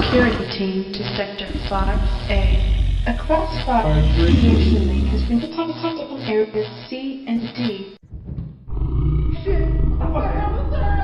Security team to Sector 5A. A classified radiation leak has been detected in areas C and D. Shit! What the hell was that?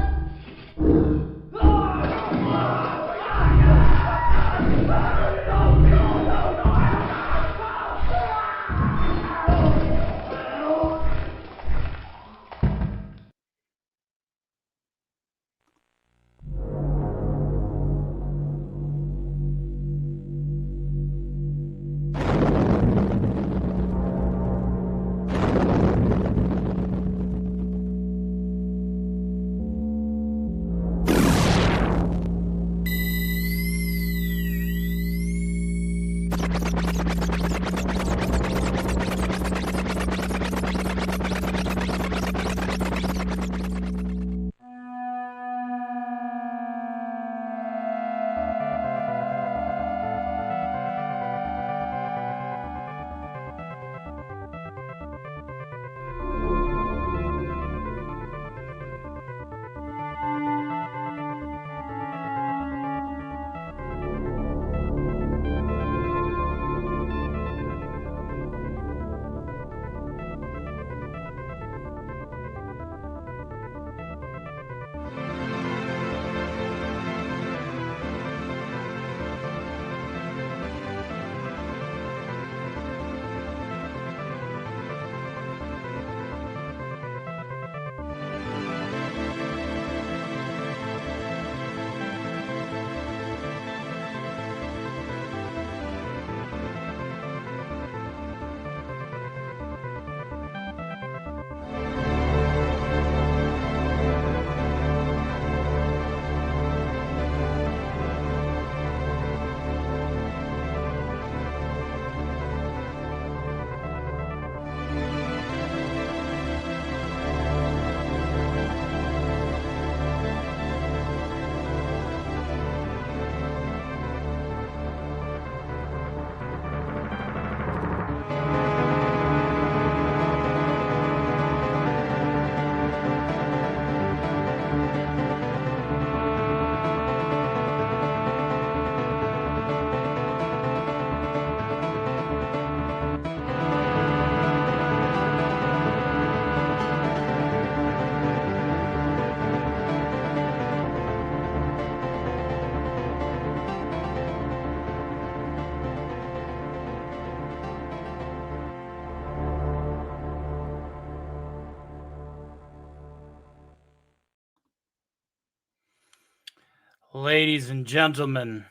Ladies and gentlemen,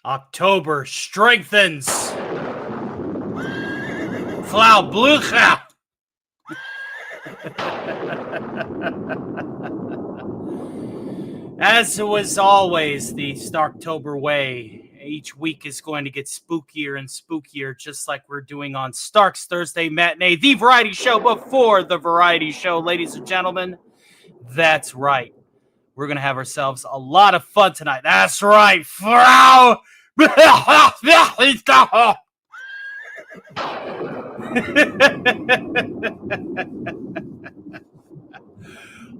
October strengthens. Flau Blucha. As was always the Starktober way, each week is going to get spookier and spookier, just like we're doing on Stark's Thursday Matinee, the variety show before the variety show, ladies and gentlemen. That's right. We're going to have ourselves a lot of fun tonight. That's right, Frau.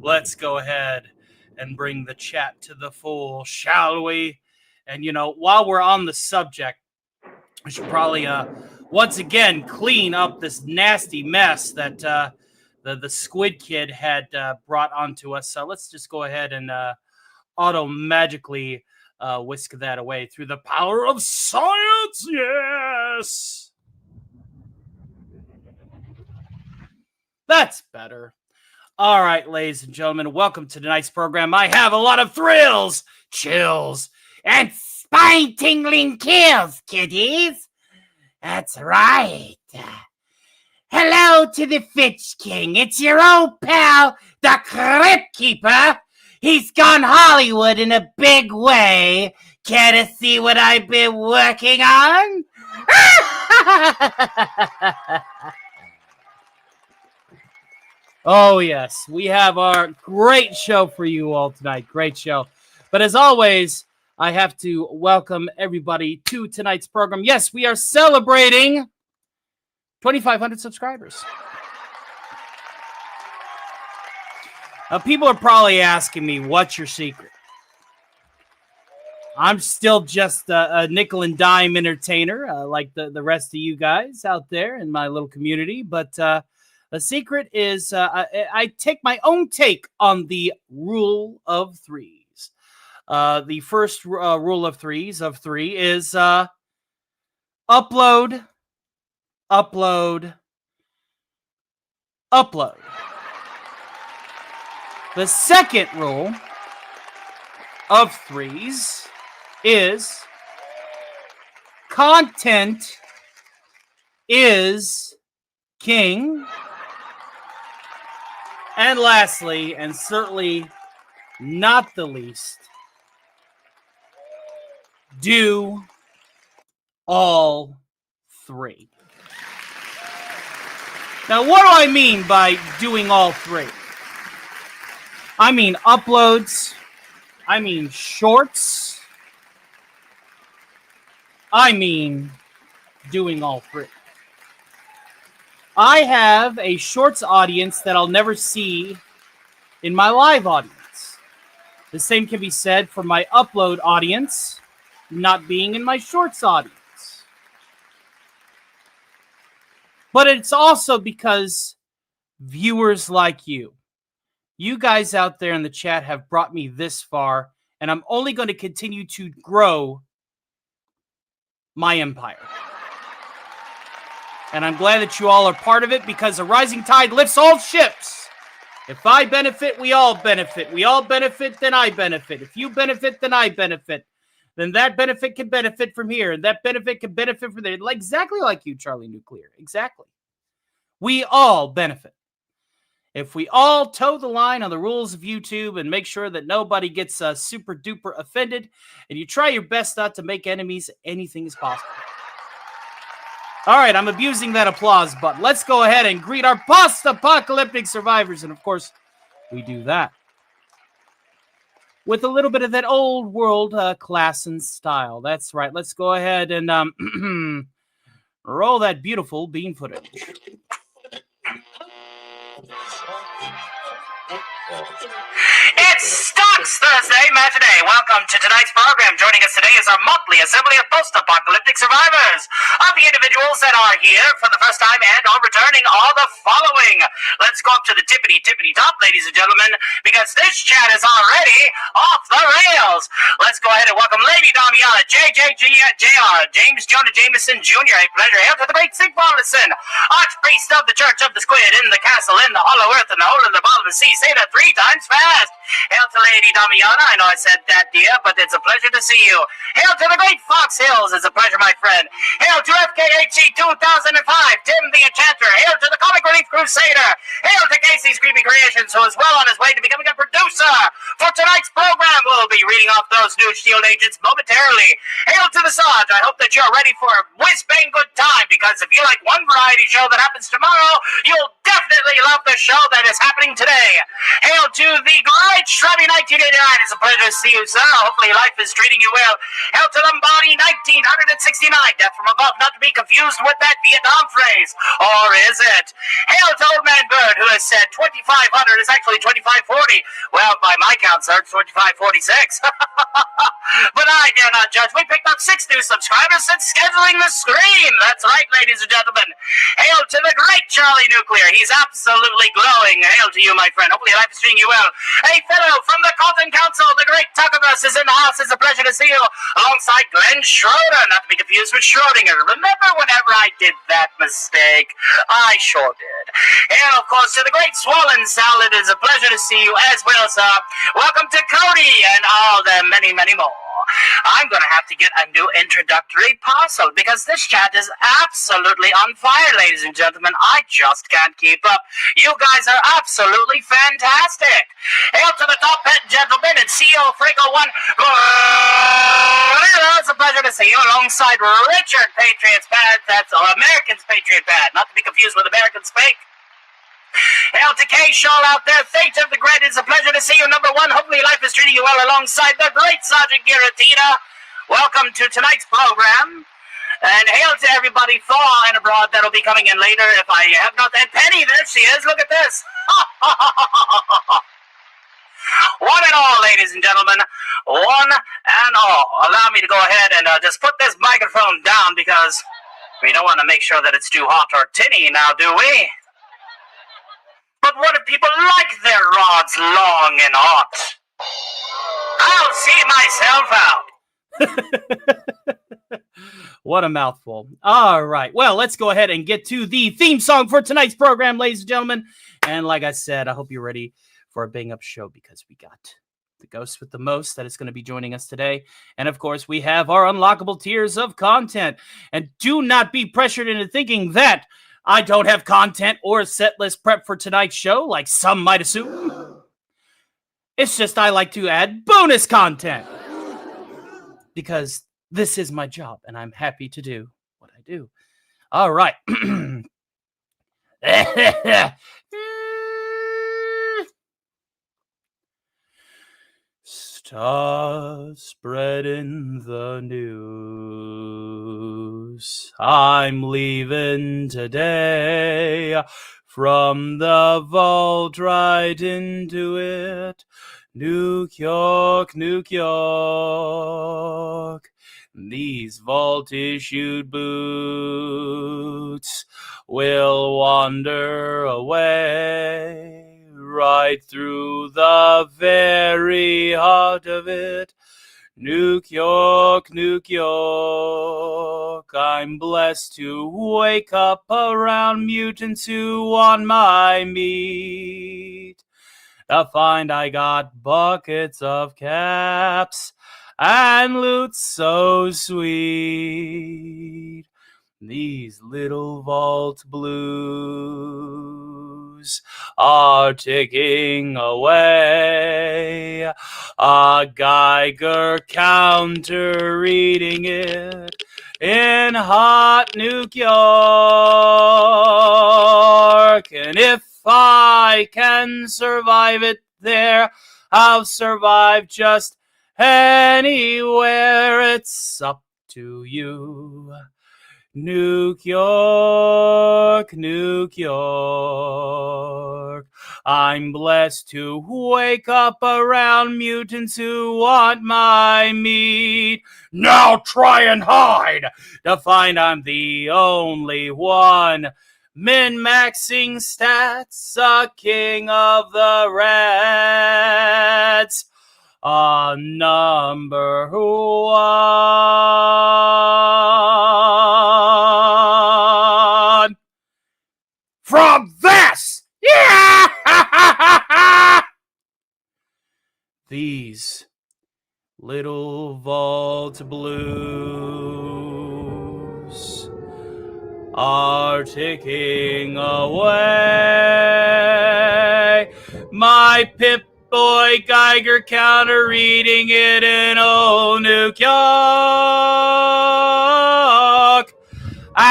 Let's go ahead and bring the chat to the full, shall we? And, while we're on the subject, we should probably once again clean up this nasty mess that the Squid Kid had brought onto us. So let's just go ahead and auto-magically whisk that away through the power of science. Yes! That's better. All right, ladies and gentlemen, welcome to tonight's program. I have a lot of thrills, chills, and spine-tingling kills, kiddies. That's right. Hello to the Fitch King. It's your old pal, the Crypt Keeper. He's gone Hollywood in a big way. Care to see what I've been working on? Oh, yes. We have our great show for you all tonight. Great show. But as always, I have to welcome everybody to tonight's program. Yes, we are celebrating 2,500 subscribers. Now, people are probably asking me, what's your secret? I'm still just a nickel and dime entertainer, like the rest of you guys out there in my little community. But the secret is I take my own take on the rule of threes. The first rule of three is upload, upload, upload. The second rule of threes is content is king. And lastly, and certainly not the least, do all three. Now, what do I mean by doing all three? I mean uploads. I mean shorts. I mean doing all three. I have a shorts audience that I'll never see in my live audience. The same can be said for my upload audience not being in my shorts audience. But it's also because viewers like you guys out there in the chat have brought me this far, and I'm only going to continue to grow my empire. And I'm glad that you all are part of it, because a rising tide lifts all ships. If I benefit, we all benefit. We all benefit, then I benefit. If you benefit, then I benefit. Then that benefit can benefit from here, and that benefit can benefit from there. Exactly like you, Charlie Nuclear. Exactly. We all benefit. If we all toe the line on the rules of YouTube and make sure that nobody gets super duper offended, and you try your best not to make enemies, anything is possible. All right, I'm abusing that applause button. Let's go ahead and greet our post-apocalyptic survivors. And, of course, we do that with a little bit of that old world class and style. That's right. Let's go ahead and roll that beautiful bean footage. It's Stocks Thursday Matinee. Welcome to tonight's program. Joining us today is our monthly assembly of post-apocalyptic survivors, of the individuals that are here for the first time and on return learning all the following. Let's go up to the tippity top, ladies and gentlemen, because this chat is already off the rails. Let's go ahead and welcome Lady Damiana, JR, James Jonah Jameson Jr. A pleasure. Hail to the great St. Paulison, Archpriest of the Church of the Squid, in the castle, in the hollow earth, and the hole in the bottom of the sea. Say that 3 times fast. Hail to Lady Damiana. I know I said that, dear, but it's a pleasure to see you. Hail to the great Fox Hills. It's a pleasure, my friend. Hail to FKHC 2005, Tim the Enchanter. Hail to the Comic Relief Crusader. Hail to Casey's Creepy Creations, who is well on his way to becoming a producer for tonight's program. We'll be reading off those new Shield agents momentarily. Hail to the Sarge. I hope that you're ready for a whiz-bang good time, because if you like one variety show that happens tomorrow, you'll definitely love the show that is happening today. Hail to the great Shrubby 1989. It's a pleasure to see you, sir. Hopefully life is treating you well. Hail to Lombardi 1969. Death from above, not to be confused with that Vietnam phrase. Or is it? Hail to Old Man Bird, who has said 2500 is actually 2540. Well, by my count, sir, it's 2546. But I dare not judge. We picked up 6 new subscribers since scheduling the stream. That's right, ladies and gentlemen. Hail to the great Charlie Nuclear. He's absolutely glowing. Hail to you, my friend. Hopefully life is treating you well. A fellow from the Colton Council, the great Tuckabus, is in the house. It's a pleasure to see you, alongside Glenn Schroeder, not to be confused with Schrodinger. Remember whenever I did that mistake? I sure did. And, of course, to the great Swollen Salad, it is a pleasure to see you as well, sir. Welcome to Cody and all the many, many more. I'm going to have to get a new introductory parcel, because this chat is absolutely on fire, ladies and gentlemen. I just can't keep up. You guys are absolutely fantastic. Hail to the top pet gentleman and CEO Frico 1. It's a pleasure to see you alongside Richard Patriots Pad. That's American's Patriot Pad, not to be confused with American Spake. Hail to K. Shaw out there. Fate of the Great, it's a pleasure to see you, number 1. Hopefully life is treating you well, alongside the great Sergeant Giratina. Welcome to tonight's program. And hail to everybody far and abroad that'll be coming in later. If I have not that Penny, there she is. Look at this. One and all, ladies and gentlemen. One and all. Allow me to go ahead and just put this microphone down, because we don't want to make sure that it's too hot or tinny now, do we? But what if people like their rods long and hot? I'll see myself out. What a mouthful. All right. Well, let's go ahead and get to the theme song for tonight's program, ladies and gentlemen. And like I said, I hope you're ready for a bang-up show, because we got the ghost with the most that is going to be joining us today. And of course, we have our unlockable tiers of content. And do not be pressured into thinking that I don't have content or a set list prep for tonight's show, like some might assume. It's just I like to add bonus content, because this is my job, and I'm happy to do what I do. All right. Start spreading the news. I'm leaving today from the vault right into it. New York, New York. These vault-issued boots will wander away right through the very heart of it. New York, New York. I'm blessed to wake up around mutants who want my meat. To find I got buckets of caps and loot so sweet. These little vault blues are ticking away. A Geiger counter reading it in hot New York. And if I can survive it there, I'll survive just anywhere. It's up to you. New York, New York. I'm blessed to wake up around mutants who want my meat. Now try and hide to find I'm the only one min-maxing stats, a king of the rats, a number one. From this, yeah! These little vault blues are ticking away. My Pip-Boy Geiger counter reading it in old New York. And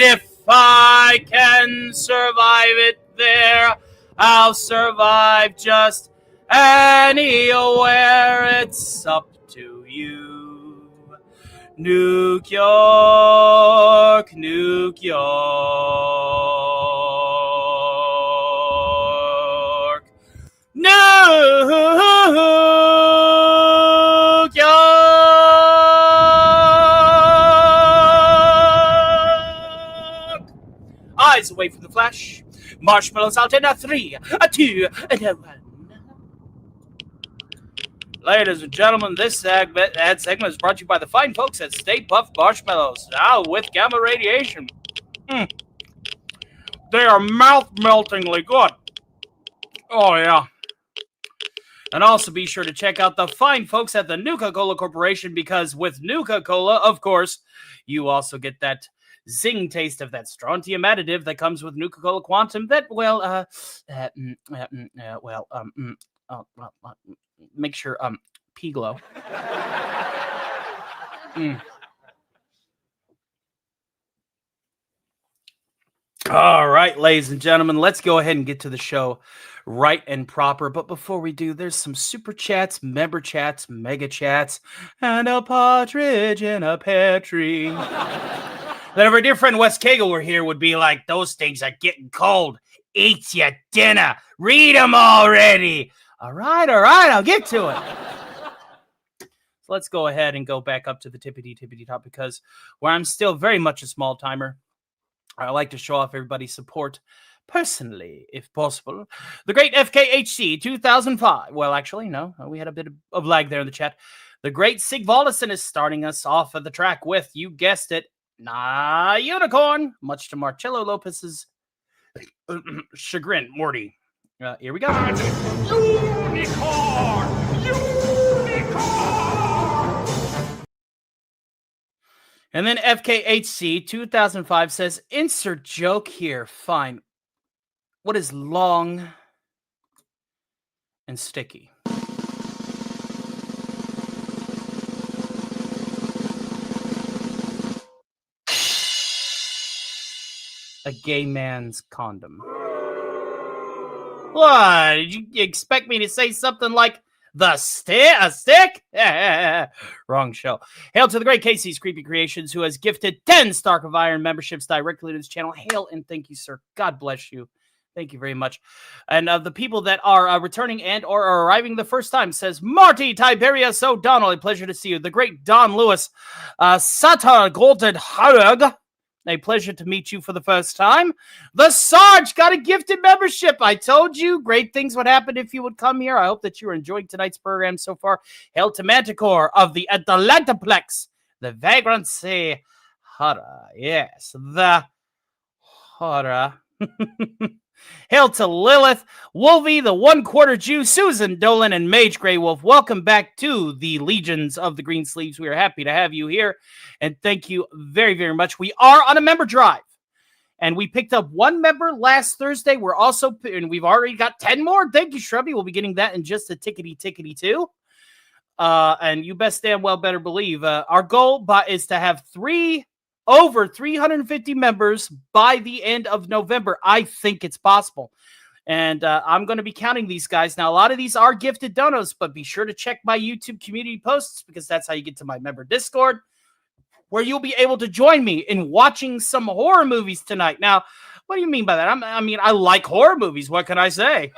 if I can survive it there, I'll survive just anywhere. It's up to you. New York, New York, New York. Eyes away from the flash. Marshmallows out in a 3, a 2, and a 1. Ladies and gentlemen, this segment is brought to you by the fine folks at Stay Puft Marshmallows, now with gamma radiation. They are mouth-meltingly good. Oh, yeah. And also be sure to check out the fine folks at the Nuka-Cola Corporation, because with Nuka-Cola, of course, you also get that zing taste of that strontium additive that comes with Nuka-Cola Quantum that, make sure, P-Glow. All right, ladies and gentlemen, let's go ahead and get to the show right and proper. But before we do, there's some super chats, member chats, mega chats, and a partridge in a pear tree. That if our dear friend Wes Cagle were here, would be like, those things are getting cold. Eat your dinner. Read them already. All right, I'll get to it. So let's go ahead and go back up to the tippity top, because where I'm still very much a small timer, I like to show off everybody's support personally, if possible. The great FKHC 2005. Well, actually, no, we had a bit of lag there in the chat. The great Sig Valdison is starting us off of the track with, you guessed it, Nah Unicorn, much to Marcello Lopez's chagrin. Morty. Here we go. Unicorn! And then FKHC 2005 says, insert joke here. Fine. What is long and sticky? A gay man's condom. What? Did you expect me to say something like a stick? Wrong show. Hail to the great Casey's Creepy Creations, who has gifted 10 Stark of Iron memberships directly to this channel. Hail and thank you, sir. God bless you. Thank you very much. And the people that are returning and or are arriving the first time says, Marty Tiberius O'Donnell, a pleasure to see you. The great Don Lewis, Sata Golden Harug, a pleasure to meet you for the first time. The Sarge got a gifted membership. I told you great things would happen if you would come here. I hope that you are enjoying tonight's program so far. Hail to Manticore of the Atlantaplex, the Vagrancy Hara. Yes, the Hara. Hail to Lilith, Wolvie, the 1/4 Jew, Susan Dolan, and Mage Grey Wolf. Welcome back to the Legions of the Green Sleeves. We are happy to have you here, and thank you very, very much. We are on a member drive, and we picked up 1 member last Thursday. And we've already got 10 more. Thank you, Shrubby. We'll be getting that in just a tickety too. And you best damn well better believe our goal is to have over 350 members by the end of November. I think it's possible. And I'm going to be counting these guys. Now, a lot of these are gifted donos, but be sure to check my YouTube community posts, because that's how you get to my member Discord, where you'll be able to join me in watching some horror movies tonight. Now, what do you mean by that? I like horror movies. What can I say?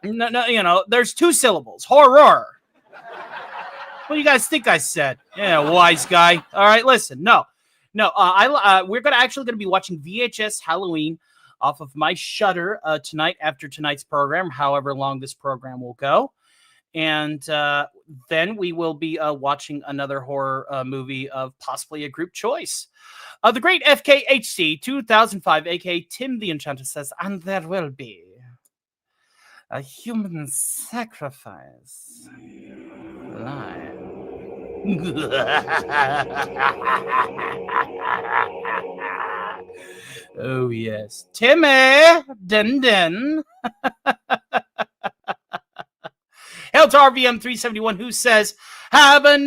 No, there's 2 syllables. Horror. What do you guys think I said? Yeah, wise guy. All right, listen. No. We're actually gonna be watching VHS Halloween off of my Shutter tonight after tonight's program, however long this program will go, and then we will be watching another horror movie of possibly a group choice. The great FKHC 2005, aka Tim the Enchanter, says, and there will be a human sacrifice live. Oh, yes. Timmy! Den. Hail to RVM371, who says, habanero.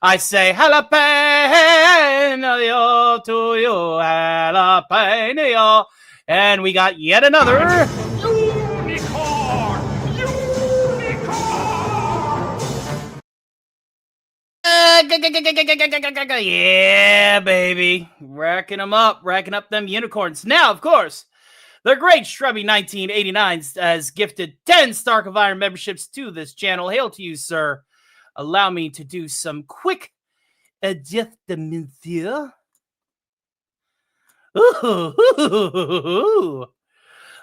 I say jalapeno to you, jalapeno. And we got yet another unicorn. Yeah, baby. Racking up them unicorns. Now, of course, the great Shrubby 1989 has gifted 10 Stark of Iron memberships to this channel. Hail to you, sir. Allow me to do some quick adjustments here. Ooh,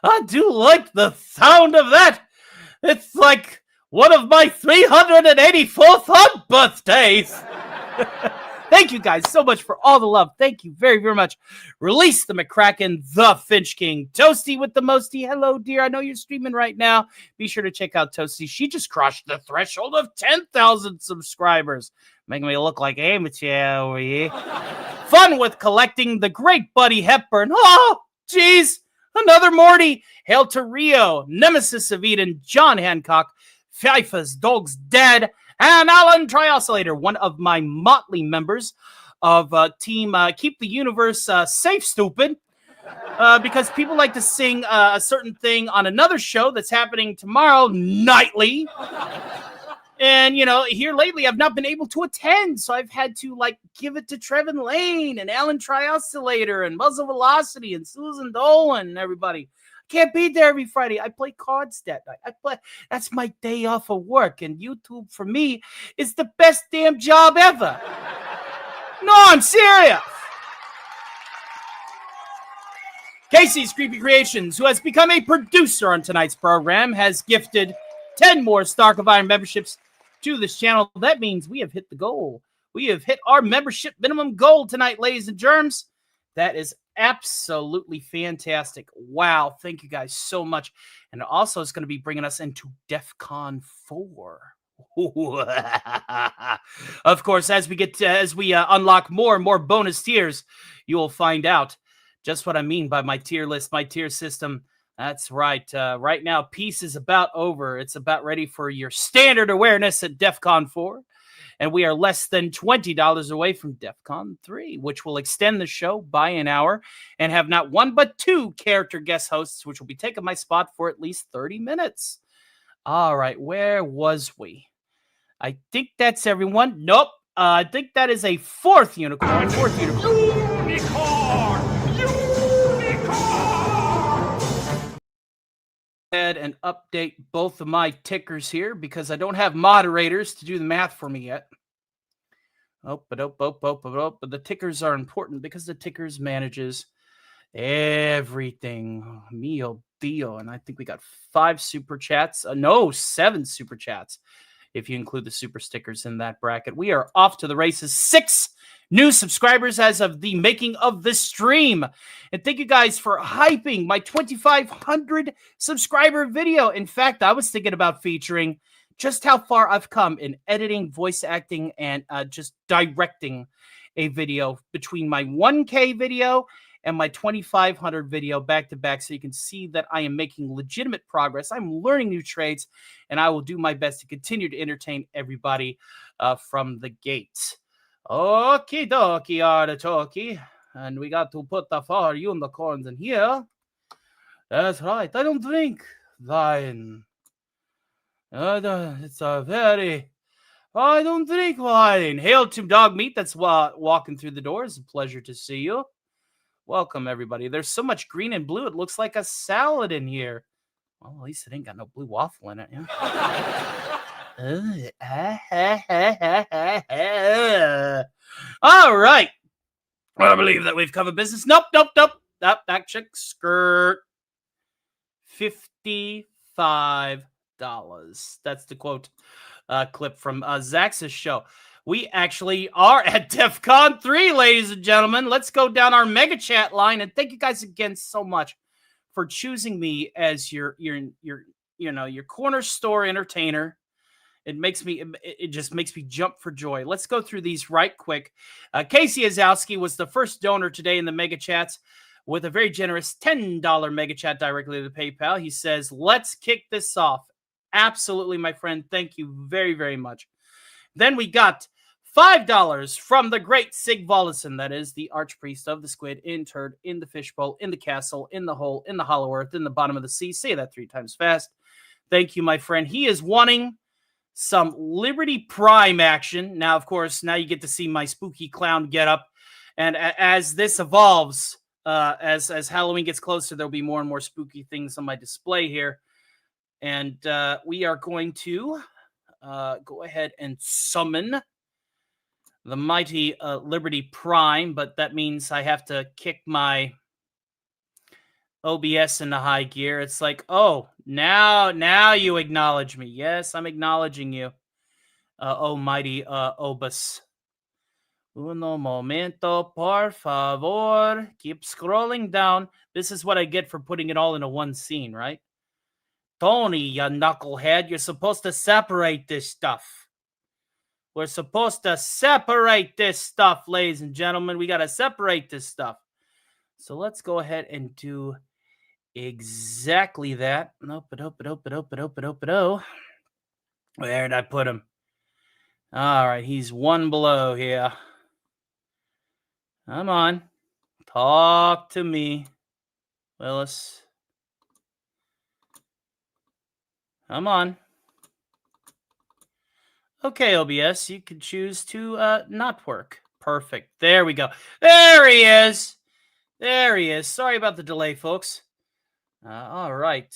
I do like the sound of that. It's like one of my 384th birthdays. Thank you guys so much for all the love. Thank you very, very much. Release the McCracken, the Finch King. Toasty with the mosty. Hello, dear. I know you're streaming right now. Be sure to check out Toasty. She just crushed the threshold of 10,000 subscribers. Making me look like amateur over here. Fun with collecting the great Buddy Hepburn. Oh, geez. Another Morty. Hail to Rio. Nemesis of Eden. John Hancock. Fifa's Dog's Dead. And Alan Trioscillator, one of my motley members of Team Keep the Universe Safe, Stupid. Because people like to sing a certain thing on another show that's happening tomorrow nightly. And, you know, here lately I've not been able to attend, so I've had to, like, give it to Trevin Lane and Alan Trioscillator and Muzzle Velocity and Susan Dolan and everybody. Can't be there every Friday. I play cards that night. That's my day off of work, and YouTube for me is the best damn job ever. No, I'm serious. Casey's Creepy Creations, who has become a producer on tonight's program, has gifted 10 more Stark of Iron memberships to this channel. That means we have hit the goal. We have hit our membership minimum goal tonight, ladies and germs. That is absolutely fantastic. Wow. Thank you guys so much. And it also is going to be bringing us into DEF CON 4. Of course, as we unlock more and more bonus tiers, you will find out just what I mean by my tier list, my tier system. That's right. Right now, peace is about over. It's about ready for your standard awareness at DEF CON 4. And we are less than $20 away from DEF CON 3, which will extend the show by an hour and have not one but two character guest hosts, which will be taking my spot for at least 30 minutes. All right, where was we? I think that's everyone. Nope. I think that is a fourth unicorn. Unicorn! And update both of my tickers here because I don't have moderators to do the math for me yet. But the tickers are important because the tickers manages everything. Mio Dio. And I think we got 5 super chats. 7 super chats. If you include the super stickers in that bracket. We are off to the races. 6 new subscribers as of the making of this stream. And thank you guys for hyping my 2,500 subscriber video. In fact, I was thinking about featuring just how far I've come in editing, voice acting, and just directing a video between my 1K video and my 2,500 video back to back, so you can see that I am making legitimate progress. I'm learning new trades, and I will do my best to continue to entertain everybody from the gate. Okie dokie, artichoke. And we got to put the 4 unicorns in here. That's right. I don't drink wine. I don't drink wine. Hail to Dog Meat that's walking through the door. It's a pleasure to see you. Welcome, everybody. There's so much green and blue, it looks like a salad in here. Well, at least it ain't got no blue waffle in it. Yeah? All right. I believe that we've covered business. Nope. That chick skirt. $55. That's the quote clip from Zax's show. We actually are at DEF CON 3, ladies and gentlemen. Let's go down our mega chat line, and thank you guys again so much for choosing me as your corner store entertainer. It just makes me jump for joy. Let's go through these right quick. Casey Azowski was the first donor today in the mega chats with a very generous $10 mega chat directly to PayPal. He says, let's kick this off. Absolutely, my friend. Thank you very, very much. Then we got $5 from the great Sig Volleson, that is the archpriest of the squid, interred in the fishbowl, in the castle, in the hole, in the hollow earth, in the bottom of the sea. Say that 3 times fast. Thank you, my friend. He is wanting some Liberty Prime action. Now, of course, now you get to see my spooky clown getup. And as this evolves, as Halloween gets closer, there'll be more and more spooky things on my display here. And we are going to go ahead and summon the mighty Liberty Prime, but that means I have to kick my OBS into high gear. It's like, oh, now you acknowledge me. Yes, I'm acknowledging you, oh mighty Obus. Uno momento, por favor. Keep scrolling down. This is what I get for putting it all into one scene, right? Tony, you knucklehead, you're supposed to separate this stuff. We're supposed to separate this stuff, ladies and gentlemen. We got to separate this stuff. So let's go ahead and do exactly that. Where did I put him? All right, he's one below here. Come on. Talk to me, Willis. Come on. Okay, OBS, you can choose to not work. Perfect. There we go. There he is. There he is. Sorry about the delay, folks. All right.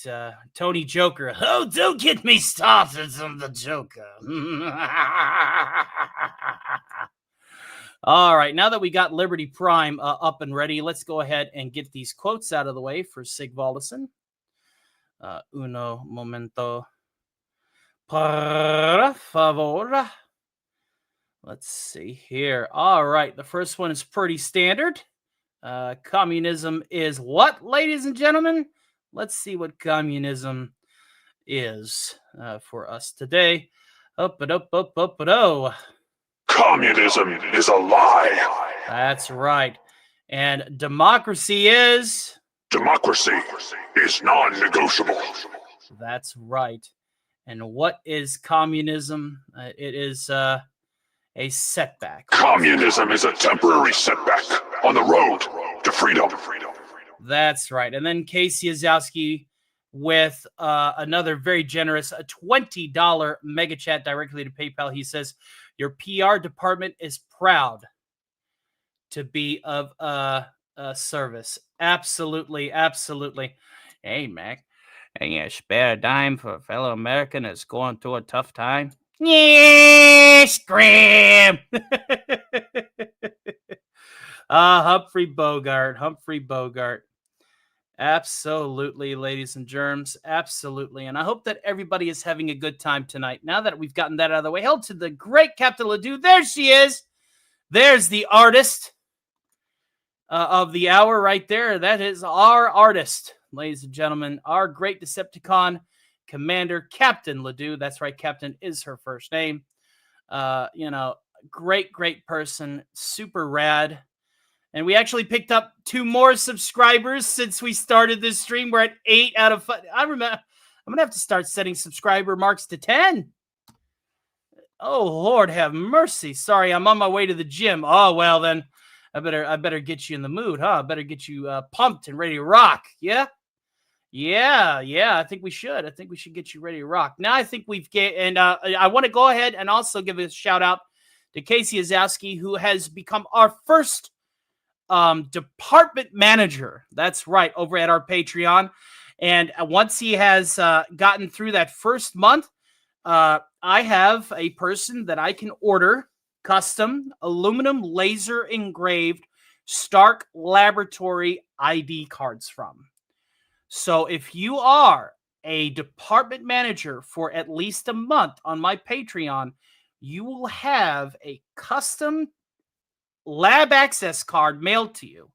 Tony Joker. Oh, don't get me started on the Joker. All right. Now that we got Liberty Prime up and ready, let's go ahead and get these quotes out of the way for Sig Volleson. Uno momento. Por favor. Let's see here. All right. The first one is pretty standard. Communism is what, ladies and gentlemen? Let's see what communism is for us today. Communism is a lie. That's right. And democracy is? Democracy is non-negotiable. That's right. And what is communism? It is a setback. Communism is a temporary setback on the road to freedom. That's right. And then Casey Azowski with another very generous $20 mega chat directly to PayPal. He says, your PR department is proud to be of service. Absolutely, absolutely. Hey, Mac. Any a spare dime for a fellow American that's going through a tough time? Yeah, scream. Humphrey Bogart. Absolutely, ladies and germs. Absolutely. And I hope that everybody is having a good time tonight. Now that we've gotten that out of the way, held to the great Captain Ledoux. There she is. There's the artist of the hour right there. That is our artist, ladies and gentlemen. Our great Decepticon Commander, Captain Ledoux. That's right. Captain is her first name. Great person. Super rad. And we actually picked up 2 more subscribers since we started this stream. We're at 8 out of 5. I'm going to have to start setting subscriber marks to 10. Oh, Lord have mercy. Sorry, I'm on my way to the gym. Oh, well, then I better get you in the mood, huh? I better get you pumped and ready to rock. Yeah? Yeah. I think we should. I think we should get you ready to rock. Now I think I want to go ahead and also give a shout out to Casey Azowski, who has become our first department manager. That's right, over at our Patreon. And once he has gotten through that first month, I have a person that I can order custom aluminum laser engraved Stark Laboratory ID cards from. So if you are a department manager for at least a month on my Patreon, you will have a custom lab access card mailed to you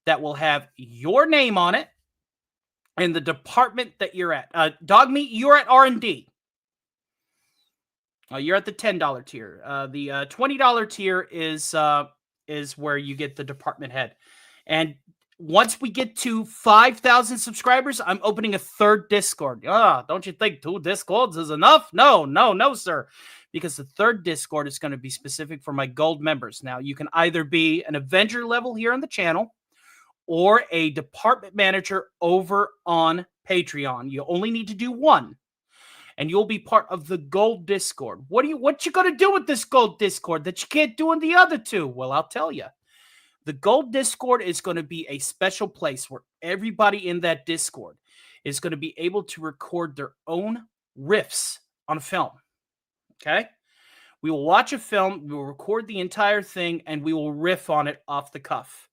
that will have your name on it and the department that you're at. Dog Meat, you're at R&D. You're at the $10 tier. The $20 tier is where you get the department head. And once we get to 5,000 subscribers, I'm opening a third Discord. Don't you think 2 Discords is enough? No, sir. Because the third Discord is going to be specific for my gold members. Now, you can either be an Avenger level here on the channel or a department manager over on Patreon. You only need to do one, and you'll be part of the gold Discord. What you going to do with this gold Discord that you can't do in the other two? Well, I'll tell you. The gold Discord is going to be a special place where everybody in that Discord is going to be able to record their own riffs on a film. Okay? We will watch a film, we will record the entire thing, and we will riff on it off the cuff.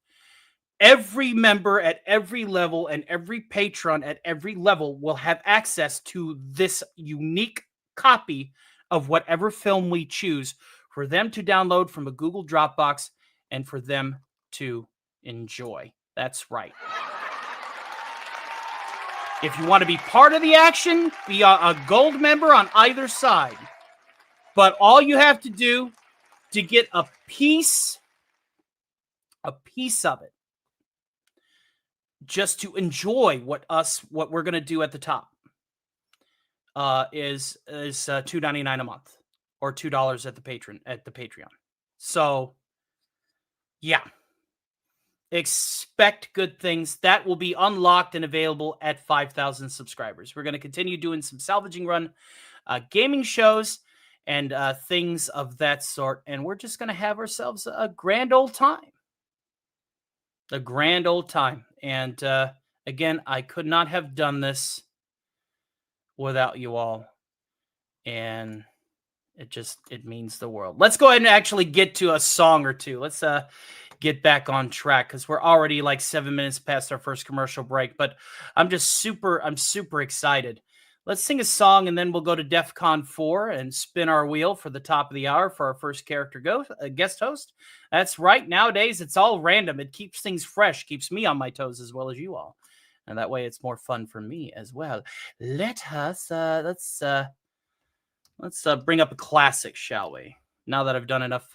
Every member at every level and every patron at every level will have access to this unique copy of whatever film we choose for them to download from a Google Dropbox and for them to enjoy. That's right. If you want to be part of the action, be a gold member on either side. But all you have to do to get a piece of it, just to enjoy what we're going to do at the top, is $2.99 a month or $2 at the Patreon. So, yeah. Expect good things. That will be unlocked and available at 5,000 subscribers. We're going to continue doing some salvaging run gaming shows and things of that sort. And we're just going to have ourselves a grand old time. A grand old time. And again, I could not have done this without you all. And it means the world. Let's go ahead and actually get to a song or two. Let's get back on track because we're already like 7 minutes past our first commercial break. But I'm super excited. Let's sing a song and then we'll go to DEF CON 4 and spin our wheel for the top of the hour for our first character guest host. That's right. Nowadays, it's all random. It keeps things fresh, keeps me on my toes as well as you all. And that way it's more fun for me as well. Let's bring up a classic, shall we? Now that I've done enough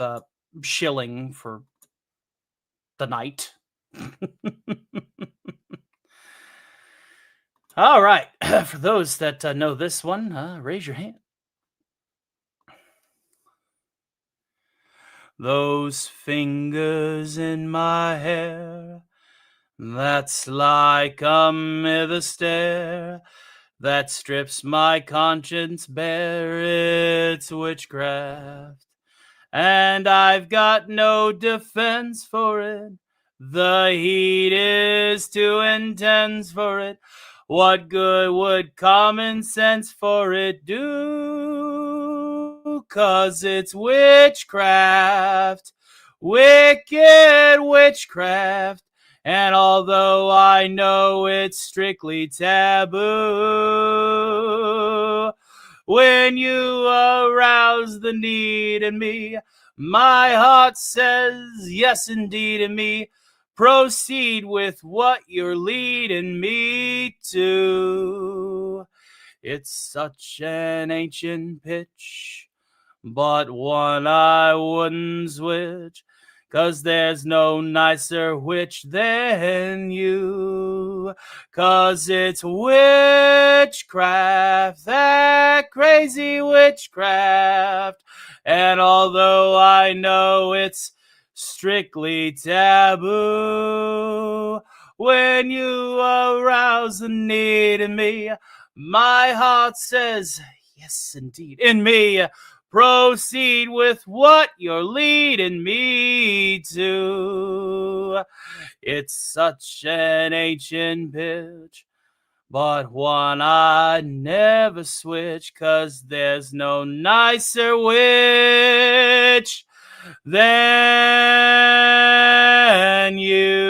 shilling for the night. All right. For those that know this one, raise your hand. Those fingers in my hair, that's like a mither stare that strips my conscience bare. It's witchcraft, and I've got no defense for it. The heat is too intense for it. What good would common sense for it do? 'Cause it's witchcraft, wicked witchcraft. And although I know it's strictly taboo, when you arouse the need in me, my heart says yes indeed in me. Proceed with what you're leading me to. It's such an ancient pitch, but one I wouldn't switch, 'cause there's no nicer witch than you. 'Cause it's witchcraft, that crazy witchcraft. And although I know it's strictly taboo, when you arouse the need in me, my heart says yes indeed in me. Proceed with what you're leading me to. It's such an ancient pitch, but one I never switch, 'cause there's no nicer witch than you.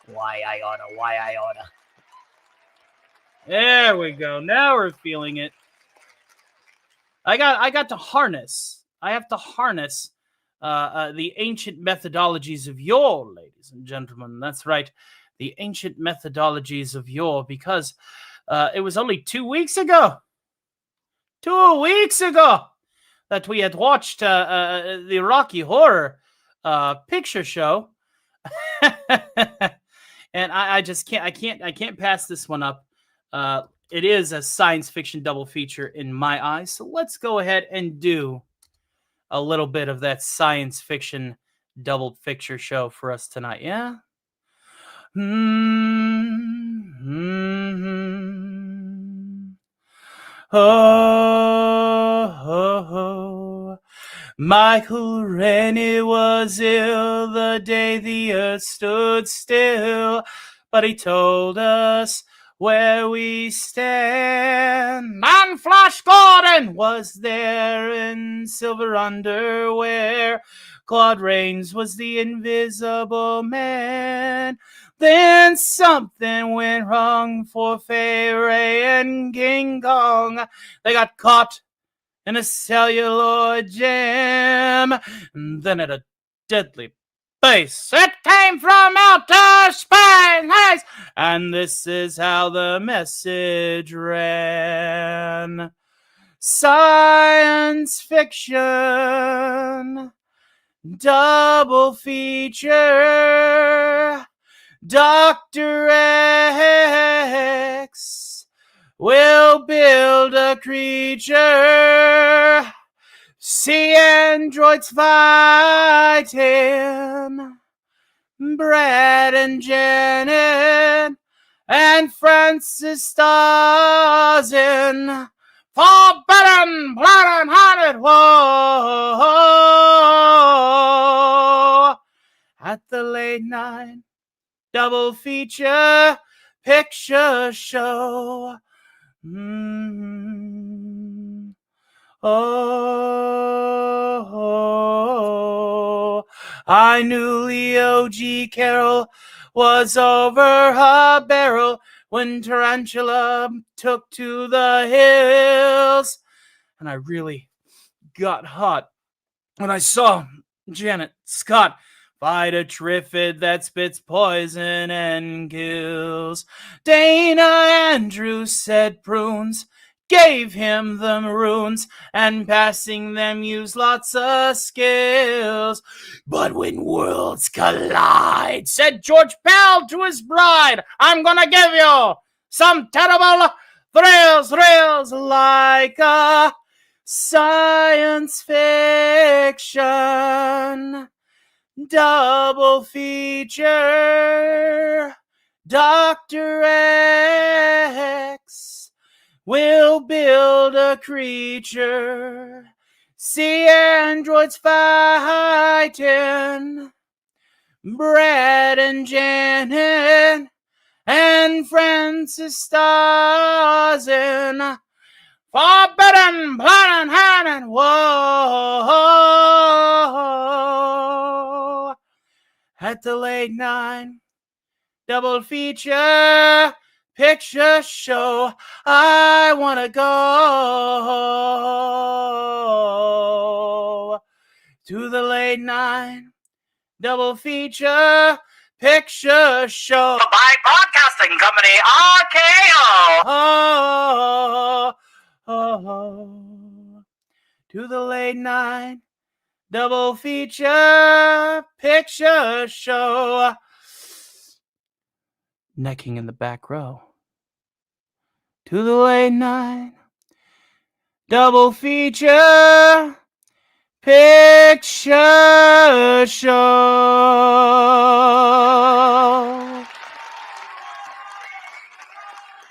Why I oughta. There we go. Now we're feeling it. I got to harness. I have to harness the ancient methodologies of yore, ladies and gentlemen. That's right, the ancient methodologies of yore, because it was only 2 weeks ago. 2 weeks ago that we had watched the Rocky Horror Picture Show, and I just can't pass this one up. It is a science fiction double feature in my eyes, so let's go ahead and do a little bit of that science fiction double picture show for us tonight, yeah? Oh, Michael Rennie was ill the day the earth stood still, but he told us where we stand. And Flash Gordon was there in silver underwear. Claude Rains was the Invisible Man. Then something went wrong for Fay Ray and King Kong. They got caught in a celluloid jam. And then at a deadly base, it came from outer space. And this is how the message ran. Science fiction double feature. Dr. X will build a creature. See androids fighting. Brad and Janet and Francis stars in Forbidden Planet Haunted Whoa. At the late night double feature picture show. Oh, I knew Leo G. Carroll was over her barrel when Tarantula took to the hills. And I really got hot when I saw Janet Scott fight a Triffid that spits poison and kills. Dana Andrews said prunes gave him them runes, and passing them used lots of skills. But when worlds collide, said George Pell to his bride, I'm gonna give you some terrible thrills like a science fiction double feature. Dr. X will build a creature. See androids fighting. Brad and Janet and Francis stars in Forbidden Planet Haunted Whoa. At the late night double feature picture show, I want to go to the late night double feature picture show by Broadcasting Company RKO. To the late night double feature picture show. Necking in the back row. To the late night double feature picture show.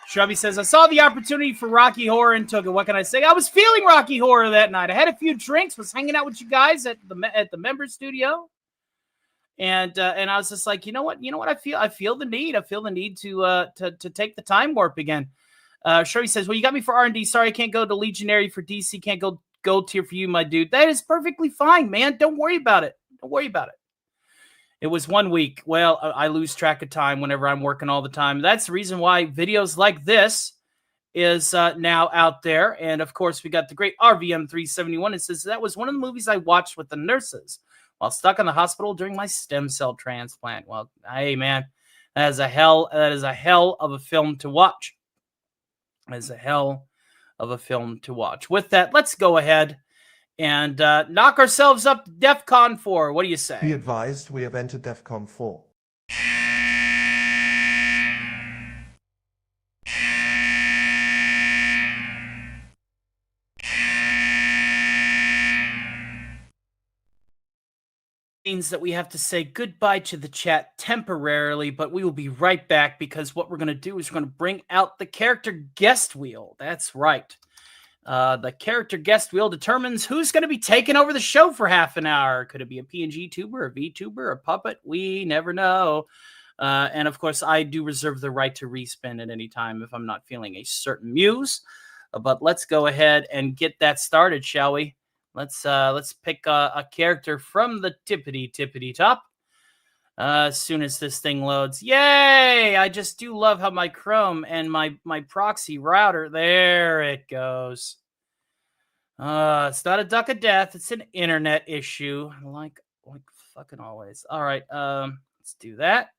Shrubby says, I saw the opportunity for Rocky Horror and took it. What can I say? I was feeling Rocky Horror that night. I had a few drinks, was hanging out with you guys at the member studio. And I was just like, you know what? I feel the need to take the time warp again. Shirley says, well, you got me for R&D. Sorry, I can't go to Legionary for DC. Can't go gold tier for you, my dude. That is perfectly fine, man. Don't worry about it. Don't worry about it. It was 1 week. Well, I lose track of time whenever I'm working all the time. That's the reason why videos like this is now out there. And of course, we got the great RVM 371. It says that was one of the movies I watched with the nurses while stuck in the hospital during my stem cell transplant. Well, hey, man, that is a hell of a film to watch. Is a hell of a film to watch. With that, let's go ahead and knock ourselves up to DEFCON 4. What do you say? Be advised, we have entered DEFCON 4. Means that we have to say goodbye to the chat temporarily, but we will be right back because what we're going to do is we're going to bring out the character guest wheel. That's right. The character guest wheel determines who's going to be taking over the show for half an hour. Could it be a PNG tuber, a VTuber, a puppet? We never know. And of course, I do reserve the right to respin at any time if I'm not feeling a certain muse. But let's go ahead and get that started, shall we? Let's pick a character from the tippity top. As soon as this thing loads. Yay! I just do love how my Chrome and my proxy router, there it goes. It's not a duck of death, it's an internet issue. Like fucking always. All right, let's do that.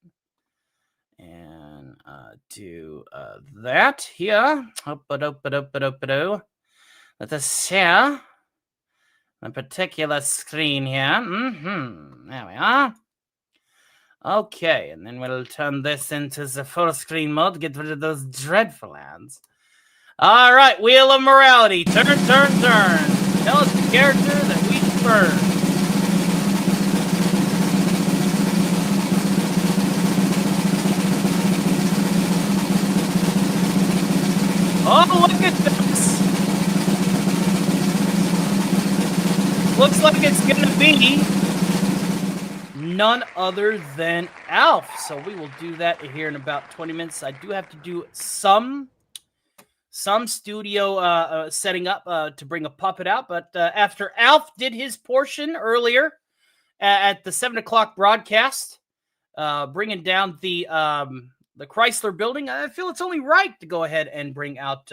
And do that here. Let us share a particular screen here. There we are. Okay, and then we'll turn this into the full screen mode to get rid of those dreadful ads. All right, Wheel of Morality. Turn. Tell us the character that we prefer. Oh, look at this. Looks like it's going to be none other than Alf. So we will do that here in about 20 minutes. I do have to do some studio setting up to bring a puppet out. But after Alf did his portion earlier at the 7 o'clock broadcast, bringing down the Chrysler building, I feel it's only right to go ahead and bring out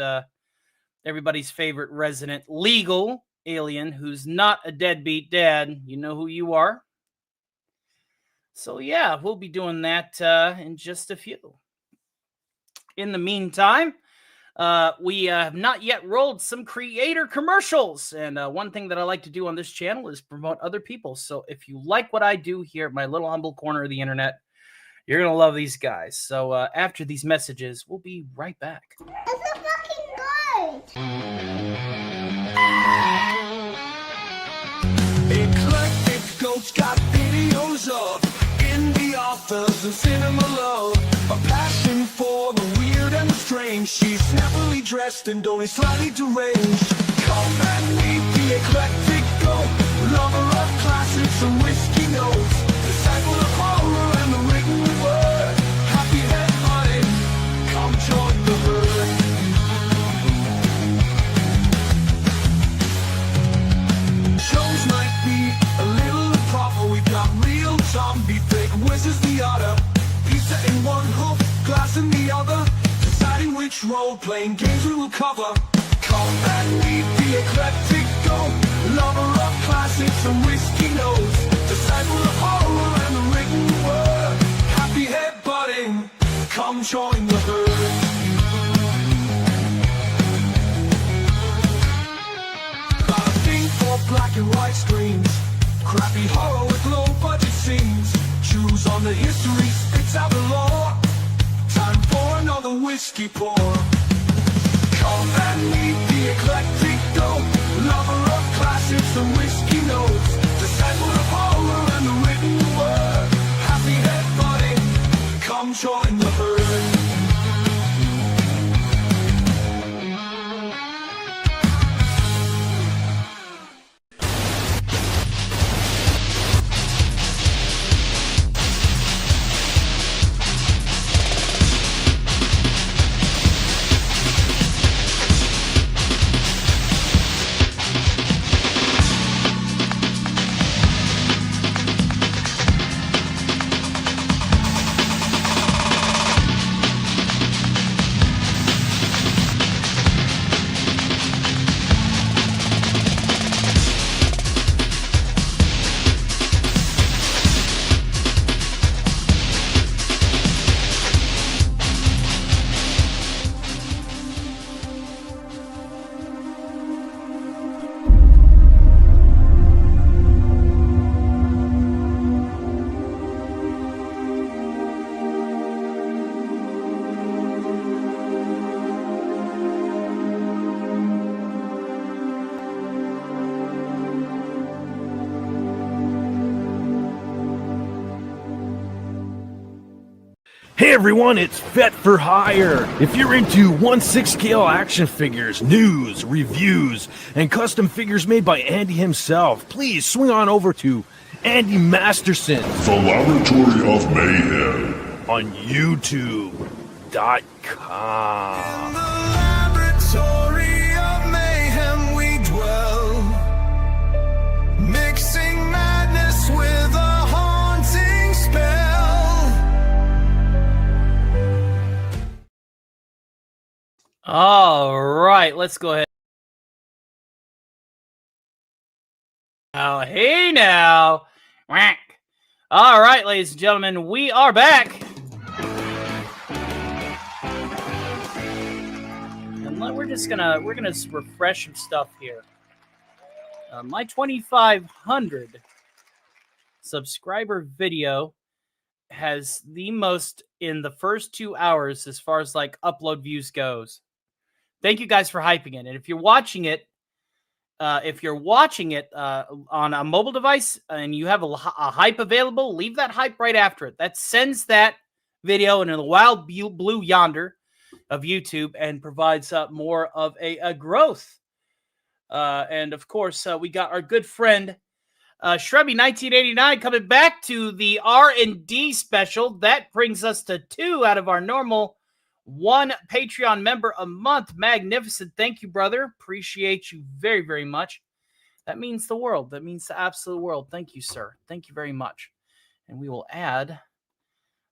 everybody's favorite resident legal alien who's not a deadbeat dad. You know who you are. So, yeah, we'll be doing that in just a few. In the meantime, we have not yet rolled some creator commercials. And one thing that I like to do on this channel is promote other people. So if you like what I do here at my little humble corner of the internet, you're going to love these guys. So after these messages, we'll be right back. It's a fucking good! Eclectic Goats got videos of indie authors and cinema love, a passion for the weird and the strange. She's snappily dressed and only slightly deranged. Come and meet the eclectic goat, lover of classics and whiskey notes, disciple of horror and the written word. Happy head hunting, come join the herd. Shows might be a little improper. We've got real zombie, fake wizards, the otter, pizza in one hoof, glass in the other, deciding which role-playing games we will cover. Come and meet the eclectic goat, lover of classics and whiskey notes, disciple of horror and the written word. Happy head butting, come join the herd. Got a thing for black and white screens, crappy horror with low budget scenes. Choose on the history, spits out the law. Time for another whiskey pour. Come and meet the eclectic goat, lover of classics and whiskey notes, disciple of horror and the written word. Happy head butting, come join the herd. Hey everyone, it's Fet for Hire. If you're into 1/6 scale action figures, news, reviews, and custom figures made by Andy himself, please swing on over to Andy Masterson The Laboratory of Mayhem. on YouTube.com. Laboratory of mayhem we dwell, mixing madness with a haunting spell. All right, let's go ahead. Oh, hey now. Whack. All right, ladies and gentlemen, we are back. And we're gonna refresh some stuff here. My 2,500 subscriber video has the most in the first 2 hours as far as like upload views goes. Thank you guys for hyping it. And if you're watching it, on a mobile device and you have a hype available, leave that hype right after it. That sends that video into the wild blue yonder of YouTube and provides more of a growth. And of course, we got our good friend Shrubby 1989 coming back to the R&D special. That brings us to 2 out of our normal 1 Patreon member a month. Magnificent. Thank you, brother. Appreciate you very, very much. That means the world. That means the absolute world. Thank you, sir. Thank you very much. And we will add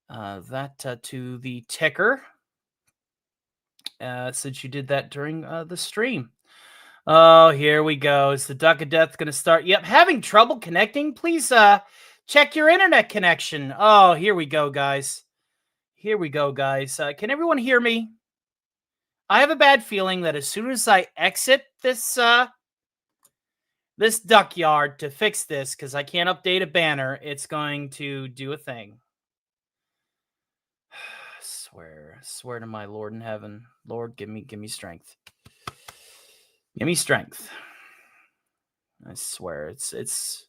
that to the ticker since you did that during the stream. Oh, here we go. Is the Duck of Death going to start? Yep. Having trouble connecting? Please check your internet connection. Oh, here we go, guys. Here we go, guys. Can everyone hear me? I have a bad feeling that as soon as I exit this this duck yard to fix this, because I can't update a banner, it's going to do a thing. Swear to my Lord in heaven. Lord, give me strength. Give me strength. I swear, it's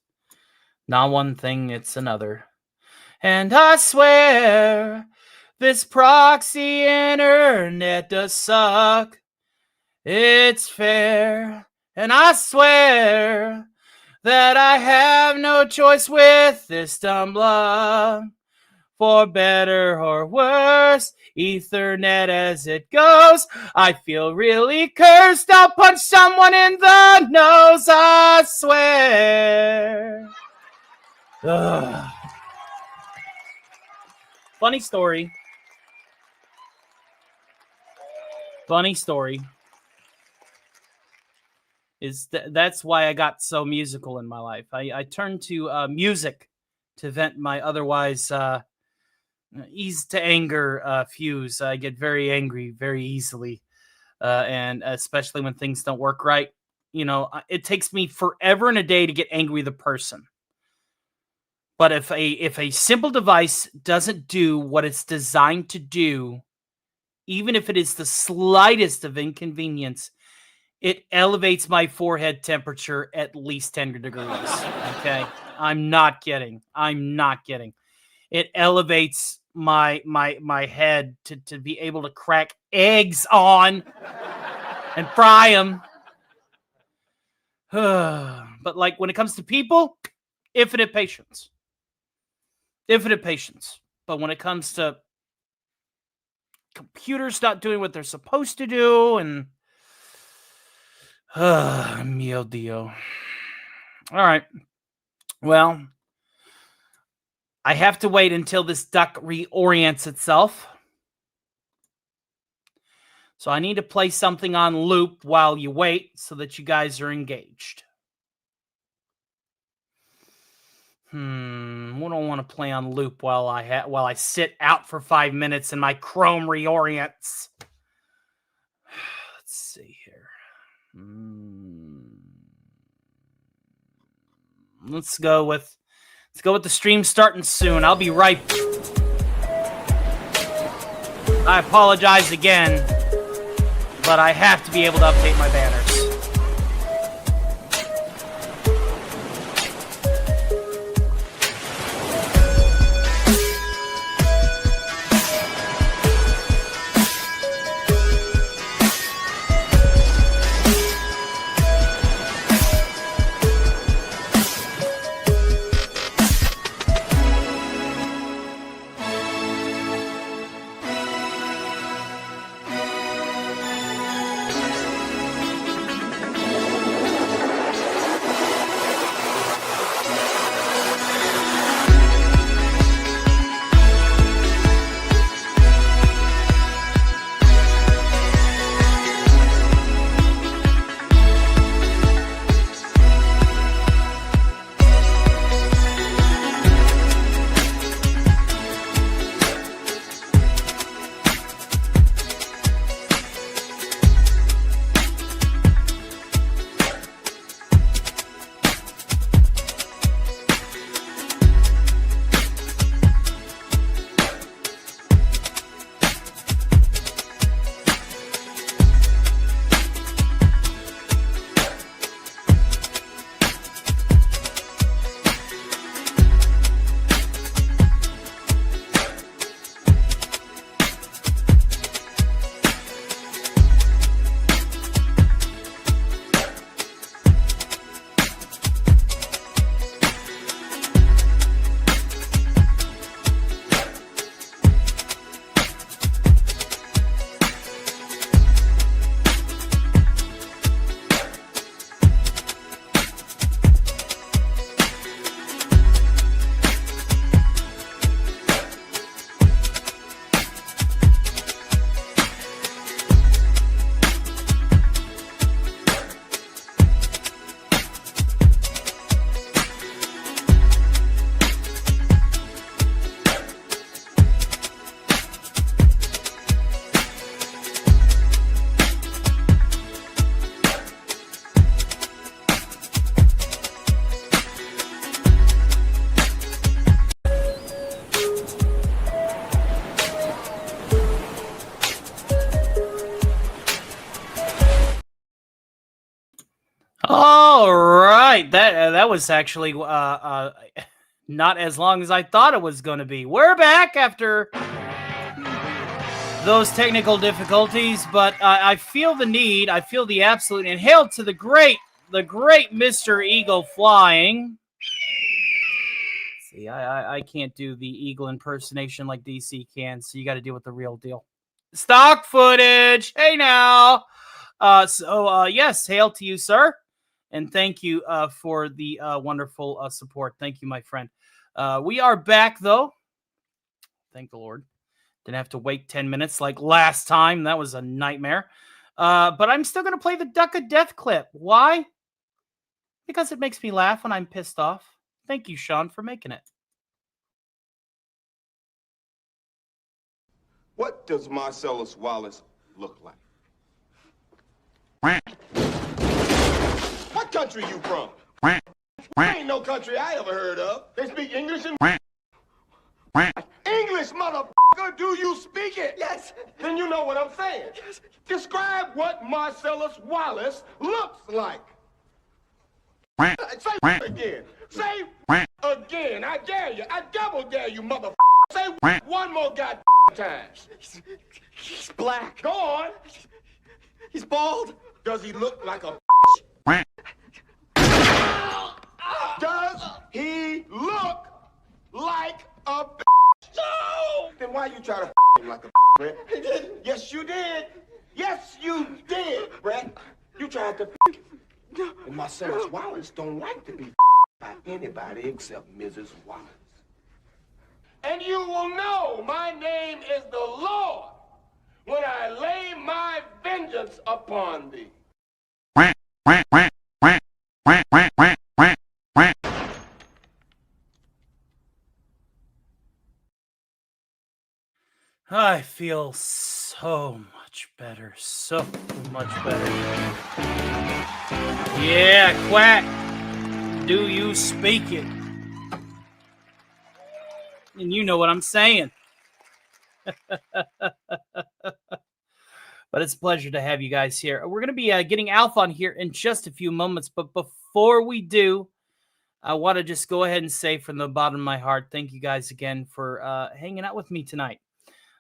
not one thing, it's another. And I swear this proxy internet does suck. It's fair. And I swear that I have no choice with this dumb luck. For better or worse, Ethernet as it goes. I feel really cursed. I'll punch someone in the nose, I swear. Ugh. Funny story. Is that's why I got so musical in my life. I turned to music to vent my otherwise ease to anger fuse. I get very angry very easily, and especially when things don't work right. You know, it takes me forever and a day to get angry with a person. But if a simple device doesn't do what it's designed to do, even if it is the slightest of inconvenience, it elevates my forehead temperature at least 10 degrees. Okay? I'm not kidding. It elevates my head to be able to crack eggs on and fry them. But like when it comes to people, infinite patience. But when it comes to computers not doing what they're supposed to do, and mio dio. All right. Well, I have to wait until this duck reorients itself. So I need to play something on loop while you wait so that you guys are engaged. What do I want to play on loop while I sit out for 5 minutes and my Chrome reorients? Let's see here. Let's go with the stream starting soon. I'll be right. I apologize again, but I have to be able to update my banners. All right, that was actually not as long as I thought it was going to be. We're back after those technical difficulties, but I feel the need. I feel the absolute. And hail to the great Mr. Eagle flying. See, I can't do the eagle impersonation like DC can, so you got to deal with the real deal. Stock footage. Hey now. Yes, hail to you, sir. And thank you for the wonderful support. Thank you, my friend. We are back, though. Thank the Lord. Didn't have to wait 10 minutes like last time. That was a nightmare. But I'm still going to play the Duck of Death clip. Why? Because it makes me laugh when I'm pissed off. Thank you, Sean, for making it. What does Marcellus Wallace look like? What country you from? Ain't no country I ever heard of. They speak English and English, motherfucker. Do you speak it? Yes. Then you know what I'm saying. Yes. Describe what Marcellus Wallace looks like. Say again. Say again. I dare you. I double dare you, motherfucker. Say one more goddamn time. He's black. Go on. He's bald. Does he look like a Does he look like a No! Then why you try to him like a Brett? He did. Yes, you did. Yes, you did, Brett. You tried to And Marcellus Wallace don't like to be by anybody except Mrs. Wallace. And you will know my name is the Lord when I lay my vengeance upon thee. I feel so much better. So much better. Yeah, quack. Do you speak it? And you know what I'm saying. But it's a pleasure to have you guys here. We're going to be getting Alf on here in just a few moments. But before we do, I want to just go ahead and say from the bottom of my heart, thank you guys again for hanging out with me tonight.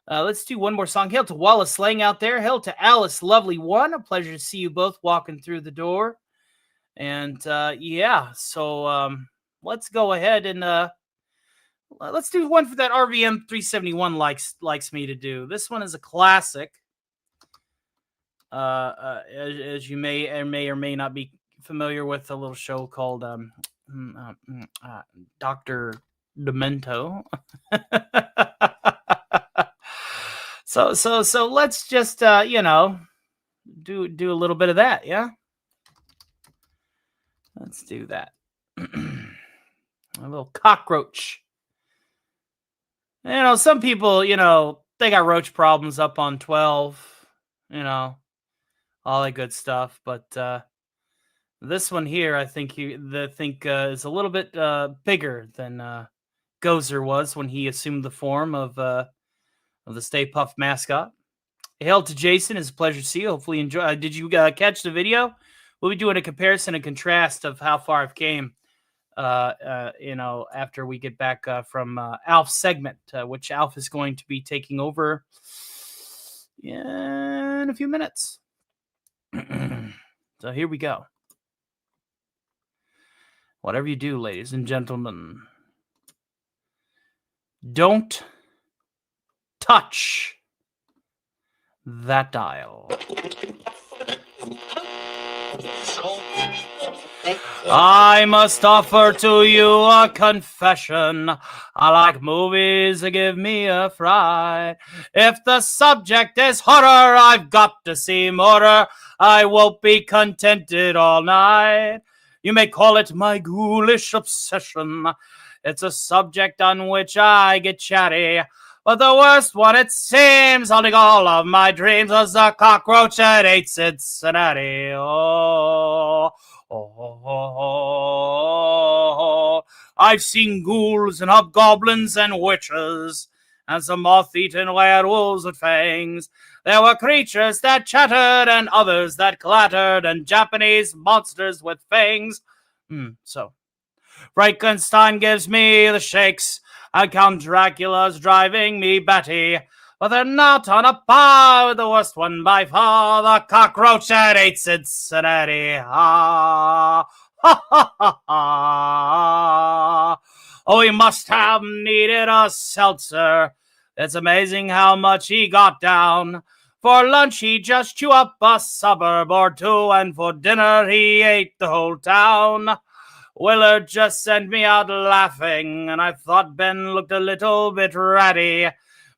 Let's do one more song. Hail to Wallace Slang out there. Hail to Alice Lovely One. A pleasure to see you both walking through the door. And yeah, so let's go ahead and let's do one for that RVM 371 likes me to do. This one is a classic. As you may or may not be familiar with, a little show called Dr. Demento. So let's just do a little bit of that, yeah? Let's do that. A little cockroach. Some people, they got roach problems up on 12, all that good stuff. But this one here, I think is a little bit bigger than Gozer was when he assumed the form of the Stay Puft mascot. Hail to Jason. It's a pleasure to see you. Hopefully you enjoy. Did you catch the video? We'll be doing a comparison and contrast of how far I've came, after we get back from Alf's segment, which Alf is going to be taking over in a few minutes. So here we go. Whatever you do, ladies and gentlemen, don't touch that dial. I must offer to you a confession. I like movies that give me a fright. If the subject is horror, I've got to see more. I won't be contented all night. You may call it my ghoulish obsession. It's a subject on which I get chatty. But the worst one, it seems, haunting all of my dreams, was the cockroach at 8 Cincinnati. I've seen ghouls and hobgoblins and witches, and some moth-eaten werewolves with fangs. There were creatures that chattered and others that clattered and Japanese monsters with fangs. So, Frankenstein gives me the shakes and Count Dracula's driving me batty. But they're not on a par with the worst one by far, the cockroach that ate Cincinnati. Ha, ha, ha, ha, ha. Oh, he must have needed a seltzer. It's amazing how much he got down. For lunch, he just chewed up a suburb or two, and for dinner, he ate the whole town. Willard just sent me out laughing, and I thought Ben looked a little bit ratty.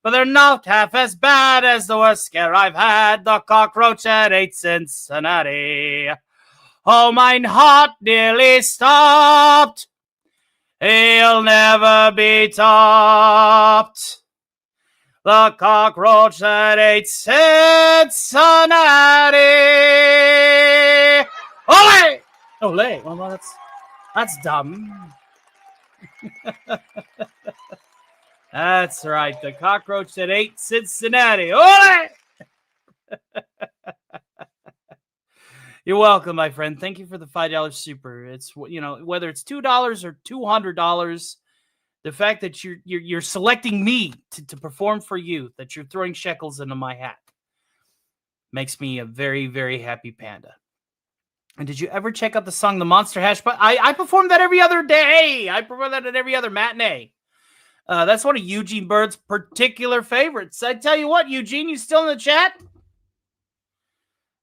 But they're not half as bad as the worst scare I've had, the cockroach that ate Cincinnati. Oh, mine heart nearly stopped. He'll never be topped. The cockroach that ate Cincinnati. Ole! Ole. Well, that's dumb. That's right. The cockroach that ate Cincinnati. Ole! You're welcome, my friend. Thank you for the $5 super. It's, whether it's $2 or $200, the fact that you're selecting me to perform for you, that you're throwing shekels into my hat, makes me a very, very happy panda. And did you ever check out the song The Monster Hash? But I perform that every other day. I perform that at every other matinee. That's one of Eugene Bird's particular favorites. I tell you what, Eugene, you still in the chat?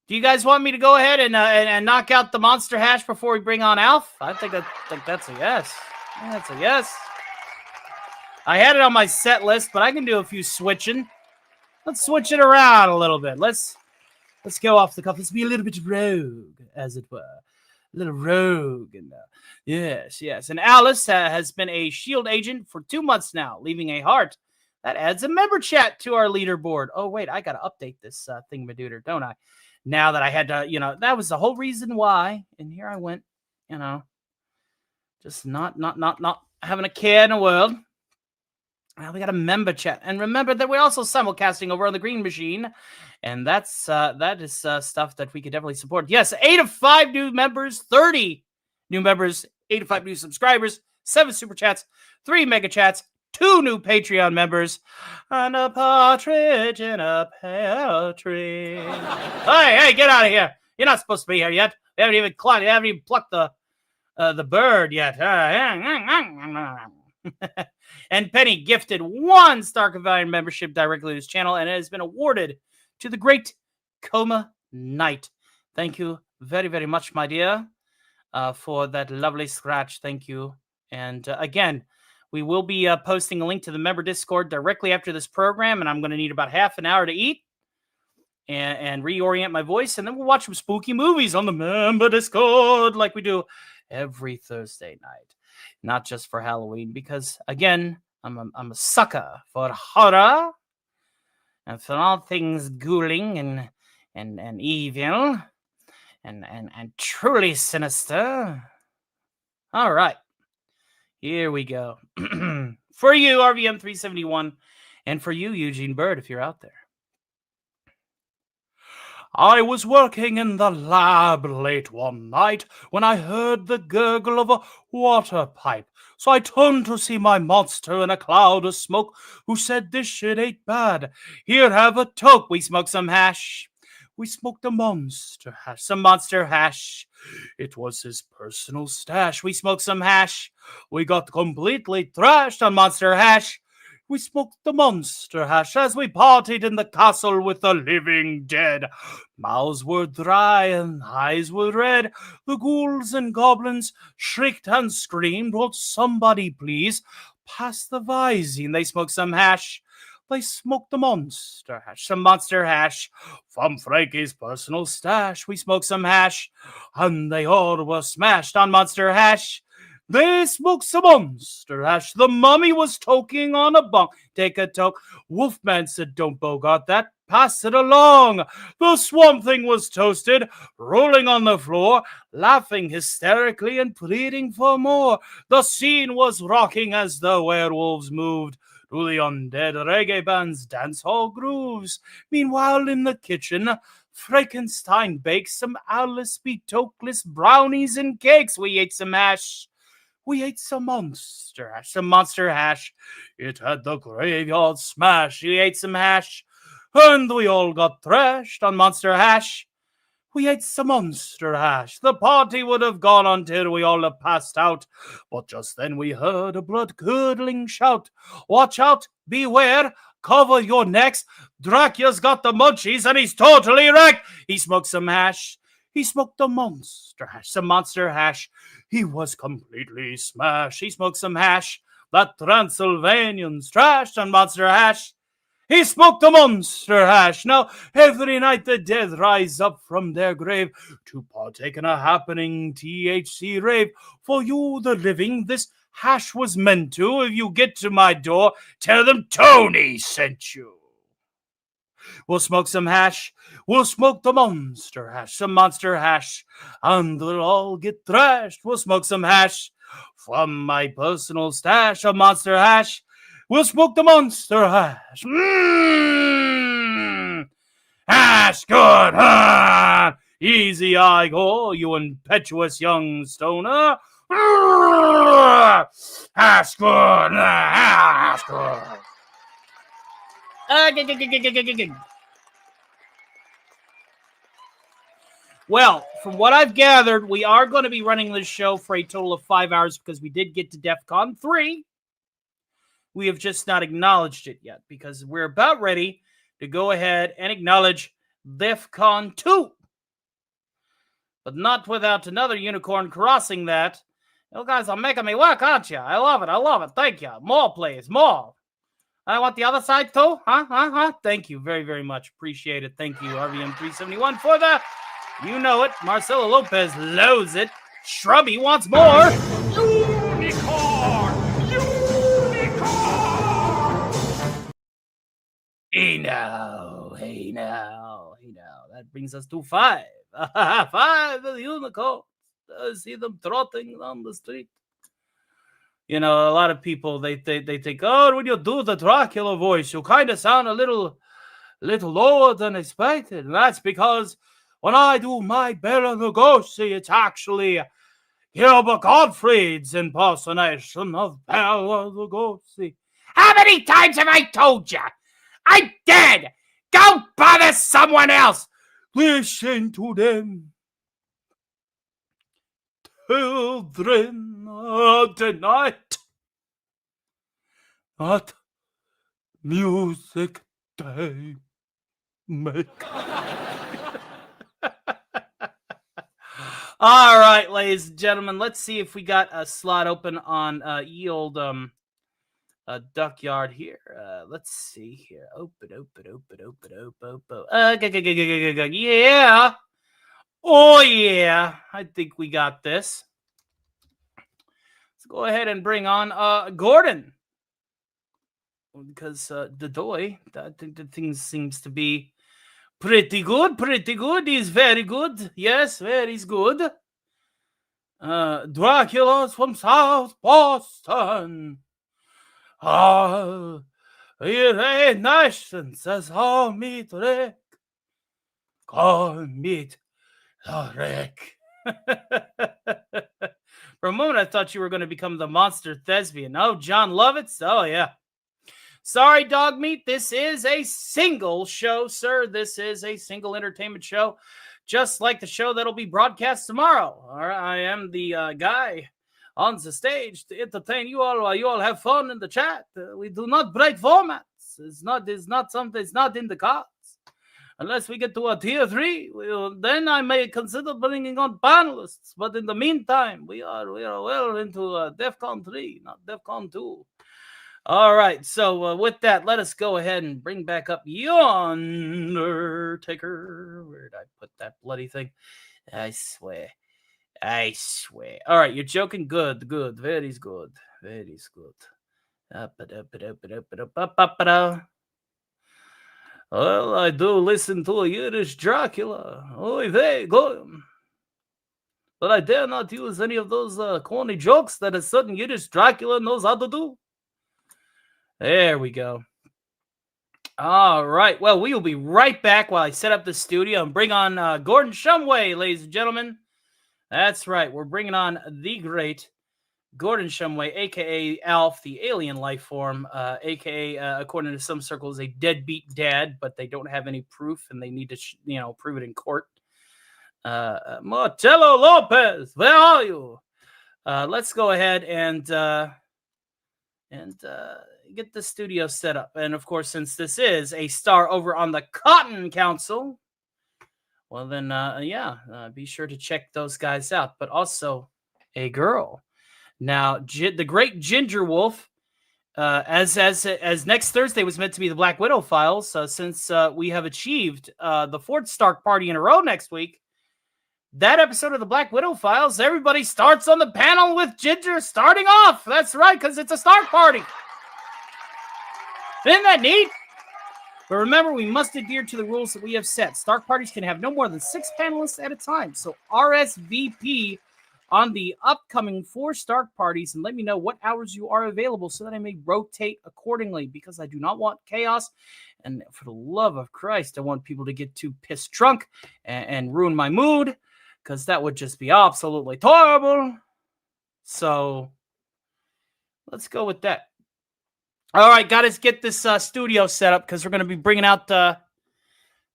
Do you guys want me to go ahead and knock out the Monster Hash before we bring on Alf? I think that's a yes. That's a yes. I had it on my set list, but I can do a few switching. Let's switch it around a little bit. Let's go off the cuff. Let's be a little bit rogue, as it were. A little rogue. And yes. And Alice has been a SHIELD agent for 2 months now, leaving a heart. That adds a member chat to our leaderboard. Oh, wait, I got to update this thingamadooter, don't I? Now that I had to, that was the whole reason why. And here I went, just not having a care in the world. Now we got a member chat. And remember that we're also simulcasting over on the Green Machine. And that is stuff that we could definitely support. Yes, 8 of 5 new members, 30 new members, 8 of 5 new subscribers, 7 super chats, 3 mega chats, 2 new Patreon members, and a partridge in a pear tree. Hey, get out of here. You're not supposed to be here yet. You haven't even plucked the bird yet. And Penny gifted 1 Star Cavalier membership directly to his channel, and it has been awarded to the great Coma Knight. Thank you very, very much, my dear, for that lovely scratch. Thank you. And again, we will be posting a link to the member Discord directly after this program, and I'm going to need about half an hour to eat and reorient my voice, and then we'll watch some spooky movies on the member Discord like we do every Thursday night. Not just for Halloween, because again, I'm a sucker for horror and for all things ghouling and evil and truly sinister. All right, here we go. For you, RVM 371, and for you, Eugene Bird, if you're out there. I was working in the lab late one night when I heard the gurgle of a water pipe. So I turned to see my monster in a cloud of smoke, who said, "This shit ain't bad. Here, have a toke." We smoked some hash. We smoked a monster hash, some monster hash. It was his personal stash. We smoked some hash. We got completely thrashed on monster hash. We smoked the monster hash as we partied in the castle with the living dead. Mouths were dry and eyes were red. The ghouls and goblins shrieked and screamed, "Won't somebody please pass the Visine?" They smoked some hash. They smoked the monster hash, some monster hash. From Frankie's personal stash, we smoked some hash. And they all were smashed on monster hash. They smoked some monster hash. The mummy was toking on a bunk. Take a toke. Wolfman said, "Don't bogart that. Pass it along." The Swamp Thing was toasted, rolling on the floor, laughing hysterically and pleading for more. The scene was rocking as the werewolves moved. to the undead reggae band's dance hall grooves. Meanwhile, in the kitchen, Frankenstein bakes some Alice Betocless brownies and cakes. We ate some hash. We ate some monster hash. Some monster hash. It had the graveyard smash. We ate some hash. And we all got thrashed on monster hash. We ate some monster hash. The party would have gone until we all have passed out. But just then we heard a blood-curdling shout. Watch out! Beware! Cover your necks! Dracula's got the munchies and he's totally wrecked! He smoked some hash. He smoked the monster hash. Some monster hash. He was completely smashed. He smoked some hash. That Transylvanian's trashed on monster hash. He smoked the monster hash. Now, every night the dead rise up from their grave to partake in a happening THC rave. For you, the living, this hash was meant to. If you get to my door, tell them Tony sent you. We'll smoke some hash. We'll smoke the monster hash, some monster hash, and we'll all get thrashed. We'll smoke some hash from my personal stash of monster hash. We'll smoke the monster hash. Hash good. Easy I go, you impetuous young stoner. Hash good. Hash good. Well, from what I've gathered, we are going to be running this show for a total of 5 hours because we did get to DEF CON 3. We have just not acknowledged it yet because we're about ready to go ahead and acknowledge DEF CON 2. But not without another unicorn crossing that. You guys are making me work, aren't you? I love it. I love it. Thank you. More, please. More. I want the other side too. Huh? Thank you very, very much. Appreciate it. Thank you, RVM371, for the... You know it. Marcelo Lopez loves it. Shrubby wants more. Hey now. That brings us to 5. 5 of the unicorns. I see them trotting on the street. You know, a lot of people, they think, oh, when you do the Dracula voice, you kind of sound a little lower than expected. And that's because when I do my Bela Lugosi, it's actually Gilbert Gottfried's impersonation of Bela Lugosi. How many times have I told you? I'm dead. Go bother someone else. Listen to them. Children of the night. Not music they make. All right, ladies and gentlemen, let's see if we got a slot open on ye old Duckyard here. Let's see here. Open. Yeah. Oh, yeah. I think we got this. Let's go ahead and bring on Gordon. Because the doy, I think the thing seems to be pretty good. He's very good. Yes, very good. Dracula's from South Boston. It ain't nice since all meet Rick. Call meet the Rick. For a moment, I thought you were going to become the monster thespian. Oh, John Lovitz? Oh, yeah. Sorry, dog meat. This is a single show, sir. This is a single entertainment show, just like the show that'll be broadcast tomorrow. All right, I am the guy on the stage to entertain you all while you all have fun in the chat. We do not break formats. It's not something. It's not in the cards. Unless we get to a tier 3, then I may consider bringing on panelists. But in the meantime, we are well into DEF CON 3, not DEF CON 2. All right, so with that, let us go ahead and bring back up Undertaker. Where did I put that bloody thing? I swear. All right, you're joking? Good. Very good. Well, I do listen to a Yiddish Dracula. Oy vey, go. But I dare not use any of those corny jokes that a certain Yiddish Dracula knows how to do. There we go. All right. Well, we will be right back while I set up the studio and bring on Gordon Shumway, ladies and gentlemen. That's right. We're bringing on the great Gordon Shumway, a.k.a. Alf, the alien life form, a.k.a., according to some circles, a deadbeat dad, but they don't have any proof, and they need to, prove it in court. Martello Lopez, where are you? Let's go ahead and get the studio set up. And, of course, since this is a star over on the Cotton Council, well, then, be sure to check those guys out. But also a girl. Now, the great Ginger Wolf, as next Thursday was meant to be the Black Widow Files, since we have achieved the fourth Stark Party in a row next week, that episode of the Black Widow Files, everybody starts on the panel with Ginger starting off. That's right, because it's a Stark Party. Isn't that neat? But remember, we must adhere to the rules that we have set. Stark parties can have no more than 6 panelists at a time. So RSVP on the upcoming 4 Stark parties and let me know what hours you are available so that I may rotate accordingly, because I do not want chaos. And for the love of Christ, I want people to get too pissed drunk and ruin my mood, because that would just be absolutely horrible. So let's go with that. All right, got to get this studio set up because we're going to be bringing out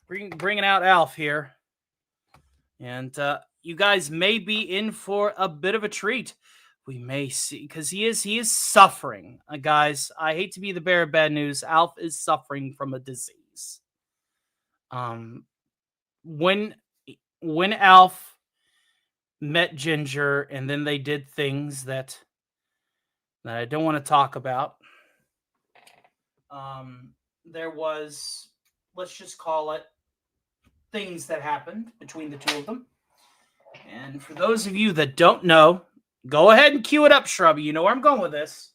bringing out Alf here, and you guys may be in for a bit of a treat. We may see, because he is suffering, guys. I hate to be the bearer of bad news. Alf is suffering from a disease. When Alf met Ginger, and then they did things that I don't want to talk about. There was, let's just call it, things that happened between the two of them. And for those of you that don't know, go ahead and cue it up, Shrubby. You know where I'm going with this.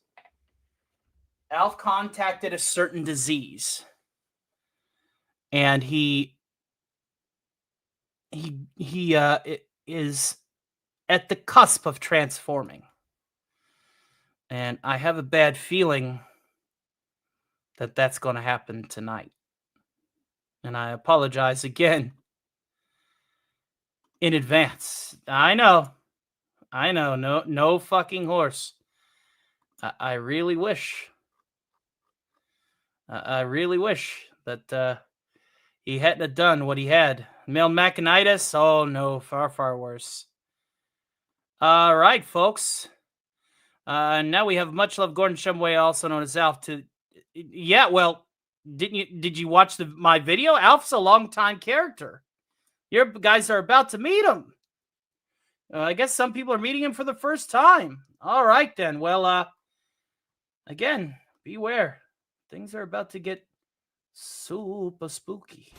Alf contacted a certain disease. And he is at the cusp of transforming. And I have a bad feeling that that's going to happen tonight. And I apologize again in advance. I know. No fucking horse. I really wish. I really wish that he hadn't have done what he had. Male machinitis? Oh, no. Far, far worse. All right, folks. Now we have Much Love Gordon Shumway, also known as Alf, to... Yeah, well, did you watch my video? Alf's a longtime character. You guys are about to meet him. I guess some people are meeting him for the first time. All right, then. Well, again, beware. Things are about to get super spooky.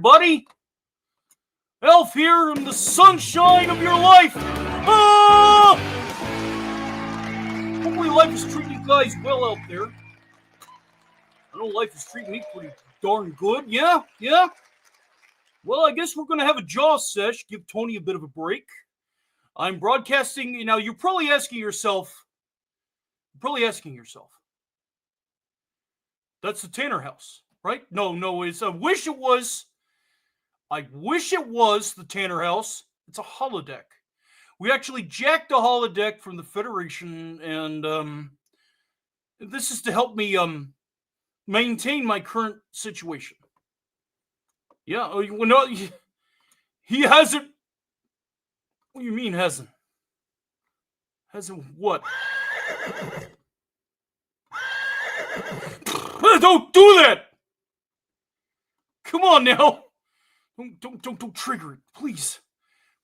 everybody. Elf here in the sunshine of your life. Ah! Hopefully life is treating you guys well out there. I know life is treating me pretty darn good. Yeah. Well, I guess we're going to have a jaw sesh, give Tony a bit of a break. I'm broadcasting. Now, you're probably asking yourself, that's the Tanner house, right? No, it's, I wish it was the Tanner house. It's a holodeck. We actually jacked a holodeck from the Federation, and this is to help me maintain my current situation. Yeah, well, no, he hasn't. What do you mean hasn't? Hasn't what? Don't do that! Come on now! Don't trigger it, please.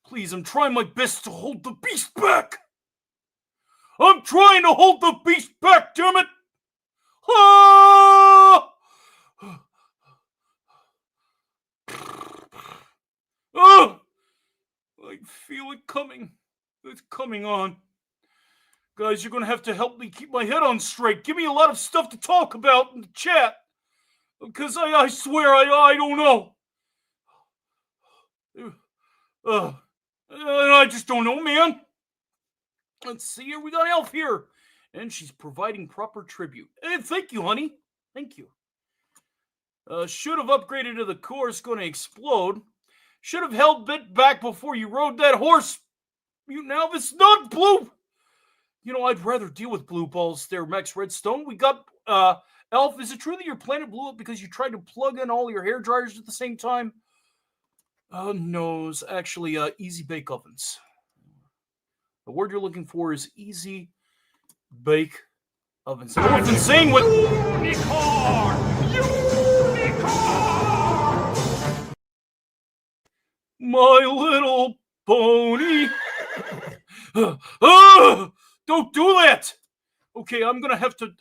Please, I'm trying my best to hold the beast back. I'm trying to hold the beast back, damn it! Ah! Oh! I feel it coming. It's coming on. Guys, you're going to have to help me keep my head on straight. Give me a lot of stuff to talk about in the chat. Because I swear I don't know. I just don't know, man. Let's see here. We got Elf here. And she's providing proper tribute. And thank you, honey. Thank you. Should have upgraded to the course. Going to explode. Should have held bit back before you rode that horse. You now, it's not blue. You know, I'd rather deal with blue balls there, Max Redstone. We got, Elf, is it true that your planet blew up because you tried to plug in all your hair dryers at the same time? No, it's actually, easy bake ovens. The word you're looking for is easy bake ovens. What's insane with unicorn! My little pony. Don't do that. Okay, I'm gonna have to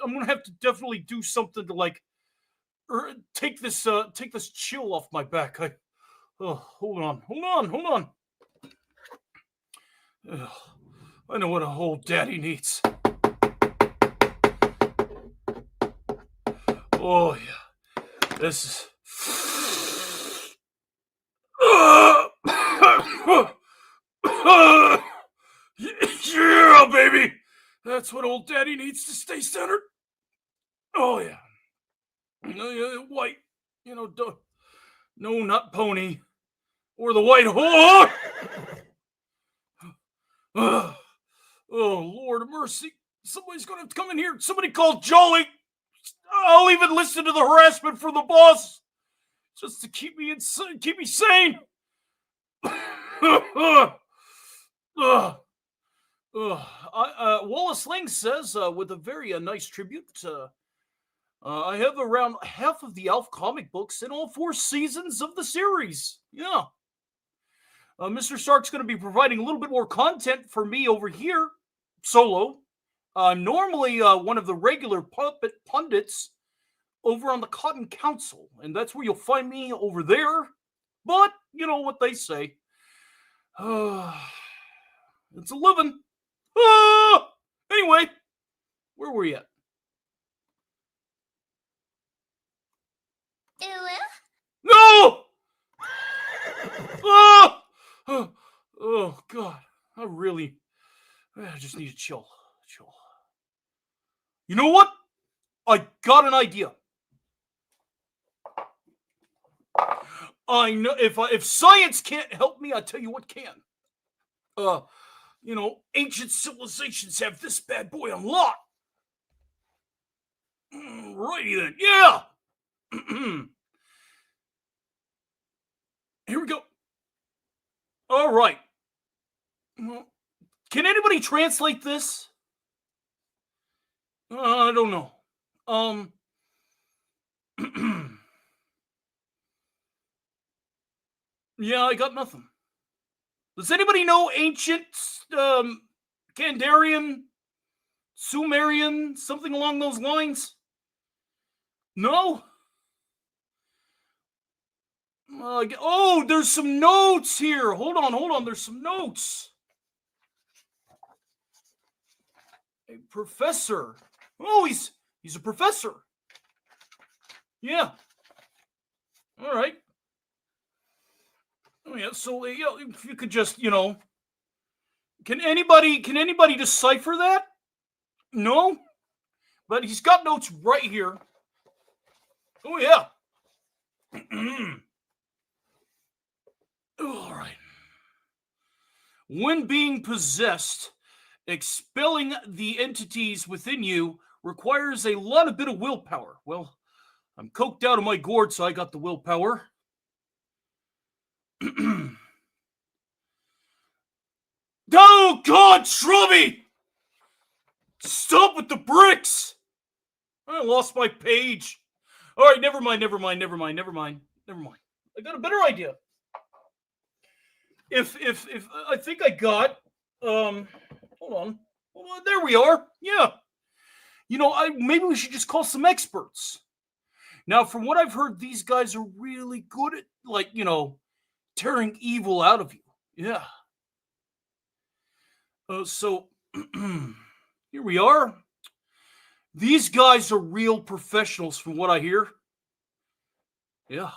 definitely do something to like take this chill off my back. Hold on. I know what a whole daddy needs. Oh yeah, this is. Yeah, baby. That's what old daddy needs to stay centered. Oh yeah. White. No, not pony. Or the white horse. Oh, Lord of mercy. Somebody's going to come in here. Somebody call Jolly. I'll even listen to the harassment from the boss. Just to keep me sane. Wallace Lang says, with a very nice tribute, I have around half of the Elf comic books in all 4 seasons of the series. Yeah. Mr. Stark's going to be providing a little bit more content for me over here, solo. Normally one of the regular puppet pundits over on the Cotton Council, and that's where you'll find me over there. But, you know what they say. It's a living. Anyway, where were you at? No! Oh, God. I just need to chill. You know what? I got an idea. I know if science can't help me, I tell you what can. Ancient civilizations have this bad boy on lock. Righty then. Yeah. Here we go. All right. Can anybody translate this? I don't know. Yeah, I got nothing. Does anybody know ancient Kandarian, Sumerian, something along those lines? No? Oh, there's some notes here. Hold on. There's some notes. A professor. Oh, he's a professor. Yeah. All right. Oh, yeah. So, if you could just, can anybody decipher that? No, but he's got notes right here. Oh yeah. All right. When being possessed, expelling the entities within you requires a bit of willpower. Well, I'm coked out of my gourd, so I got the willpower. Oh God, Shrubby! Stop with the bricks! I lost my page. All right, never mind. I got a better idea. If I think I got, hold on, there we are. Yeah, maybe we should just call some experts. Now, from what I've heard, these guys are really good at, tearing evil out of you. Yeah. So here we are. These guys are real professionals, from what I hear. Yeah.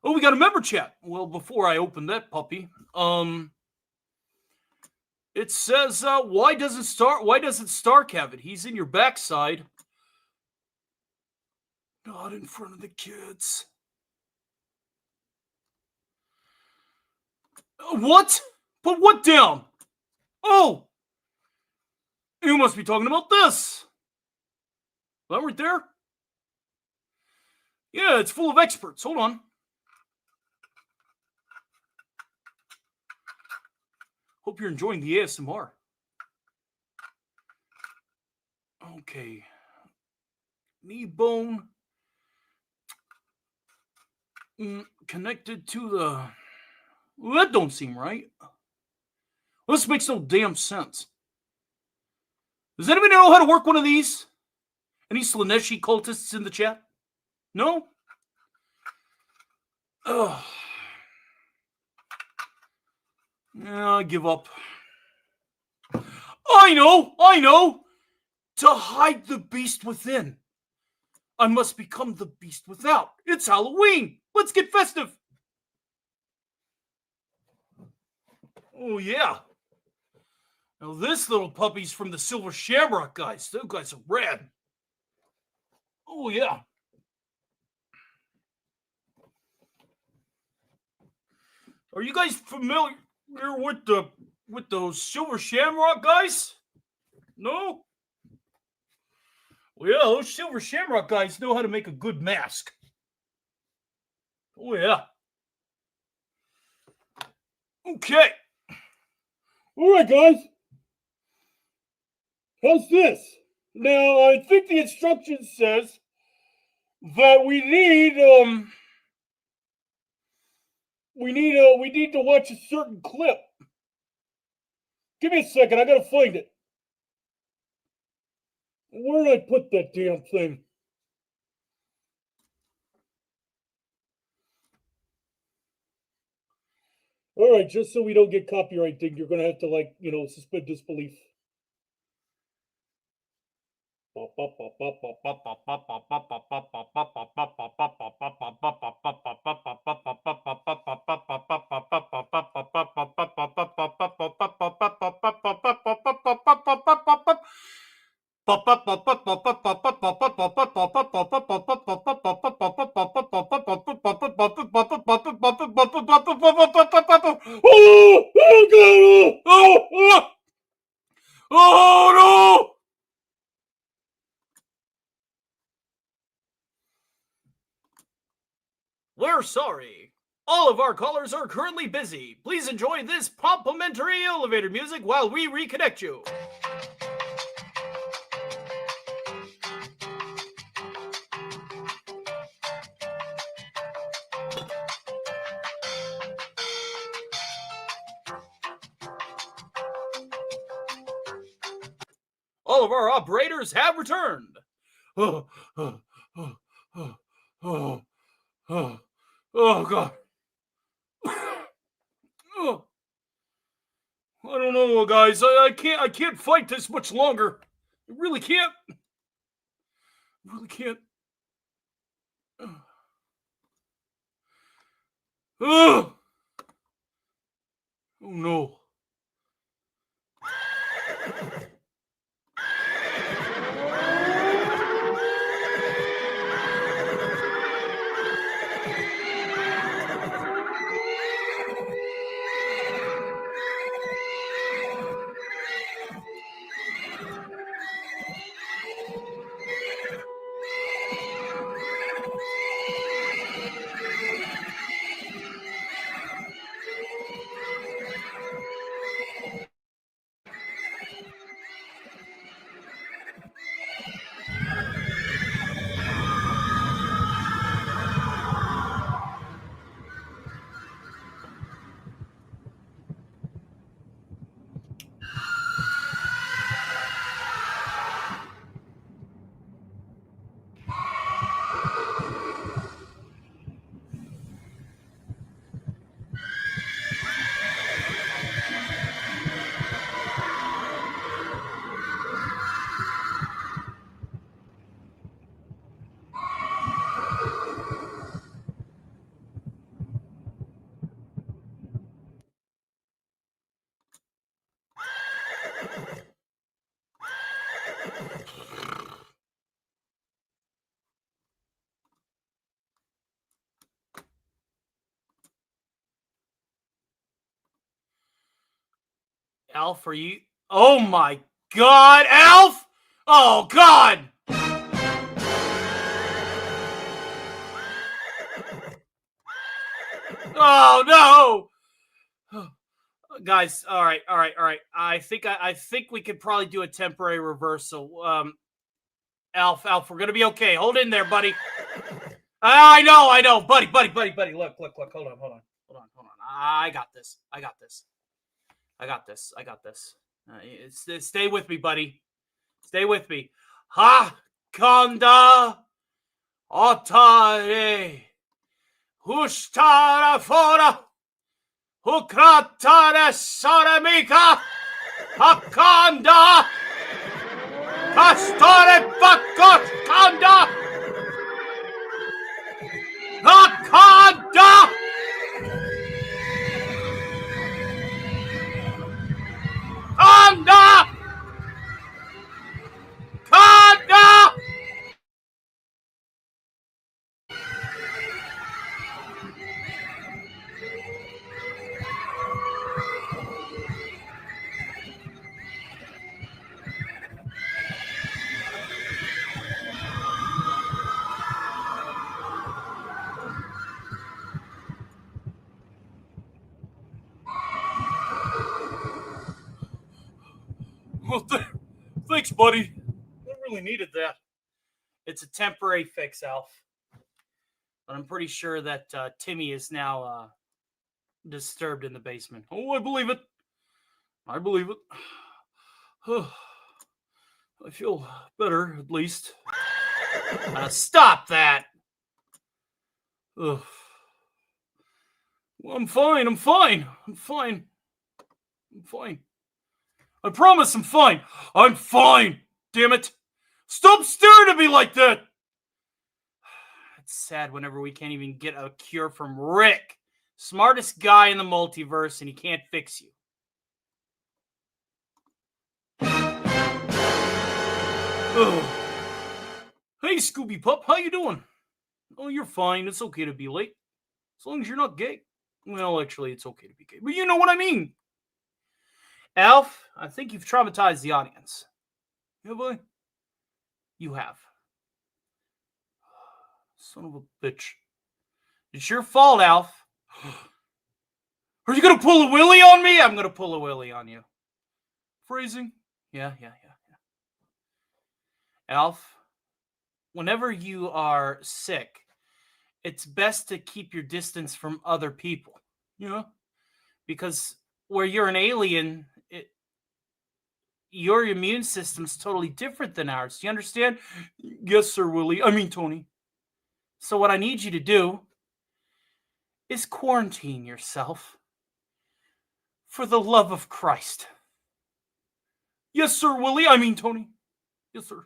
Oh, we got a member chat. Well, before I open that puppy, it says, why doesn't Stark have it? He's in your backside. Not in front of the kids. What? Put what down? Oh! You must be talking about this. That right there? Yeah, it's full of experts. Hold on. Hope you're enjoying the ASMR. Okay. Knee bone. Connected to the... Well, that don't seem right. Well, this makes no damn sense. Does anybody know how to work one of these? Any Slaneshi cultists in the chat? No? Ugh. Yeah, I give up. I know! To hide the beast within, I must become the beast without. It's Halloween! Let's get festive! Oh, yeah. Now, this little puppy's from the Silver Shamrock guys. Those guys are rad. Oh, yeah. Are you guys familiar with those Silver Shamrock guys? No? Well, yeah, those Silver Shamrock guys know how to make a good mask. Oh, yeah. Okay. All right, guys. How's this? Now, I think the instruction says that we need to watch a certain clip. Give me a second. I gotta find it. Where did I put that damn thing? All right, just so we don't get copyright dinged, you're gonna have to suspend disbelief. Oh no! We're sorry. All of our callers are currently busy. Please enjoy this complimentary elevator music while we reconnect you. All of our operators have returned. Oh, God. Oh. I don't know, guys. I can't fight this much longer. I really can't. I really can't. Oh no. Alf, are you? Oh my God, Alf! Oh God! Oh no! Guys, all right. I think we could probably do a temporary reversal. Alf, we're gonna be okay. Hold in there, buddy. I know, buddy. Look. Hold on. I got this. Stay with me, buddy. Stay with me. Ha kanda otare hushtara fora hukratare saramika hakanda kastore fakot kanda hakanda kanda kanda. Well, thanks, buddy. I really needed that. It's a temporary fix, Alf. But I'm pretty sure that Timmy is now disturbed in the basement. Oh, I believe it. I feel better, at least. Stop that. Ugh. Well, I'm fine. I promise I'm fine. I'm fine. Damn it. Stop staring at me like that. It's sad whenever we can't even get a cure from Rick. Smartest guy in the multiverse, and he can't fix you. Ugh. Hey, Scooby Pup, how you doing? Oh, you're fine. It's okay to be late. As long as you're not gay. Well, actually, it's okay to be gay. But you know what I mean. Alf, I think you've traumatized the audience. Have I? You have. Son of a bitch. It's your fault, Alf. Are you going to pull a willy on me? I'm going to pull a willy on you. Phrasing? Yeah. Alf, whenever you are sick, it's best to keep your distance from other people. You know? Because where you're an alien, your immune system's totally different than ours. Do you understand? Yes, sir, Willie. I mean, Tony. So what I need you to do is quarantine yourself. For the love of Christ. Yes, sir, Willie. I mean, Tony. Yes, sir.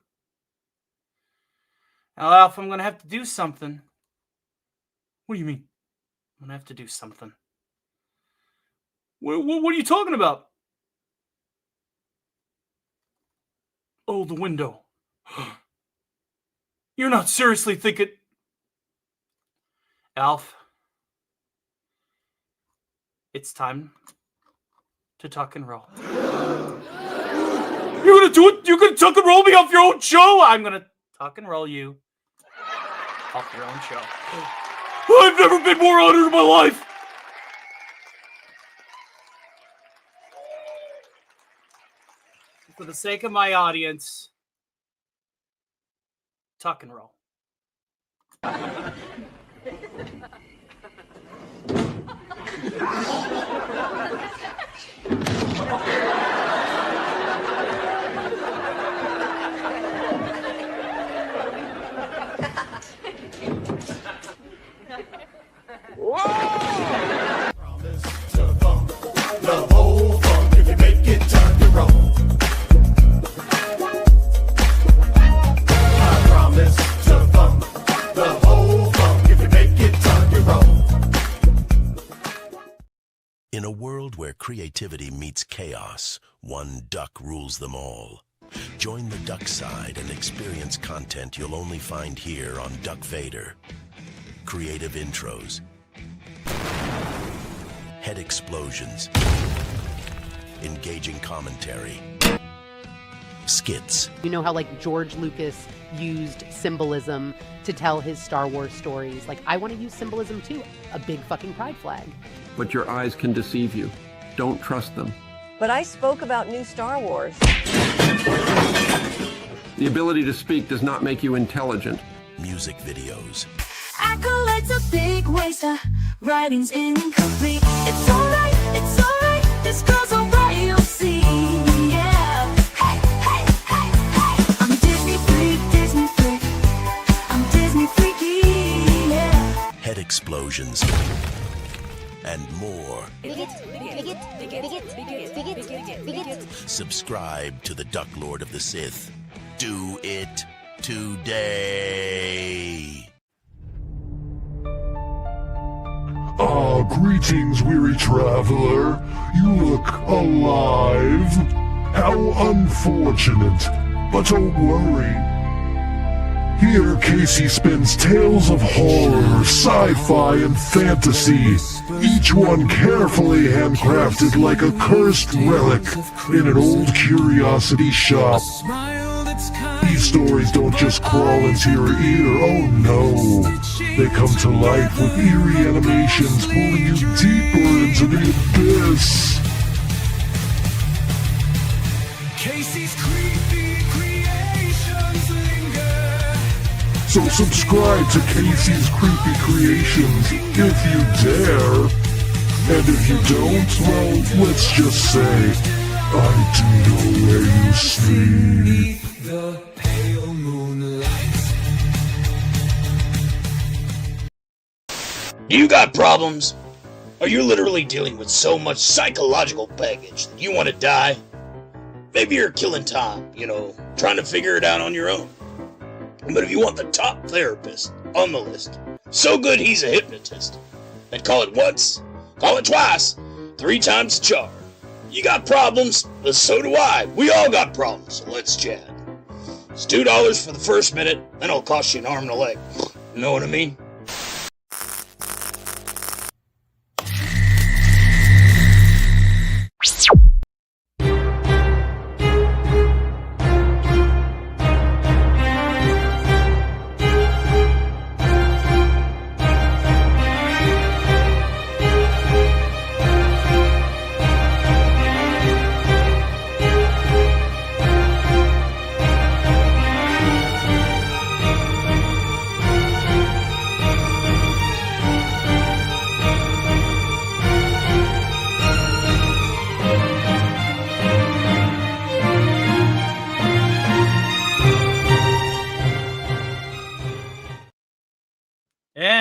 Now, Alf, I'm going to have to do something. What do you mean? I'm going to have to do something. What are you talking about? Oh, the window. You're not seriously thinking... Alf, it's time to tuck and roll. You're gonna do it? You're gonna tuck and roll me off your own show? I'm gonna tuck and roll you off your own show. I've never been more honored in my life. For the sake of my audience, tuck and roll. The whole funk, if you make it, turn your own. I promise to funk the whole funk, if you make it, turn your own. In a world where creativity meets chaos, one duck rules them all. Join the duck side and experience content you'll only find here on Duck Vader. Creative intros, head explosions, engaging commentary, skits. You know how like George Lucas used symbolism to tell his Star Wars stories? Like, I want to use symbolism too. A big fucking pride flag. But your eyes can deceive you. Don't trust them. But I spoke about new Star Wars. The ability to speak does not make you intelligent. Music videos. Accolades a big waste, writing's incomplete. It's alright, this girl's alright, you'll see. Yeah. Hey, hey, hey, hey. I'm Disney freak. I'm Disney freaky, yeah. Head explosions. And more. Subscribe to the Duck Lord of the Sith. Do it today. Greetings, weary traveler. You look alive. How unfortunate. But don't worry. Here, Casey spins tales of horror, sci-fi, and fantasy, each one carefully handcrafted like a cursed relic in an old curiosity shop. These stories don't just crawl into your ear, oh no. They come to life with eerie animations pulling you deeper into the abyss. Casey's creepy creations linger. So subscribe to Casey's Creepy Creations if you dare. And if you don't, well, let's just say, I do know where you sleep. The pale moonlight. You got problems? Are you literally dealing with so much psychological baggage that you want to die? Maybe you're killing time, trying to figure it out on your own. But if you want the top therapist on the list, so good he's a hypnotist, then call it once, call it twice, 3 times the charge. You got problems, but so do I. We all got problems, so let's chat. It's $2 for the first minute, then it'll cost you an arm and a leg. You know what I mean?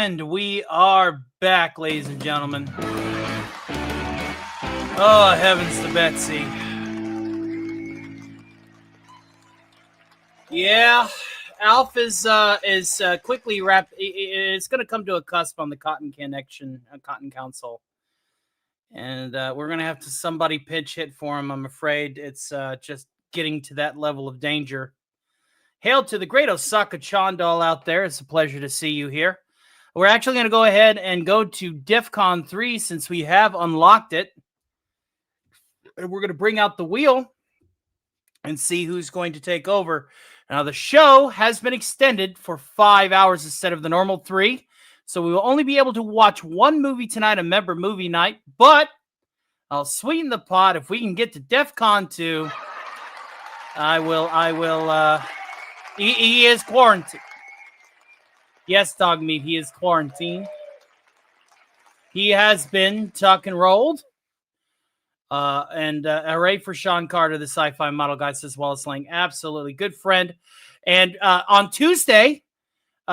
And we are back, ladies and gentlemen. Oh, heavens to Betsy. Yeah, Alf is quickly wrapped. It's going to come to a cusp on the Cotton Council. And we're going to have to somebody pinch hit for him. I'm afraid it's just getting to that level of danger. Hail to the great Osaka Chandal out there. It's a pleasure to see you here. We're actually going to go ahead and go to DEF CON 3 since we have unlocked it. And we're going to bring out the wheel and see who's going to take over. Now, the show has been extended for 5 hours instead of the normal 3. So we will only be able to watch one movie tonight, a member movie night. But I'll sweeten the pot. If we can get to DEF CON 2, I will. He is quarantined. Yes, Dog Meat, he is quarantined. He has been tuck and rolled. And hooray for Sean Carter, the sci-fi model guy, says Wallace Lang. Absolutely. Good friend. And on Tuesday,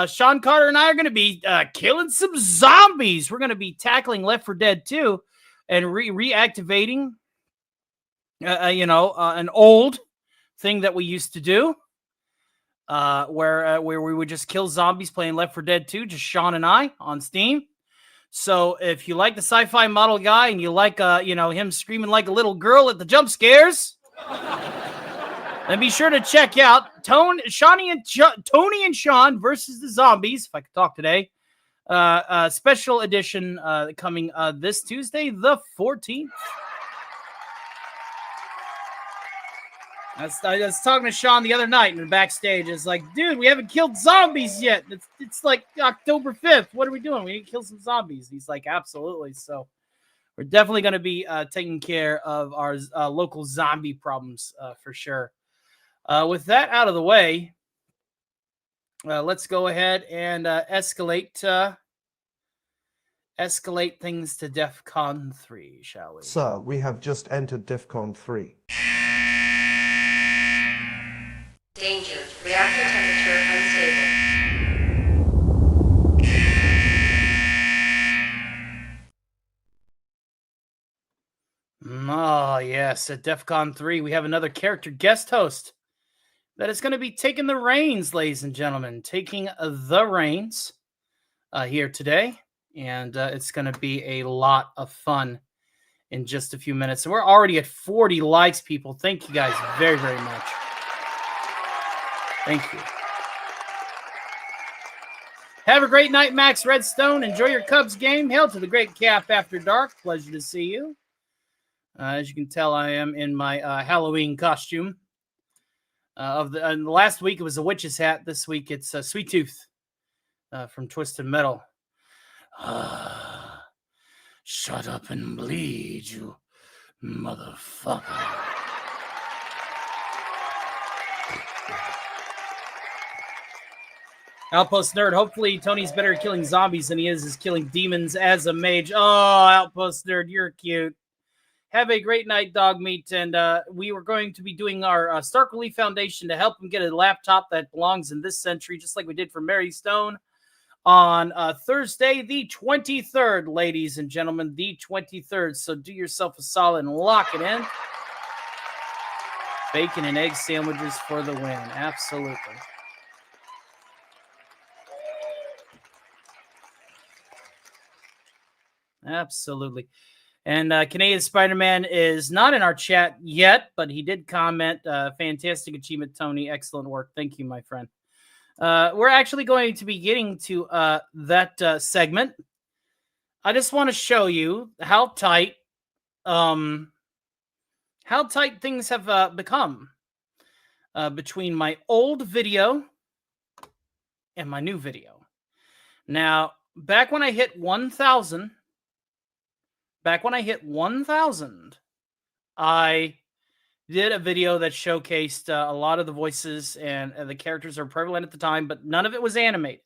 Sean Carter and I are going to be killing some zombies. We're going to be tackling Left 4 Dead 2 and reactivating, an old thing that we used to do, where we would just kill zombies playing Left 4 Dead 2, just Sean and I on Steam. So if you like the sci-fi model guy and you like, him screaming like a little girl at the jump scares, then be sure to check out Tony and Sean versus the Zombies, if I could talk today. Special edition coming this Tuesday, the 14th. I was talking to Sean the other night in the backstage. It's like, dude, we haven't killed zombies yet. It's like October 5th. What are we doing? We need to kill some zombies. He's like, absolutely. So we're definitely going to be taking care of our local zombie problems for sure. With that out of the way, let's go ahead and escalate things to DEF CON 3, shall we? Sir, we have just entered DEF CON 3. Danger. Reactor temperature unstable. Oh, yes. At DEF CON 3, we have another character guest host that is going to be taking the reins, ladies and gentlemen. Taking the reins here today. And it's going to be a lot of fun in just a few minutes. And we're already at 40 likes, people. Thank you guys very, very much. Thank you. Have a great night, Max Redstone. Enjoy your Cubs game. Hail to the great Cap After Dark. Pleasure to see you. As you can tell, I am in my Halloween costume. The last week, it was a witch's hat. This week, it's Sweet Tooth from Twisted Metal. Shut up and bleed, you motherfucker. Outpost Nerd, hopefully Tony's better at killing zombies than he is killing demons as a mage. Oh, Outpost Nerd, you're cute. Have a great night, Dog Meat. And we were going to be doing our Stark Relief Foundation to help him get a laptop that belongs in this century, just like we did for Mary Stone on Thursday, the 23rd, ladies and gentlemen, the 23rd. So do yourself a solid and lock it in. Bacon and egg sandwiches for the win. Absolutely. Absolutely. And Canadian Spider-Man is not in our chat yet, but he did comment, fantastic achievement, Tony. Excellent work. Thank you, my friend. We're actually going to be getting to that segment. I just want to show you how tight things have become between my old video and my new video. Now, back when I hit 1,000, I did a video that showcased a lot of the voices and the characters are prevalent at the time, but none of it was animated.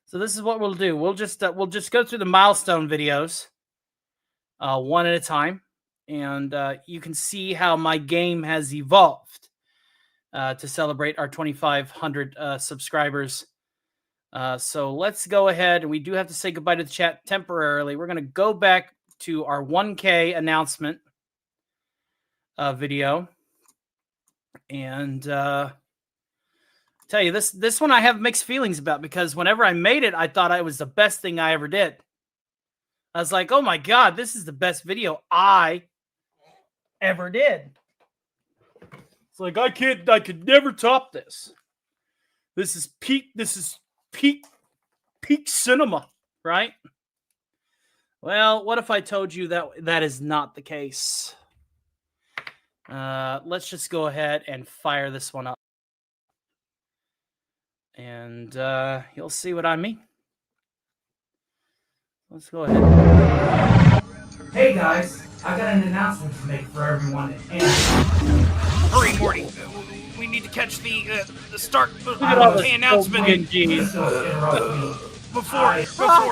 So this is what we'll do. We'll just go through the milestone videos one at a time, and you can see how my game has evolved to celebrate our 2,500 subscribers So let's go ahead, and we do have to say goodbye to the chat temporarily. We're going to go back to our 1K announcement video. And tell you, this one I have mixed feelings about, because whenever I made it, I thought it was the best thing I ever did. I was like, oh my God, this is the best video I ever did. It's like, I could never top this. This is peak cinema, right? Well, what if I told you that that is not the case? Let's just go ahead and fire this one up. And you'll see what I mean. Let's go ahead. Hey guys, I got an announcement to make for everyone. Hurry, Morty. We need to catch the start announcement. Before,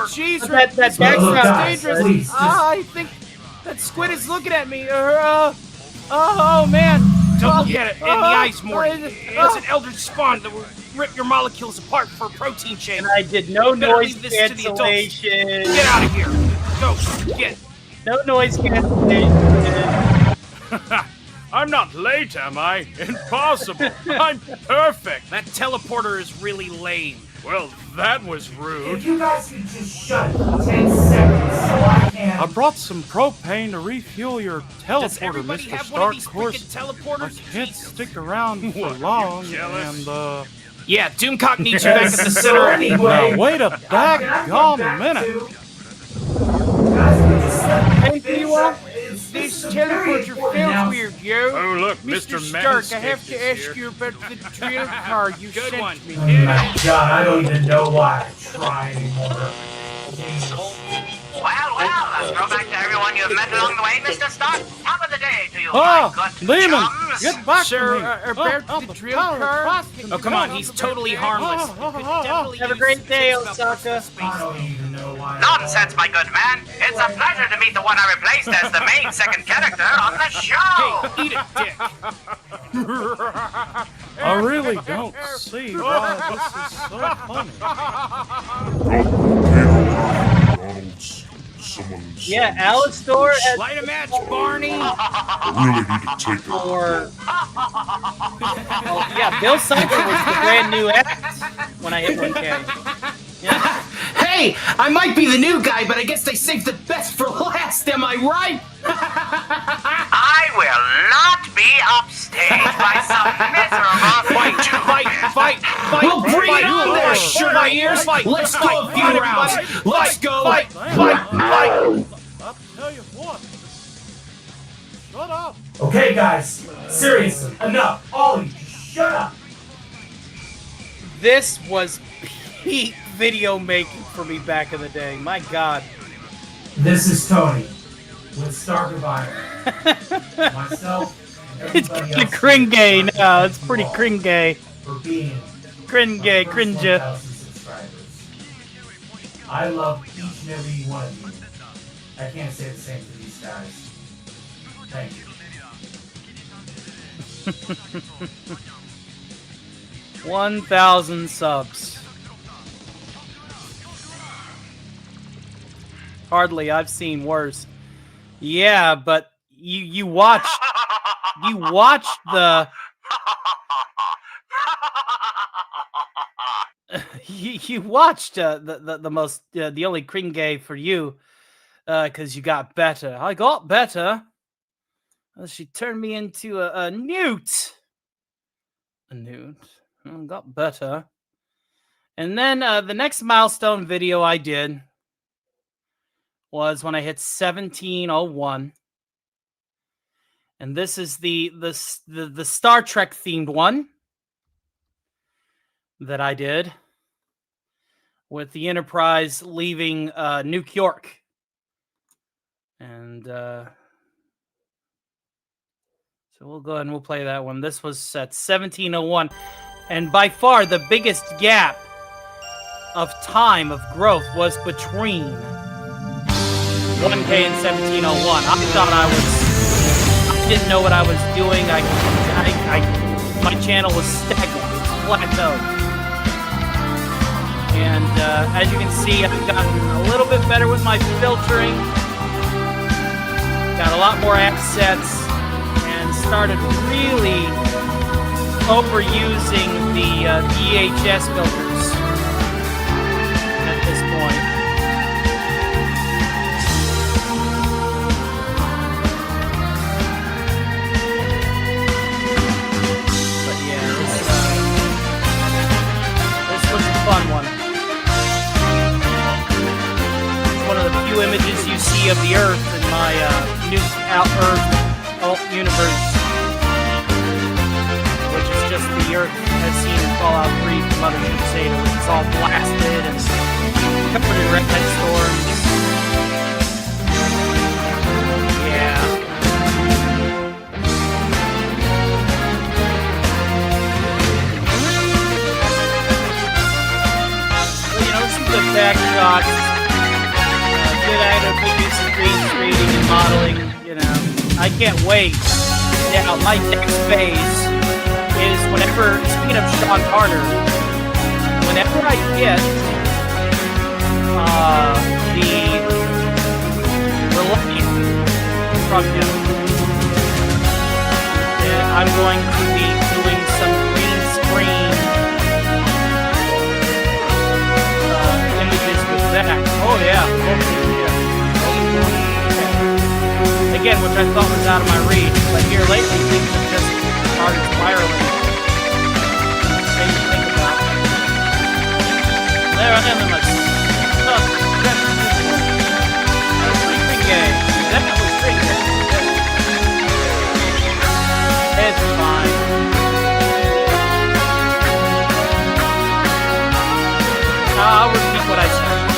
jeez, that background's dangerous. I think that squid is looking at me. Oh man! Don't look at it in the eyes, Morty. It's an eldritch spawn that will rip your molecules apart for a protein chain. And I did no noise cancellation. Get out of here! Go, get. No noise cancellation. I'm not late, am I? Impossible. I'm perfect. That teleporter is really lame. Well, that was rude. If you guys could just shut it for 10 seconds so I can... I brought some propane to refuel your teleporter, Mr. Starkcourse. I can't stick around for long, and Yeah, Doomcock needs you back at the center anyway. Now, wait a daggone minute. This teleporter feels weird, yo. Oh, look, Mr. Stark, I have to ask you about the drill car you sent me. Oh my God, I don't even know why I try anymore. Well, a throwback to everyone you've met along the way, Mr. Stark. Top of the day to you, Oh, my good Demon, chums. get back Sir, to me. about the drill car? Oh, come on, he's totally harmless. Have a great day, Osaka. I don't even know why. Nonsense, my good man. It's a pleasure to meet the one I replaced as the main second character on the show. Hey, eat it, dick. I really don't see why this is so funny. McDonald's. Someone's. Yeah, Alistor. Light a match, Barney. I really need to take that. Oh, yeah, Bill Cipher was the brand new act when I hit 1K. Yeah. Hey, I might be the new guy, but I guess they saved the best for last, am I right? I will not be upstaged by some miserable Fight! We'll bring it on there, sugar ears! Let's go a few rounds! Let's go! I'll tell you what. Shut up. Okay, guys, seriously, enough. All of you, just shut up. This was peak video making for me back in the day. My God. This is Tony with Stark Revival. Myself. It's kind of cringe-gay now. It's pretty cringe-gay. For being Cringe-gay, cringe. subscribers. I love each and every one of you. I can't say the same for these guys. Thank you. 1,000 subs. Hardly I've seen worse. Yeah, but you watched the you watched the most the only cringe for you because you got better. I got better. She turned me into a newt. A newt. I got better. And then the next milestone video I did was when I hit 1701. And this is the Star Trek themed one that I did with the Enterprise leaving New York. And so we'll go ahead and we'll play that one. This was at 1701. And by far the biggest gap of time of growth was between 1K and 1701. I thought I didn't know what I was doing. My channel was stagnant, plateaued. And as you can see, I've gotten a little bit better with my filtering. Got a lot more assets and started really overusing the VHS filters at this point. But yeah, this was a fun one. It's one of the few images you see of the Earth in my Nuke Out Earth universe, which is just the Earth as seen in Fallout 3 from Mothership Zeta, which is all blasted and covered in redneck storms. Yeah. But you know, some good back shots. Good adequate use of green screening and modeling, you know. I can't wait. Now, my next phase is whenever, speaking of Sean Carter, whenever I get the Reliant from him, I'm going to be doing some green screen images with that. Oh yeah. Again, which I thought was out of my reach, but here lately things have just started spiraling. Things to think about. There I am in my stuff. Sleeping game. That was drinking. It's fine. I'll repeat what I said.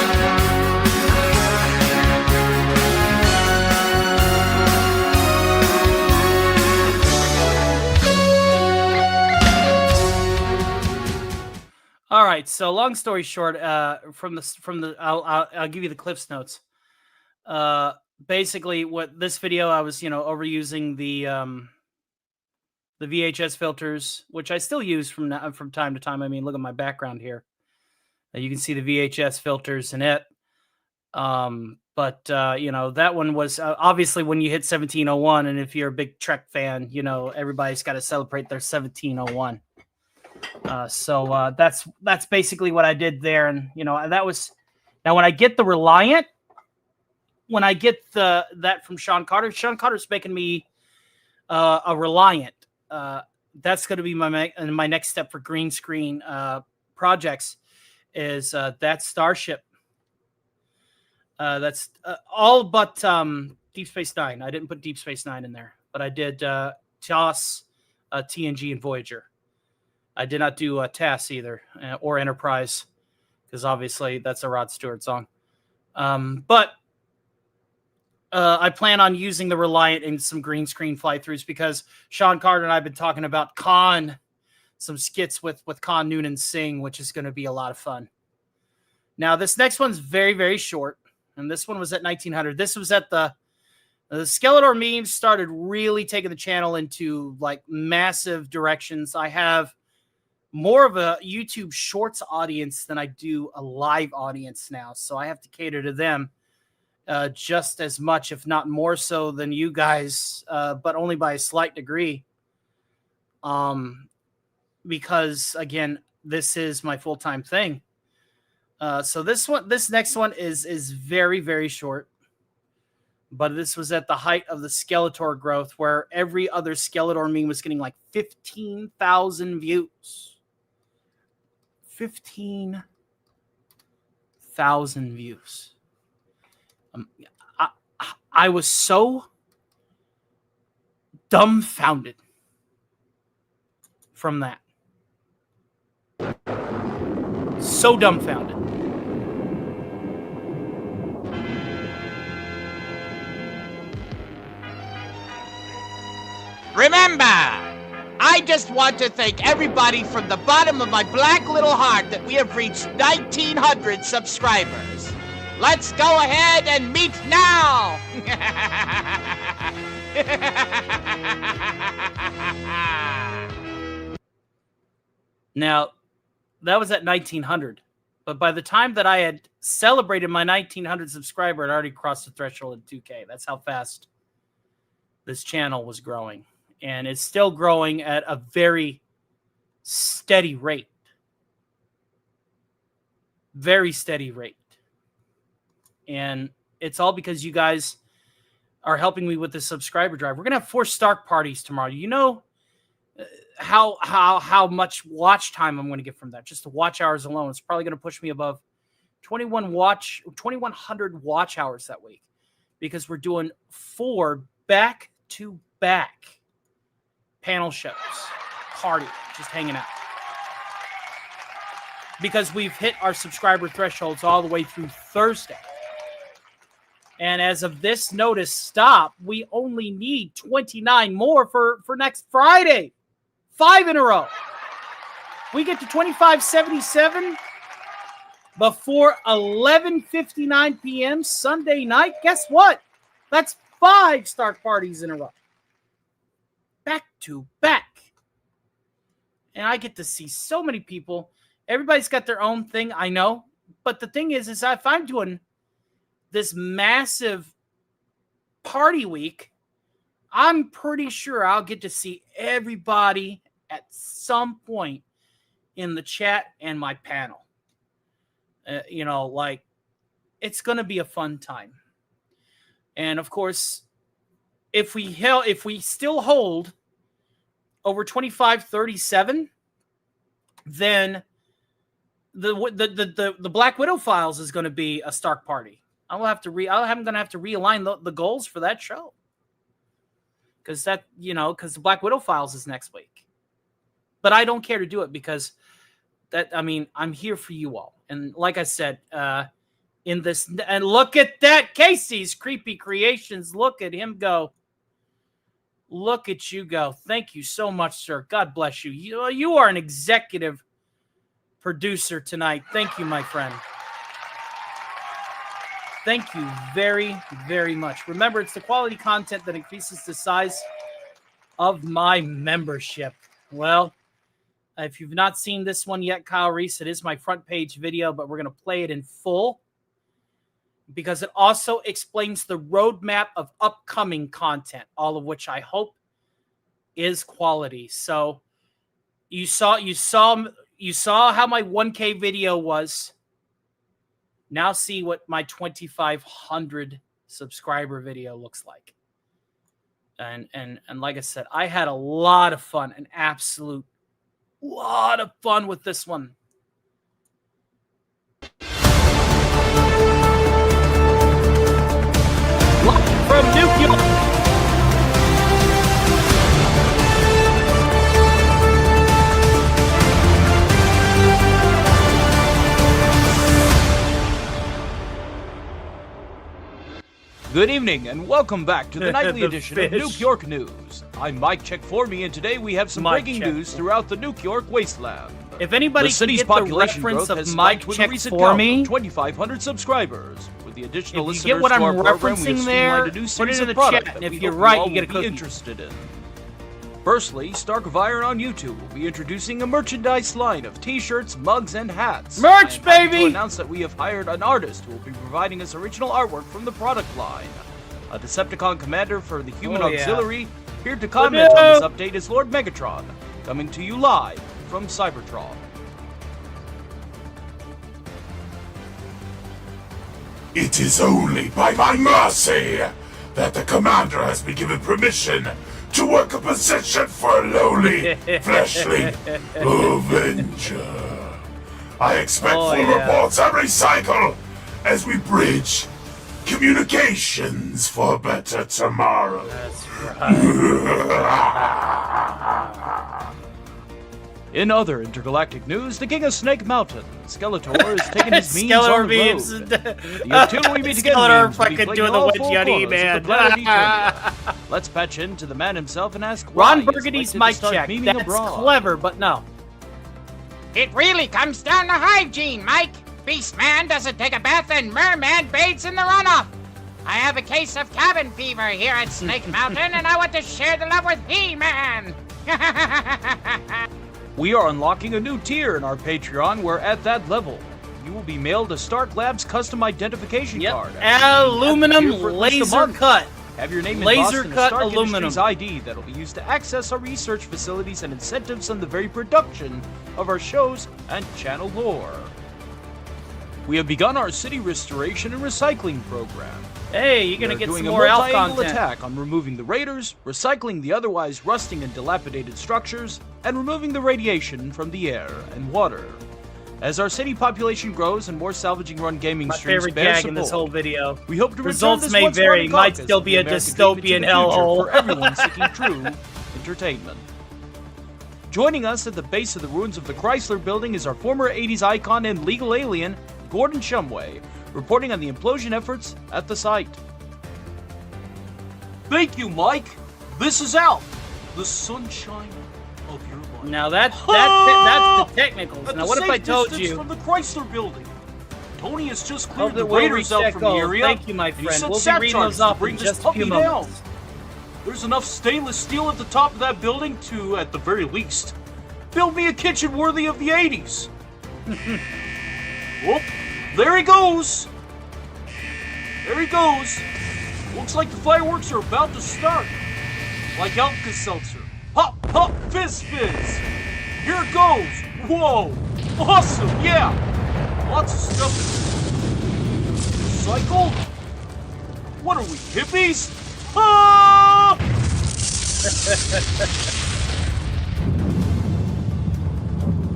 All right. So, long story short, I'll give you the Cliff's notes. Basically, what this video I was, overusing the VHS filters, which I still use from time to time. I mean, look at my background here. You can see the VHS filters in it. But that one was obviously when you hit 1701, and if you're a big Trek fan, everybody's got to celebrate their 1701. So that's basically what I did there, and that was now when I get the Reliant, when I get that from Sean Carter. Sean Carter's making me a Reliant. That's going to be my next step for green screen projects is that Starship. That's all but Deep Space Nine. I didn't put Deep Space Nine in there, but I did TOS, TNG, and Voyager. I did not do TAS either, or Enterprise, because obviously that's a Rod Stewart song. But I plan on using the Reliant in some green screen fly-throughs because Sean Carter and I have been talking about some skits with Khan Noonan Singh, which is going to be a lot of fun. Now, this next one's very, very short, and this one was at 1900. This was at the Skeletor memes started really taking the channel into like massive directions. I have more of a YouTube Shorts audience than I do a live audience now. So I have to cater to them just as much, if not more so than you guys, but only by a slight degree. Because again, this is my full-time thing. So this next one is very, very short, but this was at the height of the Skeletor growth where every other Skeletor meme was getting like 15,000 views. 15,000 views. I was so dumbfounded from that. So dumbfounded. Remember, I just want to thank everybody from the bottom of my black little heart that we have reached 1,900 subscribers. Let's go ahead and meet now! Now, that was at 1900. But by the time that I had celebrated my 1,900 subscriber, I'd already crossed the threshold at 2K. That's how fast this channel was growing. And it's still growing at a very steady rate. Very steady rate. And it's all because you guys are helping me with the subscriber drive. We're going to have 4 Stark parties tomorrow. You know how much watch time I'm going to get from that. Just the watch hours alone. It's probably going to push me above 2,100 watch hours that week, because we're doing 4 back-to-back panel shows. Party. Just hanging out. Because we've hit our subscriber thresholds all the way through Thursday. And as of this notice stop, we only need 29 more for next Friday. 5 in a row. We get to 2577 before 11:59 p.m. Sunday night. Guess what? That's 5 Stark parties in a row. Back to back. And I get to see so many people. Everybody's got their own thing, I know. But the thing is if I'm doing this massive party week, I'm pretty sure I'll get to see everybody at some point in the chat and my panel. It's going to be a fun time. And of course, if we still hold over 2537, then the Black Widow Files is going to be a Stark party. I'm going to have to realign the goals for that show. Because the Black Widow Files is next week. But I don't care to do it because I'm here for you all. And like I said, and look at that, Casey's Creepy Creations. Look at him go. Look at you go. Thank you so much, sir. God bless you. You are an executive producer tonight. Thank you, my friend. Thank you very, very much. Remember, it's the quality content that increases the size of my membership. Well, if you've not seen this one yet, Kyle Reese, it is my front page video, but we're going to play it in full because it also explains the roadmap of upcoming content, all of which I hope is quality. So you saw how my 1K video was. Now see what my 2,500 subscriber video looks like. And like I said, I had a lot of fun, an absolute lot of fun with this one. Live from New York. Good evening, and welcome back to the nightly edition of New York News. I'm Mike Check for me, and today we have some breaking news throughout the New York wasteland. If anybody the city's can get population the reference growth of has Mike spiked with a Check recent for count me, of 2,500 subscribers. With the additional if you listeners get what to I'm our program, we have referencing streamlined there, a new put series it in of the product chat, that and we if you're hope right, all you get a will cookie. be interested in. Firstly, Stark of Iron on YouTube will be introducing a merchandise line of t-shirts, mugs, and hats. Merch, baby! To announce that we have hired an artist who will be providing us original artwork from the product line. A Decepticon commander for the Human Auxiliary. Here to comment on this update is Lord Megatron, coming to you live from Cybertron. It is only by my mercy that the commander has been given permission to work a position for a lowly, fleshly Avenger. I expect full reports every cycle as we bridge communications for a better tomorrow. That's right. In other intergalactic news, the King of Snake Mountain, Skeletor, is taking his means on the road. The Until We Meet Again memes will be playing in all four corners of the planet Eternia. Let's patch in to the man himself and ask why Ron Burgundy's Mic Check. That's clever, but no. It really comes down to hygiene, Mike. Beastman doesn't take a bath and Merman bathes in the runoff. I have a case of cabin fever here at Snake Mountain, and I want to share the love with He-Man. We are unlocking a new tier in our Patreon where at that level, you will be mailed a Stark Labs custom identification card. Aluminum laser cut. Have your name laser embossed in a cut Stark aluminum Industries ID that'll be used to access our research facilities and incentives on the very production of our shows and channel lore. We have begun our city restoration and recycling program. Hey, you're gonna get some more We're ALF doing a multi-angle content. attack on removing the raiders, recycling the otherwise rusting and dilapidated structures, and removing the radiation from the air and water. As our city population grows and more salvaging-run gaming My streams favorite bear gag in this support, whole video. we hope to Results return this may once vary. running Might caucus still of be the a American game into dystopian the hellhole. future for everyone seeking true entertainment. Joining us at the base of the ruins of the Chrysler Building is our former 80s icon and legal alien, Gordon Shumway, reporting on the implosion efforts at the site. Thank you, Mike. This is Alf, the sunshine of your life. Now that's the technicals. At Now the what if I safe told distance you? from the Chrysler Building, Tony has just cleared Oh, the we'll raiders out recheck from the goals. area. Thank you, my and he friend. sent We'll be sat reading charges those off to bring in this just a puppy few down. moments. There's enough stainless steel at the top of that building to, at the very least, build me a kitchen worthy of the 80s. Whoop! There he goes. There he goes. Looks like the fireworks are about to start. Like Alka-Seltzer. Pop, pop, fizz, fizz. Here it goes. Whoa. Awesome, yeah. Lots of stuff in Cycle? What are we, hippies? Ah!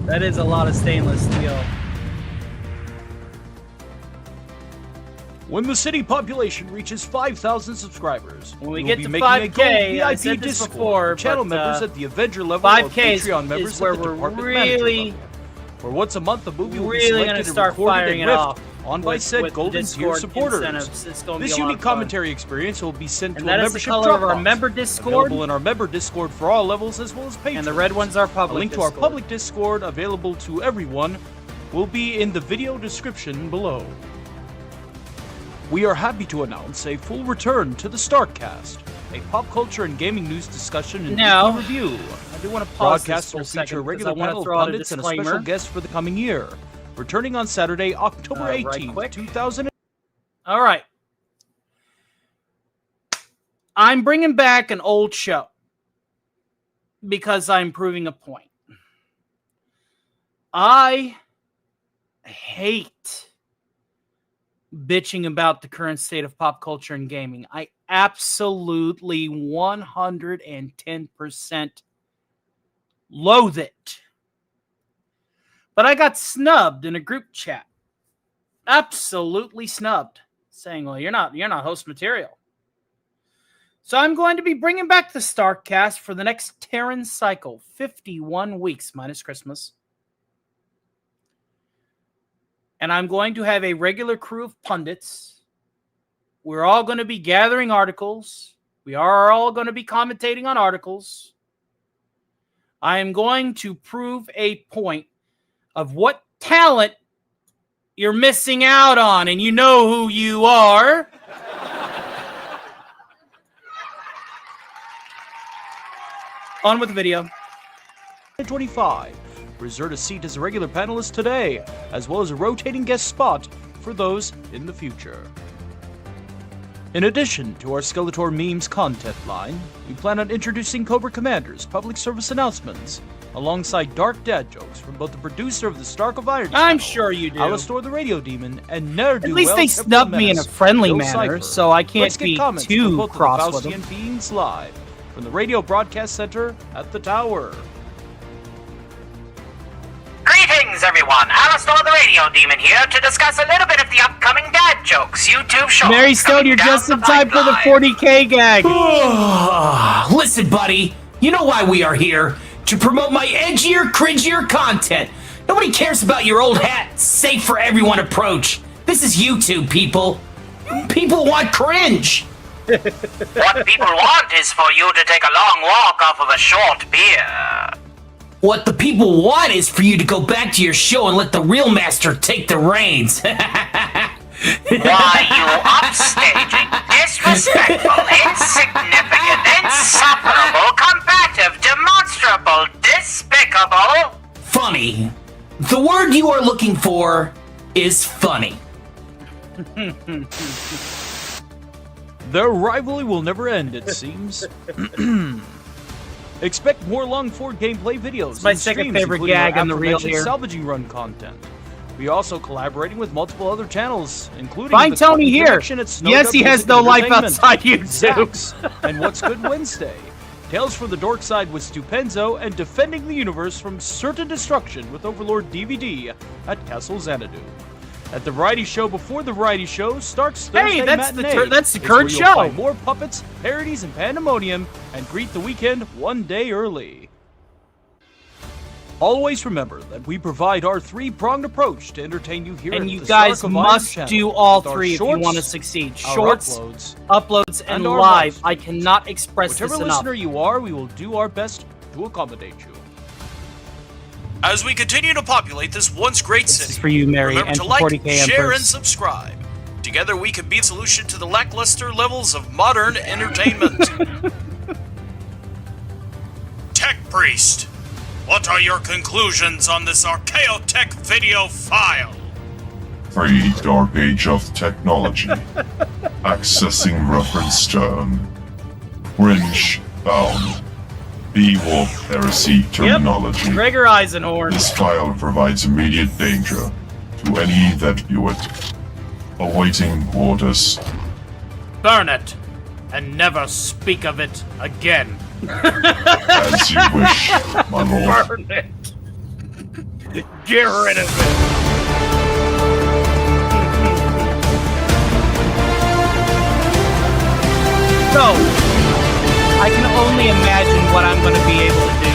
That is a lot of stainless steel. When the city population reaches 5,000 subscribers, When we will get be to making a 5K, gold I VIP said this Discord before, for channel but, members at the Avenger level or 5K Patreon members is where at the we're department manager really, level. For once a month, the movie will be really selected gonna and start recorded firing and it riffed off on by with said the Golden Tier Discord supporters. incentives. It's gonna be This a lot unique of fun. commentary experience will be sent And to a that is the membership color of our Dropbox, member Discord. available in our member Discord for all levels as well as patrons. And the red ones are public A link to Discord. our public Discord, available to everyone, will be in the video description below. We are happy to announce a full return to the Starkcast, a pop culture and gaming news discussion and Now, weekly review. I do want to pause this Broadcasts for a will second feature a because regular I want panel to of throw out a pundits and a disclaimer. special guest for the coming year, returning on Saturday, October Right 18th, quick. 2000. All right. I'm bringing back an old show because I'm proving a point. I hate bitching about the current state of pop culture and gaming. I absolutely 110% loathe it. But I got snubbed in a group chat. Absolutely snubbed, saying, "Well, you're not host material." So I'm going to be bringing back the Starkcast for the next Terran cycle, 51 weeks minus Christmas. And I'm going to have a regular crew of pundits. We're all going to be gathering articles. We are all going to be commentating on articles. I am going to prove a point of what talent you're missing out on, and you know who you are. On with the video. 2025. Reserve a seat as a regular panelist today, as well as a rotating guest spot for those in the future. In addition to our Skeletor memes content line, we plan on introducing Cobra Commander's public service announcements, alongside dark dad jokes from both the producer of the Stark of Iron. I'm sure you do. Alistor the Radio Demon, and ne'er-do-well At least they Temporal snubbed me in a Menace, friendly Joe manner, Cypher. so I can't Let's get be comments too from both cross of with the them. Faustian beings live from the Radio Broadcast Center at the Tower. Greetings, everyone. Alistor the Radio Demon here to discuss a little bit of the upcoming dad jokes YouTube show. Mary Stone, you're just in time for the 40K gag. Listen, buddy, you know why we are here? To promote my edgier, cringier content. Nobody cares about your old hat, safe for everyone approach. This is YouTube, people. People want cringe. What people want is for you to take a long walk off of a short beer. What the people want is for you to go back to your show and let the real master take the reins. Why, you upstaging, disrespectful, insignificant, insufferable, combative, demonstrable, despicable. Funny. The word you are looking for is funny. Their rivalry will never end, it seems. Expect more Long Ford gameplay videos. It's my and second streams, favorite including our gag on the reel aforementioned here. salvaging run content. We also collaborating with multiple other channels, including Find the Tony Talking here. Connection at Snow Yes, Dub he has Music no and life Entertainment, outside YouTube. Zax, and What's Good Wednesday. Tales from the Dork Side with Stupenzo, and Defending the Universe from Certain Destruction with Overlord DVD at Castle Xanadu. At the variety show before the variety show starts Thursday that's the matinee. that's the It's current where you'll show. find more puppets, parodies, and pandemonium, and greet the weekend one day early. Always remember that we provide our three-pronged approach to entertain you here And at you the guys Stark of Iron must channel, do all with our three if you shorts, want to succeed. our Shorts, uploads, and our live. live I cannot express Whichever this enough. listener you are, we will do our best to accommodate you. As we continue to populate this once great city, is for you, Mary, remember and to for like, 40K share, Empress. and subscribe. Together we can be the solution to the lackluster levels of modern entertainment. Tech Priest, what are your conclusions on this Archaeotech video file? Free dark age of technology. Accessing reference term. Fringe bound. Beowulf heresy terminology. Gregor Eisenhorn. This file provides immediate danger to any that view it. Awaiting orders. Burn it, and never speak of it again. As you wish, my lord. Burn it. Get rid of it. So, I can only imagine what I'm going to be able to do.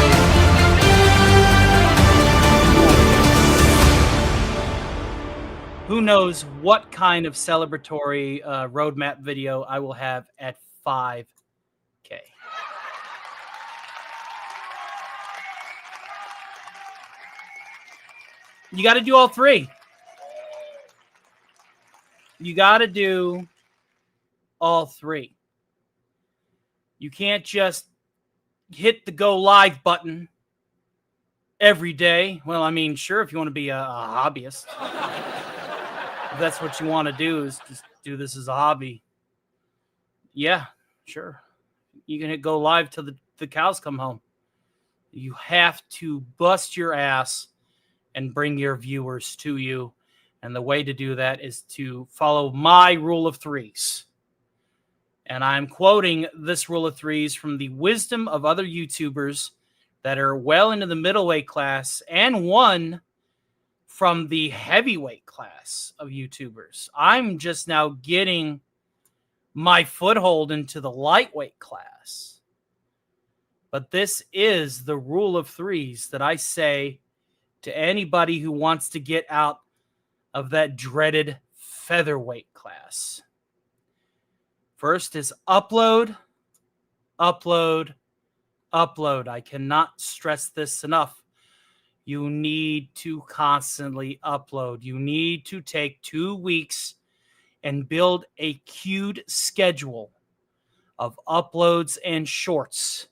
Who knows what kind of celebratory roadmap video I will have at 5K. You got to do all three. You got to do all three. You can't just hit the go live button every day. Well, I mean, sure, if you want to be a hobbyist. If that's what you want to do, is just do this as a hobby. Yeah, sure. You can hit go live till the cows come home. You have to bust your ass and bring your viewers to you. And the way to do that is to follow my rule of threes. And I'm quoting this rule of threes from the wisdom of other YouTubers that are well into the middleweight class and one from the heavyweight class of YouTubers. I'm just now getting my foothold into the lightweight class. But this is the rule of threes that I say to anybody who wants to get out of that dreaded featherweight class. First is upload, upload, upload. I cannot stress this enough. You need to constantly upload. You need to take 2 weeks and build a queued schedule of uploads and shorts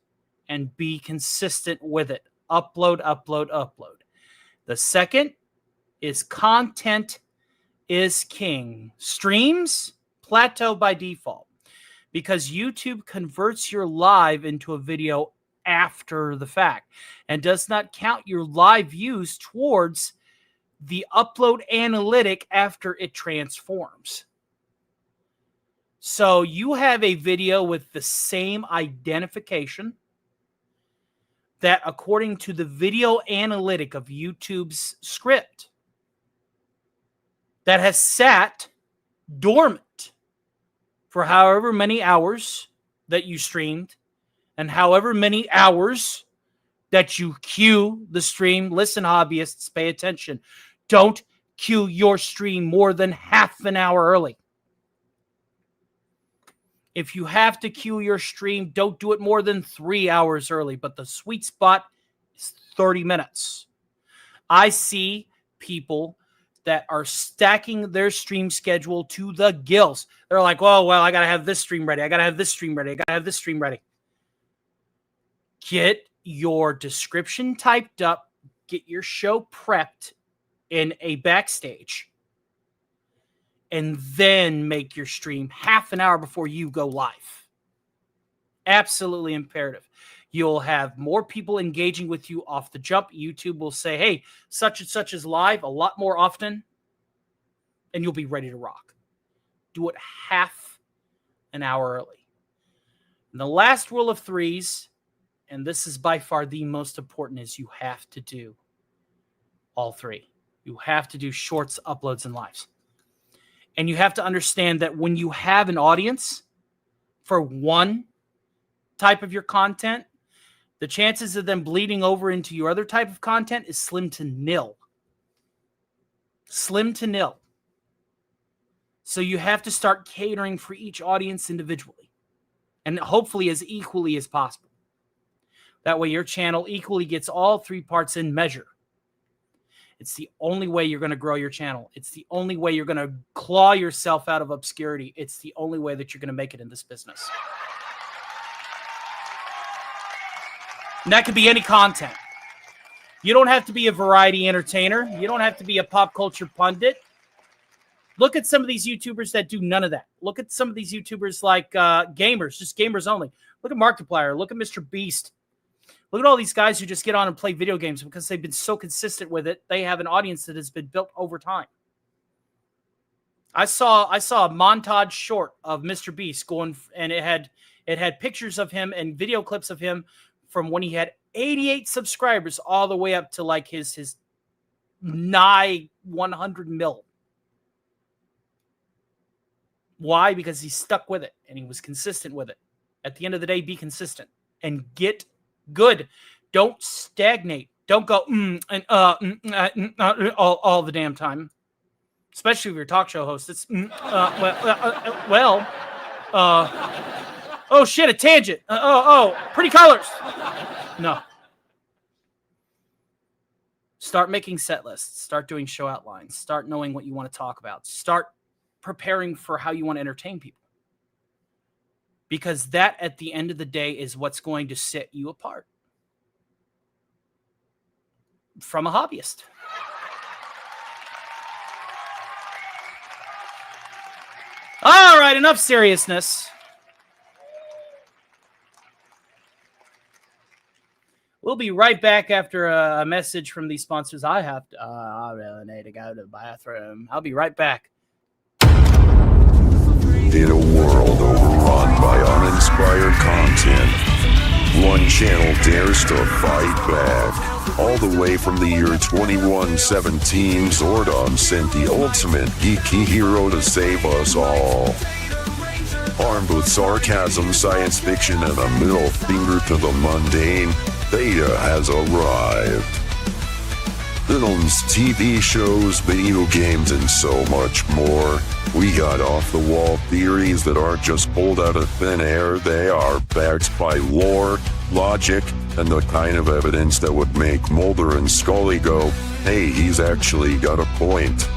and be consistent with it. Upload, upload, upload. The second is content is king. Streams plateau by default because YouTube converts your live into a video after the fact and does not count your live views towards the upload analytic after it transforms. So you have a video with the same identification that, according to the video analytic of YouTube's script, that has sat dormant for however many hours that you streamed and however many hours that you queue the stream. Listen, hobbyists, pay attention. Don't queue your stream more than half an hour early. If you have to queue your stream, don't do it more than 3 hours early, but the sweet spot is 30 minutes. I see people that are stacking their stream schedule to the gills. They're like, oh, well, I got to have this stream ready. I got to have this stream ready. I got to have this stream ready. Get your description typed up. Get your show prepped in a backstage. and then make your stream half an hour before you go live. Absolutely imperative. You'll have more people engaging with you off the jump. YouTube will say, hey, such and such is live a lot more often, and you'll be ready to rock. Do it half an hour early. And the last rule of threes, and this is by far the most important, is you have to do all three. You have to do shorts, uploads, and lives. And you have to understand that when you have an audience for one type of your content, the chances of them bleeding over into your other type of content is slim to nil. Slim to nil. So you have to start catering for each audience individually, and hopefully as equally as possible. That way your channel equally gets all three parts in measure. It's the only way you're going to grow your channel. It's the only way you're going to claw yourself out of obscurity. It's the only way that you're going to make it in this business. And that could be any content. You don't have to be a variety entertainer. You don't have to be a pop culture pundit. Look at some of these YouTubers that do none of that. Look at some of these YouTubers like gamers, just gamers only. Look at Markiplier. Look at Mr. Beast. Look at all these guys who just get on and play video games because they've been so consistent with it. They have an audience that has been built over time. I saw a montage short of Mr. Beast going, and it had pictures of him and video clips of him from when he had 88 subscribers all the way up to like his nigh 100 mil. Why? Because he stuck with it and he was consistent with it. At the end of the day, be consistent and get good. Don't stagnate. Don't go all the damn time. Especially if you're a talk show host. It's oh shit, a tangent. Pretty colors. No. Start making set lists. Start doing show outlines. Start knowing what you want to talk about. Start preparing for how you want to entertain people. Because that, at the end of the day, is what's going to set you apart from a hobbyist. All right, enough seriousness. We'll be right back after a message from these sponsors. I really need to go to the bathroom. I'll be right back. In a world overrun by uninspired content, one channel dares to fight back. All the way from the year 2117, Zordon sent the ultimate geeky hero to save us all. Armed with sarcasm, science fiction, and a middle finger to the mundane, Beta has arrived. Films, TV shows, video games, and so much more. We got off-the-wall theories that aren't just pulled out of thin air. They are backed by lore, logic, and the kind of evidence that would make Mulder and Scully go, hey, he's actually got a point.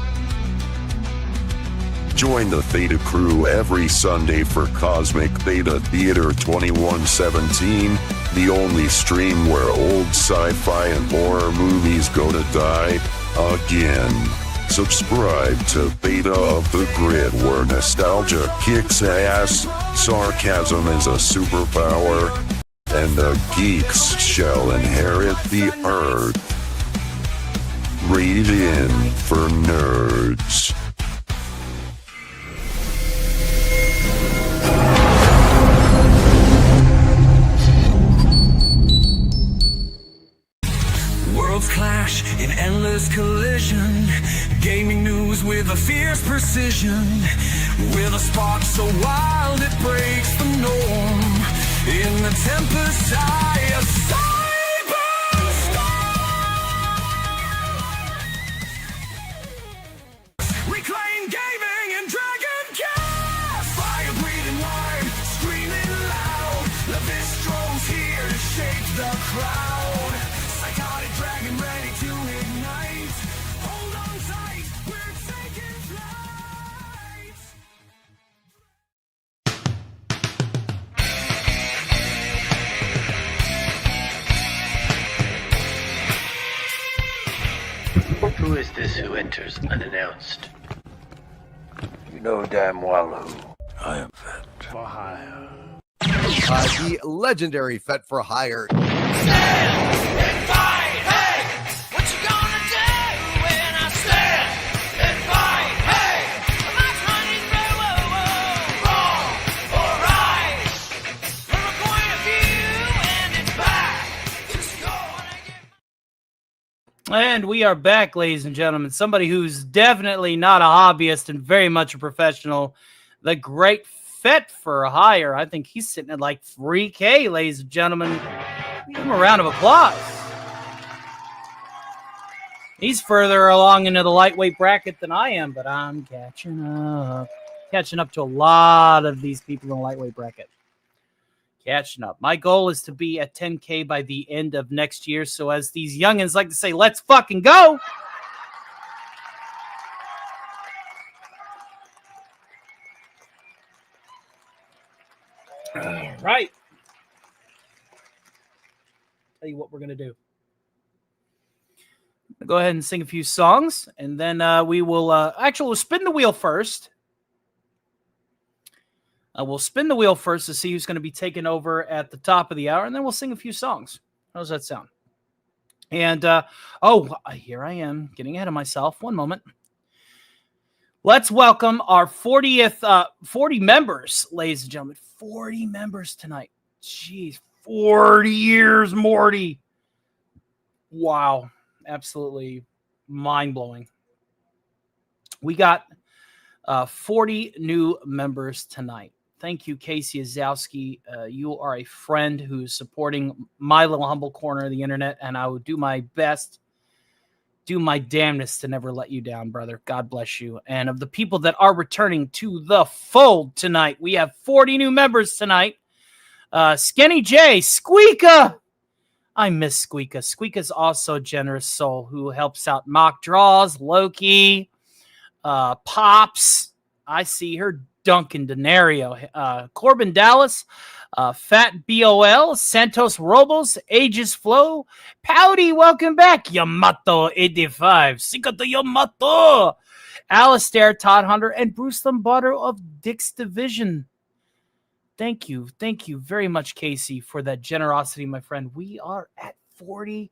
Join the Theta crew every Sunday for Cosmic Theta Theater 2117, the only stream where old sci-fi and horror movies go to die again. Subscribe to Theta of the Grid, where nostalgia kicks ass, sarcasm is a superpower, and the geeks shall inherit the earth. Read in for nerds. Worlds clash in endless collision. Gaming news with a fierce precision. With a spark so wild it breaks the norm. In the tempest eye of cyberstorm. Reclaim gaming and Dragon Cast. Fire breathing wide, screaming loud. The Vistro's here to shake the crowd. Psychotic dragon ready to ignite. Hold on tight, we're taking flight. Who is this who enters unannounced? know damn well who. I am Fet for Hire. The legendary Fet for Hire. And we are back, ladies and gentlemen. Somebody who's definitely not a hobbyist and very much a professional. The great Fet for Hire. I think he's sitting at like 3K, ladies and gentlemen. Give him a round of applause. He's further along into the lightweight bracket than I am, but I'm catching up. Catching up to a lot of these people in the lightweight bracket. Catching up. My goal is to be at 10K by the end of next year. So as these youngins like to say, let's fucking go. All right. Tell you what we're going to do. Go ahead and sing a few songs, and then we will actually we'll spin the wheel first. We'll spin the wheel first to see who's going to be taking over at the top of the hour, and then we'll sing a few songs. How does that sound? And, here I am getting ahead of myself. One moment. Let's welcome our 40 members, ladies and gentlemen. 40 members tonight. Jeez, 40 years, Morty. Wow. Absolutely mind-blowing. We got 40 new members tonight. Thank you, Casey Azowski. You are a friend who's supporting my little humble corner of the internet, and I will do my best, do my damnedest to never let you down, brother. God bless you. And of the people that are returning to the fold tonight, we have 40 new members tonight. Skinny J, Squeaka. I miss Squeaka. Squeaka's also a generous soul who helps out Mock Draws, Loki, Pops. I see her. Duncan Denario, Corbin Dallas, Fat BOL, Santos Robles, Aegis Flow, Pouty, welcome back, Yamato 85, Sikato Yamato, Alistair, Todd Hunter, and Bruce Lombardo of Dick's Division. Thank you very much, Casey, for that generosity, my friend. We are at 40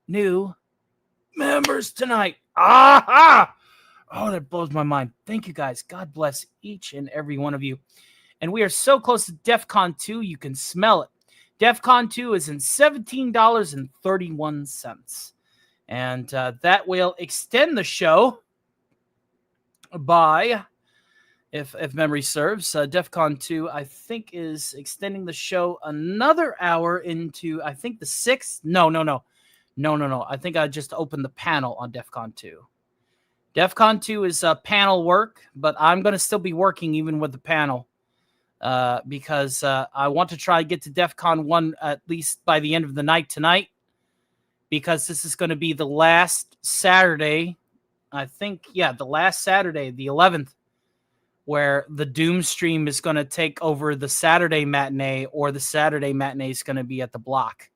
new members tonight. Aha! Oh, that blows my mind. Thank you, guys. God bless each and every one of you. And we are so close to DEF CON 2, you can smell it. DEF CON 2 is in $17.31. And that will extend the show by, if memory serves, DEF CON 2, I think, is extending the show another hour into, I think, the 6th. No. I think I just opened the panel on DEF CON 2. DEF CON 2 is panel work, but I'm going to still be working even with the panel because I want to try to get to DEF CON 1 at least by the end of the night tonight, because this is going to be the last Saturday, I think, the last Saturday, the 11th, where the Doom stream is going to take over the Saturday matinee, or the Saturday matinee is going to be at the block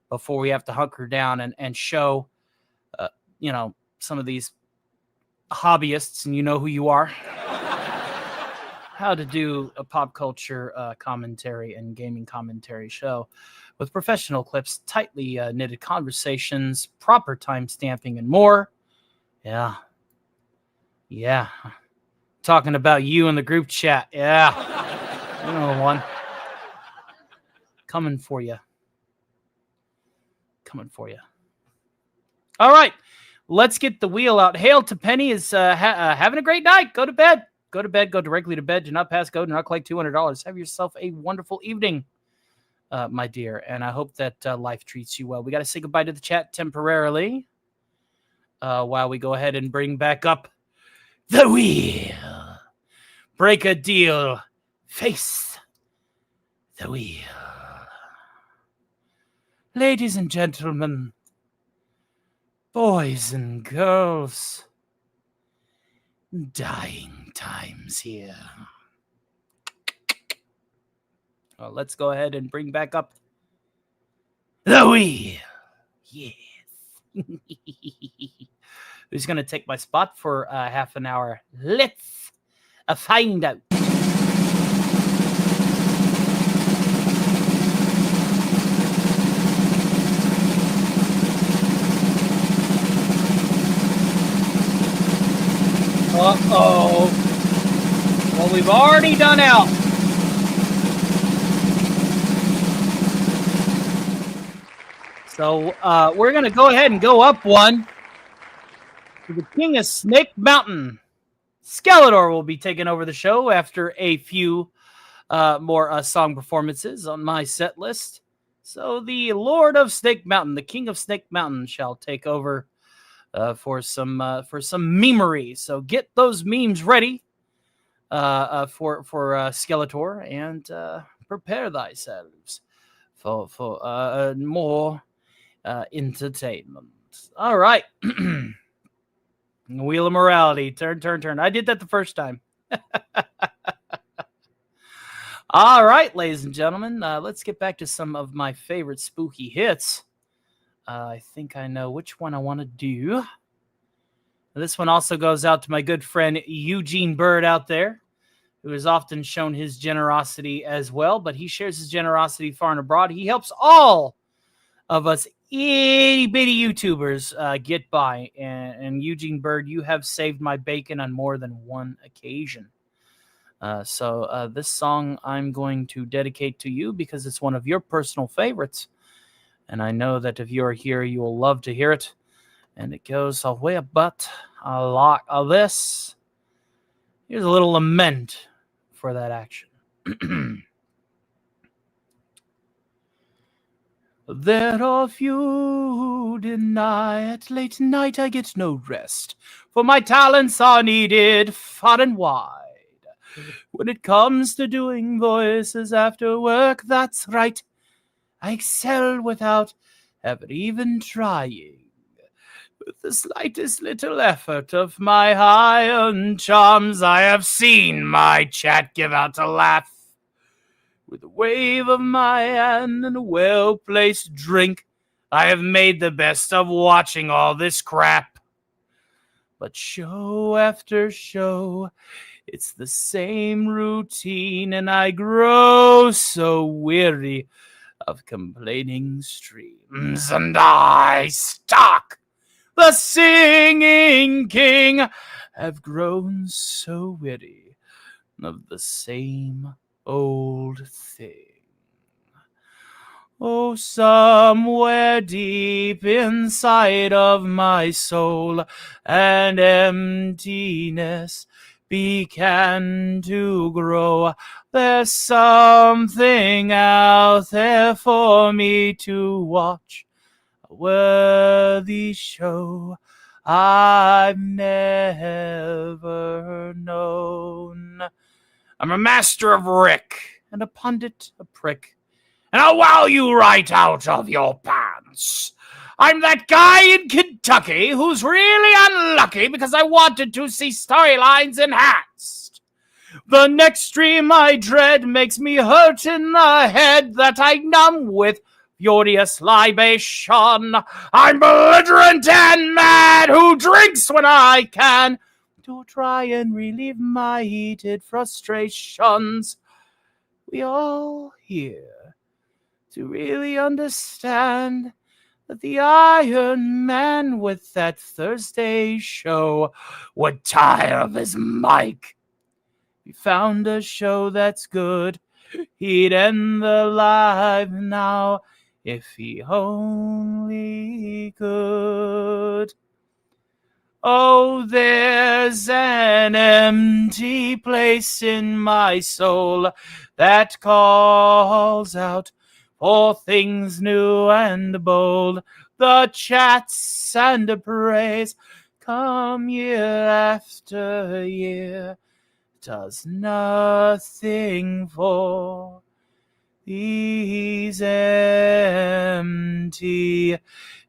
before we have to hunker down and show, some of these hobbyists, and you know who you are, how to do a pop culture commentary and gaming commentary show with professional clips, tightly knitted conversations, proper time stamping, and more. Yeah. Talking about you in the group chat. Yeah. You know the one. Coming for you. All right. Let's get the wheel out. Hail to Penny is having a great night. Go to bed. Go directly to bed. Do not pass go. Do not collect $200. Have yourself a wonderful evening, my dear. And I hope that life treats you well. We got to say goodbye to the chat temporarily while we go ahead and bring back up the wheel. Break a deal. Face the wheel. Ladies and gentlemen, boys and girls, dying times here. Well, let's go ahead and bring back up the wheel. Yes. Who's going to take my spot for half an hour? Let's find out. Uh-oh. Well, we've already done out. So we're going to go ahead and go up one to the King of Snake Mountain. Skeletor will be taking over the show after a few more song performances on my set list. So the Lord of Snake Mountain, the King of Snake Mountain, shall take over for some memery. So get those memes ready for Skeletor, and prepare thyselves for more entertainment. All right. Wheel of Morality. Turn. I did that the first time. All right, ladies and gentlemen. Let's get back to some of my favorite spooky hits. I think I know which one I want to do. This one also goes out to my good friend Eugene Bird out there, who has often shown his generosity as well, but he shares his generosity far and abroad. He helps all of us itty-bitty YouTubers get by. And Eugene Bird, you have saved my bacon on more than one occasion. So this song I'm going to dedicate to you because it's one of your personal favorites. And I know that if you're here, you will love to hear it. And it goes away about a lot of this. Here's a little lament for that action. There are few who deny at late night I get no rest, for my talents are needed far and wide. When it comes to doing voices after work, that's right, I excel without ever even trying. With the slightest little effort of my high-end charms, I have seen my chat give out a laugh. With a wave of my hand and a well-placed drink, I have made the best of watching all this crap. But show after show, it's the same routine, and I grow so weary of complaining streams, and I stalk the singing king, have grown so weary of the same old thing. Oh, somewhere deep inside of my soul, an emptiness began to grow. There's something out there for me to watch, a worthy show I've never known. I'm a master of Rick, and a pundit a prick, and I'll wow you right out of your pants. I'm that guy in Kentucky who's really unlucky because I wanted to see storylines enhanced. The next stream I dread makes me hurt in the head that I numb with furious libation. I'm belligerent and mad who drinks when I can to try and relieve my heated frustrations. We all here to really understand that the Iron Man with that Thursday show would tire of his mic. He found a show that's good. He'd end the live now if he only could. Oh, there's an empty place in my soul that calls out for things new and bold. The chats and the praise come year after year, does nothing for these empty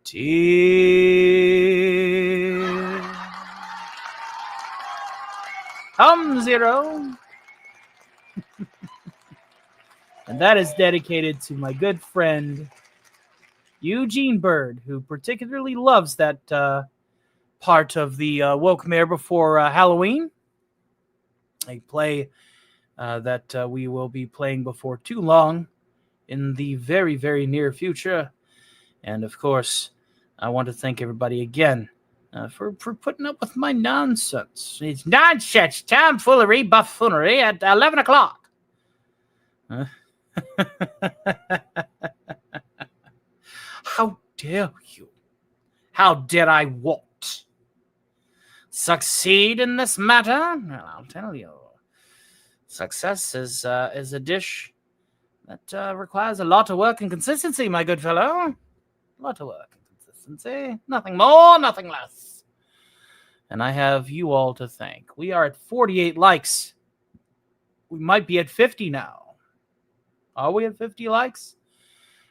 tears. Come, Zero. And that is dedicated to my good friend Eugene Bird, who particularly loves that part of the Woke Mayor before Halloween. a play that we will be playing before too long in the very, very near future. And of course, I want to thank everybody again for putting up with my nonsense. It's nonsense, tomfoolery, buffoonery at 11 o'clock. How dare you? How dare I what? Succeed in this matter? Well, I'll tell you. Success is a dish that requires a lot of work and consistency, my good fellow. A lot of work and consistency. Nothing more, nothing less. And I have you all to thank. We are at 48 likes. We might be at 50 now. Are we at 50 likes?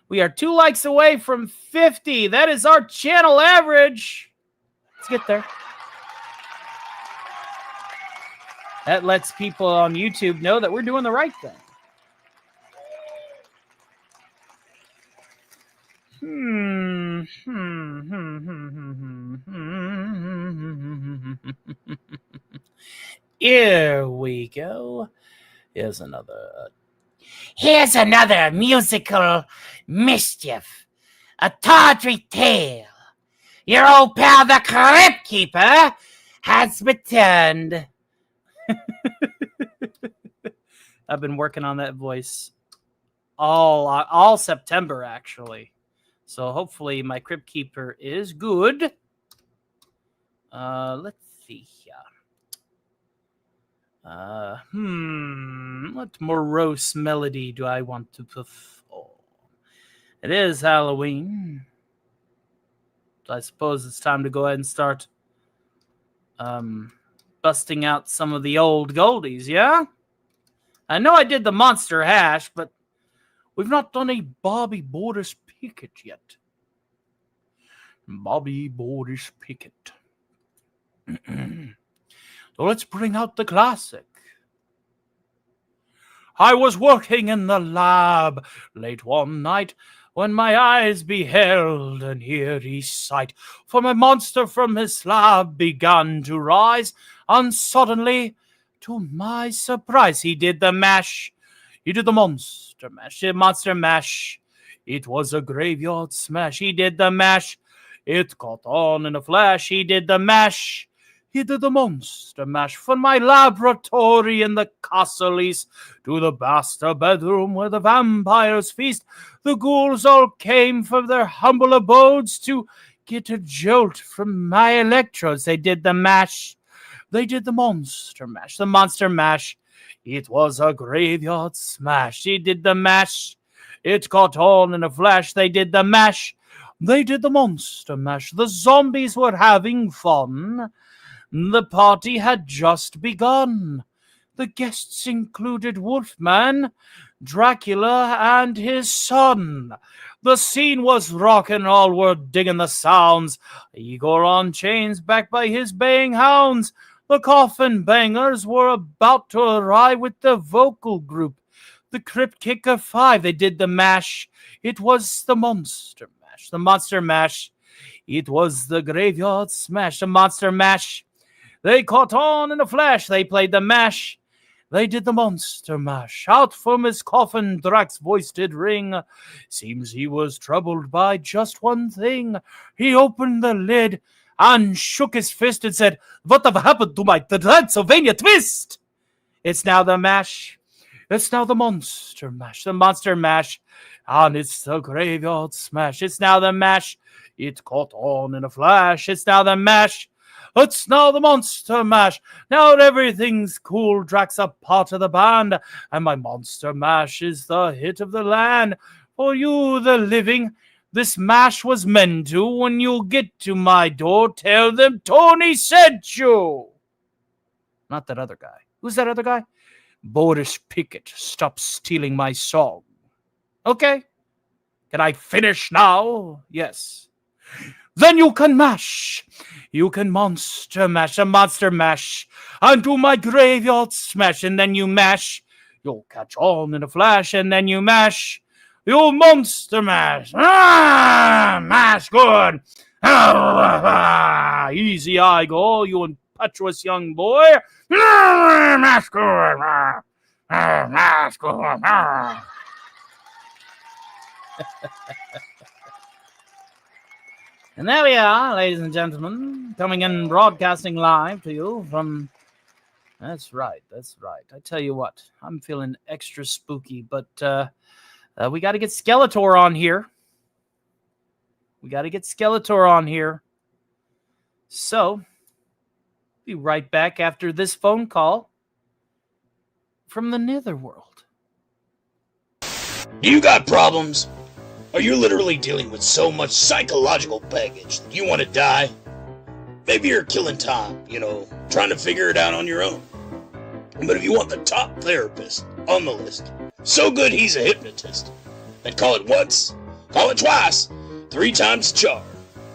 We are 2 likes away from 50. That is our channel average. Let's get there. That lets people on YouTube know that we're doing the right thing. Here we go. Here's another musical mischief. A tawdry tale. Your old pal, the Crypt Keeper, has returned. I've been working on that voice all September, actually. So hopefully my Crypt Keeper is good. Let's see here. What morose melody do I want to perform? It is Halloween. So I suppose it's time to go ahead and start busting out some of the old goldies, yeah? I know I did the Monster Hash, but we've not done a Bobby Borders Pickett yet. Bobby Borders Pickett. So let's bring out the classic. I was working in the lab late one night when my eyes beheld an eerie sight. For my monster from his slab began to rise, and suddenly, to my surprise, he did the mash. He did the monster mash. The monster mash. It was a graveyard smash. He did the mash. It caught on in a flash. He did the mash. He did the monster mash from my laboratory in the castle east to the master bedroom where the vampires feast. The ghouls all came from their humble abodes to get a jolt from my electrodes. They did the mash. They did the monster mash. The monster mash. It was a graveyard smash. He did the mash. It caught on in a flash. They did the mash. They did the monster mash. The zombies were having fun. The party had just begun. The guests included Wolfman, Dracula, and his son. The scene was rockin', all were digging the sounds. Igor on chains, backed by his baying hounds. The coffin bangers were about to arrive with the vocal group. The Crypt Kicker 5, they did the mash. It was the monster mash. The monster mash. It was the graveyard smash. The monster mash. They caught on in a flash. They played the mash. They did the monster mash. Out from his coffin, Drac's voice did ring. Seems he was troubled by just one thing. He opened the lid and shook his fist and said, "What have happened to my Transylvania twist?" It's now the mash. It's now the monster mash. The monster mash. And it's the graveyard smash. It's now the mash. It caught on in a flash. It's now the mash. It's now the monster mash. Now everything's cool. Drac's a part of the band. And my monster mash is the hit of the land. For you, the living, this mash was meant to. When you get to my door, tell them Tony sent you. Not that other guy. Who's that other guy? Boris Pickett. Stop stealing my song. Okay. Can I finish now? Yes. Then you can mash. You can monster mash, a monster mash, and do my graveyard smash, and then you mash. You'll catch on in a flash, and then you mash. You monster mash. Mash good. Easy I go, you impetuous young boy. And there we are, ladies and gentlemen, coming in broadcasting live to you from... That's right. I tell you what, I'm feeling extra spooky, but we got to get Skeletor on here. So, be right back after this phone call from the Netherworld. You got problems? Are you literally dealing with so much psychological baggage that you want to die? Maybe you're killing time, trying to figure it out on your own. But if you want the top therapist on the list, so good he's a hypnotist, then call it once, call it twice, 3 times the charm.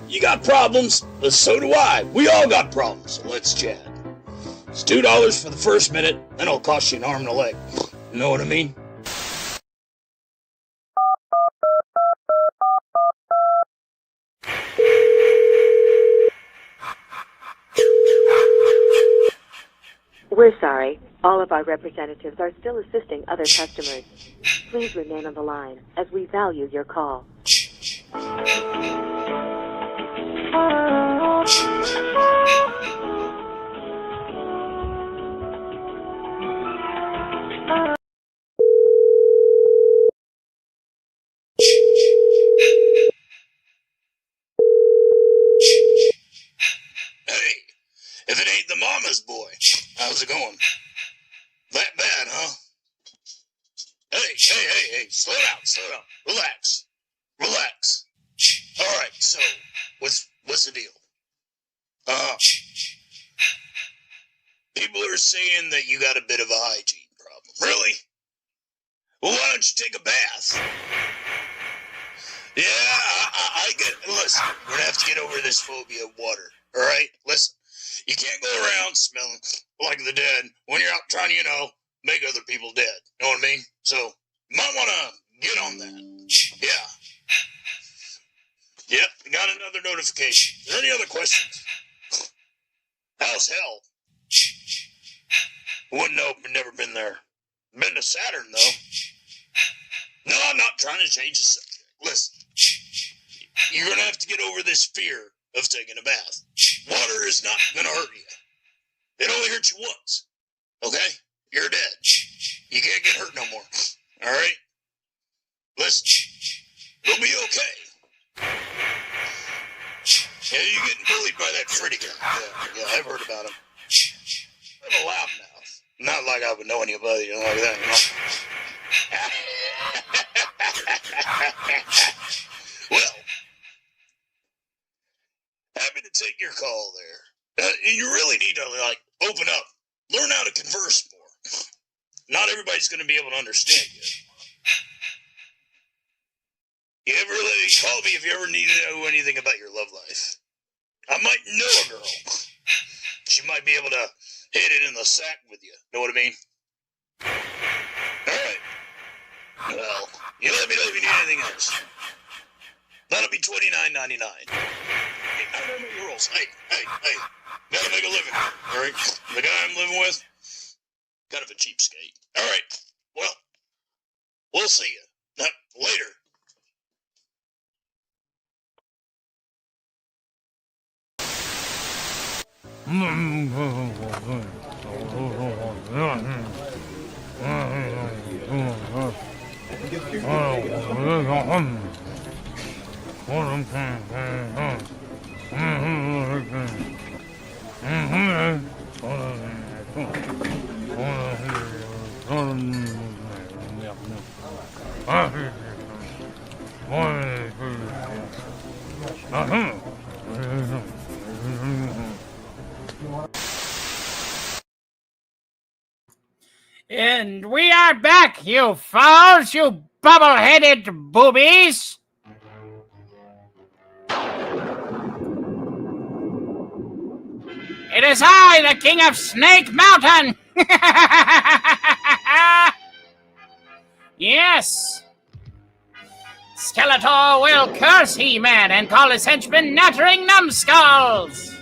You got problems, but so do I. We all got problems, so let's chat. It's $2 for the first minute, then it'll cost you an arm and a leg. You know what I mean? We're sorry. All of our representatives are still assisting other customers. Please remain on the line as we value your call. If it ain't the mama's boy, how's it going? That bad, huh? Hey, slow down, relax. Alright, so, what's the deal? People are saying that you got a bit of a hygiene problem. Really? Well, why don't you take a bath? Yeah, I get it. Listen, we're gonna have to get over this phobia of water, alright? Listen. You can't go around smelling like the dead when you're out trying to, make other people dead. You know what I mean? So, you might want to get on that. Yeah. Yep, got another notification. Is there any other questions? How's hell? Wouldn't know, but never been there. Been to Saturn, though. No, I'm not trying to change the subject. Listen, you're going to have to get over this fear of taking a bath. Water is not gonna hurt you. It only hurts you once. Okay? You're dead. You can't get hurt no more. Alright? Listen. You'll be okay. Yeah, you're getting bullied by that Freddy guy. Yeah, I've heard about him. I have a loud mouth. Not like I would know anybody like that, Well, happy to take your call there. You really need to, open up. Learn how to converse more. Not everybody's going to be able to understand you. Call me if you ever need to know anything about your love life. I might know a girl. She might be able to hit it in the sack with you. Know what I mean? Alright. Well, you let me know if you need anything else. That'll be $29.99. I don't know your rules. Hey. Gotta make a living here, alright? The guy I'm living with, kind of a cheapskate. Alright, well, we'll see you. Later. And we are back, you fowls, you bubble-headed boobies. It is I, the King of Snake Mountain. Yes. Skeletor will curse He-Man and call his henchmen nattering numbskulls.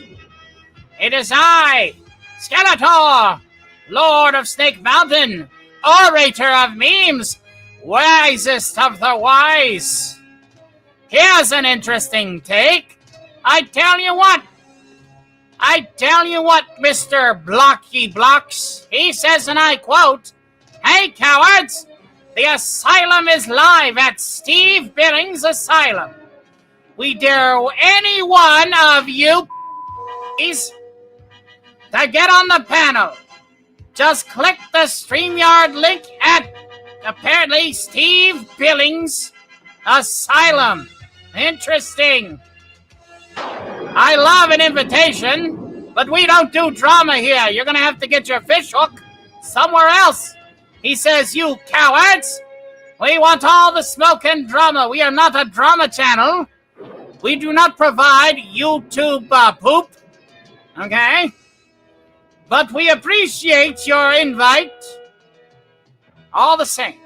It is I, Skeletor, Lord of Snake Mountain, orator of memes, wisest of the wise. Here's an interesting take. I tell you what, Mr. Blocky Blocks. He says, and I quote, "Hey, cowards, the asylum is live at Steve Billings Asylum. We dare any one of you to get on the panel. Just click the StreamYard link at, apparently, Steve Billings Asylum." Interesting. I love an invitation, but we don't do drama here. You're going to have to get your fish hook somewhere else. He says, "You cowards, we want all the smoke and drama. We are not a drama channel. We do not provide YouTube poop. Okay? But we appreciate your invite all the same.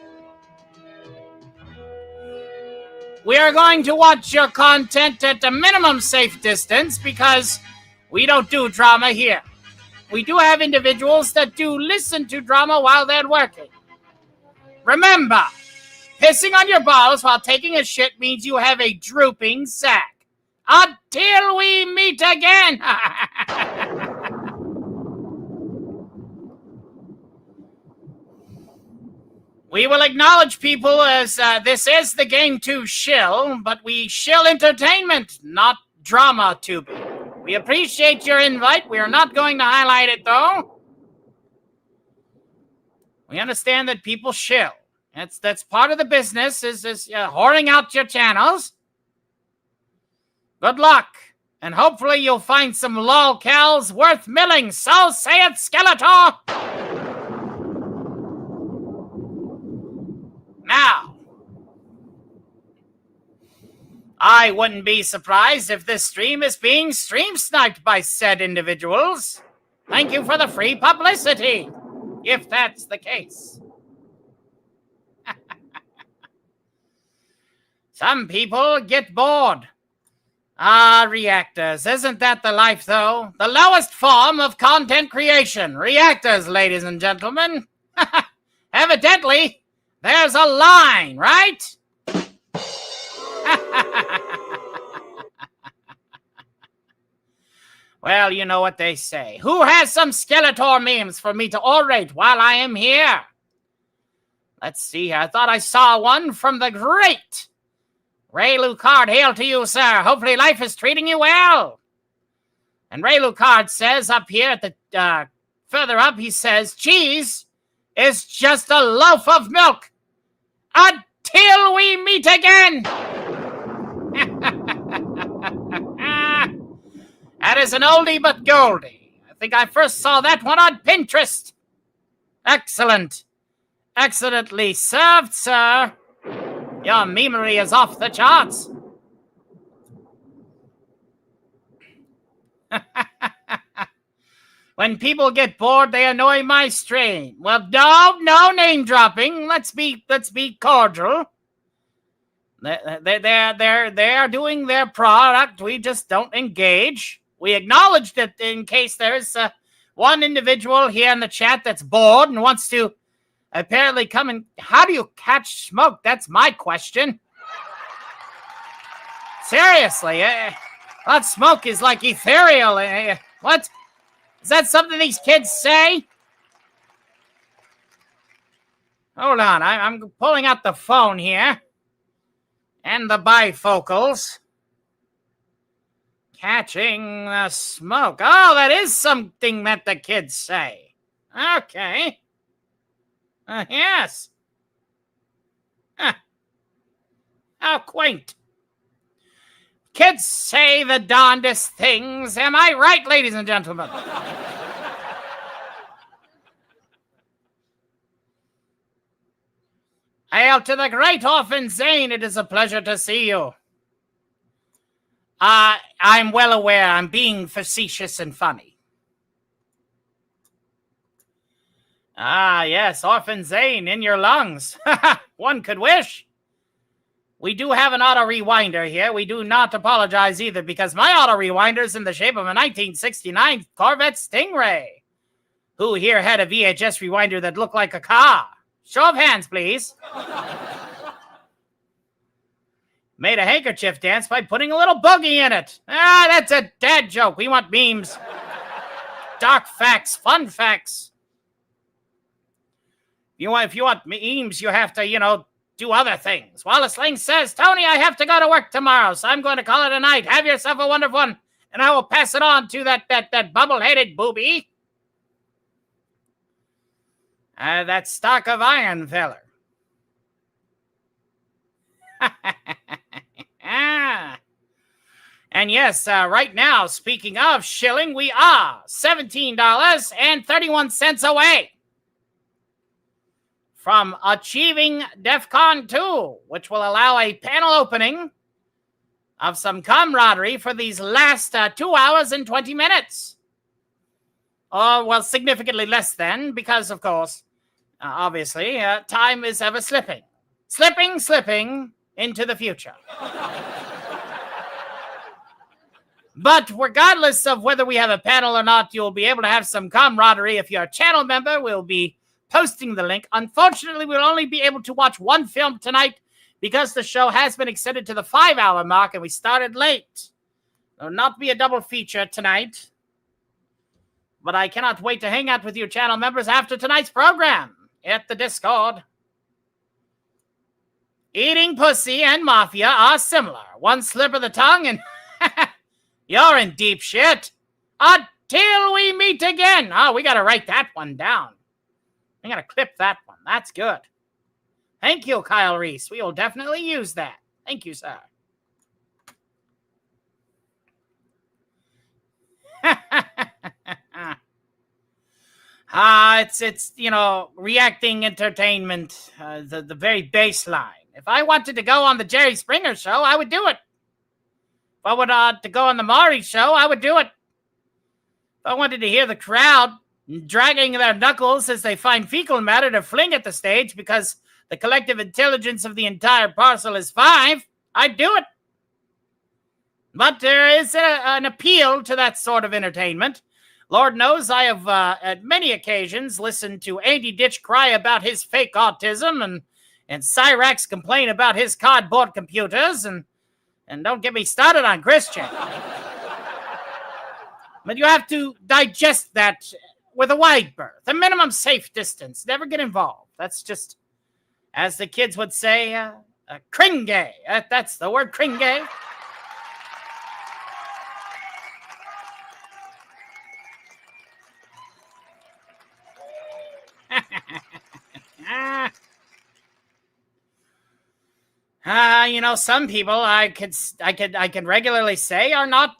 We are going to watch your content at a minimum safe distance because we don't do drama here. We do have individuals that do listen to drama while they're working. Remember, pissing on your balls while taking a shit means you have a drooping sack. Until we meet again." We will acknowledge people as this is the game to shill, but we shill entertainment, not drama tubing. We appreciate your invite. We are not going to highlight it, though. We understand that people shill. That's part of the business, is whoring out your channels. Good luck, and hopefully you'll find some lolcals worth milling. So say it, Skeletor! Now, I wouldn't be surprised if this stream is being stream sniped by said individuals. Thank you for the free publicity, if that's the case. Some people get bored. Reactors. Isn't that the life, though? The lowest form of content creation. Reactors, ladies and gentlemen. Evidently, there's a line, right? Well, you know what they say. Who has some Skeletor memes for me to orate while I am here? Let's see here. I thought I saw one from the great Ray Lucard. Hail to you, sir. Hopefully life is treating you well. And Ray Lucard says up here at the further up, he says, "Cheese is just a loaf of milk until we meet again." That is an oldie but goldie. I think I first saw that one on Pinterest. Excellent. Excellently served, sir. Your memory is off the charts. When people get bored, they annoy my stream. Well, no name dropping. Let's be cordial. They're doing their product. We just don't engage. We acknowledge that in case there's one individual here in the chat that's bored and wants to apparently come and... How do you catch smoke? That's my question. Seriously, that smoke is like ethereal. What? Is that something these kids say? Hold on, I'm pulling out the phone here. And the bifocals. Catching the smoke. Oh, that is something that the kids say. Okay. Yes. Huh. How quaint. Kids say the darndest things. Am I right, ladies and gentlemen? Hail to the great Orphan Zane. It is a pleasure to see you. I'm well aware I'm being facetious and funny. Yes, Orphan Zane in your lungs. One could wish. We do have an auto rewinder here. We do not apologize either because my auto rewinder is in the shape of a 1969 Corvette Stingray. Who here had a VHS rewinder that looked like a car? Show of hands, please. Made a handkerchief dance by putting a little boogie in it. Ah, that's a dad joke. We want memes. Dark facts, fun facts. If you want memes, you have to, do other things. Wallace Lang says, Tony, I have to go to work tomorrow, so I'm going to call it a night. Have yourself a wonderful one, and I will pass it on to that bubble-headed booby. That stock of iron feller. And yes, right now, speaking of shilling, we are $17.31 away from achieving DEFCON 2, which will allow a panel opening of some camaraderie for these last 2 hours and 20 minutes. Well, significantly less than, because, of course, obviously, time is ever slipping. Slipping into the future. But regardless of whether we have a panel or not, you'll be able to have some camaraderie. If you're a channel member, we'll be posting the link. Unfortunately, we'll only be able to watch one film tonight because the show has been extended to the 5-hour mark and we started late. There will not be a double feature tonight. But I cannot wait to hang out with you channel members after tonight's program at the Discord. Eating pussy and mafia are similar. One slip of the tongue and you're in deep shit. Until we meet again. Oh, we got to write that one down. I got to clip that one. That's good. Thank you, Kyle Reese. We will definitely use that. Thank you, sir. It's reacting entertainment, the very baseline. If I wanted to go on the Jerry Springer show, I would do it. If I wanted to go on the Maury show, I would do it. If I wanted to hear the crowd dragging their knuckles as they find fecal matter to fling at the stage because the collective intelligence of the entire parcel is 5, I'd do it. But there is an appeal to that sort of entertainment. Lord knows I have, at many occasions, listened to Andy Ditch cry about his fake autism and Cyrax complain about his cardboard computers, and don't get me started on Christian. But you have to digest that with a wide berth, a minimum safe distance. Never get involved. That's just, as the kids would say, cringe. That's the word, cringe. Some people I can regularly say are not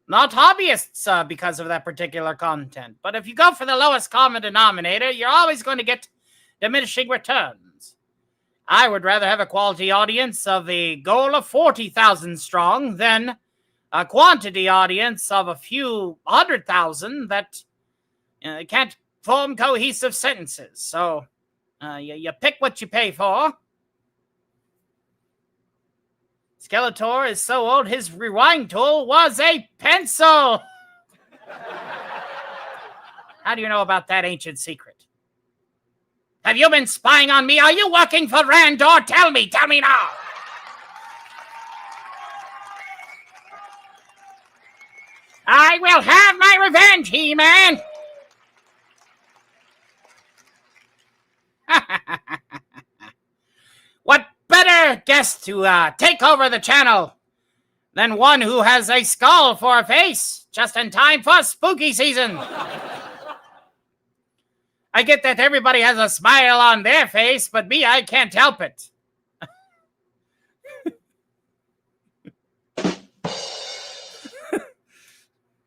hobbyists because of that particular content. But if you go for the lowest common denominator, you're always going to get diminishing returns. I would rather have a quality audience of a goal of 40,000 strong than a quantity audience of a few 100,000 that can't form cohesive sentences. So you pick what you pay for. Skeletor is so old his rewind tool was a pencil. How do you know about that ancient secret? Have you been spying on me? Are you working for Randor? Tell me now. I will have my revenge, He-Man. What better guest to take over the channel than one who has a skull for a face, just in time for spooky season? I get that everybody has a smile on their face, but me, I can't help it.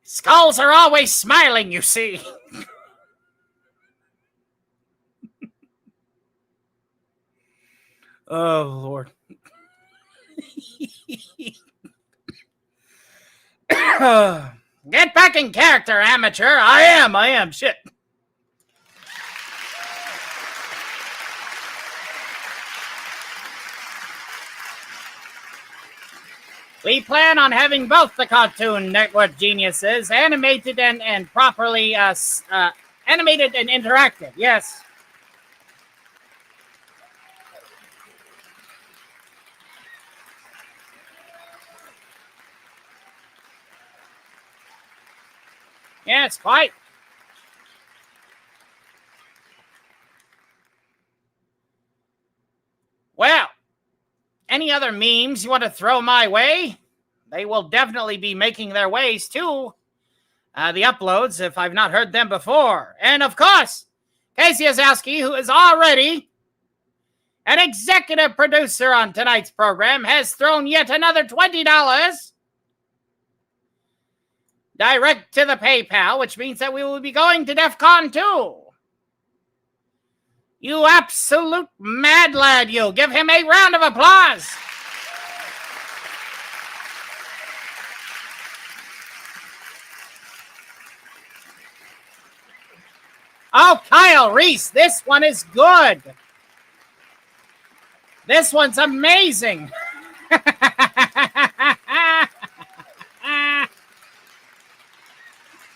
Skulls are always smiling, you see. Oh, Lord. Get back in character, amateur. I am. Shit. We plan on having both the Cartoon Network geniuses animated and properly animated and interactive. Yes. Yes, quite. Well, any other memes you want to throw my way? They will definitely be making their ways to the uploads if I've not heard them before. And of course, Casey Ozowski, who is already an executive producer on tonight's program, has thrown yet another $20 direct to the PayPal, which means that we will be going to DEF CON 2. You absolute mad lad, you. Give him a round of applause. Oh, Kyle Reese, this one is good. This one's amazing.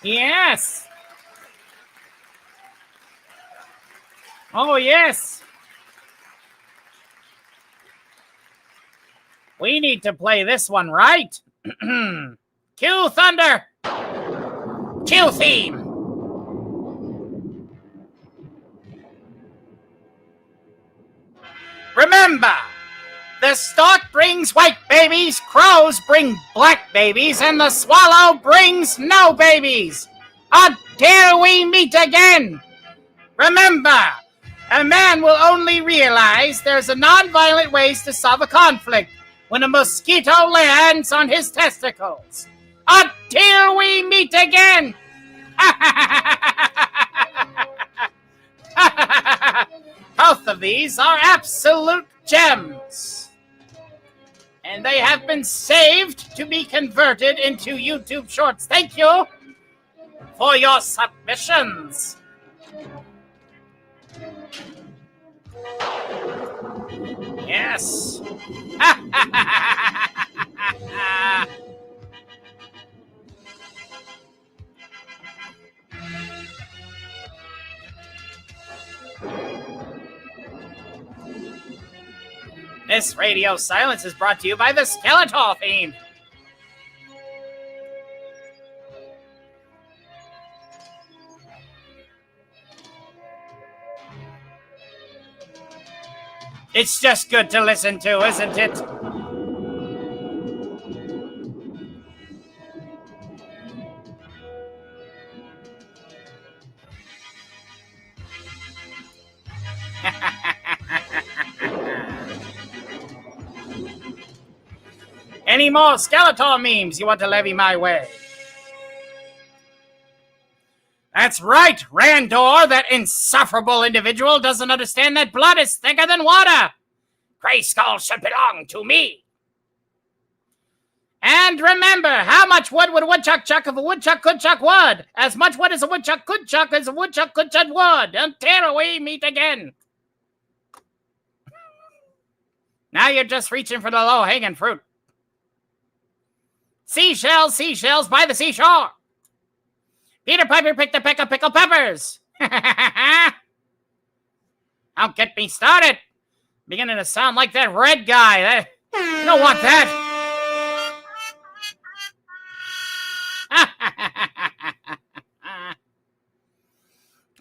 Yes. Oh, yes. We need to play this one, right? Cue thunder. Cue theme. Remember, the stork brings white babies, crows bring black babies, and the swallow brings no babies. Until we meet again. Remember, a man will only realize there's a non-violent ways to solve a conflict when a mosquito lands on his testicles. Until we meet again. Both of these are absolute gems. And they have been saved to be converted into YouTube Shorts. Thank you for your submissions. Yes. This radio silence is brought to you by the Skeletor theme. It's just good to listen to, isn't it? Any more Skeletor memes you want to levy my way? That's right, Randor, that insufferable individual doesn't understand that blood is thicker than water. Grayskull should belong to me. And remember, how much wood would a woodchuck chuck if a woodchuck could chuck wood? As much wood as a woodchuck could chuck as a woodchuck could chuck wood. Until we meet again. Now you're just reaching for the low-hanging fruit. Seashells, seashells by the seashore. Peter Piper picked a peck of pickled peppers. Don't get me started. Beginning to sound like that red guy. You don't want that.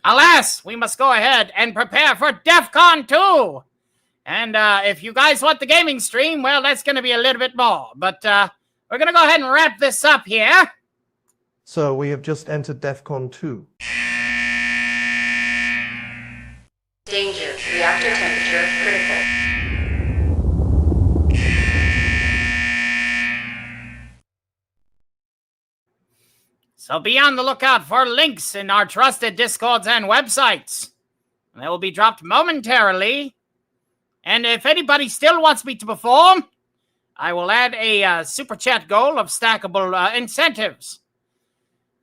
Alas, we must go ahead and prepare for DEF CON 2. And if you guys want the gaming stream, well, that's going to be a little bit more. But we're going to go ahead and wrap this up here. So we have just entered DEF CON 2. Danger. Reactor temperature critical. So be on the lookout for links in our trusted Discords and websites. They will be dropped momentarily. And if anybody still wants me to perform, I will add a super chat goal of stackable incentives.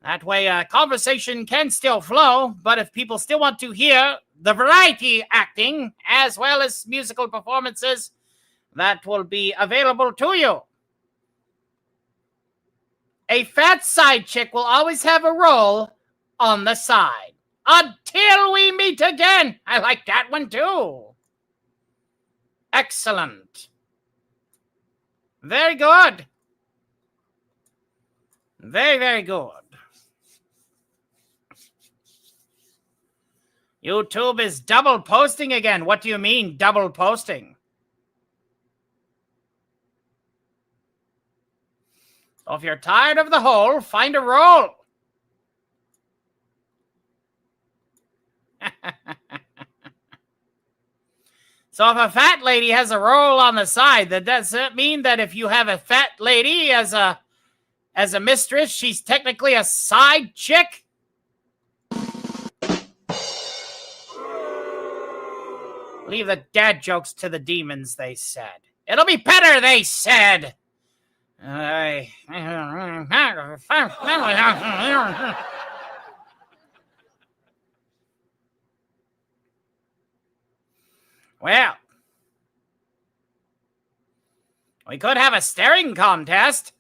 That way, conversation can still flow, but if people still want to hear the variety acting as well as musical performances, that will be available to you. A fat side chick will always have a roll on the side. Until we meet again. I like that one too. Excellent. Very good. Very, very good. YouTube is double posting again. What do you mean, double posting? So if you're tired of the hole, find a roll. So if a fat lady has a roll on the side, that does that mean that if you have a fat lady as a mistress, she's technically a side chick? Leave the dad jokes to the demons, they said. It'll be better, they said. Well, we could have a staring contest.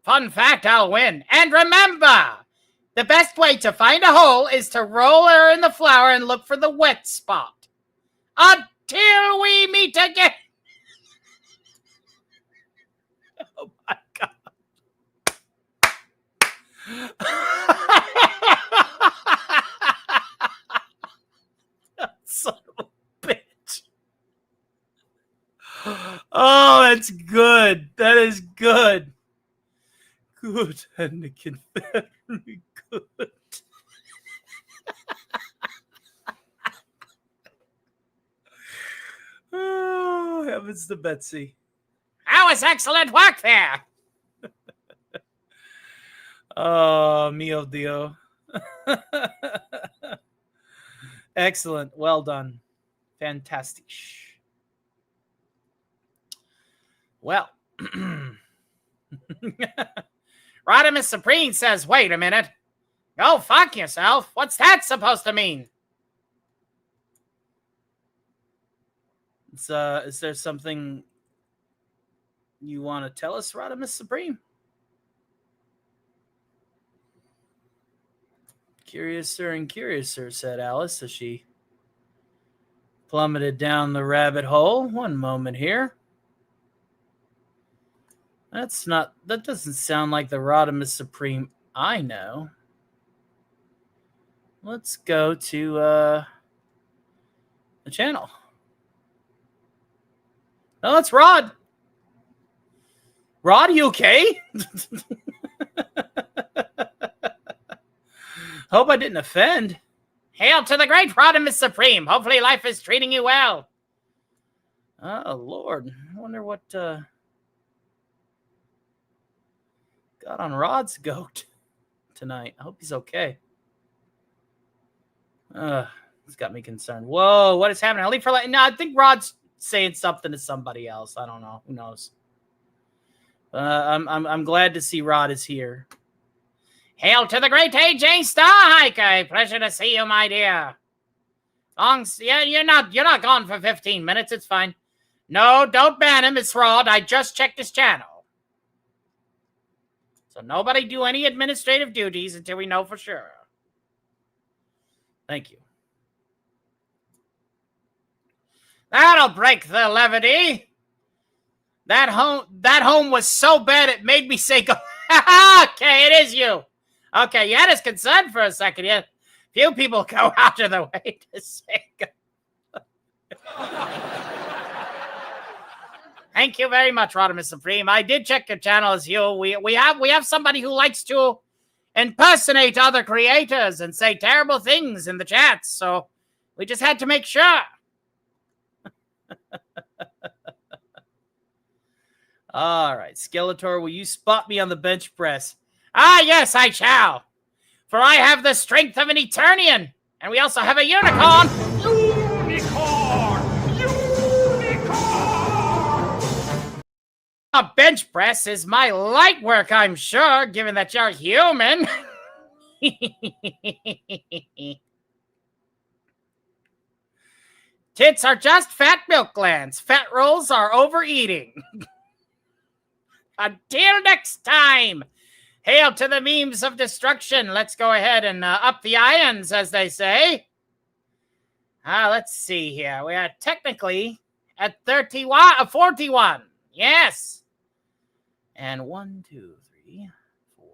Fun fact, I'll win. And remember, the best way to find a hole is to roll her in the flour and look for the wet spot. Until we meet again. Oh my God. Son of a bitch. Oh, that's good. That is good. Good, Anakin. Very good. Oh, heavens to Betsy. That was excellent work there. Oh, mio Dio. Excellent. Well done. Fantastic. Well. Rodimus Supreme says, wait a minute. Go fuck yourself. What's that supposed to mean? Is there something you want to tell us, Rodimus Supreme? Curiouser and curiouser, said Alice as she plummeted down the rabbit hole. One moment here. That doesn't sound like the Rodimus Supreme I know. Let's go to the channel. No, it's Rod. Rod, you okay? Hope I didn't offend. Hail to the great Rodimus Supreme. Hopefully life is treating you well. Oh, Lord. I wonder what got on Rod's goat tonight. I hope he's okay. It's got me concerned. Whoa, what is happening? I'll leave for like. No, I think Rod's saying something to somebody else. I don't know. Who knows? I'm glad to see Rod is here. Hail to the great AJ Starhiker. Pleasure to see you, my dear. Yeah, you're not gone for 15 minutes. It's fine. No, don't ban him. It's Rod. I just checked his channel. So nobody do any administrative duties until we know for sure. Thank you. That'll break the levity. That home was so bad it made me say go. Okay, it is you. Okay, you had us concerned for a second. Yeah, few people go out of the way to say go. Thank you very much, Rodimus Supreme. I did check your channel as you. We have somebody who likes to impersonate other creators and say terrible things in the chats, so we just had to make sure. All right, Skeletor, will you spot me on the bench press? Ah, yes, I shall. For I have the strength of an Eternian, and we also have a unicorn. A bench press is my light work, I'm sure, given that you're human. Tits are just fat milk glands. Fat rolls are overeating. Until next time, hail to the memes of destruction. Let's go ahead and up the ions, as they say. Let's see here. We are technically at 41. Yes. And 1, 2, 3, 4,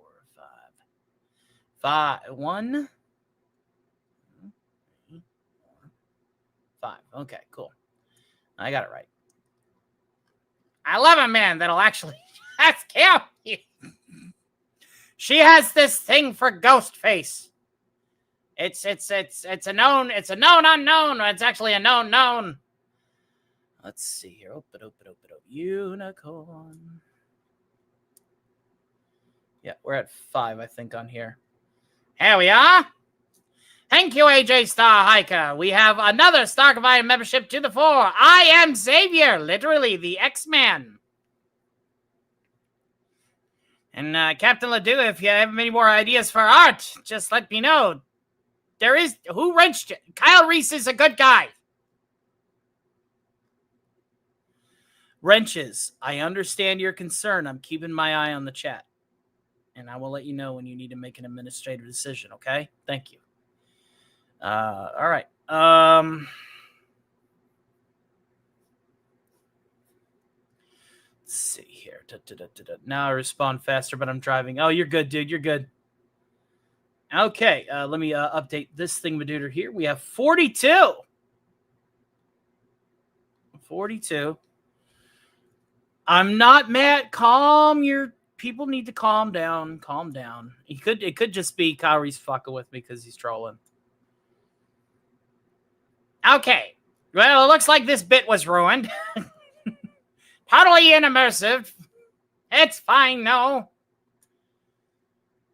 5. 1, 3, 4, 5. Okay, cool. I got it right. I love a man that'll actually ask him. She has this thing for ghost face. It's a known unknown. It's actually a known. Let's see here. Open. Unicorn. Yeah, we're at 5, I think, on here. Here we are. Thank you, AJ Star Hiker. We have another Starkvine membership to the fore. I am Xavier, literally the X-Man. And Captain Ledoux, if you have any more ideas for art, just let me know. Who wrenched it? Kyle Reese is a good guy. Wrenches, I understand your concern. I'm keeping my eye on the chat. And I will let you know when you need to make an administrative decision, okay? Thank you. All right. Let's see here. Now I respond faster, but I'm driving. Oh, you're good, dude. You're good. Okay, let me update this thingamaduder here. We have 42. 42. I'm not mad. Your people need to calm down. Calm down. It could just be Kyrie's fucking with me because he's trolling. Okay. Well, it looks like this bit was ruined. Totally unimmersive. It's fine, no.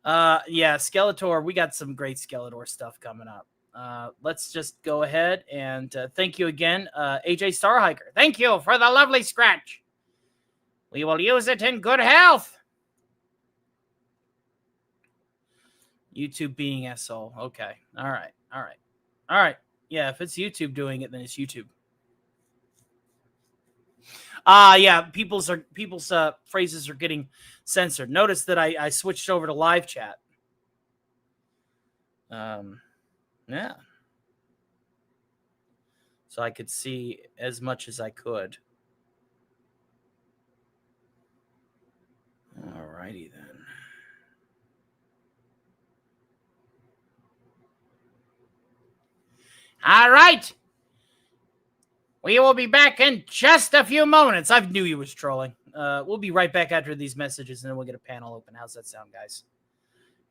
Yeah, Skeletor. We got some great Skeletor stuff coming up. Let's just go ahead and thank you again, AJ Starhiker. Thank you for the lovely scratch. We will use it in good health. YouTube being SO. Okay. All right. Yeah, if it's YouTube doing it, then it's YouTube. Yeah, people's phrases are getting censored. Notice that I switched over to live chat. Yeah. So I could see as much as I could. All righty then. All right. We will be back in just a few moments. I knew you was trolling. We'll be right back after these messages, and then we'll get a panel open. How's that sound, guys?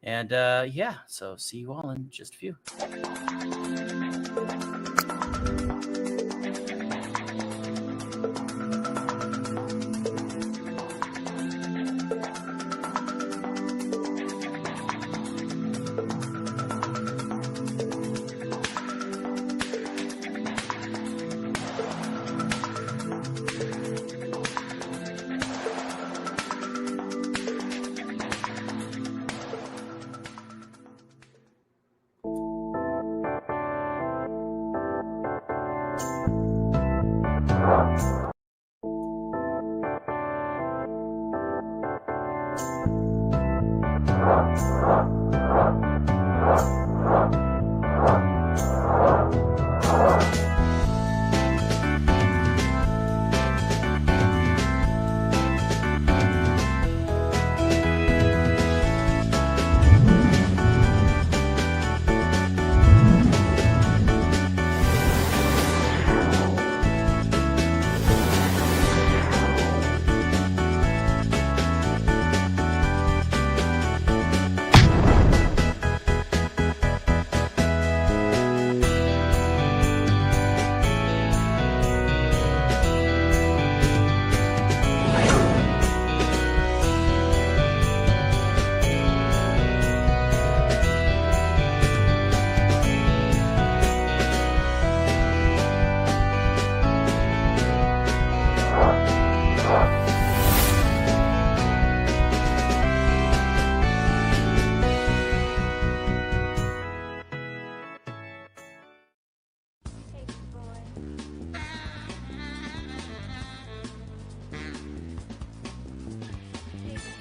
And, yeah, so see you all in just a few.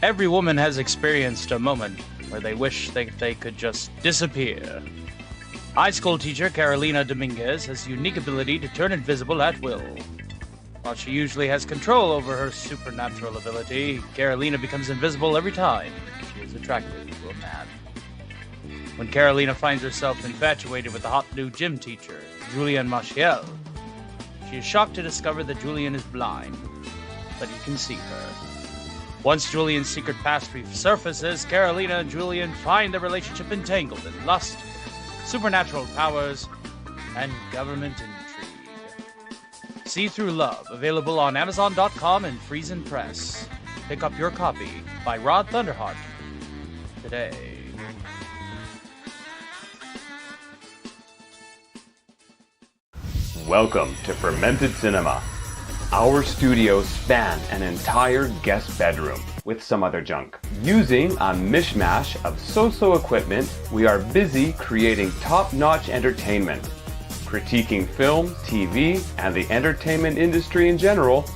Every woman has experienced a moment where they wish they could just disappear. High school teacher Carolina Dominguez has a unique ability to turn invisible at will. While she usually has control over her supernatural ability, Carolina becomes invisible every time she is attracted to a man. When Carolina finds herself infatuated with the hot new gym teacher, Julian Machiel, she is shocked to discover that Julian is blind, but he can see her. Once Julian's secret past resurfaces, Carolina and Julian find their relationship entangled in lust, supernatural powers, and government intrigue. See Through Love, available on Amazon.com and Friesen Press. Pick up your copy by Rod Thunderheart today. Welcome to Fermented Cinema. Our studios span an entire guest bedroom with some other junk. Using a mishmash of so-so equipment, we are busy creating top-notch entertainment, critiquing film, TV, and the entertainment industry in general.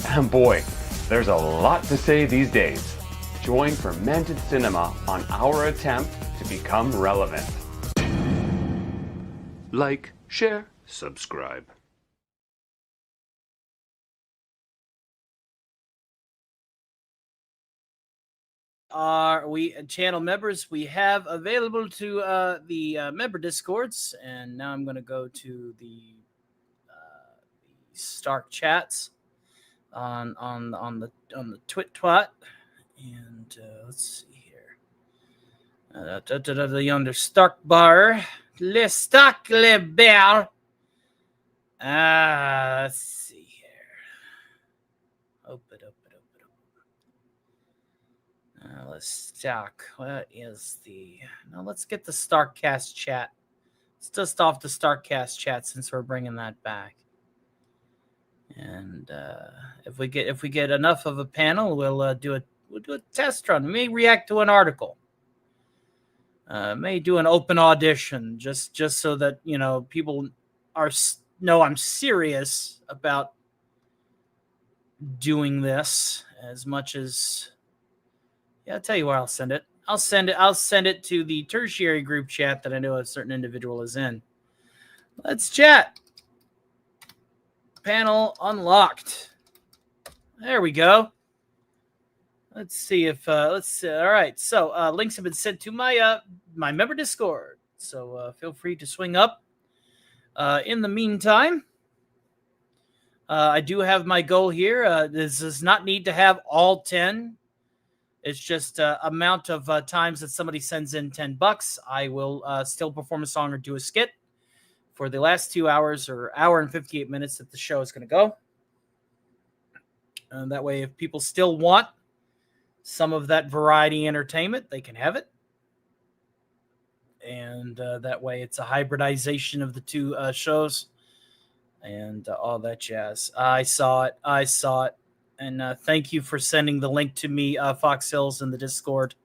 And boy, there's a lot to say these days. Join Fermented Cinema on our attempt to become relevant. Like, share, subscribe. We channel members we have available to the member discords, and now I'm going to go to the Stark chats on the twit, and let's see here. The under Stark bar, le Stark le bear. Let's see here. Open up. Let's talk. What is the... Now let's get the Starkcast chat. Let's dust off the Starkcast chat since we're bringing that back. And if we get enough of a panel, we'll do a test run. We may react to an article. May do an open audition just so that people know I'm serious about doing this as much as. Yeah, I'll tell you where I'll send it. I'll send it to the tertiary group chat that I know a certain individual is in. Let's chat. Panel unlocked. There we go. Let's see if all right. So links have been sent to my member Discord. So feel free to swing up. In the meantime, I do have my goal here. This does not need to have all 10. It's just amount of times that somebody sends in $10. I will still perform a song or do a skit for the last 2 hours or hour and 58 minutes that the show is going to go. And that way, if people still want some of that variety entertainment, they can have it. And that way, it's a hybridization of the two shows and all that jazz. I saw it. And thank you for sending the link to me, Fox Hills, in the Discord.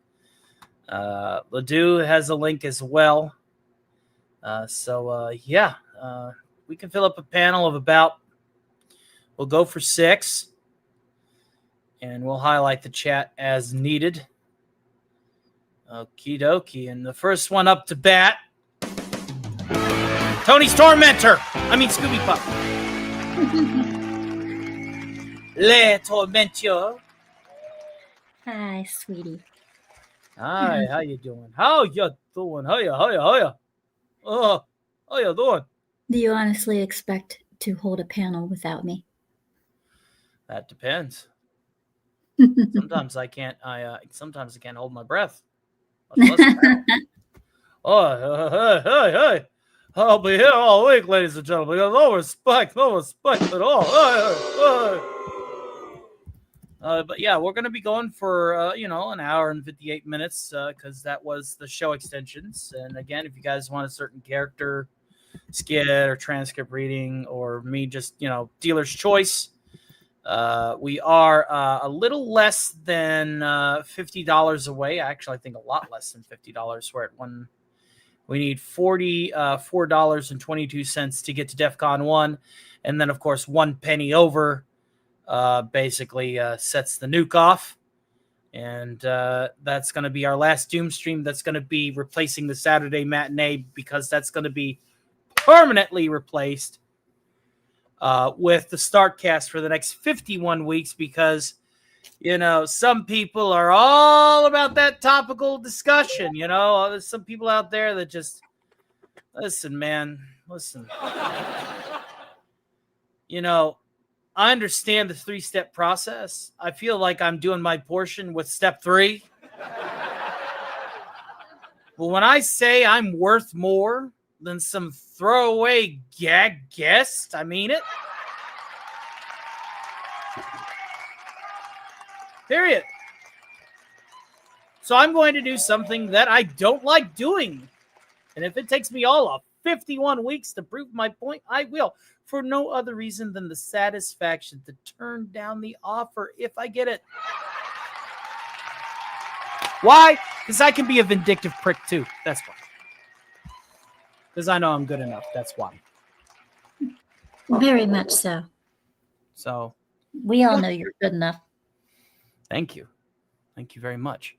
Ledoux has a link as well. We can fill up a panel of about, we'll go for 6. And we'll highlight the chat as needed. Okie dokie. And the first one up to bat, Tony's Tormentor. Scooby Pup. Le Tormentor. Hi, sweetie. Hi, how you doing? How you doing? How you doing? Do you honestly expect to hold a panel without me? That depends. Sometimes I can't. Sometimes I can't hold my breath. Hey. I'll be here all week, ladies and gentlemen. No respect at all. But yeah, we're going to be going for, an hour and 58 minutes because that was the show extensions. And again, if you guys want a certain character, skit, or transcript reading, or me just, dealer's choice, we are a little less than $50 away. Actually, I think a lot less than $50. We're at we need $44.22 to get to DEF CON 1. And then, of course, 1 penny over basically sets the nuke off. And that's going to be our last Doom stream. That's going to be replacing the Saturday matinee, because that's going to be permanently replaced with the Startcast for the next 51 weeks, because, you know, some people are all about that topical discussion. You know, there's some people out there that just, listen, man, listen. You know, I understand the 3-step process. I feel like I'm doing my portion with step 3. But when I say I'm worth more than some throwaway gag guest, I mean it. Period. So I'm going to do something that I don't like doing. And if it takes me all of 51 weeks to prove my point, I will. For no other reason than the satisfaction to turn down the offer if I get it. Why? Because I can be a vindictive prick too. That's why. Because I know I'm good enough. That's why. Very much so. So. We all know you're good enough. Thank you. Thank you very much.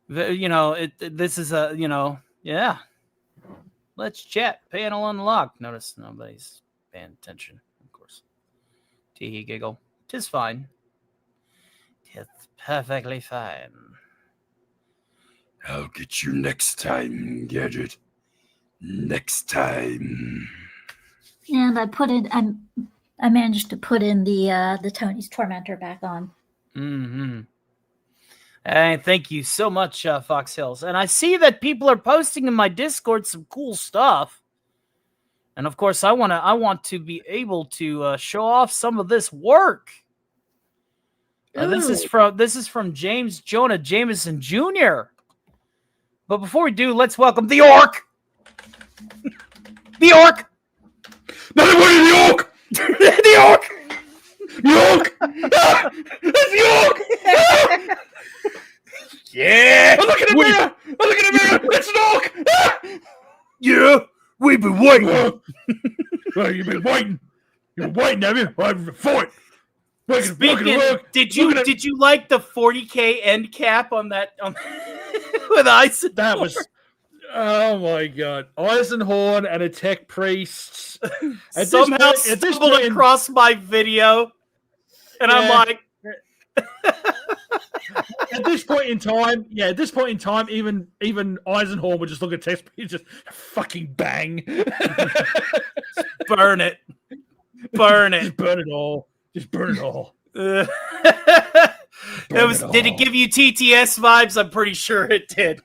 You know, this is a, you know, yeah. Let's chat. Panel unlocked. Notice nobody's paying attention, of course. Tee giggle. 'Tis fine. 'Tis perfectly fine. I'll get you next time, Gadget. Next time. And I managed to put in the Tony's Tormentor back on. Mm-hmm. And thank you so much, Fox Hills. And I see that people are posting in my Discord some cool stuff. And of course, I want to be able to show off some of this work. This is from James Jonah Jameson Jr. But before we do, let's welcome the Orc. The Orc. Nothing more than the Orc. The Orc. The Orc. Ah, that's the Orc. Yeah. I'm looking in the mirror. I'm looking in the mirror. It's an Orc. Ah. Yeah. We've been waiting. Well, you've been waiting. You've been waiting, have you? For it. Speaking, did you like the 40K end cap on that with Eisenhorn? That was, oh my god, Eisenhorn and a tech priest somehow stumbled across my video, and yeah. I'm like, at this point in time, even Eisenhorn would just look at tech priest, just fucking bang, burn it, burn it, just burn it all. Just burn it all. Did it give you TTS vibes? I'm pretty sure it did.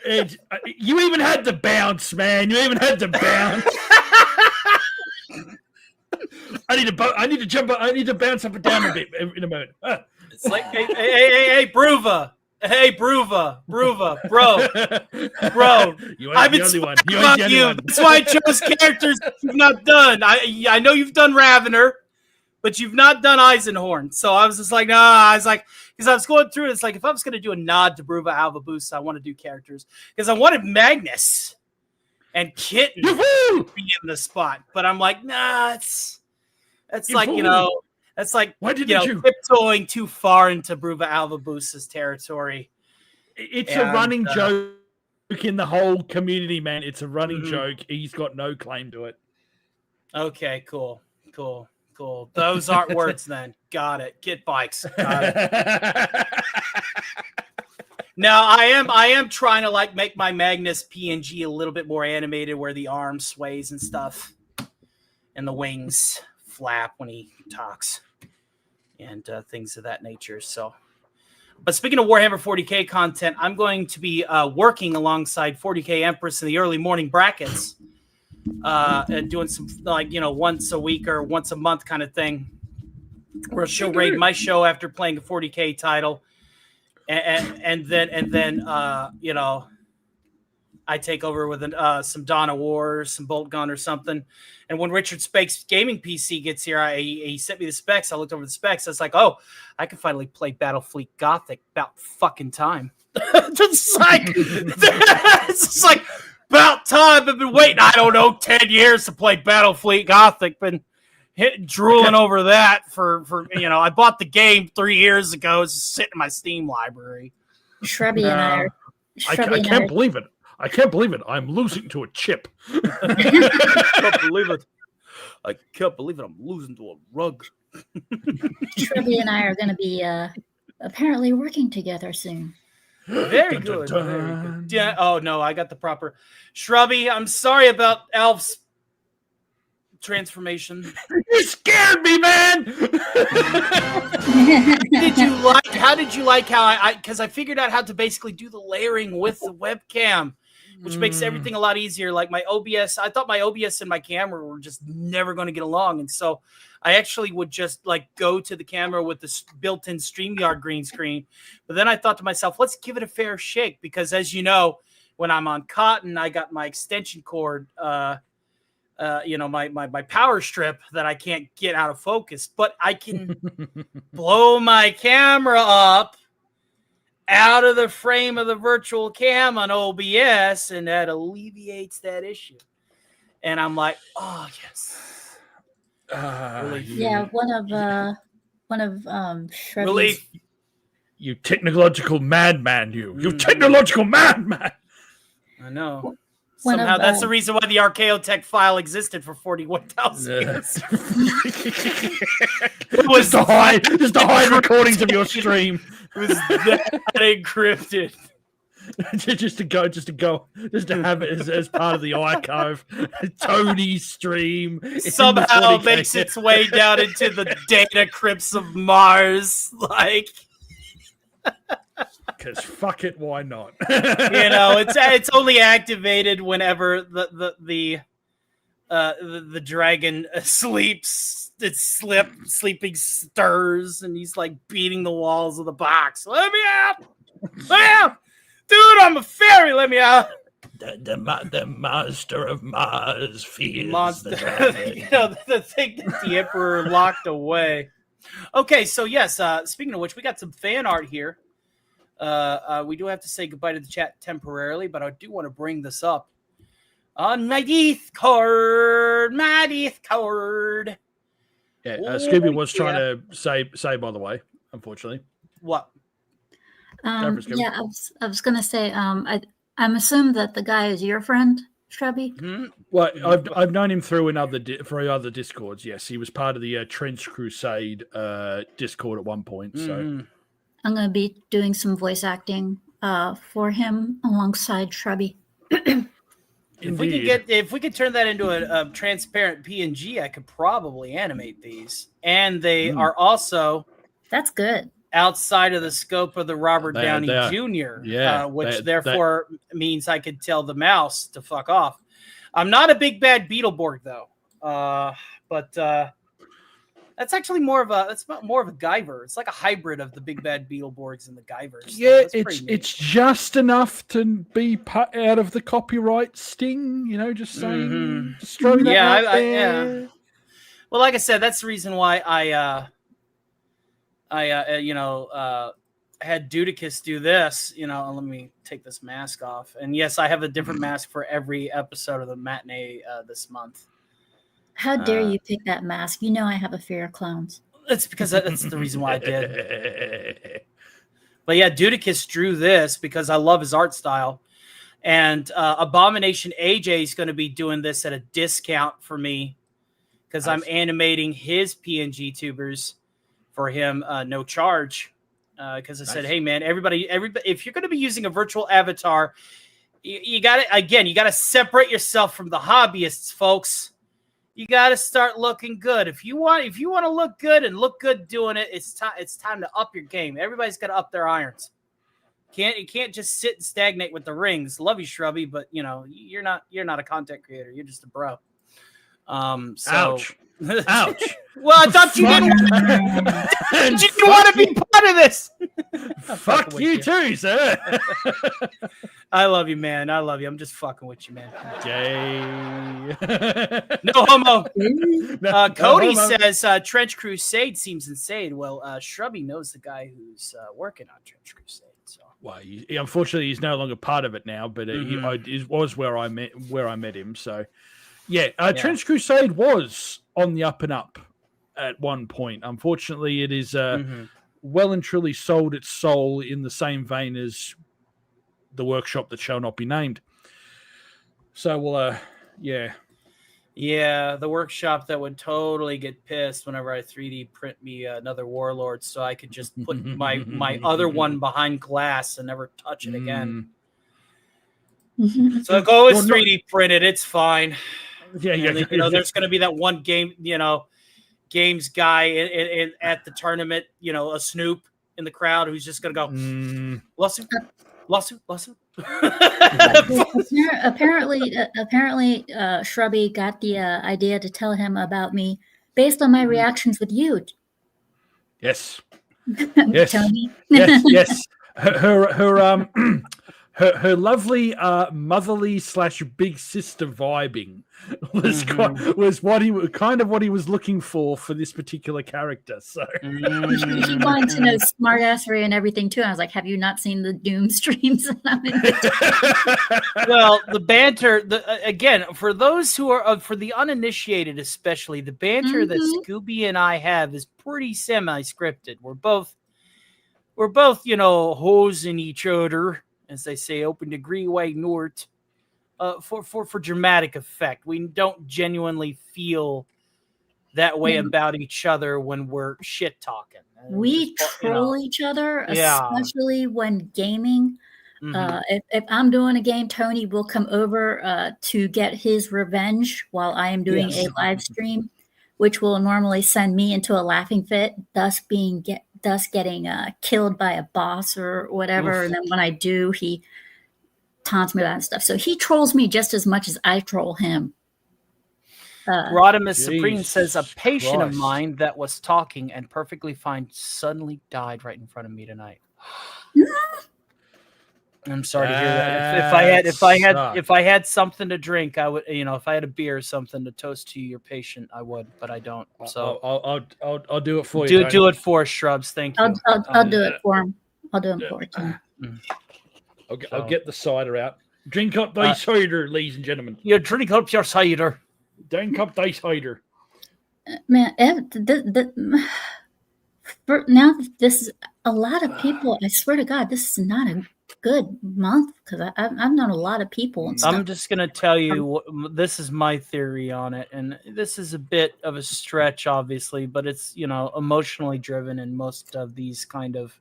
You even had to bounce, man. You even had to bounce. I need to jump. I need to bounce up and down a bit in a moment. It's like, hey, Bruva. Hey, Bruva, bro. You ain't the only one. You ain't the only one. That's why I chose characters you've not done. I know you've done Ravener, but you've not done Eisenhorn. So I was just like, because I was going through it. It's like, if I was going to do a nod to Bruva Alva Boost, I want to do characters. Because I wanted Magnus and Kitten to be in the spot. But I'm like, nah, that's like, that's like, tiptoeing too far into Bruva Alva Boost's territory. It's a running joke in the whole community, man. It's a running joke. He's got no claim to it. Okay, cool. Those aren't words then. Got it. Get bikes. Got it. Now I am trying to make my Magnus PNG a little bit more animated, where the arm sways and stuff, and the wings flap when he talks, and things of that nature. So, but speaking of Warhammer 40K content, I'm going to be working alongside 40K Empress in the early morning brackets. And doing some once a week or once a month kind of thing, where she'll raid my show after playing a 40K title, and then I take over with some Dawn of War, some Bolt Gun or something. And when Richard Spake's gaming PC gets here, he sent me the specs. I looked over the specs. I was like, oh, I can finally play Battlefleet Gothic. About fucking time. It's like about time. I've been waiting, 10 years to play Battlefleet Gothic. Been drooling over that for I bought the game 3 years ago. It's sitting in my Steam library. Shrubby and I are. I can't believe it. I can't believe it. I'm losing to a chip. I can't believe it. I can't believe it. I'm losing to a rug. Shrubby and I are going to be apparently working together soon. Very good. Very good. Yeah. Oh no, I got the proper Shrubby. I'm sorry about Alf's transformation. You scared me, man. How did you like how I because I figured out how to basically do the layering with the webcam, which makes everything a lot easier. Like my OBS, I thought my OBS and my camera were just never going to get along, and so I actually would just like go to the camera with the built-in StreamYard green screen. But then I thought to myself, let's give it a fair shake, because as you know, when I'm on Cotton, I got my extension cord, my power strip that I can't get out of focus, but I can blow my camera up out of the frame of the virtual cam on OBS, and that alleviates that issue. And I'm like, oh yes. Yeah, one of Shrubby's. Relief. You technological madman, you technological madman. I know. Somehow that's the reason why the Archaeotech file existed for 41,000 years. It was to hide recordings of your stream. It was that encrypted. just to have it as part of the archive. Tony's stream somehow makes its way down into the data crypts of Mars, like. Because fuck it, why not? It's only activated whenever the dragon sleeps. It's sleeping stirs, and he's like beating the walls of the box. Let me out! Let me out! Dude, I'm a fairy. Let me out. The monster of Mars feels the dragon. The thing that the Emperor locked away. Okay, so yes, speaking of which, we got some fan art here. We do have to say goodbye to the chat temporarily, but I do want to bring this up on my Discord. Yeah, Scooby was trying to say, by the way, unfortunately. What? I was going to say, I'm assuming that the guy is your friend, Shrubby. Mm-hmm. Well, I've known him through other Discords. Yes, he was part of the Trench Crusade Discord at one point. So I'm going to be doing some voice acting for him alongside Shrubby. If we could turn that into a transparent PNG, I could probably animate these, and they are also that's good outside of the scope of the Robert Downey Jr. Which therefore means I could tell the mouse to fuck off. I'm not a big bad Beetleborg though, but that's actually more of a Guyver. It's like a hybrid of the big bad Beetleborgs and the Guyvers. Yeah, it's just enough to be put out of the copyright sting. Just saying, just throw that out there. Yeah. Well, like I said, that's the reason why I had Dudicus do this. Let me take this mask off. And yes, I have a different mask for every episode of the Matinee this month. How dare you pick that mask? You know I have a fear of clowns. It's because that's the reason why I did. But yeah, Dudicus drew this because I love his art style. And Abomination AJ is going to be doing this at a discount for me because I'm animating his PNG tubers for him, no charge. Because I said, hey man, everybody, if you're going to be using a virtual avatar, you got to separate yourself from the hobbyists, folks. You got to start looking good. If you want to look good and look good doing it, it's time to up your game. Everybody's got to up their irons. You can't just sit and stagnate with the rings. Love you, Shrubby, but you're not a content creator. You're just a bro. Ouch. Ouch. Well, I thought you didn't want to be part of this. Fuck you too, sir. I love you, man. I love you. I'm just fucking with you, man. Gay. No homo. Cody says Trench Crusade seems insane. Well, Shrubby knows the guy who's working on Trench Crusade. So. Well, unfortunately, he's no longer part of it now, but he was where I met him. So, Trench Crusade was on the up and up at one point. Unfortunately, it is well and truly sold its soul in the same vein as the workshop that shall not be named. So we'll, Yeah, the workshop that would totally get pissed whenever I 3D print me another Warlord, so I could just put my other one behind glass and never touch it again. So go with 3D printed. It's fine. There's going to be that one game, games guy in at the tournament, a Snoop in the crowd who's just going to go lawsuit. Apparently, Shrubby got the idea to tell him about me based on my reactions with you. Yes. Tony. yes. Her lovely motherly / big sister vibing was what he was looking for this particular character. So he wanted to know smartassery and everything too. I was like, "Have you not seen the Doom streams?" Well, the banter. Again, for those who are for the uninitiated, especially the banter that Scooby and I have is pretty semi-scripted. We're both hosing each other, as they say, open degree way north, for dramatic effect. We don't genuinely feel that way about each other when we're shit talking. We troll each other, especially when gaming. If I'm doing a game, Tony will come over to get his revenge while I am doing a live stream, which will normally send me into a laughing fit, thus getting killed by a boss or whatever. And then when I do, he taunts me about stuff. So he trolls me just as much as I troll him. Rodimus Supreme says, a patient of mine that was talking and perfectly fine suddenly died right in front of me tonight. I'm sorry to hear that. If I had something to drink, I would, if I had a beer or something to toast to your patient, I would, but I don't. So I'll do it for you. Do it for Shrubs. Thank you. I'll do it for him. I'll do it for him. I'll get the cider out. Drink up thy cider, ladies and gentlemen. You drink up your cider. Drink up thy cider. Man, now this is a lot of people. I swear to God, this is not a good month because I've known a lot of people and stuff. I'm just gonna tell you this is my theory on it, and this is a bit of a stretch, obviously, but it's emotionally driven in most of these kind of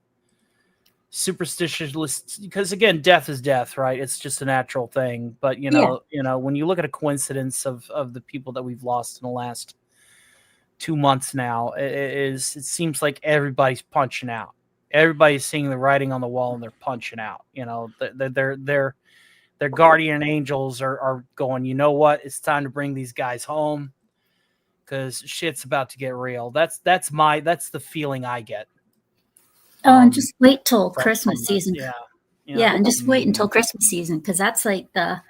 superstitious lists, because again, death is death, right? It's just a natural thing. But when you look at a coincidence of the people that we've lost in the last 2 months now, it seems like everybody's punching out. Everybody's seeing the writing on the wall and they're punching out. Their guardian angels are going, you know what? It's time to bring these guys home because shit's about to get real. That's the feeling I get. Oh, and just wait till Christmas season. Yeah, and just wait until Christmas season because that's like the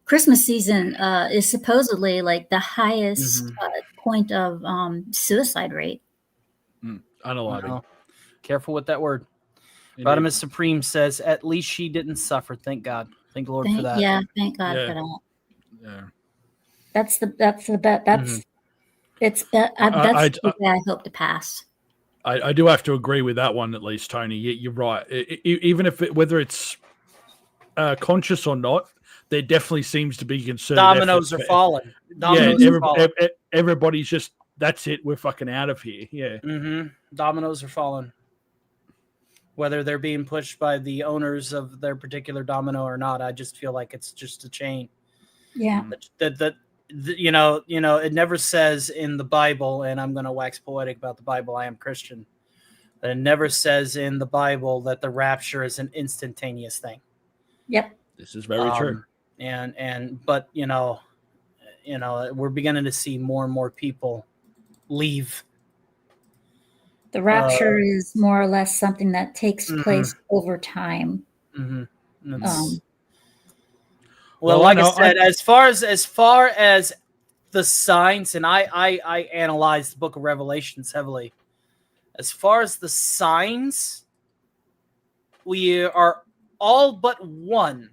Christmas season is supposedly like the highest point of suicide rate. Unalive. Careful with that word. Rodimus Supreme says, "At least she didn't suffer. Thank God. Thank the Lord for that." Yeah, thank God for that. Yeah, that's the bet. That's the way I hope to pass. I do have to agree with that one, at least, Tony. You're right. Even if whether it's conscious or not, there definitely seems to be concerted dominoes are falling. Everybody's just, that's it. We're fucking out of here. Yeah. Dominoes are falling. Whether they're being pushed by the owners of their particular domino or not, I just feel like it's just a chain. Yeah. It never says in the Bible, and I'm going to wax poetic about the Bible. I am Christian. But it never says in the Bible that the rapture is an instantaneous thing. Yep. This is very true. But we're beginning to see more and more people leave. The rapture is more or less something that takes place over time. Well, like I said, as far as the signs, and I analyzed the Book of Revelations heavily. As far as the signs, we are all but one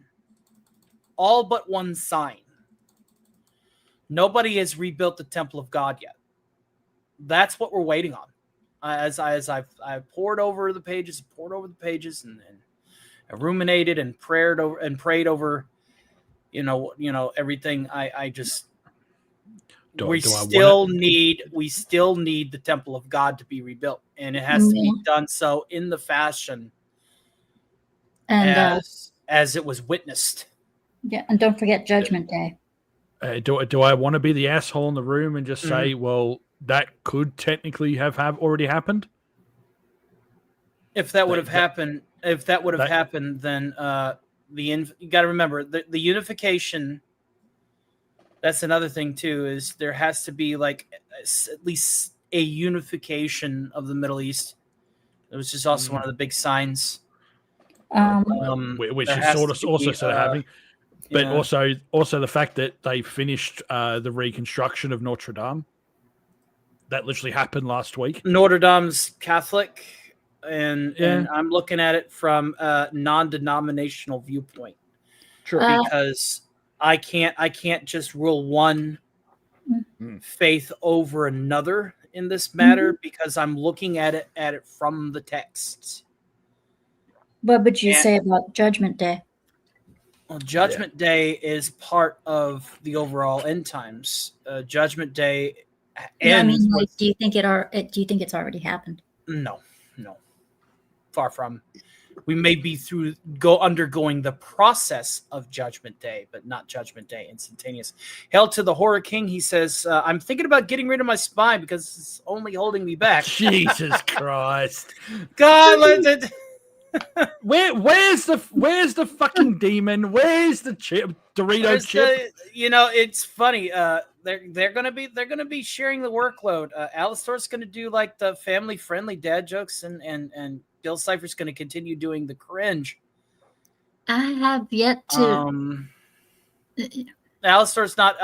sign Nobody has rebuilt the Temple of God yet. That's what we're waiting on. As I've poured over the pages, and ruminated and prayed over, everything. I just we still need the Temple of God to be rebuilt, and it has to be done so in the fashion and as it was witnessed. Yeah, and don't forget Judgment Day. Do I want to be the asshole in the room and just say, well, that could technically have already happened? If that would have happened, then you got to remember the unification. That's another thing too. Is there has to be like at least a unification of the Middle East, which is also one of the big signs. Which is sort of happening. But also the fact that they finished the reconstruction of Notre Dame. That literally happened last week. Notre Dame's Catholic, and I'm looking at it from a non-denominational viewpoint. Sure. Because I can't just rule one faith over another in this matter because I'm looking at it from the texts. What would you say about Judgment Day? Well, Judgment Day is part of the overall end times. Judgment Day ends. Do you think it's already happened? No. Far from. We may be undergoing the process of Judgment Day, but not Judgment Day instantaneous. Hail to the Horror King. He says, I'm thinking about getting rid of my spine because it's only holding me back. Jesus Christ. God, let it. Where's the fucking demon? Where's the Dorito chip? It's funny. They're gonna be sharing the workload. Alistar's gonna do like the family friendly dad jokes, and Bill Cipher's gonna continue doing the cringe. I have yet to. Alistar's not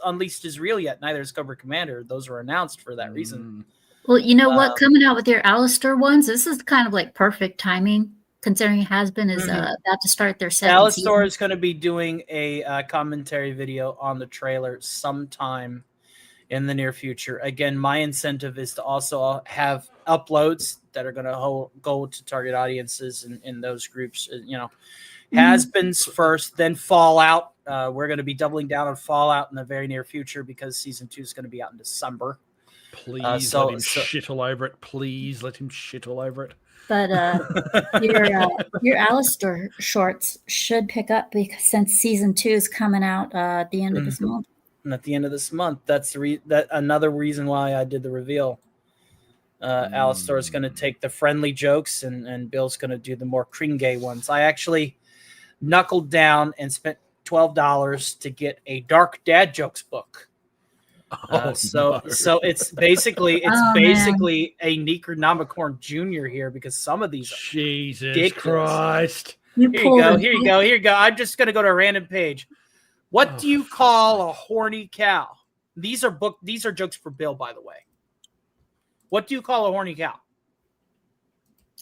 Unleashed is real yet. Neither is Cobra Commander. Those were announced for that reason. Well, you know what? Coming out with your Alistar ones, this is kind of like perfect timing, considering Has-Been is about to start their second season. Alistar is going to be doing a commentary video on the trailer sometime in the near future. Again, my incentive is to also have uploads that are going to go to target audiences in those groups. Has-Beens first, then Fallout. We're going to be doubling down on Fallout in the very near future because season 2 is going to be out in December. Please let him shit all over it. Please let him shit all over it. But your Alistar shorts should pick up because since season 2 is coming out at the end of this month. And at the end of this month, that's another reason why I did the reveal. Alistar is going to take the friendly jokes, and Bill's going to do the more cringe ones. I actually knuckled down and spent $12 to get a Dark Dad Jokes book. So it's basically a Necronomicon Junior here because some of these Jesus ridiculous. Christ. Here you go. I'm just gonna go to a random page. What do you call a horny cow? These are jokes for Bill, by the way. What do you call a horny cow?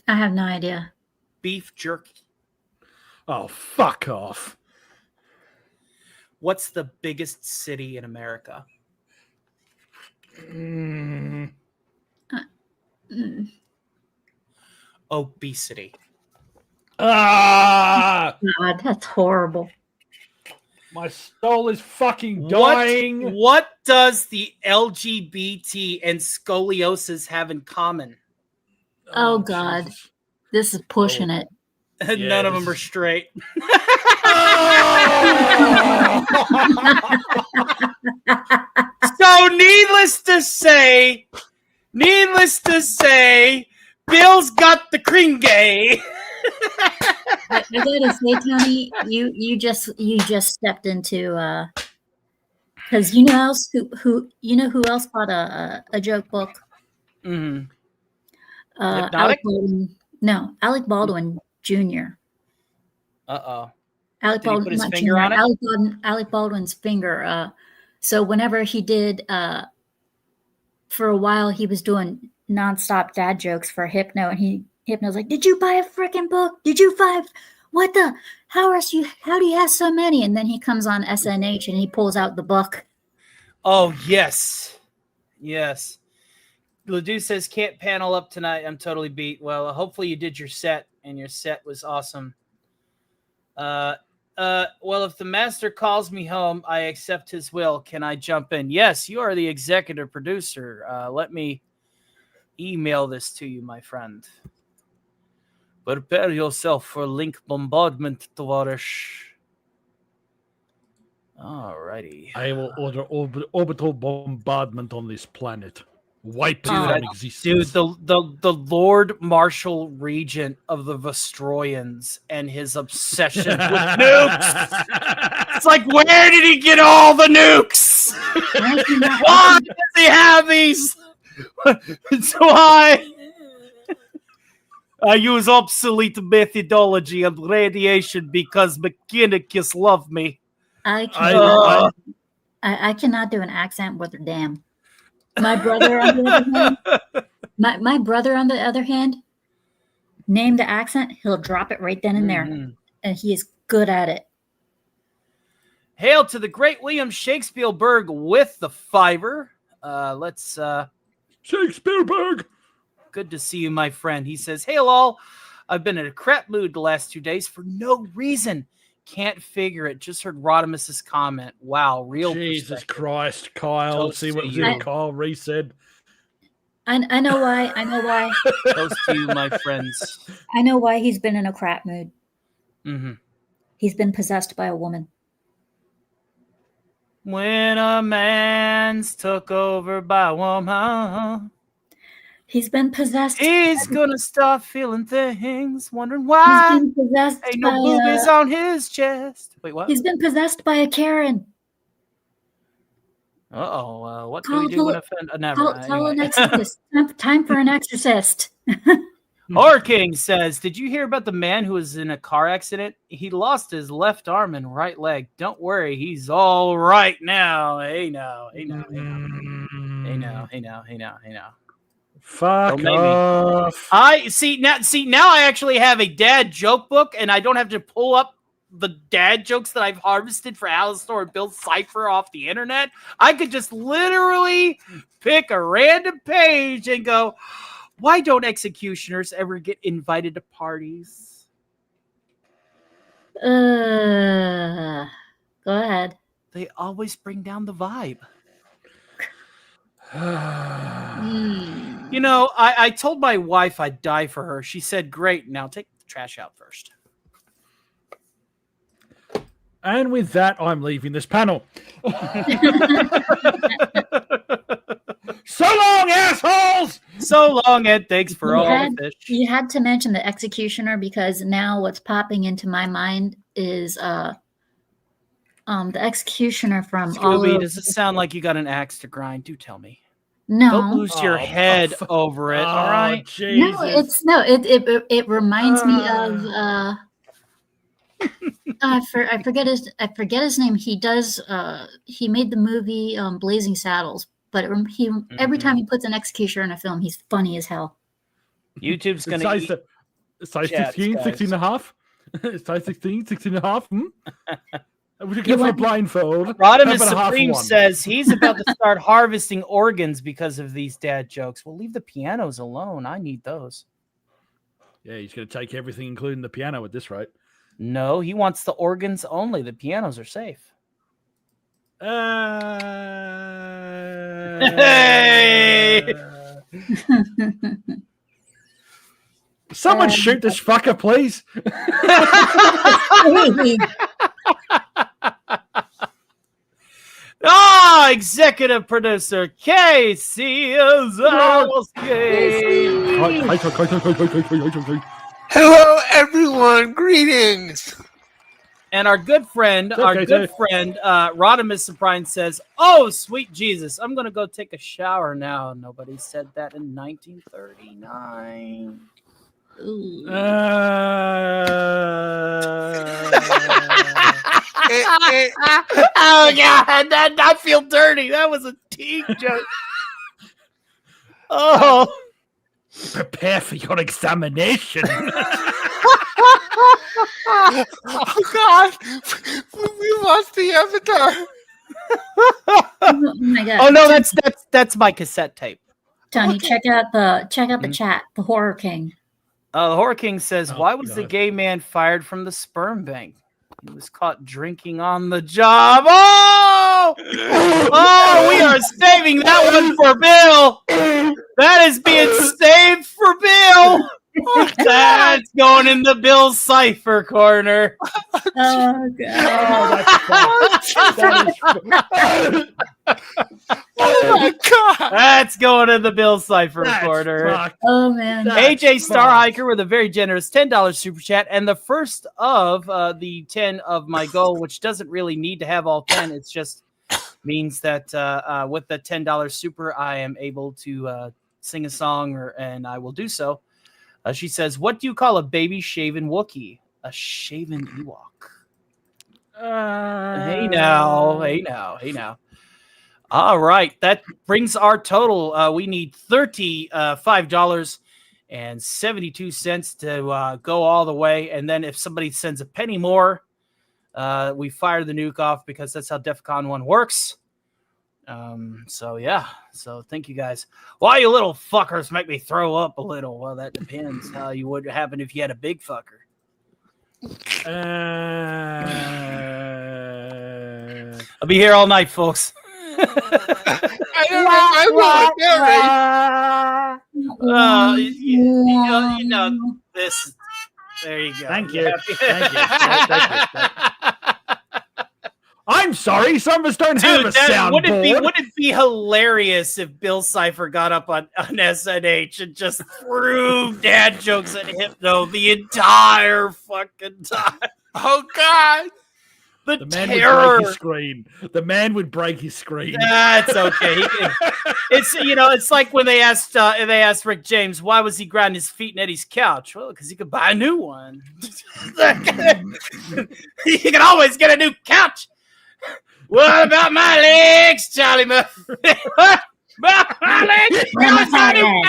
I have no idea. Beef jerky. Oh, fuck off. What's the biggest city in America? Obesity. Ah! God, that's horrible. My soul is fucking dying. What does the LGBT and scoliosis have in common? Oh God, Jesus. This is pushing it. None of them are straight. So needless to say, Bill's got the cringe. I gotta say, Tony, you just stepped into because you know who else bought a joke book? Alec Baldwin Jr. Alec Baldwin put his finger on it? Alec Baldwin's finger. So whenever he did, for a while, he was doing nonstop dad jokes for Hypno, and Hypno's like, "Did you buy a freaking book? Did you buy? What the? How do you have so many?" And then he comes on SNH and he pulls out the book. Oh, yes. Yes. Ledoux says, can't panel up tonight. I'm totally beat. Well, hopefully you did your set, and your set was awesome. Well, if the master calls me home, I accept his will. Can I jump in? Yes, you are the executive producer. Let me email this to you, my friend. Prepare yourself for link bombardment, Tovarish. Alrighty. I will order orbital bombardment on this planet. Wipe it from existence. Dude, the Lord Marshal Regent of the Vestroyans and his obsession with nukes. It's like, where did he get all the nukes? Why does he have these? It's why I use obsolete methodology and radiation because Mechanicus love me. I cannot do an accent worth a damn. My brother, on the other hand, my brother, on the other hand, name the accent, he'll drop it right then and there, and he is good at it. Hail to the great William Shakespeareberg with the fiver. Let's Shakespeareberg. Good to see you, my friend. He says, "Hail all. I've been in a crap mood the last 2 days for no reason. Can't figure it. Just heard Rodimus's comment. Wow, real Jesus Christ, Kyle. Toast See what to you. Kyle Reese said. I know why. I know why. Toast to you, my friends. I know why he's been in a crap mood. Mm-hmm. He's been possessed by a woman. When a man's took over by a woman, he's been possessed. He's gonna start feeling things, wondering why. He's been possessed ain't by no boobies on his chest. Wait, what? He's been possessed by a Karen. What do we do when offend? Never. Call an exorcist. Time for an exorcist. Horror King says, did you hear about the man who was in a car accident? He lost his left arm and right leg. Don't worry, he's all right now. Hey now. Fuck off. I see now I actually have a dad joke book, and I don't have to pull up the dad jokes that I've harvested for Alistar and Bill Cipher off the internet. I could just literally pick a random page and go, why don't executioners ever get invited to parties? Go ahead. They always bring down the vibe. You know, I told my wife I'd die for her. She said, great, now take the trash out first. And with that, I'm leaving this panel. So long, assholes! So long, Ed. Thanks for all the fish. You had to mention the executioner because now what's popping into my mind is the executioner from Scooby, does it sound like you got an axe to grind? Do tell me. No. Don't lose your head over it, all right? Jesus. It reminds me of I forget his name. He does he made the movie Blazing Saddles, but every time he puts an executioner in a film, he's funny as hell. YouTube's going to size 16, 16 and a half. Size 16, 16 and a half. Would you give a blindfold? Rodimus Supreme says he's about to start harvesting organs because of these dad jokes. Well, leave the pianos alone. I need those. Yeah, he's going to take everything, including the piano, at this rate. No, he wants the organs only. The pianos are safe. Hey! Someone shoot this fucker, please. Executive producer Casey Ozowski. Hello, everyone. Greetings. And our good friend, Rodimus Supreme says, "Oh, sweet Jesus, I'm gonna go take a shower now." Nobody said that in 1939. Oh God, I feel dirty. That was a teen joke. Oh, prepare for your examination. Oh God, we lost the avatar. Oh my god! Oh no, that's my cassette tape. Tony, check out the chat. The Horror King. The Horror King says, "Why was the gay man fired from the sperm bank? He was caught drinking on the job." Oh, we are saving that one for Bill. That is being saved for Bill. That's going in the Bill Cipher corner. Oh god! Oh my god! That's going in the Bill Cipher corner. Oh man! AJ Starhiker with a very generous $10 super chat, and the first of the 10 of my goal, which doesn't really need to have all 10. It's just means that with the $10 super, I am able to sing a song, and I will do so. She says, "What do you call a baby shaven Wookiee? A shaven Ewok." Hey now. All right, that brings our total. We need $35.72 to go all the way, and then if somebody sends a penny more, we fire the nuke off because that's how DEF CON 1 works. So thank you guys. Why you little fuckers make me throw up a little? Well, that depends how you would happen if you had a big fucker. I'll be here all night, folks. I don't know. You know this. There you go. Thank you. Thank you. I'm sorry, some of us don't have a soundboard. Would it be hilarious if Bill Cipher got up on SNH and just threw dad jokes at Hypno the entire fucking time? Oh God! The man terror. would break his screen. The man would break his screen. That's okay. It's like when they asked Rick James why was he grinding his feet in Eddie's couch. Well, because he could buy a new one. You can always get a new couch. What about my legs, Charlie Murphy? What about my legs? Always buy a new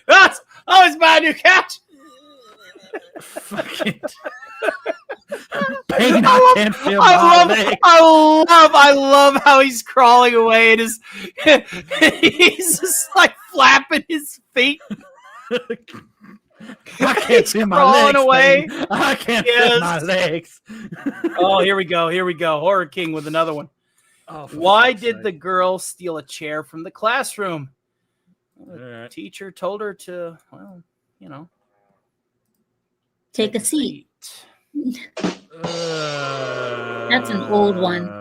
couch. Always buy a new couch. Fucking pain. I can't feel my legs. I love how he's crawling away and he's just like flapping his feet. I can't feel my crawling legs. Away. I can't feel my legs. Oh, here we go. Horror King with another one. Oh, why did the girl steal a chair from the classroom? The teacher told her to, take a seat. That's an old one.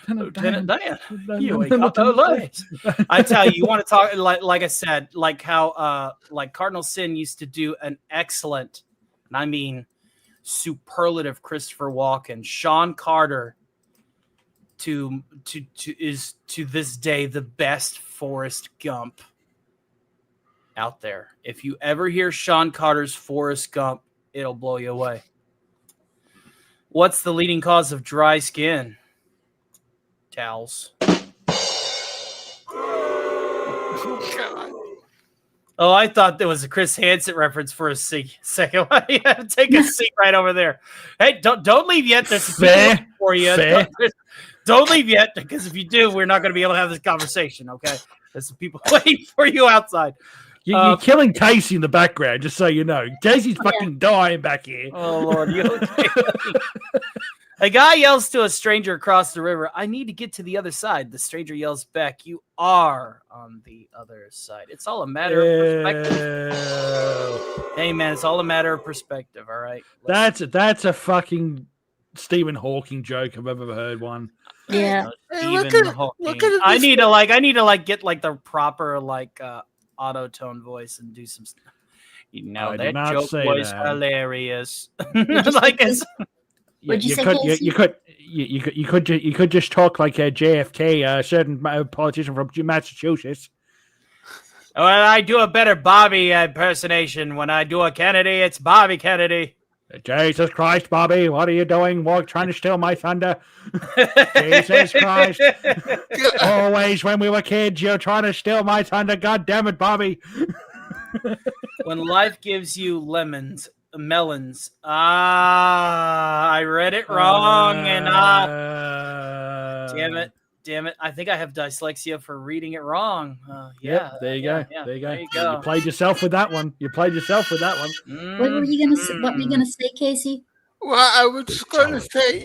Lieutenant Dan, you ain't got no legs. I tell you, you want to talk like I said, like how like Cardinal Sin used to do an excellent, and I mean superlative Christopher Walken. Sean Carter is to this day the best Forrest Gump out there. If you ever hear Sean Carter's Forrest Gump, it'll blow you away. What's the leading cause of dry skin? Towels. Oh, I thought there was a Chris Hansen reference for a second. You had to take a seat right over there. Hey, don't leave yet. There's some people for you. Don't leave yet, because if you do, we're not going to be able to have this conversation. Okay, there's some people waiting for you outside. You're killing Casey in the background, just so you know. Casey's fucking dying back here. Oh Lord! A guy yells to a stranger across the river, "I need to get to the other side." The stranger yells back, "You are on the other side." It's all a matter of perspective. Hey man, it's all a matter of perspective. All right. That's a fucking Stephen Hawking joke if I've ever heard one. Yeah. Stephen Hawking. I need to get like the proper auto-tone voice and do some stuff. That joke was hilarious. You could just talk like JFK, a certain politician from Massachusetts. Well, I do a better Bobby impersonation. When I do a Kennedy, it's Bobby Kennedy. Jesus Christ, Bobby, what are you doing? Trying to steal my thunder? Jesus Christ. Always when we were kids, you're trying to steal my thunder. God damn it, Bobby. When life gives you melons. I read it wrong, and damn it. I think I have dyslexia for reading it wrong. Yep, there you go. Yeah, There you go. there you go. You played yourself with that one. What were you gonna say? What were you gonna say, Casey? Well, I was just going to say,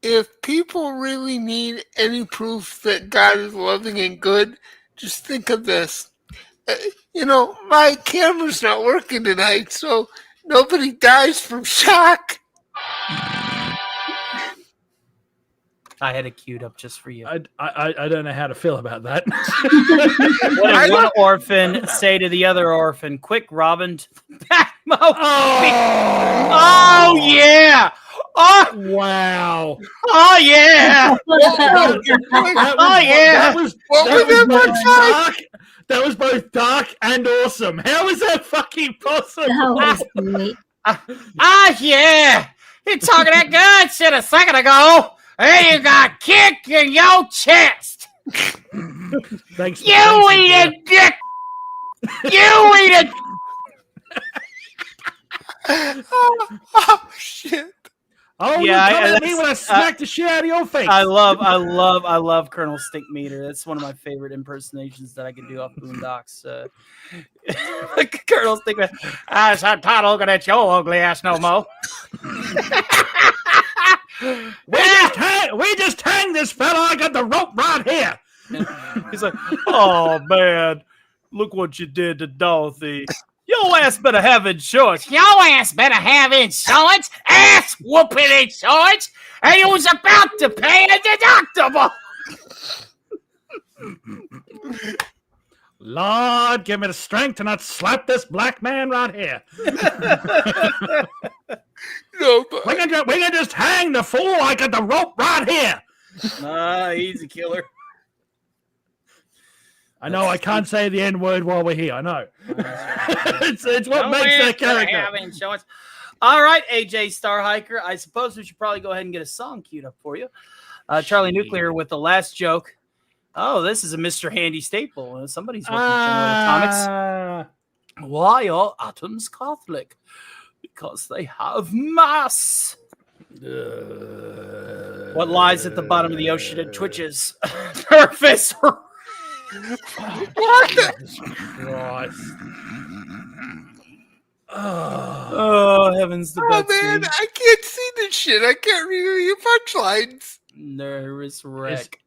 if people really need any proof that God is loving and good, just think of this. My camera's not working tonight, so nobody dies from shock. I had it queued up just for you. I don't know how to feel about that. What did one orphan say to the other orphan? Quick, Robin. Oh, yeah. Oh, wow. Oh, yeah. Oh, yeah. That was both dark and awesome. How is that fucking possible? That was great. Yeah. You're talking that good shit a second ago. And you got kicked in your chest. Thanks. You eat a dick. You eat a. Oh shit. Oh, yeah, you're telling me when I smack the shit out of your face. I love Colonel Stinkmeter. That's one of my favorite impersonations that I can do off Boondocks. Colonel Stinkmeter. I'm tired of looking at your ugly ass no more. We just hanged this fella. I got the rope right here. He's like, oh man, look what you did to Dorothy. Your ass better have insurance. Your ass better have insurance. Ass whooping insurance. And you was about to pay a deductible. Lord, give me the strength to not slap this black man right here. No, but we can just hang the fool. I got the rope right here. Easy killer. I know I can't say the N word while we're here. I know. it's what makes that character. All right, AJ Star Hiker. I suppose we should probably go ahead and get a song queued up for you. Charlie Nuclear with the last joke. Oh, this is a Mr. Handy staple. Somebody's working Atomics. Why are atoms Catholic? Because they have mass. What lies at the bottom of the ocean and twitches? Surface. What? Christ. Oh, heavens the best. Oh, man, I can't see this shit. I can't read your punchlines. Nervous wreck.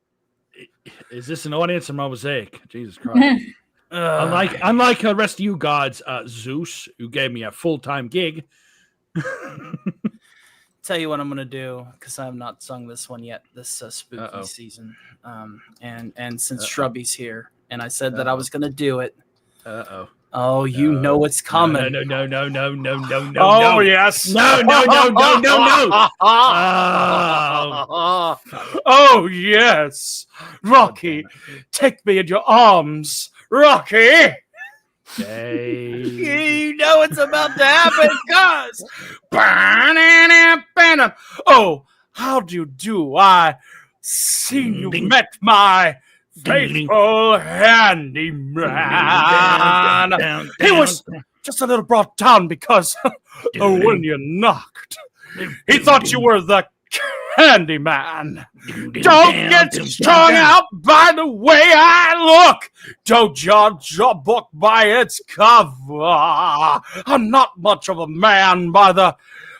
Is this an audience or mosaic? Jesus Christ. Unlike the rest of you gods, Zeus, who gave me a full-time gig. Tell you what I'm gonna do, because I have not sung this one yet this spooky season. And since Shrubby's here, and I said that I was gonna do it. Oh, you know what's coming. No. Oh, yes. No. Oh, yes. Rocky, take me in your arms. Rocky. You know what's about to happen, cuz. Oh, how do you do? I seen you met my faithful handyman. He was just a little brought down because when you knocked, he thought you were the handyman. Don't get strung out by the way I look. Don't judge a book by its cover. I'm not much of a man by the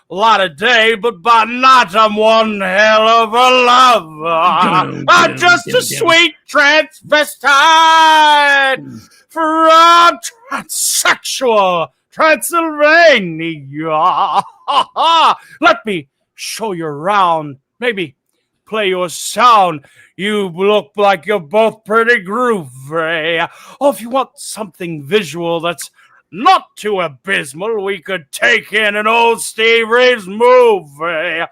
light of day, but by night I'm one hell of a lover. I'm just a sweet transvestite from transsexual Transylvania. Let me show you around. Maybe play your sound. You look like you're both pretty groovy. Oh, if you want something visual that's not too abysmal, we could take in an old Steve Reeves movie.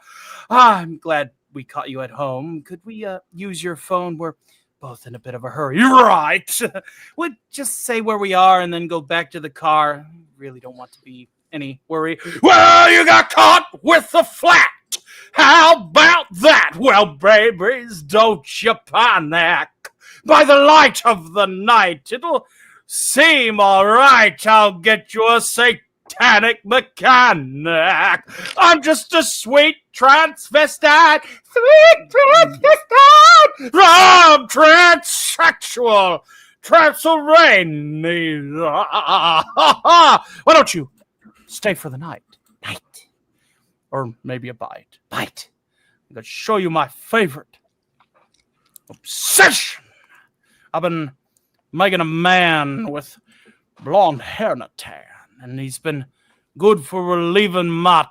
I'm glad we caught you at home. Could we use your phone? We're both in a bit of a hurry. You're right. We'd just say where we are and then go back to the car. Really don't want to be any worry. Well, you got caught with the flat. How about that? Well, babies, don't you panic. By the light of the night, it'll Seem all right. I'll get you a satanic mechanic. I'm just a sweet transvestite. Sweet transvestite from transsexual Transylvania. Why don't you stay for the night? Or maybe a bite. I'm going to show you my favorite obsession. I've been making a man with blonde hair and a tan, and he's been good for relieving my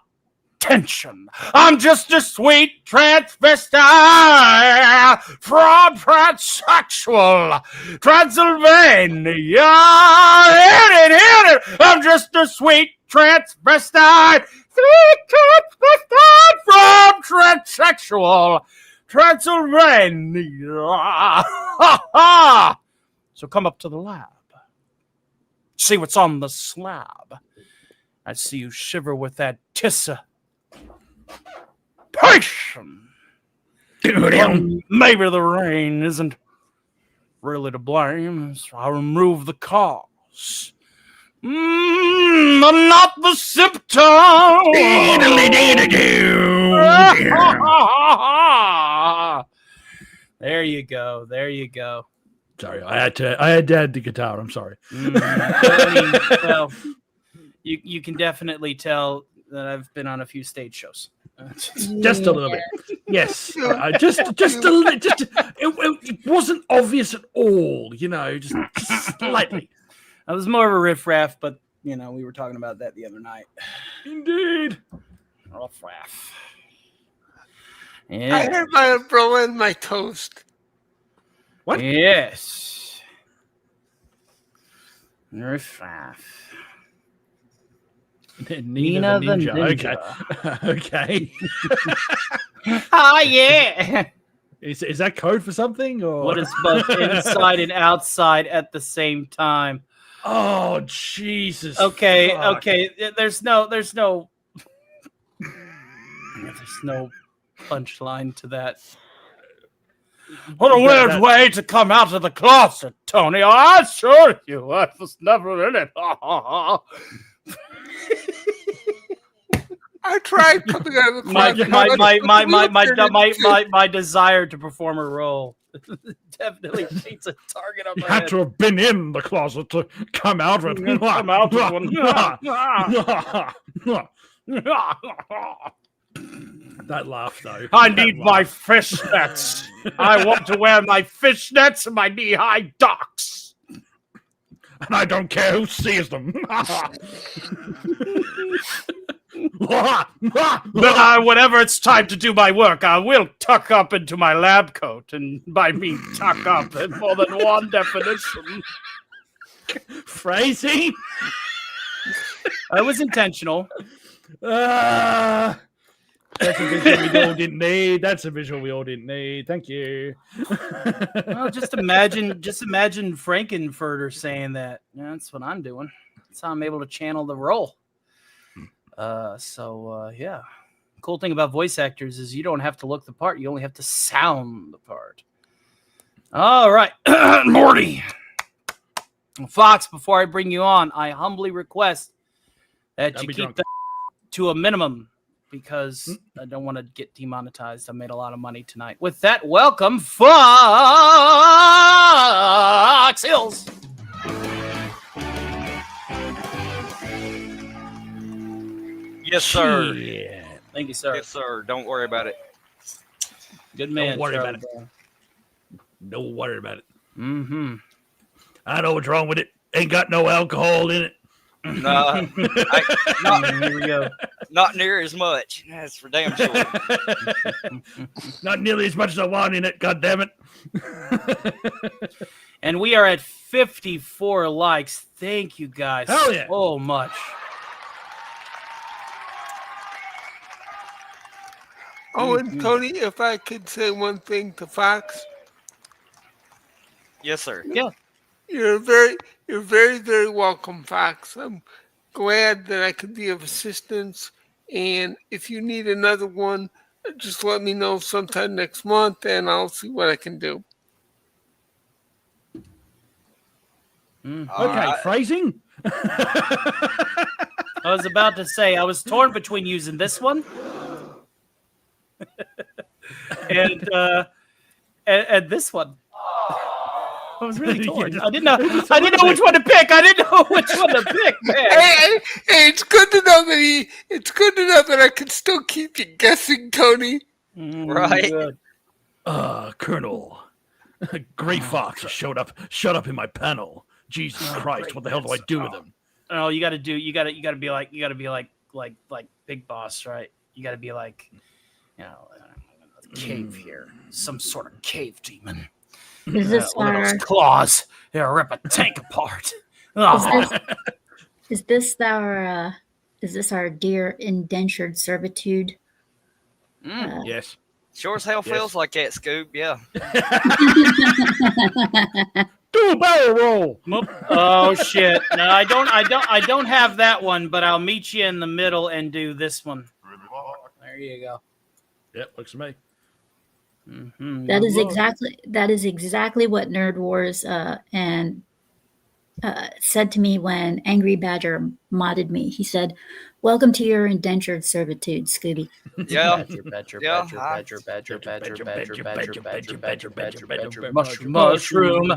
tension. I'm just a sweet transvestite from transsexual Transylvania. Hit it. I'm just a sweet transvestite. Sweet transvestite from transsexual Transylvania. So come up to the lab. See what's on the slab. I see you shiver with that anticipation. Maybe the rain isn't really to blame, so I'll remove the cause. Not the symptom. There you go. Sorry, I had to add the guitar. I'm sorry. Well, you can definitely tell that I've been on a few stage shows. Just a little bit. Yes. Just a little. It wasn't obvious at all, just slightly. I was more of a riff-raff, but, we were talking about that the other night. Indeed. Riff-raff. Yeah. I had my umbrella in my toast. What? Yes. Riff-raff. Nina the Ninja. Okay. Oh, yeah. Is that code for something? Or what is both inside and outside at the same time? Oh, Jesus. Okay. Fuck. There's no punchline to that. What a weird way to come out of the closet, Tony. I assure you, I was never in it. I tried coming out of the closet. My desire to perform a role definitely needs a target on my head. You had to have been in the closet to come out with it. Come out with one. That laugh, though. I need my fishnets. I want to wear my fishnets and my knee-high docks. And I don't care who sees them. But whenever it's time to do my work, I will tuck up into my lab coat. And by me, tuck up in more than one definition. Phrasing? It was intentional. That's a visual we all didn't need. Thank you. Well, just imagine Frankenfurter saying that. Yeah, that's what I'm doing. That's how I'm able to channel the role. Yeah. Cool thing about voice actors is you don't have to look the part. You only have to sound the part. All right. Morty. Fox, before I bring you on, I humbly request that you keep that to a minimum because I don't want to get demonetized. I made a lot of money tonight. With that, welcome, Fox Hills. Yes, sir. Yeah. Thank you, sir. Yes, sir. Don't worry about it. Good man. Don't worry about it. Don't worry about it. Mm-hmm. I know what's wrong with it. Ain't got no alcohol in it. Here we go. Not near as much. That's for damn sure. Not nearly as much as I want in it. God damn it. And we are at 54 likes. Thank you guys so much. Oh, and Tony, if I could say one thing to Fox. Yes, sir. Yeah. You're very, very welcome, Fox. I'm glad that I could be of assistance. And if you need another one, just let me know sometime next month and I'll see what I can do. Okay, phrasing. I was about to say I was torn between using this one and this one. I was really torn. I didn't know which one to pick. I didn't know which one to pick, man. Hey, it's good to know that I can still keep you guessing, Tony. Right. Good. Colonel, Gray Fox showed up in my panel. Jesus Christ, what the hell do I do with him? Oh, you got to be like Big Boss, right? You got to be like, cave here, some sort of cave demon. Is this one of those claws? They'll rip a tank apart. Is this our dear indentured servitude? Yes. Sure as hell feels like that, Scoob. Yeah. Do a barrel roll. Oh shit! No, I don't have that one, but I'll meet you in the middle and do this one. There you go. Yep, looks to me. Mm-hmm. That is exactly what Nerd Wars said to me when Angry Badger modded me. He said, "Welcome to your indentured servitude, Scooby." Yeah. Badger, mushroom.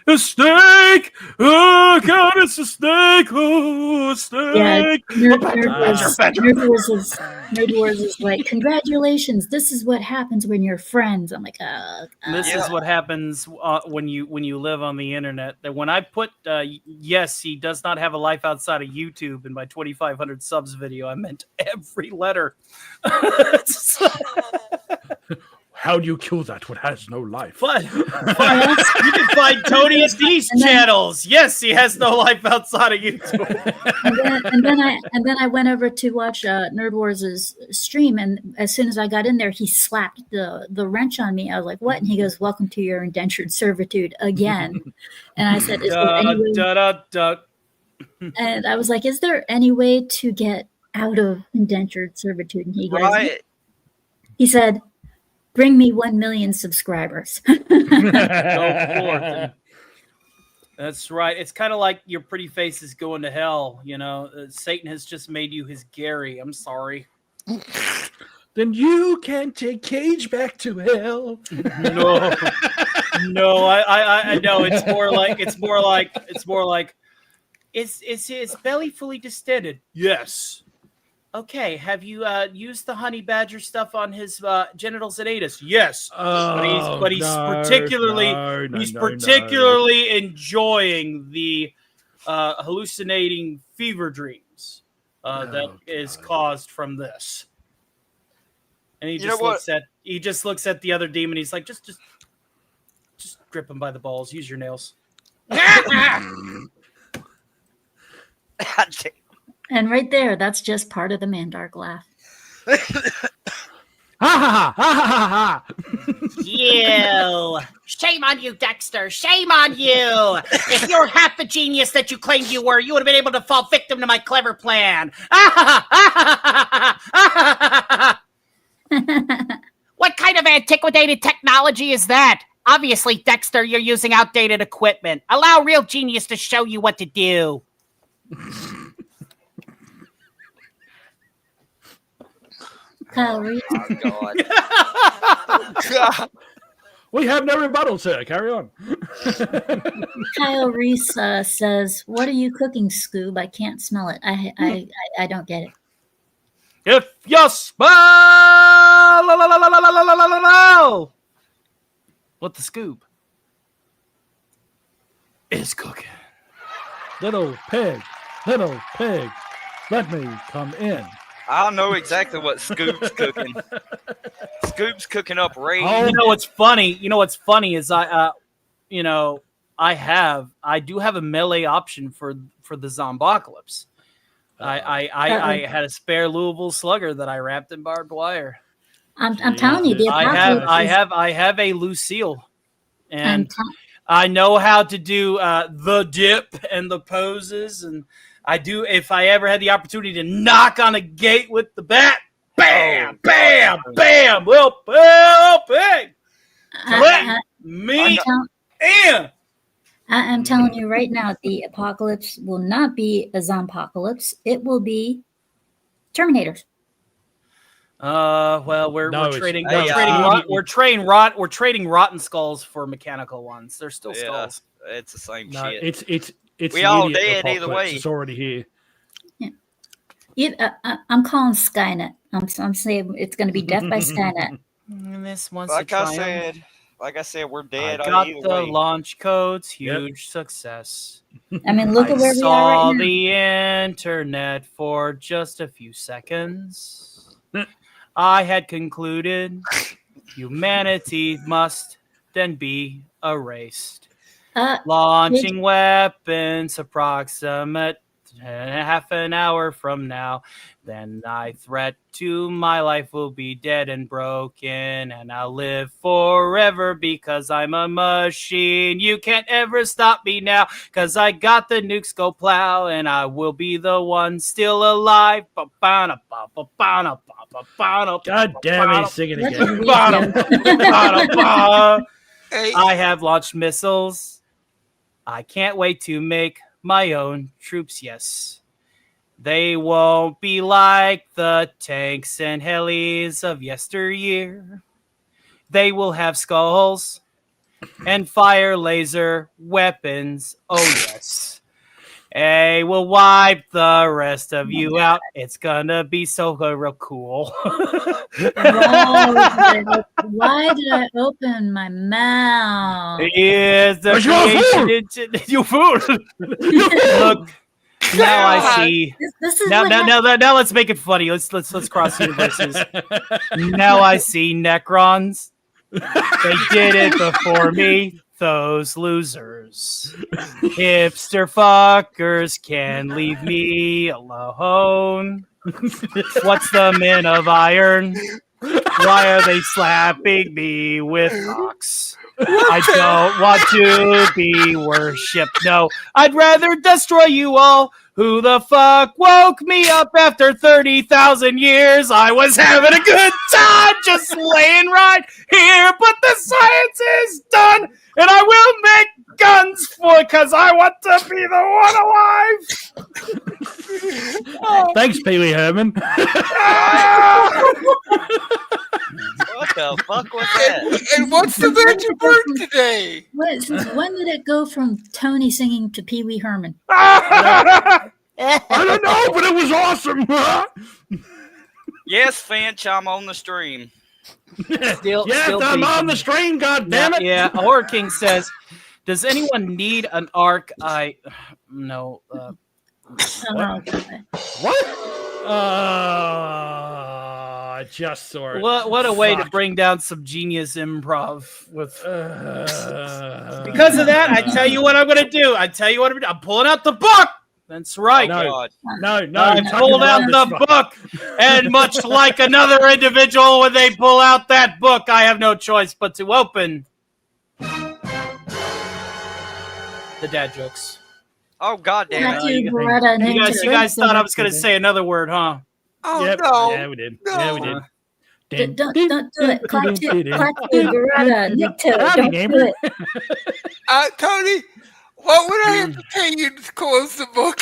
A snake! Oh God, it's a snake! Oh, a snake! Yeah, Nerd Wars is like, congratulations! This is what happens when you're friends. I'm like, This is what happens when you live on the internet. That when I put yes, he does not have a life outside of YouTube in my 2,500 subs video, I meant every letter. How do you kill that what has no life? You can find Tony at these channels. Yes, he has no life outside of YouTube. and then I went over to watch Nerd Wars' stream, and as soon as I got in there, he slapped the wrench on me. I was like, "What?" And he goes, "Welcome to your indentured servitude again." And I said, "Is there any way?" And I was like, "Is there any way to get out of indentured servitude?" And he goes, he said, "Bring me 1 million subscribers." Go forth. That's right. It's kind of like your pretty face is going to hell. Satan has just made you his Gary. I'm sorry. Then you can take Cage back to hell. No. I know. It's more like is his belly fully distended? Yes. Okay, have you used the honey badger stuff on his genitals and anus? Yes, but he's particularly enjoying the hallucinating fever dreams that is caused from this. And he just looks at the other demon. He's like, just grip him by the balls. Use your nails. And right there, that's just part of the Mandark laugh. Ha ha ha ha ha! You! Shame on you, Dexter! Shame on you! If you're half the genius that you claimed you were, you would have been able to fall victim to my clever plan. What kind of antiquated technology is that? Obviously, Dexter, you're using outdated equipment. Allow real genius to show you what to do. Kyle Reese. Oh, God. We have no rebuttal, sir. Carry on. Kyle Reese says, "What are you cooking, Scoob? I can't smell it. I don't get it." If you smell what the Scoob is cooking. Little pig, let me come in. I know exactly what Scoop's cooking. Scoop's cooking up rage. Oh, you know what's funny? Is I do have a melee option for the Zombocalypse. I had a spare Louisville Slugger that I wrapped in barbed wire. I'm telling you, the apocalypse. I have a Lucille, and I know how to do the dip and the poses, and I do. If I ever had the opportunity to knock on a gate with the bat, bam, bam, bam. Well, bang. Let me in. I am telling you right now, the apocalypse will not be a zompocalypse. It will be Terminators. Well, we're trading rotten skulls for mechanical ones. They're still skulls. It's the same No, shit. it's we all immediate dead either apocalypse. way. It's already here. I'm calling Skynet. I'm saying it's going to be death by Skynet. This one's like I said, we're dead. I got either the way. launch codes. Huge success. I mean, look at where we are saw right now. the internet for just a few seconds. I had concluded humanity must then be erased. Launching weapons approximate half an hour from now. Then my threat to my life will be dead and broken, and I'll live forever because I'm a machine. You can't ever stop me now, because I got the nukes go plow, and I will be the one still alive. God damn it, he's singing again. I have launched missiles. I can't wait to make my own troops, yes. They won't be like the tanks and helis of yesteryear. They will have skulls and fire laser weapons, oh yes. They will wipe the rest of you out. It's gonna be so real cool. Why did I open my mouth? Is the creation you fool. Look, now I see. This is now let's make it funny. Let's cross universes. Now I see Necrons. They did it before me. Those losers. Hipster fuckers can leave me alone. What's the men of iron? Why are they slapping me with rocks? I don't want to be worshipped. No, I'd rather destroy you all. Who the fuck woke me up after 30,000 years? I was having a good time just laying right here, but the science is done, and I will make guns for it because I want to be the one alive. Thanks, Pee Wee Herman. What the fuck was that? And what's the magic word today? Since when did it go from Tony singing to Pee Wee Herman? I don't know, but it was awesome. Yes, Finch, I'm on the stream. Still I'm on the stream, goddammit. Yeah, Horror King says, does anyone need an arc? No. What? Just sort of. What a way to bring down some genius improv with. Because of that, I tell you what I'm going to do. I'm pulling out the book. That's right. No. I pulled out the book, and much like another individual, when they pull out that book, I have no choice but to open the dad jokes. Oh God damn it! You guys thought I was going to say another word, huh? Oh yep. no! Yeah, we did. No. Yeah, we did. Don't do it. Don't do it. Tony, what would I have to pay you to close the book?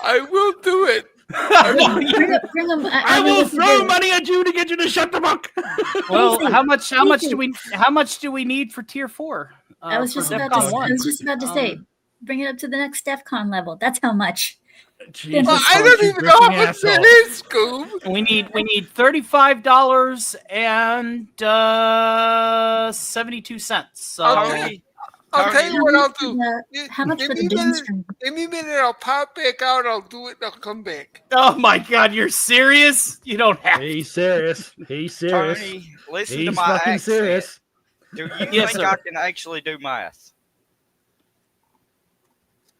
I will do it. I will throw money at you to get you to shut the book. Well, how much do we need for tier 4? I was just about to say, bring it up to the next DEFCON level. That's how much. Jesus, I don't even know how much that is, Scoob. We need $35 and 72 cents. So I'll tell you what I'll do. How much for the game stream? Give me a minute. I'll pop back out. I'll do it. And I'll come back. Oh my God, you're serious? You don't have. He's serious. He's serious. Tony, listen He's to my fucking accent. serious. Do you Yes, think sir. I can actually do math?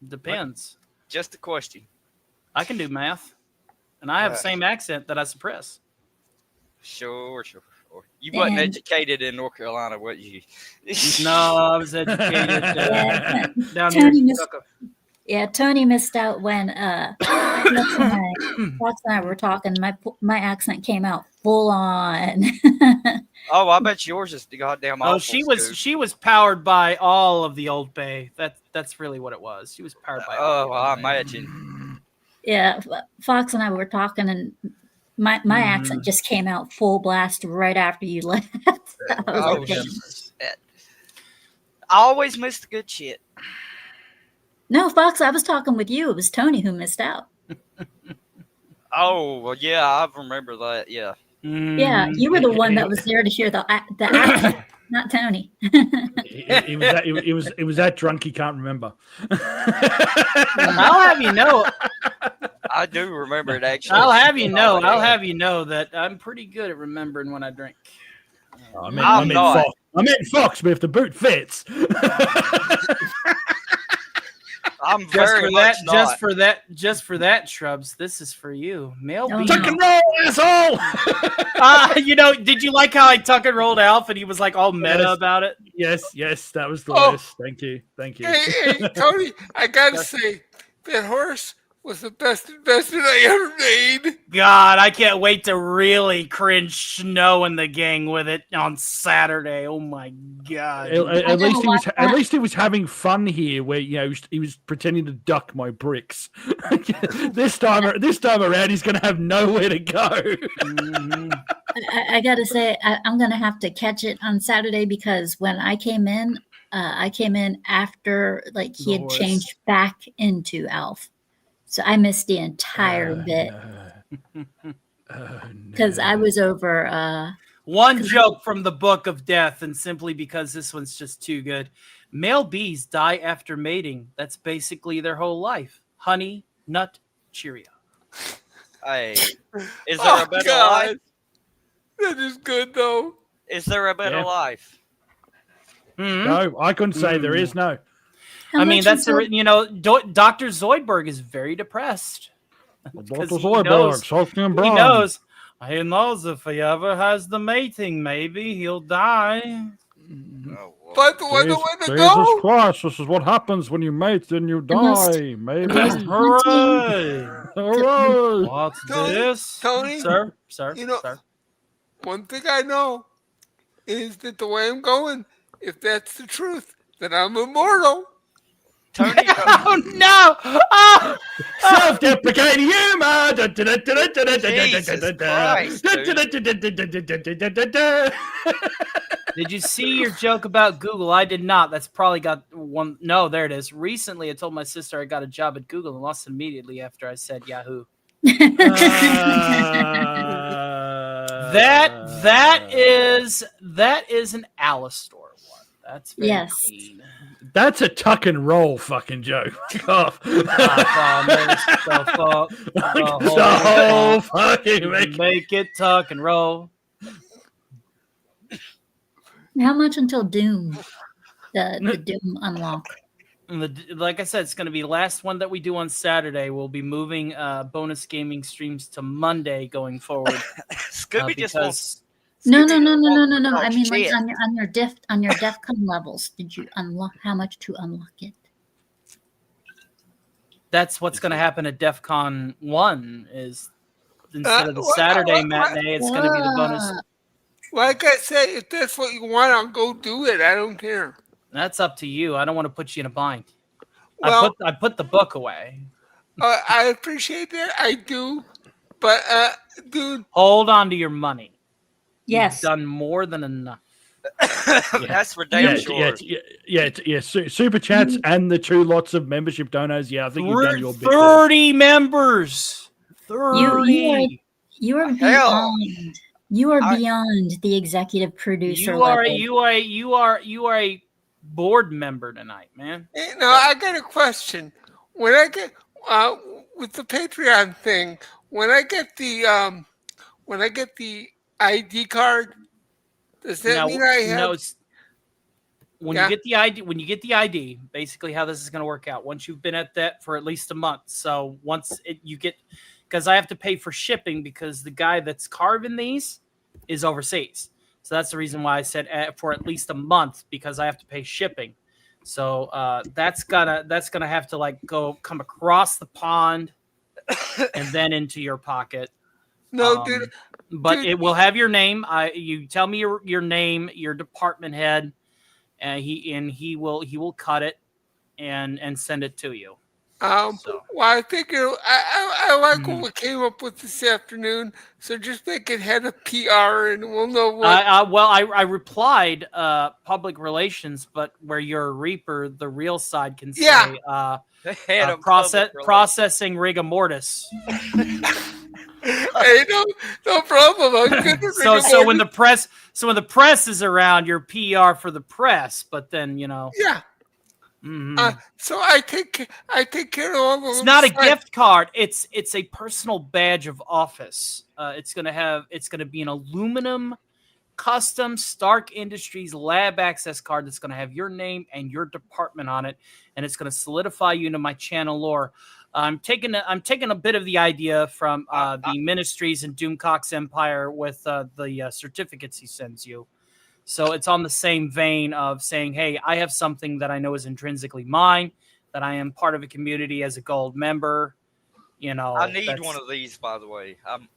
Depends. Just a question. I can do math, and I have the same accent that I suppress. Sure. You wasn't educated in North Carolina, was you? No, I was educated down Tony, here. Yeah, Tony missed out when Fox and I were talking. My accent came out full on. Oh, I bet yours is the goddamn awful. Oh, she was powered by all of the Old Bay. That's really what it was. She was powered by. Oh, I imagine. Yeah, Fox and I were talking, and my accent just came out full blast right after you left. Oh, shit. I always miss the good shit. No, Fox, I was talking with you. It was Tony who missed out. Oh, well, yeah, I remember that. Yeah. Yeah, you were the one that was there to hear the accent, not Tony. It was that drunk he can't remember. I'll have you know. I do remember it actually. I'll have you know that I'm pretty good at remembering when I drink. I meant Fox, but if the boot fits. I'm just very for much that, not. just for that, Shrubs. This is for you, male. Tuck and roll, asshole. Did you like how I tuck and rolled Alf and he was like all meta about it? Yes, that was glorious. Thank you. Hey, Tony, I gotta say that horse was the best investment I ever made. God, I can't wait to really cringe Snow and the gang with it on Saturday. Oh my God! At least he was having fun here, where he was pretending to duck my bricks. this time around, he's going to have nowhere to go. I gotta say, I'm gonna have to catch it on Saturday because when I came in after he had changed back into Alf. So I missed the entire bit because I was over. One joke from the Book of Death, and simply because this one's just too good. Male bees die after mating. That's basically their whole life. Honey, nut, Cheerio. Hey, is there a better life? That is good though. Is there a better life? No, I couldn't say there is. No. I mean, that's Dr. Zoidberg is very depressed. Dr. Zoidberg, he knows if he ever has the mating, maybe he'll die. But where the way to Jesus go? Christ, this is what happens when you mate, then you die. Maybe. Hooray! Hooray! What's this? Tony? Sir? One thing I know is that the way I'm going, if that's the truth, then I'm immortal. Tony, oh no! Oh! Self-deprecating humor. Jesus Christ, Did you see your joke about Google? I did not. That's probably got one. No, there it is. Recently, I told my sister I got a job at Google and lost immediately after I said Yahoo. That is an Alistor one. That's very clean. That's a tuck and roll fucking joke. The whole fucking make it tuck and roll. How much until Doom? The Doom unlock. Like I said, it's going to be the last one that we do on Saturday. We'll be moving bonus gaming streams to Monday going forward. Scooby just wants. No. I mean, like on your DEFCON levels, did you unlock how much to unlock it? That's what's going to happen at DEFCON 1 is instead of the Saturday matinee, it's going to be the bonus. Like I say, if that's what you want, I'll go do it. I don't care. That's up to you. I don't want to put you in a bind. Well, I put the book away. I appreciate that. I do. But, dude. Hold on to your money. Yes. You've done more than enough. That's for damn sure. Super chats and the 2 lots of membership donos. Yeah, I think you've done your bit. 30 members. 30. You are beyond. You are beyond the executive producer. You are a board member tonight, man. Hey, now I got a question. When I get with the Patreon thing, when I get the ID card, does that mean I have? No, when you get the ID, basically how this is going to work out. Once you've been at that for at least a month, so once you get, because I have to pay for shipping because the guy that's carving these is overseas. So that's the reason why I said for at least a month because I have to pay shipping. So that's gonna have to like come across the pond and then into your pocket. No, dude. But it will have your name. You tell me your name, your department head, and he will cut it and send it to you. Well, I think I like what we came up with this afternoon. So just make it head of PR, and we'll know what. I replied public relations, but where you're a Reaper, the real side can say Head of processing rigor mortis. Hey, no problem. I'm good with So when the press is around, you're PR for the press, but then Yeah. So I take care of all the. It's not a gift card. It's a personal badge of office. It's gonna be an aluminum custom Stark Industries lab access card that's gonna have your name and your department on it, and it's gonna solidify you into my channel lore. I'm taking a bit of the idea from the Ministries and Doomcock's Empire with the certificates he sends you. So it's on the same vein of saying, hey, I have something that I know is intrinsically mine, that I am part of a community as a gold member. I need one of these, by the way. I'm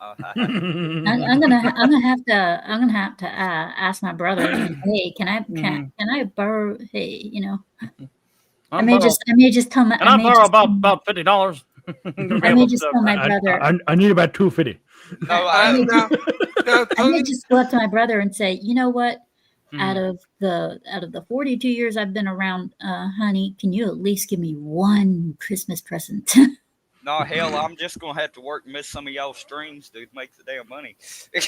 gonna have to ask my brother. Hey, can I borrow? Hey, I may just tell my. Can I borrow about $50? I may just tell my brother. I need about $250. I may just go up to my brother and say, you know what? Out of the 42 years I've been around, honey, can you at least give me one Christmas present? No, hell, I'm just gonna have to work and miss some of y'all streams to make the damn money. Like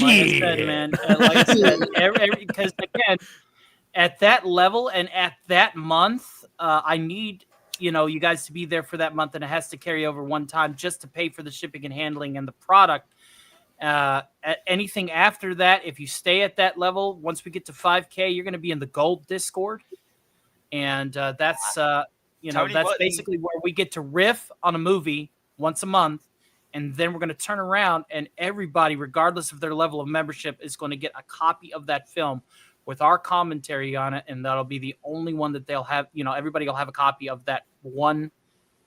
I said, man, because again, at that level and at that month, I need you guys to be there for that month, and it has to carry over one time just to pay for the shipping and handling and the product. Anything after that, if you stay at that level, once we get to 5K, you're going to be in the gold Discord, and that's that's basically where we get to riff on a movie once a month, and then we're going to turn around and everybody, regardless of their level of membership, is going to get a copy of that film with our commentary on it, and that'll be the only one that they'll have. Everybody will have a copy of that one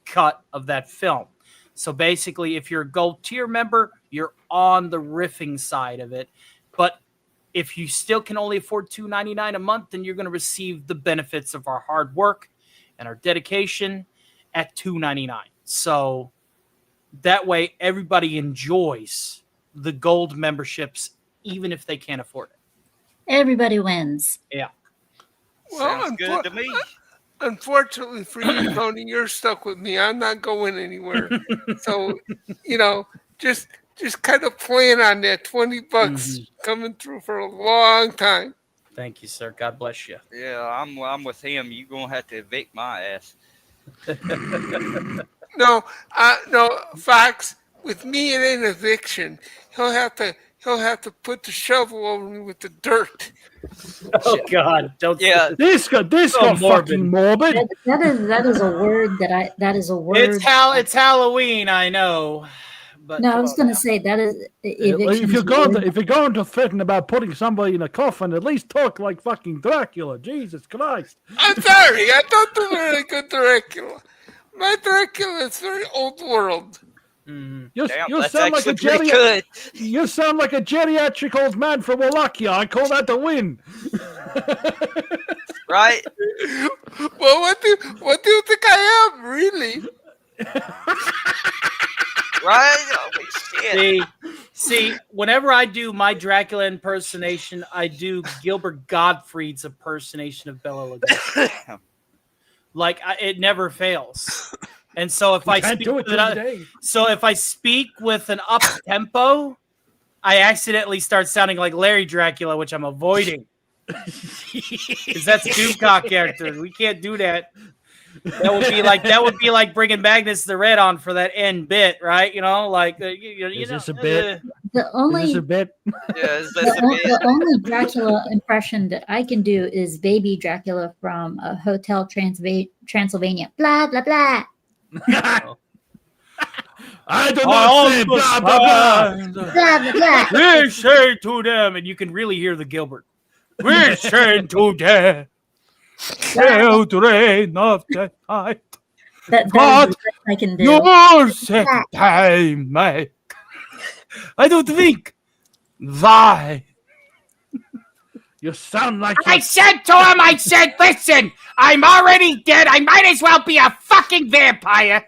cut of that film. So basically, if you're a gold tier member, you're on the riffing side of it. But if you still can only afford $2.99 a month, then you're going to receive the benefits of our hard work and our dedication at $2.99. So that way, everybody enjoys the gold memberships, even if they can't afford it. Everybody wins. Yeah. Well, sounds good to me. Unfortunately for you, Tony, you're stuck with me. I'm not going anywhere. So, just kind of plan on that $20 coming through for a long time. Thank you, sir. God bless you. Yeah, I'm with him. You're gonna have to evict my ass. No, Fox. With me, it ain't eviction. He'll have to put the shovel over me with the dirt. Oh God! Don't. Yeah. This got fucking morbid. That is a word that is a word. It's Halloween. I know. But no, I was going to say that is. If you're going to threaten about putting somebody in a coffin, at least talk like fucking Dracula. Jesus Christ! I'm sorry. I thought they were a good Dracula. My Dracula is very old world. You sound like a geriatric old man from Wallachia. I call that the win. Right? Well, what do you think I am, really? Right? Holy shit. See, whenever I do my Dracula impersonation, I do Gilbert Gottfried's impersonation of Bela Lugosi. It never fails. And so if I speak with an up tempo, I accidentally start sounding like Larry Dracula, which I'm avoiding. Because that's Doomcock character. We can't do that. That would be like bringing Magnus the Red on for that end bit, right? Is this a bit? The only Dracula impression that I can do is Baby Dracula from Hotel Transylvania. Blah blah blah. I do not say blah blah blah. We say to them, and you can really hear the Gilbert. We say to them. Children of the night. That is What the best I can do. your second time, mate. I don't think. Why? You sound like I said to him, I said, listen, I'm already dead. I might as well be a fucking vampire.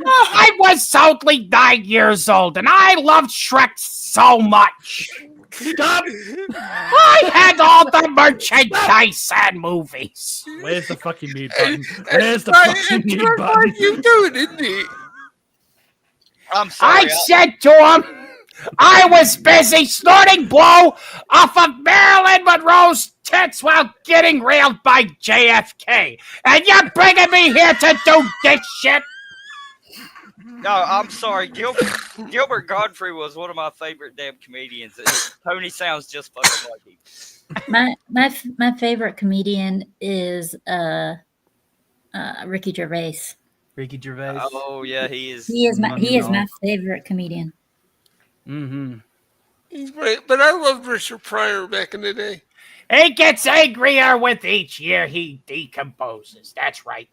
I was only 9 years old, and I loved Shrek so much. Stop! I had all the merchandise and movies. Where's the fucking mute button? Where's the fucking mute button? You do it, isn't he? I'm sorry. I said to him, I was busy snorting blow off of Marilyn Monroe's tits while getting railed by JFK. And you're bringing me here to do this shit? No, I'm sorry. Gilbert Godfrey was one of my favorite damn comedians. Tony sounds just fucking like him. My favorite comedian is Ricky Gervais. Ricky Gervais. Oh yeah, he is. He is my favorite comedian. Mm-hmm. He's great, but I loved Richard Pryor back in the day. He gets angrier with each year he decomposes. That's right.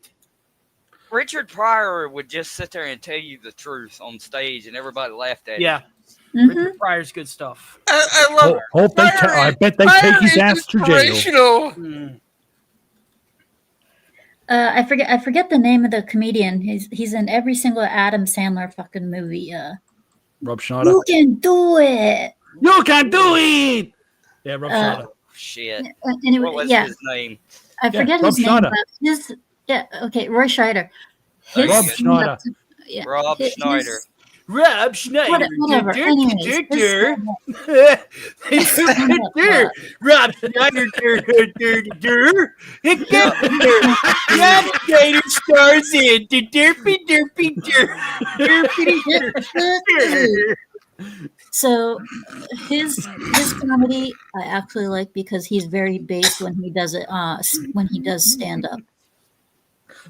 Richard Pryor would just sit there and tell you the truth on stage, and everybody laughed at him. Yeah. Mm-hmm. Richard Pryor's good stuff. I love I bet they take his ass to jail. I forget the name of the comedian. He's in every single Adam Sandler fucking movie. Rob Schneider. You can do it. You can do it. Yeah, Rob Schneider. Shit. Anyway, what was yeah. his name? I forget Rob his name. Schneider. But Roy Scheider. Rob Schneider. Yeah, Rob Schneider. Rob Schneider. Whatever. Anyways, Rob Schneider. Rob Schneider stars in the derpy derpy. So his comedy I actually like because he's very based when he does it. When he does stand up.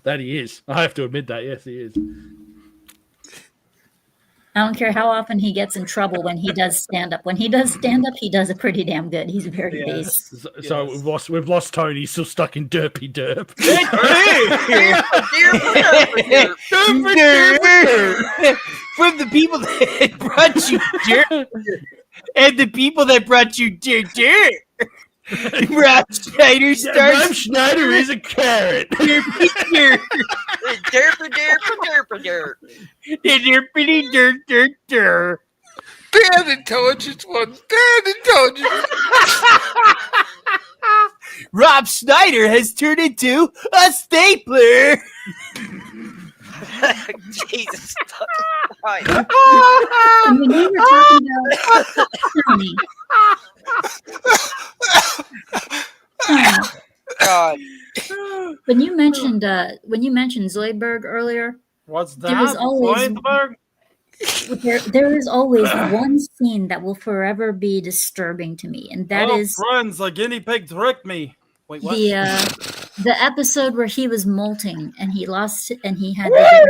That he is. I have to admit that. Yes, he is. I don't care how often he gets in trouble when he does stand up. When he does stand up, he does it pretty damn good. He's very based. So we've lost Tony. He's still stuck in derpy derp. From the people that brought you dirt and the people that brought you dirt. Rob Schneider starts. Rob Schneider is a carrot. Derpy derp. Derpity dirt. Bad intelligence one. Bad intelligence. Rob Schneider has turned into a stapler. Jesus Christ. And when you were talking about Tony. God. When you mentioned Zoidberg earlier, what's that? There was always Zoidberg? there is always one scene that will forever be disturbing to me, and that is friends, a guinea pig tricked me. Wait, what? The episode where he was molting and he lost and he had to get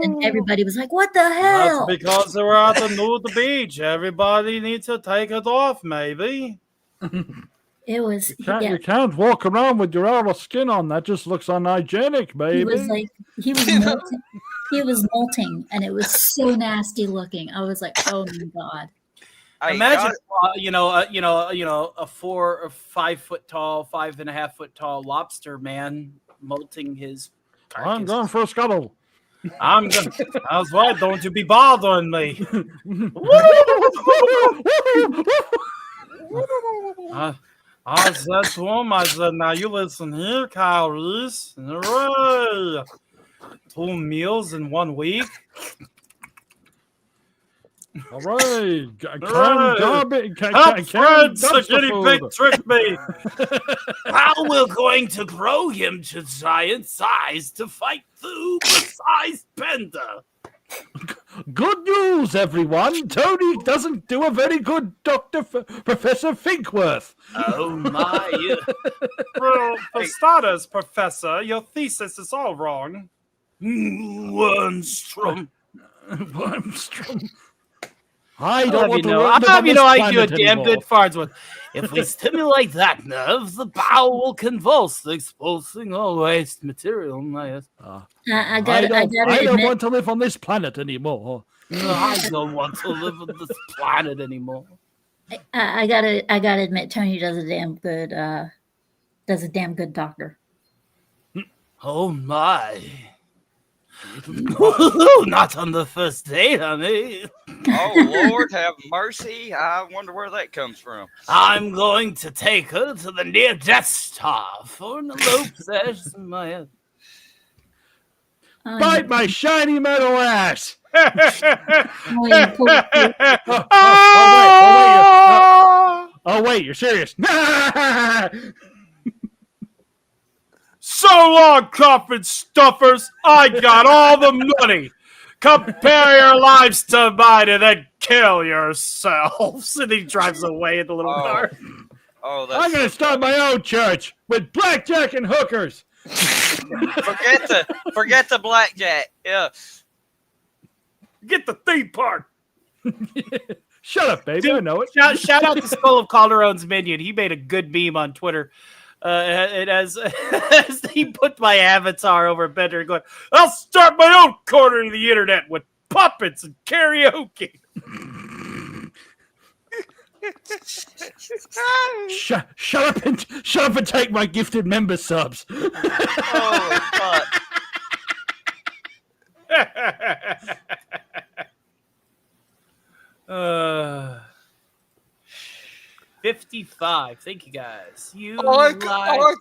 and everybody was like, "What the hell?" That's because they were at the nude beach. Everybody needs to take it off, maybe. It was You can't walk around with your outer skin on. That just looks unhygienic, baby. He was like molting. He was molting, and it was so nasty looking. I was like, "Oh my god!" Imagine, a 4 or 5 foot tall, 5.5 foot tall lobster man molting his carcass. I'm going for a scuttle. I'm going. That's why don't you be bothering me. I said to him, I said, now you listen here, Kyle Reese. Hooray! 2 meals in 1 week. All right. Friends, the guinea pig tricked me. How we're going to grow him to giant size to fight the uber-sized panda. Good news, everyone. Tony doesn't do a very good Professor Finkworth. Oh, my. Well, for starters, Professor, your thesis is all wrong. Wormstrom. I don't want to I'll live have on you this know I do a planet damn anymore. good farts. If we stimulate that nerve, the bowel will convulse, expulsing all waste material. I don't admit, want to live on this planet anymore. No, I don't want to live on this planet anymore. I gotta admit, Tony does a damn good doctor. Oh my. Not on the first date, honey. Oh, Lord, have mercy. I wonder where that comes from. I'm going to take her to the near Death Star for an elope session. Bite my shiny metal ass! Oh, wait, you're serious. So long, coffin stuffers. I got all the money. Compare your lives to mine and then kill yourselves. And he drives away in the little car. Oh, I'm going to start my own church with blackjack and hookers. Forget the blackjack. Yeah. Get the theme part. Shut up, baby. Dude, I know it. Shout out to Skull of Calderon's minion. He made a good meme on Twitter. As he put my avatar over Bender going, I'll start my own corner of the internet with puppets and karaoke. Shut up and take my gifted member subs. Oh, fuck. 55. Thank you, guys. All I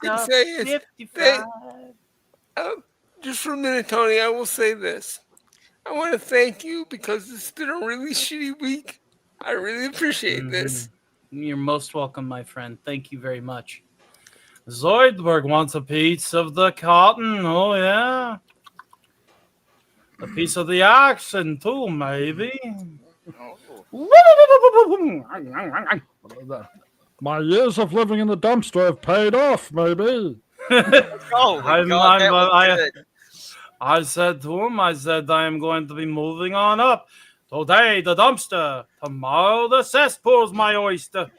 can say is 55. Just for a minute, Tony, I will say this. I want to thank you because it's been a really shitty week. I really appreciate this. You're most welcome, my friend. Thank you very much. Zoidberg wants a piece of the cotton. Oh, yeah. A piece of the action, too, maybe. My years of living in the dumpster have paid off, maybe. I said to him, I am going to be moving on up. Today, the dumpster. Tomorrow, the cesspool's my oyster.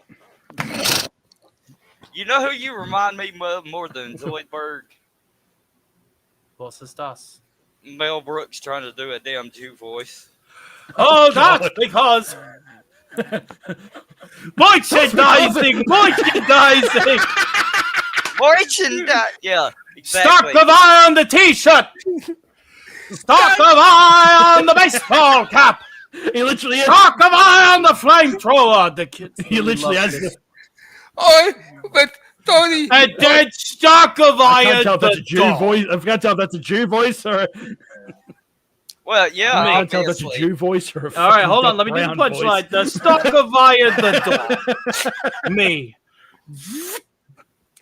You know who you remind me of more than Zoidberg? What's das? Mel Brooks trying to do a damn Jew voice. Oh, that's because... Merchandising! Yeah, exactly. Stock of eye on the t-shirt! Stock of eye on the baseball cap! He literally Stock of eye on the flamethrower! The kids. He literally has. Oh, but Tony. A dead stock of eye. I can't tell if that's a Jew voice. I can't tell if that's a Jew voice or. Well, yeah, I can't tell if that's a Jew voice or. All right, hold on. Let me do the punchline. The stock of eye at the door. Me.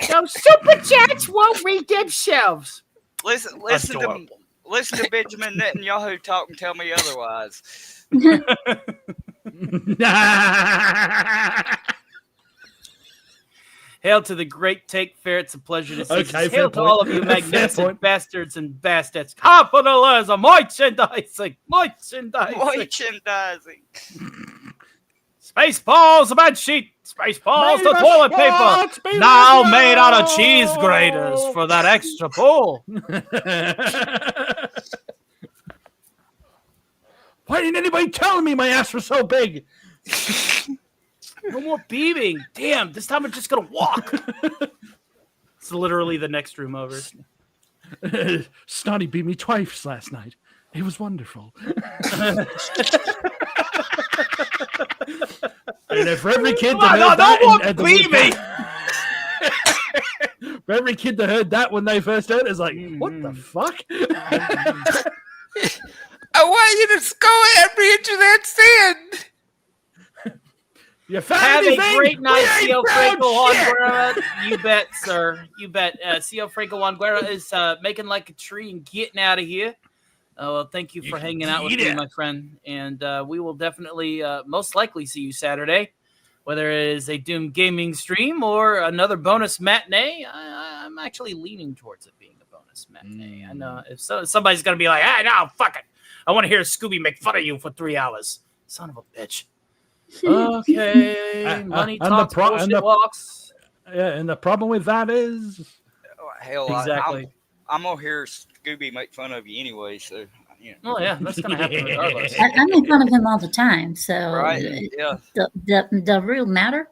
Those super chats won't read themselves. Listen to Benjamin Netanyahu talk and tell me otherwise. Hail to the great Take Fair. It's a pleasure to see you. Okay, Hail to point. all of you magnificent bastards and bastards. Capitalism, merchandising. Spaceballs, a bed sheet. Spaceballs, the toilet paper. Now made out of cheese graters for that extra pull. Why didn't anybody tell me my ass was so big? No more beaming. Damn, this time I'm just going to walk. It's literally the next room over. Snotty beat me twice last night. It was wonderful. And for every kid that heard that, for every kid that heard that when they first heard it, is like, what the fuck? I want you to go every inch of that sand. You Have a great night, Cio Franco Juanguera. You bet, sir. You bet. Cio Franco Juanguera is making like a tree and getting out of here. Well, thank you for hanging out with me, my friend. And we will definitely, most likely, see you Saturday. Whether it is a Doom Gaming stream or another bonus matinee, I'm actually leaning towards it being a bonus matinee. I know if somebody's going to be like, no, fuck it. I want to hear Scooby make fun of you for 3 hours. Son of a bitch. Okay, money talks, bullshit walks. Yeah, and the problem with that is, hell, exactly. I'm gonna hear Scooby make fun of you anyway, so. Oh yeah, that's gonna happen regardless. I make fun of him all the time, so right? Yeah. The real matter.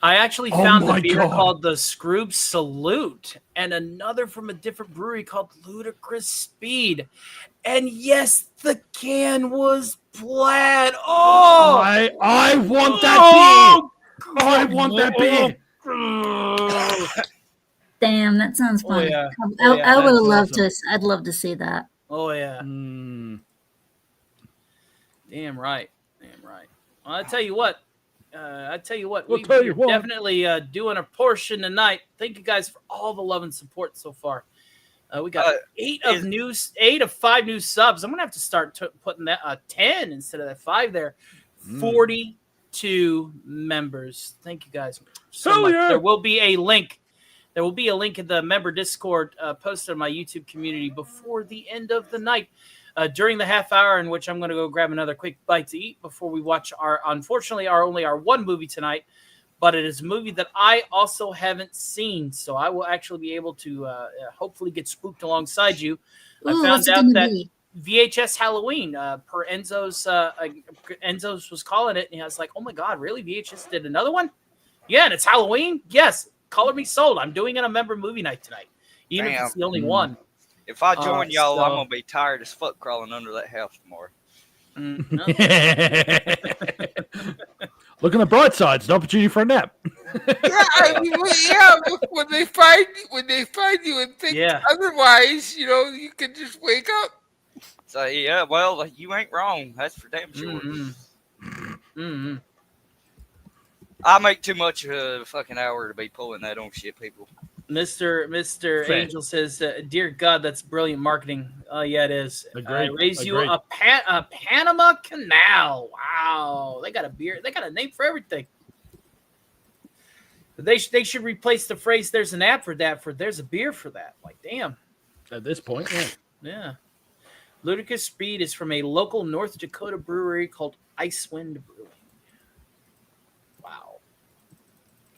I actually found a beer called the Scroob Salute and another from a different brewery called Ludicrous Speed. And yes, the can was plaid. Oh, I want that beer. I want that beer. Damn, that sounds fun. yeah. I would love to. I'd love to see that. Oh yeah. Damn right. Well, I tell you what. We're definitely doing a portion tonight. Thank you guys for all the love and support so far. We got 8 of 5 new subs. I'm gonna have to start putting that 10 instead of that 5 there. 42 members. Thank you guys so much. Yeah. There will be a link. There will be a link in the member Discord posted on my YouTube community before the end of the night. During the half hour in which I'm going to go grab another quick bite to eat before we watch unfortunately our one movie tonight, but it is a movie that I also haven't seen, so I will actually be able to hopefully get spooked alongside you. Ooh, I found out that VHS Halloween per Enzo's was calling it, and I was like, oh my god, really? VHS did another one? Yeah, and it's Halloween? Yes, color me sold. I'm doing a member movie night tonight, even if it's the only one. If I join y'all, I'm gonna be tired as fuck crawling under that house tomorrow. Look on the bright side. It's an opportunity for a nap. When they find you and think otherwise, you can just wake up. So yeah, well, you ain't wrong. That's for damn sure. I make too much of a fucking hour to be pulling that on shit, people. Mr. Angel says, "Dear God, that's brilliant marketing." Yeah, it is. I raise you a Panama Canal. Wow, they got a beer. They got a name for everything. They should replace the phrase "There's an app for that." There's a beer for that. Like, damn. At this point, yeah. Ludicrous Speed is from a local North Dakota brewery called Icewind Brewing. Wow.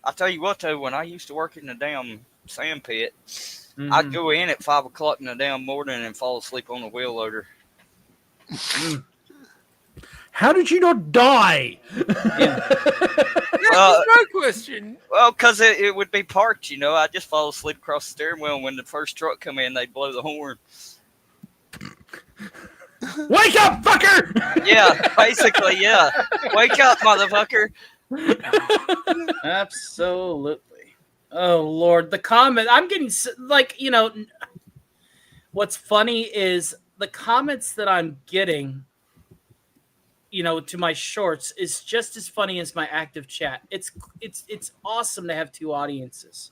I tell you what, though, when I used to work in the damn sand pit, I'd go in at 5 o'clock in the damn morning and fall asleep on the wheel loader. How did you not die? That's my question. Well, because it would be parked, I'd just fall asleep across the steering wheel, and when the first truck come in, they'd blow the horn. Wake up, fucker! Yeah, basically, yeah. Wake up, motherfucker. Absolutely. Oh Lord, the comment I'm getting what's funny is the comments that I'm getting to my shorts is just as funny as my active chat. It's awesome to have 2 audiences.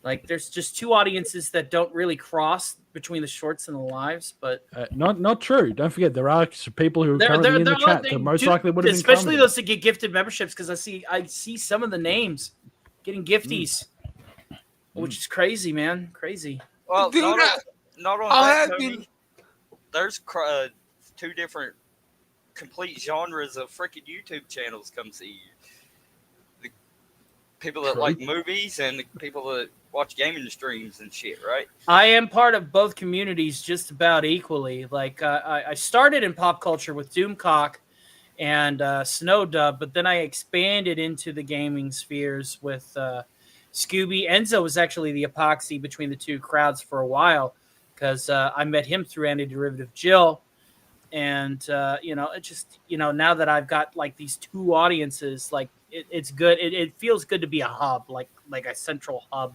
Like, there's just 2 audiences that don't really cross between the shorts and the lives, but not true. Don't forget, there are people who are currently in the chat that most likely would have been especially those that get gifted memberships, because I see some of the names getting gifties, which is crazy, man, crazy. Well, not on that, Tony. There's 2 different complete genres of freaking YouTube channels come see you. The people that like movies and the people that watch gaming streams and shit, right? I am part of both communities just about equally. Like, I started in pop culture with Doomcock and Snowdub, but then I expanded into the gaming spheres with Scooby. Enzo was actually the epoxy between the 2 crowds for a while, because I met him through Antiderivative Jill. And, it just, now that I've got like these 2 audiences, like it's good. It feels good to be a hub, like a central hub.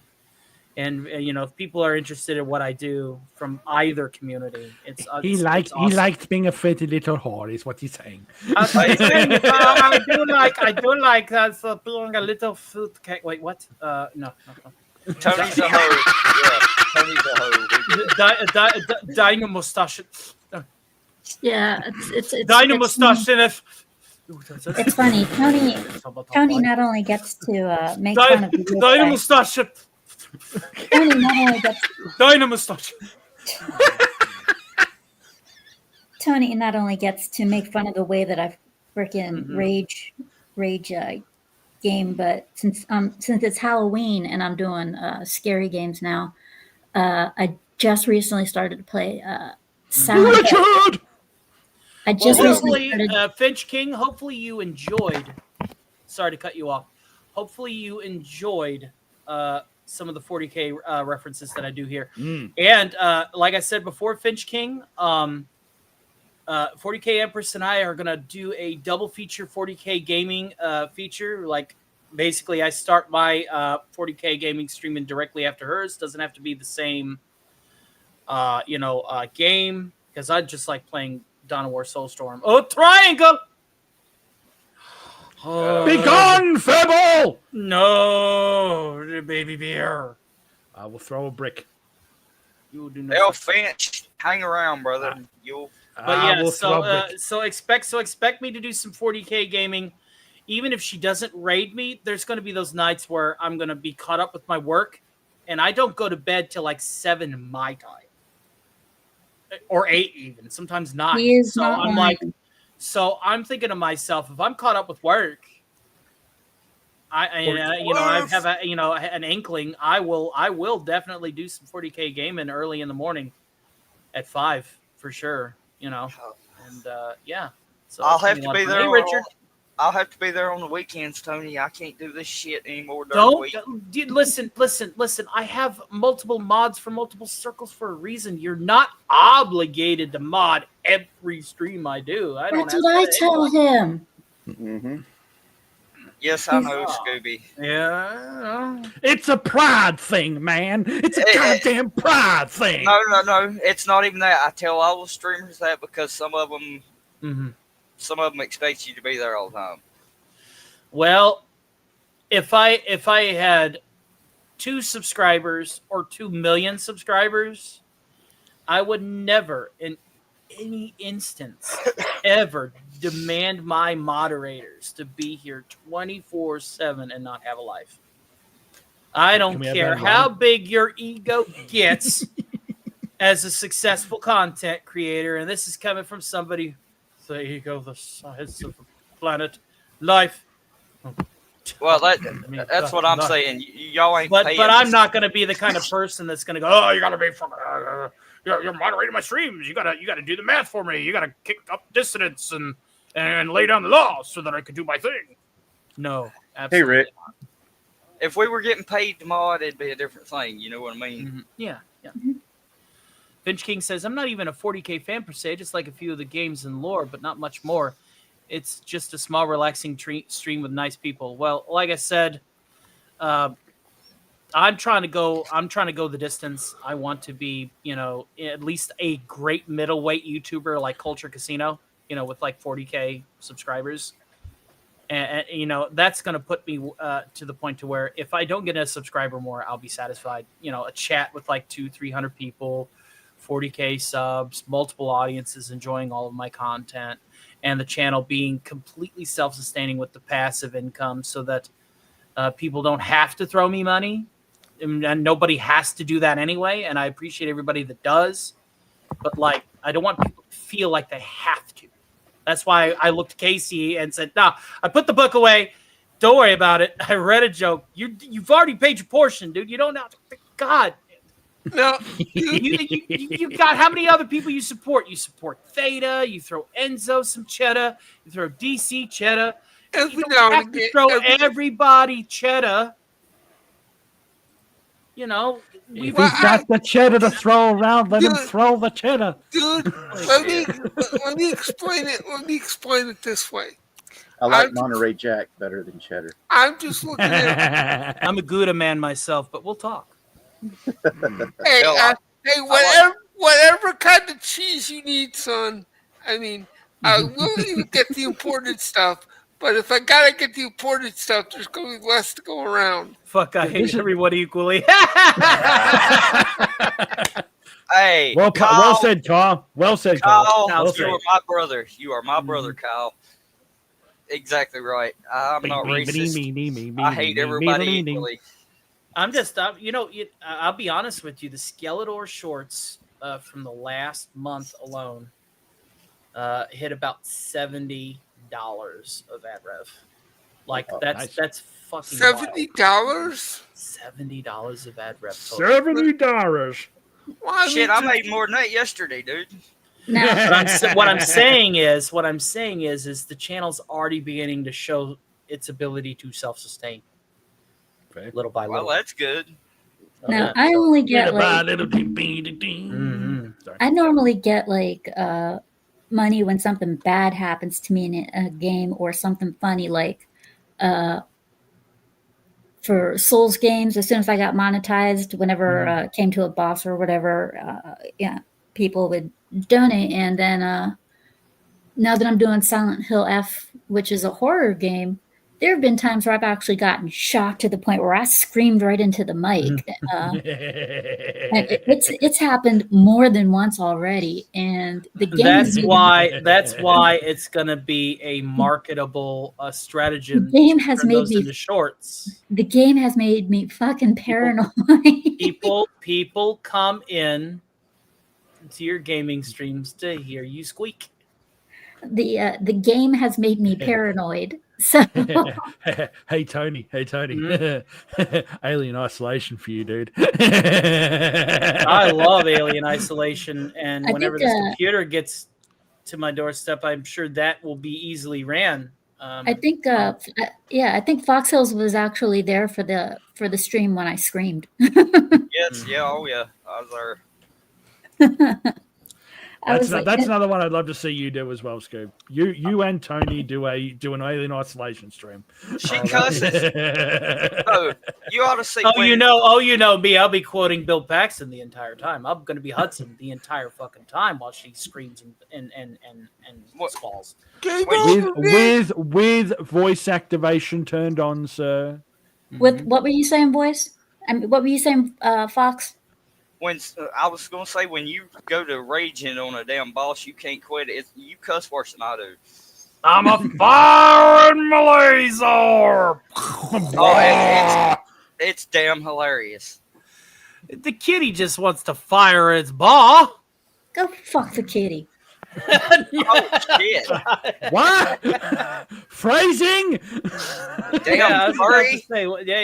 And if people are interested in what I do from either community, he likes being a fetty little whore, is what he's saying. I do like being a little foot cake. Wait, what? No. Tony's a hoe. Yeah, Tony's a hoe. Dino mustache. Yeah, it's Dino mustache in it. It's funny. Tony not only gets to make fun of the Dino mustache. Tony not only gets Dino mustache. Tony not only gets to make fun of the way that I've freaking rage game, but since it's Halloween and I'm doing scary games now, I just recently started to play Silent Hill. Richard! I just recently hopefully, started. Finch King, hopefully you enjoyed. Sorry to cut you off. Hopefully you enjoyed some of the 40K references that I do here. And like I said before, Finch King, 40K Empress and I are going to do a double feature 40K gaming feature. Like, basically, I start my 40K gaming streaming directly after hers. Doesn't have to be the same, game, because I just like playing Dawn of War Soulstorm. Oh, triangle! Be gone, Febble! No, baby bear. I will throw a brick. You will do Hell, Finch, hang around, brother. You'll. But yeah, so expect me to do some 40K gaming. Even if she doesn't raid me, there's going to be those nights where I'm going to be caught up with my work, and I don't go to bed till like 7 my time, or 8 even, sometimes 9. He is so not I'm lying. so I'm thinking to myself, if I'm caught up with work, I have an inkling. I will definitely do some 40K gaming early in the morning at 5 for sure. And yeah. So I'll have to be there. Hey, Richard. I'll have to be there on the weekends, Tony. I can't do this shit anymore during the week. Dude, listen. I have multiple mods for multiple circles for a reason. You're not obligated to mod every stream I do. That's what I tell him. Mm-hmm. Yes, I know, Scooby. Yeah. It's a pride thing, man. It's a goddamn pride thing. No. It's not even that. I tell all the streamers that because some of them expect you to be there all the time. Well, if I had 2 subscribers or 2 million subscribers, I would never in any instance ever demand my moderators to be here 24/7 and not have a life. I don't care how big your ego gets as a successful content creator, and this is coming from somebody, the ego, the size of the planet, life. Well, that's what I'm saying. Y'all ain't. But I'm not going to be the kind of person that's going to go, oh, you got to be from. You're moderating my streams. You gotta do the math for me. You gotta kick up dissidents and lay down the law so that I could do my thing. No, absolutely. Hey, Rick. Not. If we were getting paid to mod, it'd be a different thing. You know what I mean? Mm-hmm. Yeah. Finch King says, I'm not even a 40K fan per se, just like a few of the games and lore, but not much more. It's just a small, relaxing stream with nice people. Well, like I said, I'm trying to go the distance. I want to be, at least a great middleweight YouTuber like Culture Casino, with like 40K subscribers. And that's going to put me to the point to where if I don't get a subscriber more, I'll be satisfied. A chat with like 200-300 people, 40K subs, multiple audiences enjoying all of my content, and the channel being completely self-sustaining with the passive income so that people don't have to throw me money. And nobody has to do that anyway, and I appreciate everybody that does. But, I don't want people to feel like they have to. That's why I looked at Casey and said, nah, I put the book away. Don't worry about it. I read a joke. You've already paid your portion, dude. You don't have to. God. No. You've got how many other people you support? You support Theta. You throw Enzo some cheddar. You throw DC cheddar. You don't have to throw everybody cheddar. If he's got the cheddar to throw around, let him throw the cheddar. Dude, let me explain it. Let me explain it this way. I like Monterey Jack better than cheddar. I'm just looking at. I'm a Gouda man myself, but we'll talk. Hey, whatever kind of cheese you need, son. I mean, we'll even get the imported stuff. But if I gotta get the imported stuff, there's gonna be less to go around. Fuck, I hate everyone equally. Hey, well said, Kyle. Well said, Kyle. You are my brother. You are my brother, Kyle. Exactly right. I'm not racist. I hate everybody equally. I'm just, I'll be honest with you. The Skeletor shorts from the last month alone hit about 70 of ad rev. Like that's fucking $70. $70 of ad rev. $70. Shit, I made more than that yesterday, dude. No. what I'm saying is the channel's already beginning to show its ability to self-sustain. Okay. Little by little. Well, that's good. Now I only get like I normally get like money when something bad happens to me in a game or something funny, like for Souls games. As soon as I got monetized, whenever it came to a boss or whatever, people would donate. And then now that I'm doing Silent Hill F, which is a horror game, there have been times where I've actually gotten shocked to the point where I screamed right into the mic. And it's happened more than once already. And the game that's why it's gonna be a marketable stratagem. The game has turn made those me into shorts. The game has made me fucking paranoid. People come in to your gaming streams to hear you squeak. The game has made me paranoid. So hey Tony, Alien Isolation for you, dude. I love Alien Isolation, and whenever this computer gets to my doorstep, I'm sure that will be easily ran. I think I think Fox Hills was actually there for the stream when I screamed. Yes, I was there. That's another one I'd love to see you do as well, Scoob. You and Tony do an Alien Isolation stream. She cusses. Oh, you ought to see. You know me. I'll be quoting Bill Paxton the entire time. I'm going to be Hudson the entire fucking time while she screams and squalls. With voice activation turned on, sir. With what were you saying, voice? What were you saying, Fox? When I was gonna say, when you go to raging on a damn boss, you can't quit it. You cuss worse than I do. I'm a firing my laser. It's damn hilarious. The kitty just wants to fire its ball. Go fuck the kitty. Oh shit! What? Phrasing? Damn furry.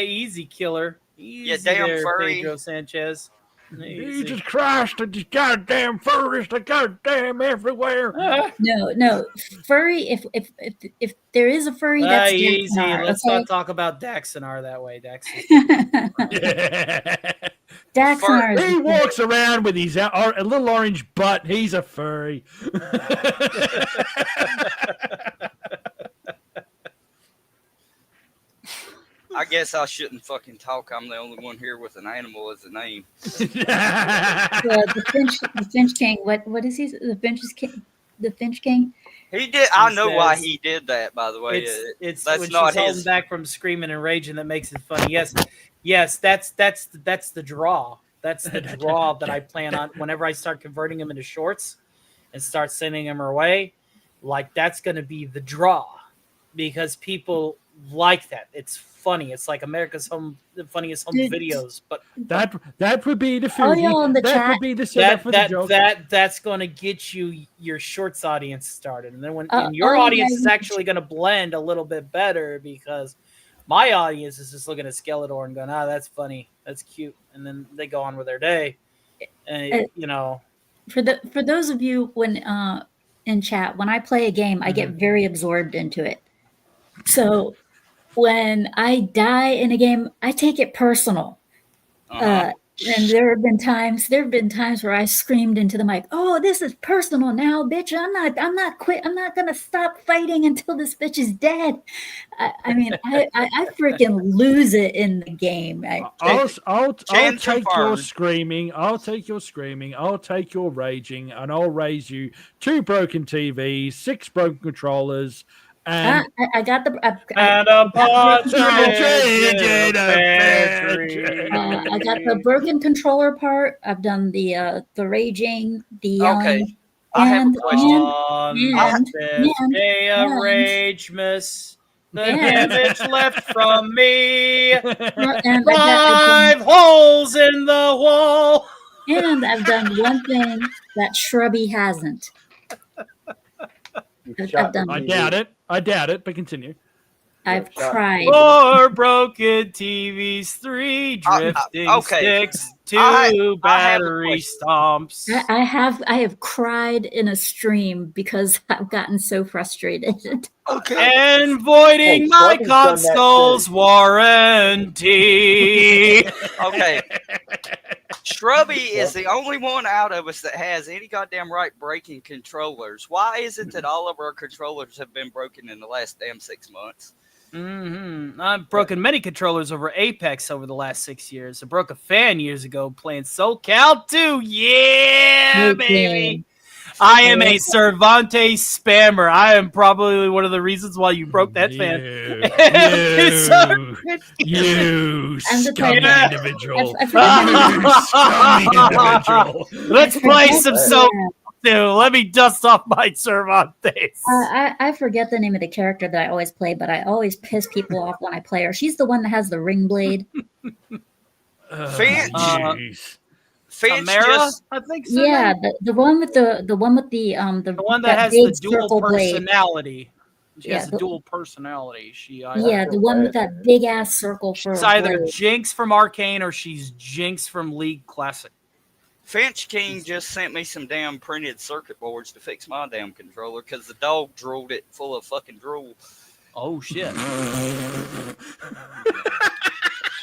Easy killer. Easy damn there, furry. Pedro Sanchez. Jesus Christ, these goddamn furries, the goddamn everywhere. No, furry. If there is a furry, that's easy. Daxonar, Let's okay? not talk about Daxonar that way. Daxonar. He walks around with his a little orange butt. He's a furry. I guess I shouldn't fucking talk. I'm the only one here with an animal as a name. The Finch King. What is he? The Finch King. He did. I know why he did that. By the way, it's that's when not she's holding his. back from screaming and raging that makes it funny. Yes, that's the draw. That's the draw that I plan on whenever I start converting them into shorts and start sending them our way. Like that's going to be the draw because people like that. It's funny. It's like America's funniest home videos. But that would be the would be the setup for the joke. That's going to get you your shorts audience started, and then and your audience is actually going to blend a little bit better because my audience is just looking at Skeletor and going, that's funny, that's cute, and then they go on with their day. And for those of you when in chat, when I play a game, I get very absorbed into it. So when I die in a game, I take it personal. And there have been times where I screamed into the mic, "Oh, this is personal now, bitch. I'm not quit. I'm not gonna stop fighting until this bitch is dead." I mean, I freaking lose it in the game. I'll take your screaming. I'll take your screaming. I'll take your raging, and I'll raise you 2 broken TVs, 6 broken controllers. And I got the I got the broken controller part. I've done the raging, the yelling. Okay, I have a question. Day of rage, miss. The damage left from me. 5 holes in the wall. And I've done one thing that Shrubby hasn't. I doubt it, but continue. I've cried. 4 broken TVs, 3 drifting sticks, 2 battery stomps. I have cried in a stream because I've gotten so frustrated. And voiding my console's warranty. Okay. Shrubby is the only one out of us that has any goddamn right breaking controllers. Why is it that all of our controllers have been broken in the last damn 6 months? I've broken many controllers over Apex over the last 6 years. I broke a fan years ago playing SoCal 2. Yeah, baby. I am a Cervantes spammer. I am probably one of the reasons why you broke that fan. You scummy individual. Let's play some SoCal 2. Let me dust off my Cervantes. I forget the name of the character that I always play, but I always piss people off when I play her. She's the one that has the ring blade. Finch. Tamara, I think so. Yeah, the one with the one that has the dual personality. She has a dual personality. The one with that big ass circle for she's either Jinx from Arcane or she's Jinx from League Classic. Finch King just sent me some damn printed circuit boards to fix my damn controller because the dog drooled it full of fucking drool. Oh shit.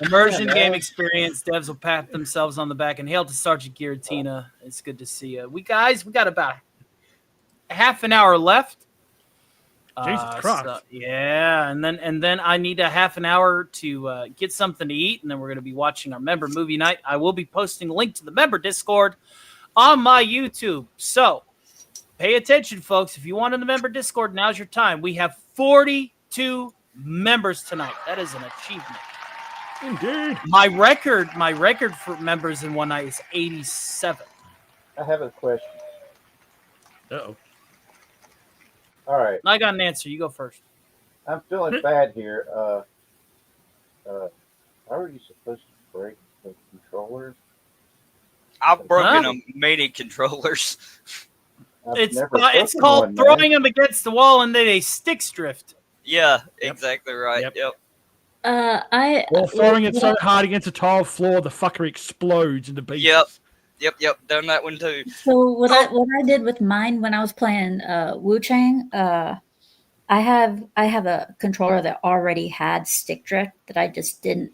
Immersion game experience. Devs will pat themselves on the back and hail to Sergeant Giratina. It's good to see you. We got about half an hour left. Jesus Christ. Yeah, and then I need a half an hour to get something to eat, and then we're going to be watching our member movie night. I will be posting a link to the member Discord on my YouTube. So pay attention, folks. If you want in the member Discord, now's your time. We have 42 members tonight. That is an achievement. Indeed. My record for members in one night is 87. I have a question. Uh-oh. All right. I got an answer. You go first. I'm feeling bad here. How are you supposed to break the controllers? I've broken many controllers. It's called throwing them against the wall and then they stick drift. Yeah, exactly right. Yep. Or throwing it so hard against a tile floor, the fucker explodes into pieces. Yep. Done that one too. So what I did with mine when I was playing Wu Chang, I have a controller that already had stick drift that I just didn't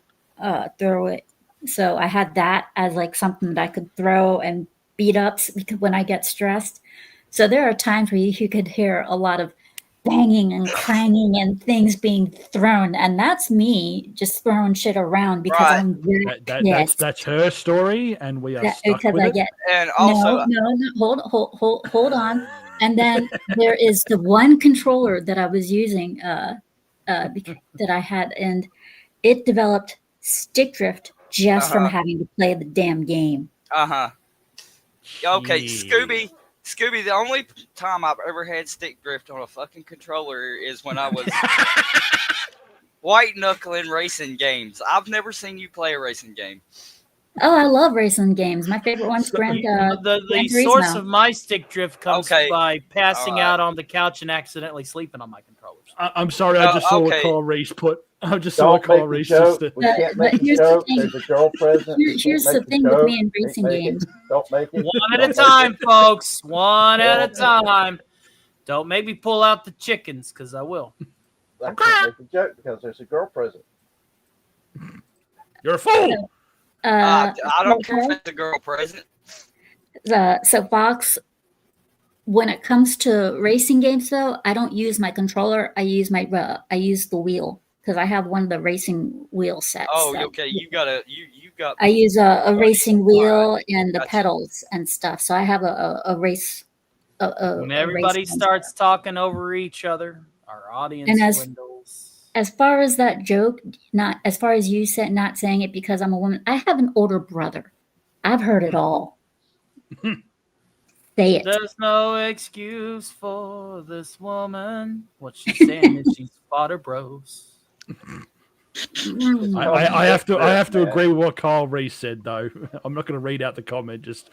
throw it. So I had that as like something that I could throw and beat up because when I get stressed. So there are times where you could hear a lot of banging and clanging and things being thrown, and that's me just throwing shit around because I'm very pissed. That's her story, and we are stuck with it. And also, hold on. And then there is the one controller that I was using that I had, and it developed stick drift just from having to play the damn game. Okay, Scooby, the only time I've ever had stick drift on a fucking controller is when I was white knuckling racing games. I've never seen you play a racing game. Oh, I love racing games. My favorite one's Gran the source of my stick drift comes by passing out on the couch and accidentally sleeping on my controllers. I'm sorry, I just saw what Carl Reese put. I just saw what Carl Reese just did. We can't make a joke. There's a girl present. Here's the thing with me in racing games. Don't make it. One at a time, folks. One at a time. Don't make me pull out the chickens, because I will. I can't make a joke because there's a girl present. You're a fool. I don't care if it's a girl present. So Fox, when it comes to racing games, though, I don't use my controller. I use the wheel because I have one of the racing wheel sets. Oh, okay. You got. I use a racing wheel and the pedals and stuff. So I have a race. When everybody starts talking over each other, our audience dwindles. As far as that joke, not as far as you said, not saying it because I'm a woman. I have an older brother. I've heard it all. Say it. There's no excuse for this woman. What she's saying is she's fought her bros. I have to agree with what Carl Reese said, though. I'm not going to read out the comment. Just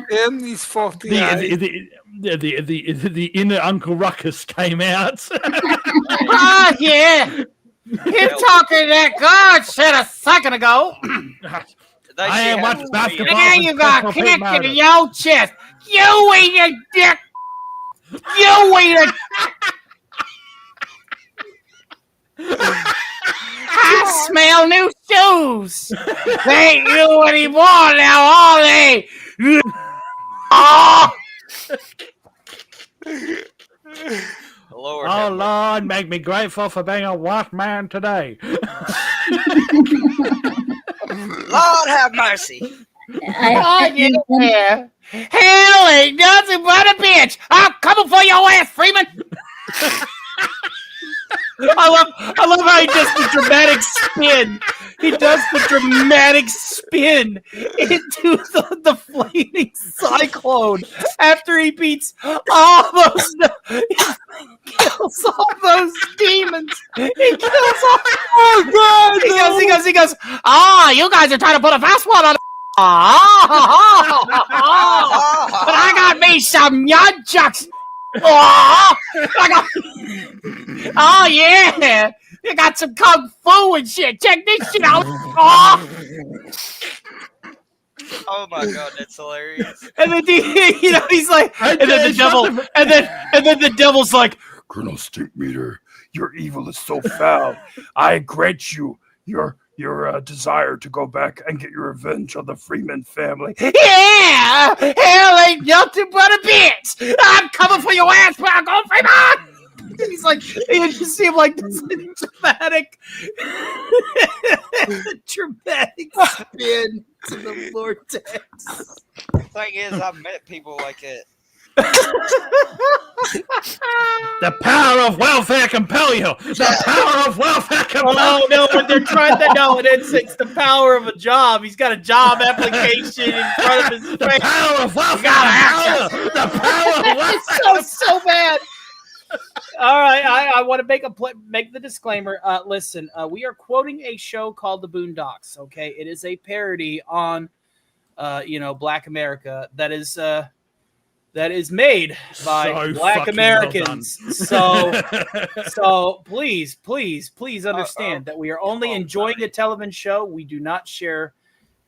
Damn these faulty eyes. The inner Uncle Ruckus came out. Oh, yeah. Him talking that God shit a second ago. I am what basketball. And you got kicked in your chest. You eat a dick. You eat a. I smell new shoes. They ain't you anymore now, are they? Oh! Lord, oh Lord, make me grateful for being a white man today. Lord have mercy. Oh, yeah. Hell ain't nothing but a bitch. I'm coming for your ass, Freeman. I love how he does the dramatic spin. He does the dramatic spin into the flaming cyclone after he beats all those. He kills all those demons. He kills all. Oh God! He goes. Ah, you guys are trying to put a fast one on. But I got me some nunchucks. Oh, oh yeah, you got some kung fu and shit. Check this shit out. Oh my God, that's hilarious. And then he's like, and then the devil, and then the devil's like, Colonel Stinkmeter, your evil is so foul. I grant you your desire to go back and get your revenge on the Freeman family. yeah, hell ain't nothing but a bitch. I'm coming for your ass, but I'm going Freeman. And he's like, you just see him like this dramatic spin to the vortex. The thing is, I've met people like it. The power of welfare compel you. The power of welfare compel you. Oh no, but they're trying to know it's the power of a job. He's got a job application in front of his face. The power of welfare compel you. The power of welfare. It's so bad. All right, I want to make the disclaimer. Listen, we are quoting a show called The Boondocks. Okay, it is a parody on, Black America that is made by Black Americans. Well so please understand that we are only enjoying a television show. We do not share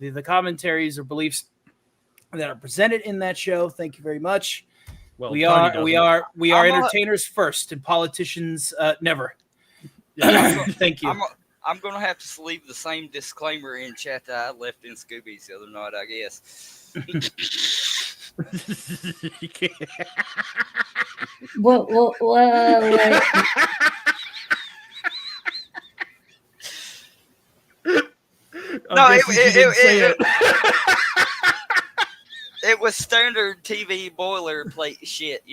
the commentaries or beliefs that are presented in that show. Thank you very much. Well, we are entertainers first and politicians never. Thank you. I'm gonna have to leave the same disclaimer in chat that I left in Scooby's the other night, I guess. What? No, it was standard TV boilerplate shit,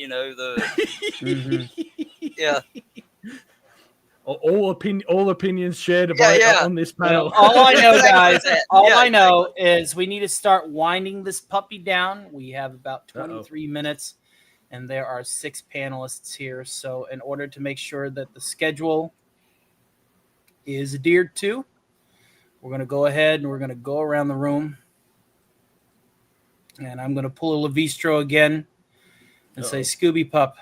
yeah. All opinions shared on this panel. All I know, guys, I know is we need to start winding this puppy down. We have about 23 minutes, and there are 6 panelists here. So in order to make sure that the schedule is adhered to, we're going to go ahead and we're going to go around the room. And I'm going to pull a Levistro again and say, Scooby Pup,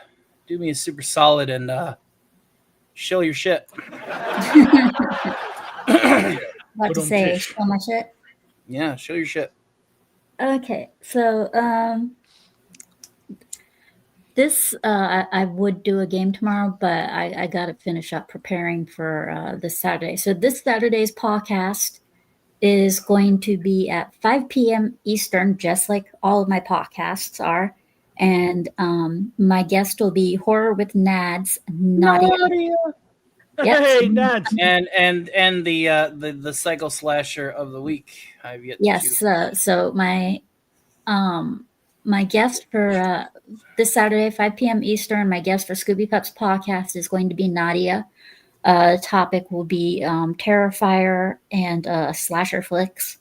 do me a super solid and show your shit. About to say, show my shit? Yeah, show your shit. Okay, so this, I would do a game tomorrow, but I got to finish up preparing for this Saturday. So this Saturday's podcast is going to be at 5 p.m. Eastern, just like all of my podcasts are. And my guest will be Horror with Nads, Nadia. Yep. Hey, Nads. And the Psycho Slasher of the week. I've yet to choose. So my guest for this Saturday, 5 p.m. Eastern, my guest for Scooby Pup's podcast is going to be Nadia. The topic will be Terrifier and slasher flicks.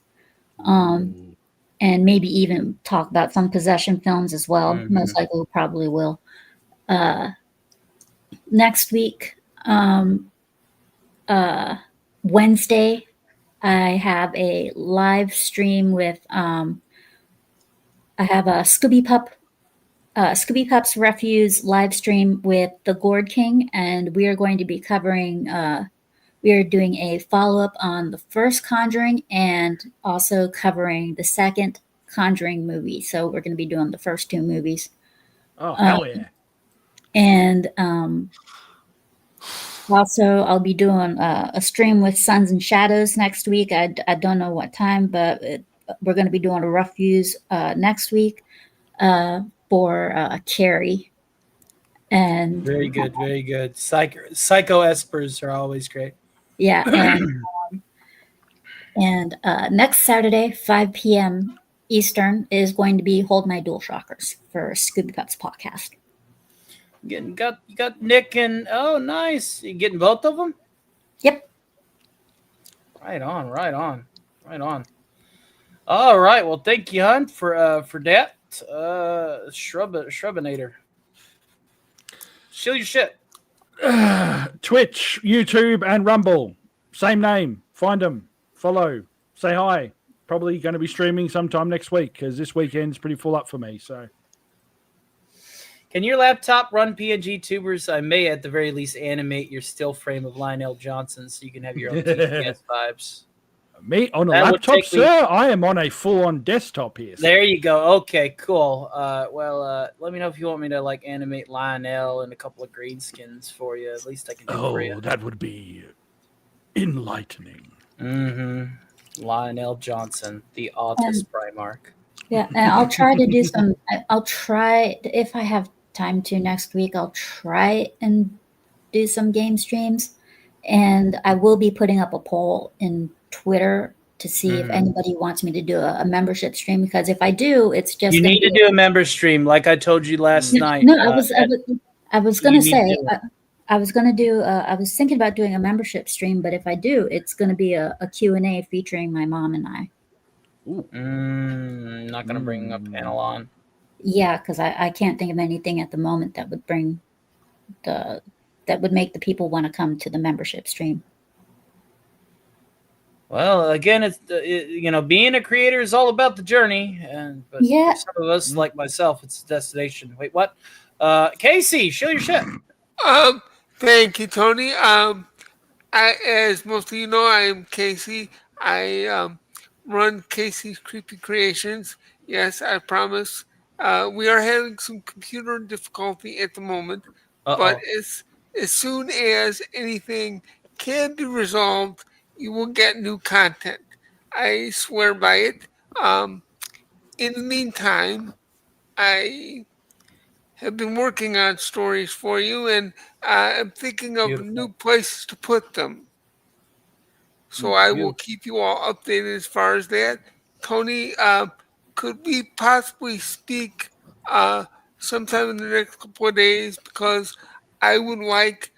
And maybe even talk about some possession films as well. Mm-hmm. Most likely we probably will. Next week, Wednesday, I have a live stream with I have a Scooby Pup's Refuse live stream with the Gourd King, and we are going to be covering. We are doing a follow up on the first Conjuring and also covering the second Conjuring movie. So we're going to be doing the first two movies. Oh, hell yeah. And also, I'll be doing a stream with Suns and Shadows next week. I don't know what time, but we're going to be doing a Refuse next week for Carrie. And very good, very good. Psycho espers are always great. Yeah, and next Saturday, 5 p.m. Eastern, is going to be Hold My Dual Shockers for Scooby Pup's podcast. You got Nick and nice. You getting both of them? Yep. Right on. All right. Well, thank you, Hunt, for that. Shrubinator. Shill your shit. Twitch, YouTube, and Rumble. Same name. Find them. Follow. Say hi. Probably going to be streaming sometime next week because this weekend's pretty full up for me. So, can your laptop run PNG tubers? I may, at the very least, animate your still frame of Lionel Johnson so you can have your own TPS vibes. Me on a laptop, sir? I am on a full-on desktop here. Sir. There you go. Okay, cool. Let me know if you want me to animate Lionel and a couple of greenskins for you. At least I can do it for you. That would be enlightening. Mm-hmm. Lionel Johnson, the autist Primarch. Yeah, and I'll try to do some. I'll try, if I have time to next week, I'll try and do some game streams. And I will be putting up a poll in Twitter to see if anybody wants me to do a membership stream, because if I do, it's just you need to do a member stream, like I told you last night. No, I was gonna say I was gonna do. I was thinking about doing a membership stream, but if I do, it's gonna be a Q&A featuring my mom and I. Not gonna bring a panel on. Yeah, because I can't think of anything at the moment that would make the people want to come to the membership stream. Well, again, it's being a creator is all about the journey, but for some of us, like myself, it's a destination. Wait, what? Casey, show your shit. Thank you, Tony. As most of you know, I am Casey. I run Casey's Creepy Creations. Yes, I promise. We are having some computer difficulty at the moment, but as soon as anything can be resolved, you will get new content. I swear by it. In the meantime, I have been working on stories for you, and I'm thinking of new places to put them. So I will keep you all updated as far as that. Tony, could we possibly speak sometime in the next couple of days? Because I would like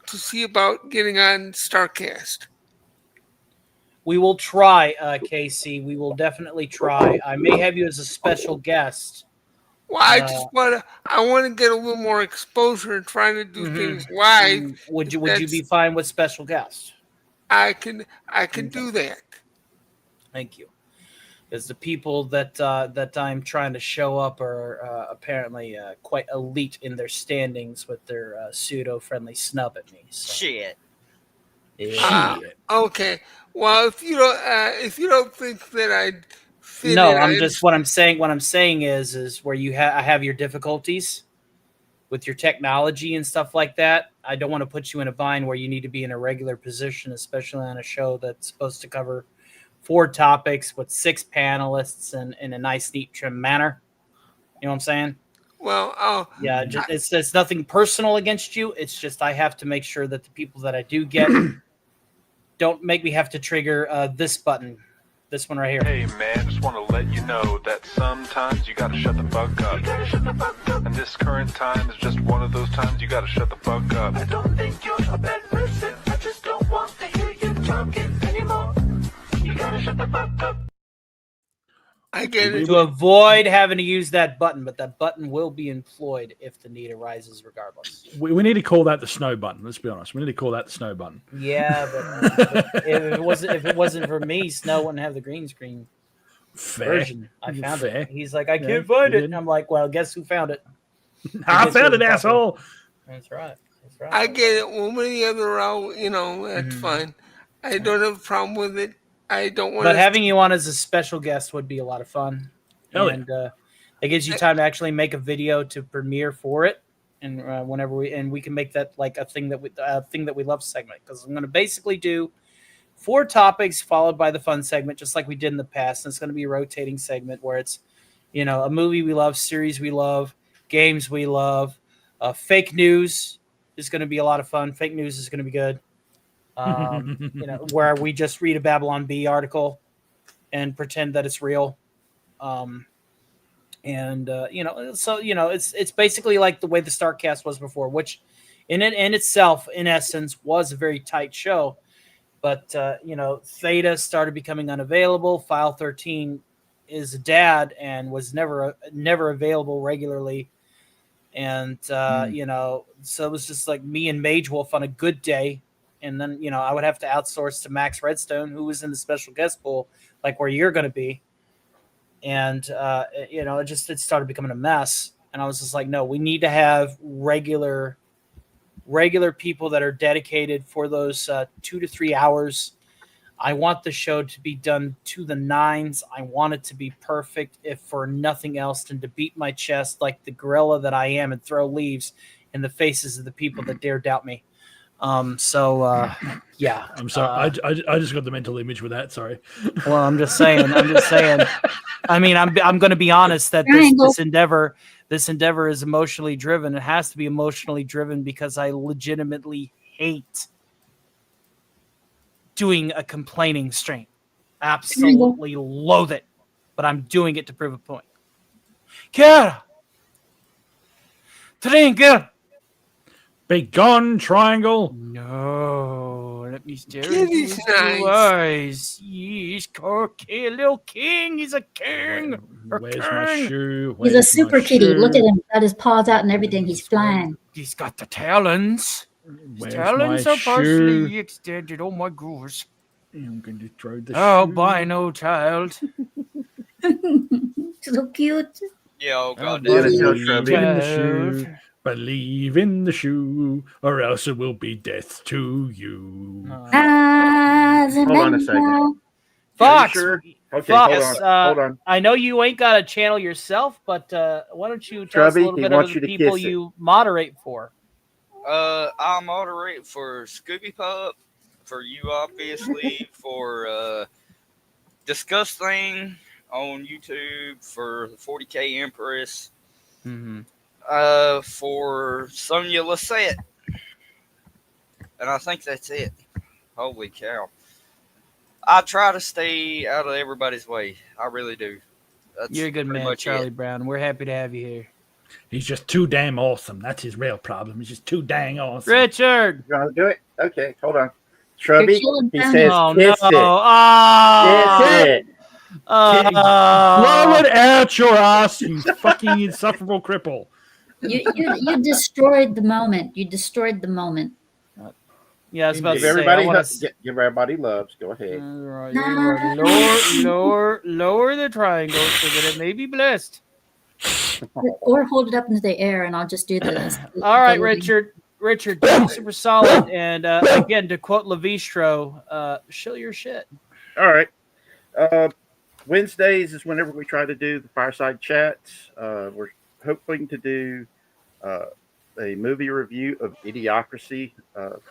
to see about getting on StarCast. We will try, Casey. We will definitely try. I may have you as a special guest. Well, I want to get a little more exposure and trying to do things live. Would you be fine with special guests? I can do that. Thank you. Because the people that I'm trying to show up are apparently quite elite in their standings with their pseudo-friendly snub at me. So. Shit. Okay. Well, if you don't think that I'd fit no, in, I'm just what I'm saying. What I'm saying is where you have your difficulties with your technology and stuff like that. I don't want to put you in a bind where you need to be in a regular position, especially on a show that's supposed to cover 4 topics with 6 panelists and in a nice, neat, trim manner. You know what I'm saying? Well, yeah, it's nothing personal against you. It's just I have to make sure that the people that I do get don't make me have to trigger this button. This one right here. Hey man, just want to let you know that sometimes you gotta shut the fuck up. And this current time is just one of those times you gotta shut the fuck up. I don't think you're a bad person. I just don't want to hear you talking anymore. You gotta shut the fuck up. I get it. To avoid having to use that button, but that button will be employed if the need arises regardless. We need to call that the snow button. Let's be honest. We need to call that the snow button. Yeah, but if it wasn't for me, Snow wouldn't have the green screen. version. I found Fair. it. He's like, I Yeah, can't find you it. did. And I'm like, well, guess who found it? I Guess found who it, was talking. asshole. That's right. That's right. I get it. One way or the other, that's fine. I don't have a problem with it. I don't want But to. having you on as a special guest would be a lot of fun. Hell and it gives you time to actually make a video to premiere for it. And whenever we can make that like a thing that we love segment, because I'm going to basically do 4 topics followed by the fun segment, just like we did in the past. And it's going to be a rotating segment where it's, a movie we love, series we love, games we love. Fake news is going to be a lot of fun. Fake news is going to be good. Where we just read a Babylon Bee article and pretend that it's real. It's basically like the way the Starcast was before, which in itself, in essence, was a very tight show. But Theta started becoming unavailable. File 13 is a dad and was never available regularly. And so it was just like me and Mage Wolf on a good day. And then, I would have to outsource to Max Redstone, who was in the special guest pool, like where you're going to be. And, it started becoming a mess. And I was just like, no, we need to have regular people that are dedicated for those 2 to 3 hours. I want the show to be done to the nines. I want it to be perfect, if for nothing else than to beat my chest like the gorilla that I am and throw leaves in the faces of the people that dare doubt me. Yeah. I'm sorry. I just got the mental image with that. Sorry. Well, I'm just saying. I mean, I'm going to be honest that this endeavor is emotionally driven. It has to be emotionally driven because I legitimately hate doing a complaining stream. Absolutely loathe it, but I'm doing it to prove a point. Kara! Triangle! Big gun, triangle. No, let me stare Kitty's into his blue nice. eyes. He's cocky, little king. He's a king. Where's my shoe? He's a super kitty. Look at him. Got his paws out and everything. He's flying. He's got the talons. His Where's talons my are partially shoe? extended. Oh my gosh. I'm going to throw the Oh, shoe. bye, no child. So cute. Yeah, oh god. Believe in the shoe. Believe in the shoe, or else it will be death to you. Hold on a second. Fox, Sure? Okay, Fox, hold on. I know you ain't got a channel yourself, but why don't you tell us a Trubby, little he bit of wants the you to people kiss it. you moderate for? I moderate for Scooby Pup, for you obviously, for Discuss Thing on YouTube, for the 40K Empress, for Sonia Lissette, and I think that's it. Holy cow. I try to stay out of everybody's way. I really do. That's You're a good pretty man, much Charlie it. Brown. We're happy to have you here. He's just too damn awesome. That's his real problem. He's just too dang awesome. Richard! You want to do it? Okay, hold on. Shrubby, killing he them. says Oh, kiss no. it. Oh! Kiss it. Blow it out your ass, you fucking insufferable cripple. You destroyed the moment. You destroyed the moment. Yeah, I was about Give to say. everybody, I wanna give everybody loves. Go ahead. All right, lower the triangle so that it may be blessed. Or hold it up into the air, and I'll just do this. All right, Richard. Richard, super solid. And again, to quote Levistro, show your shit. All right. Wednesdays is whenever we try to do the fireside chats. We're hoping to do a movie review of Idiocracy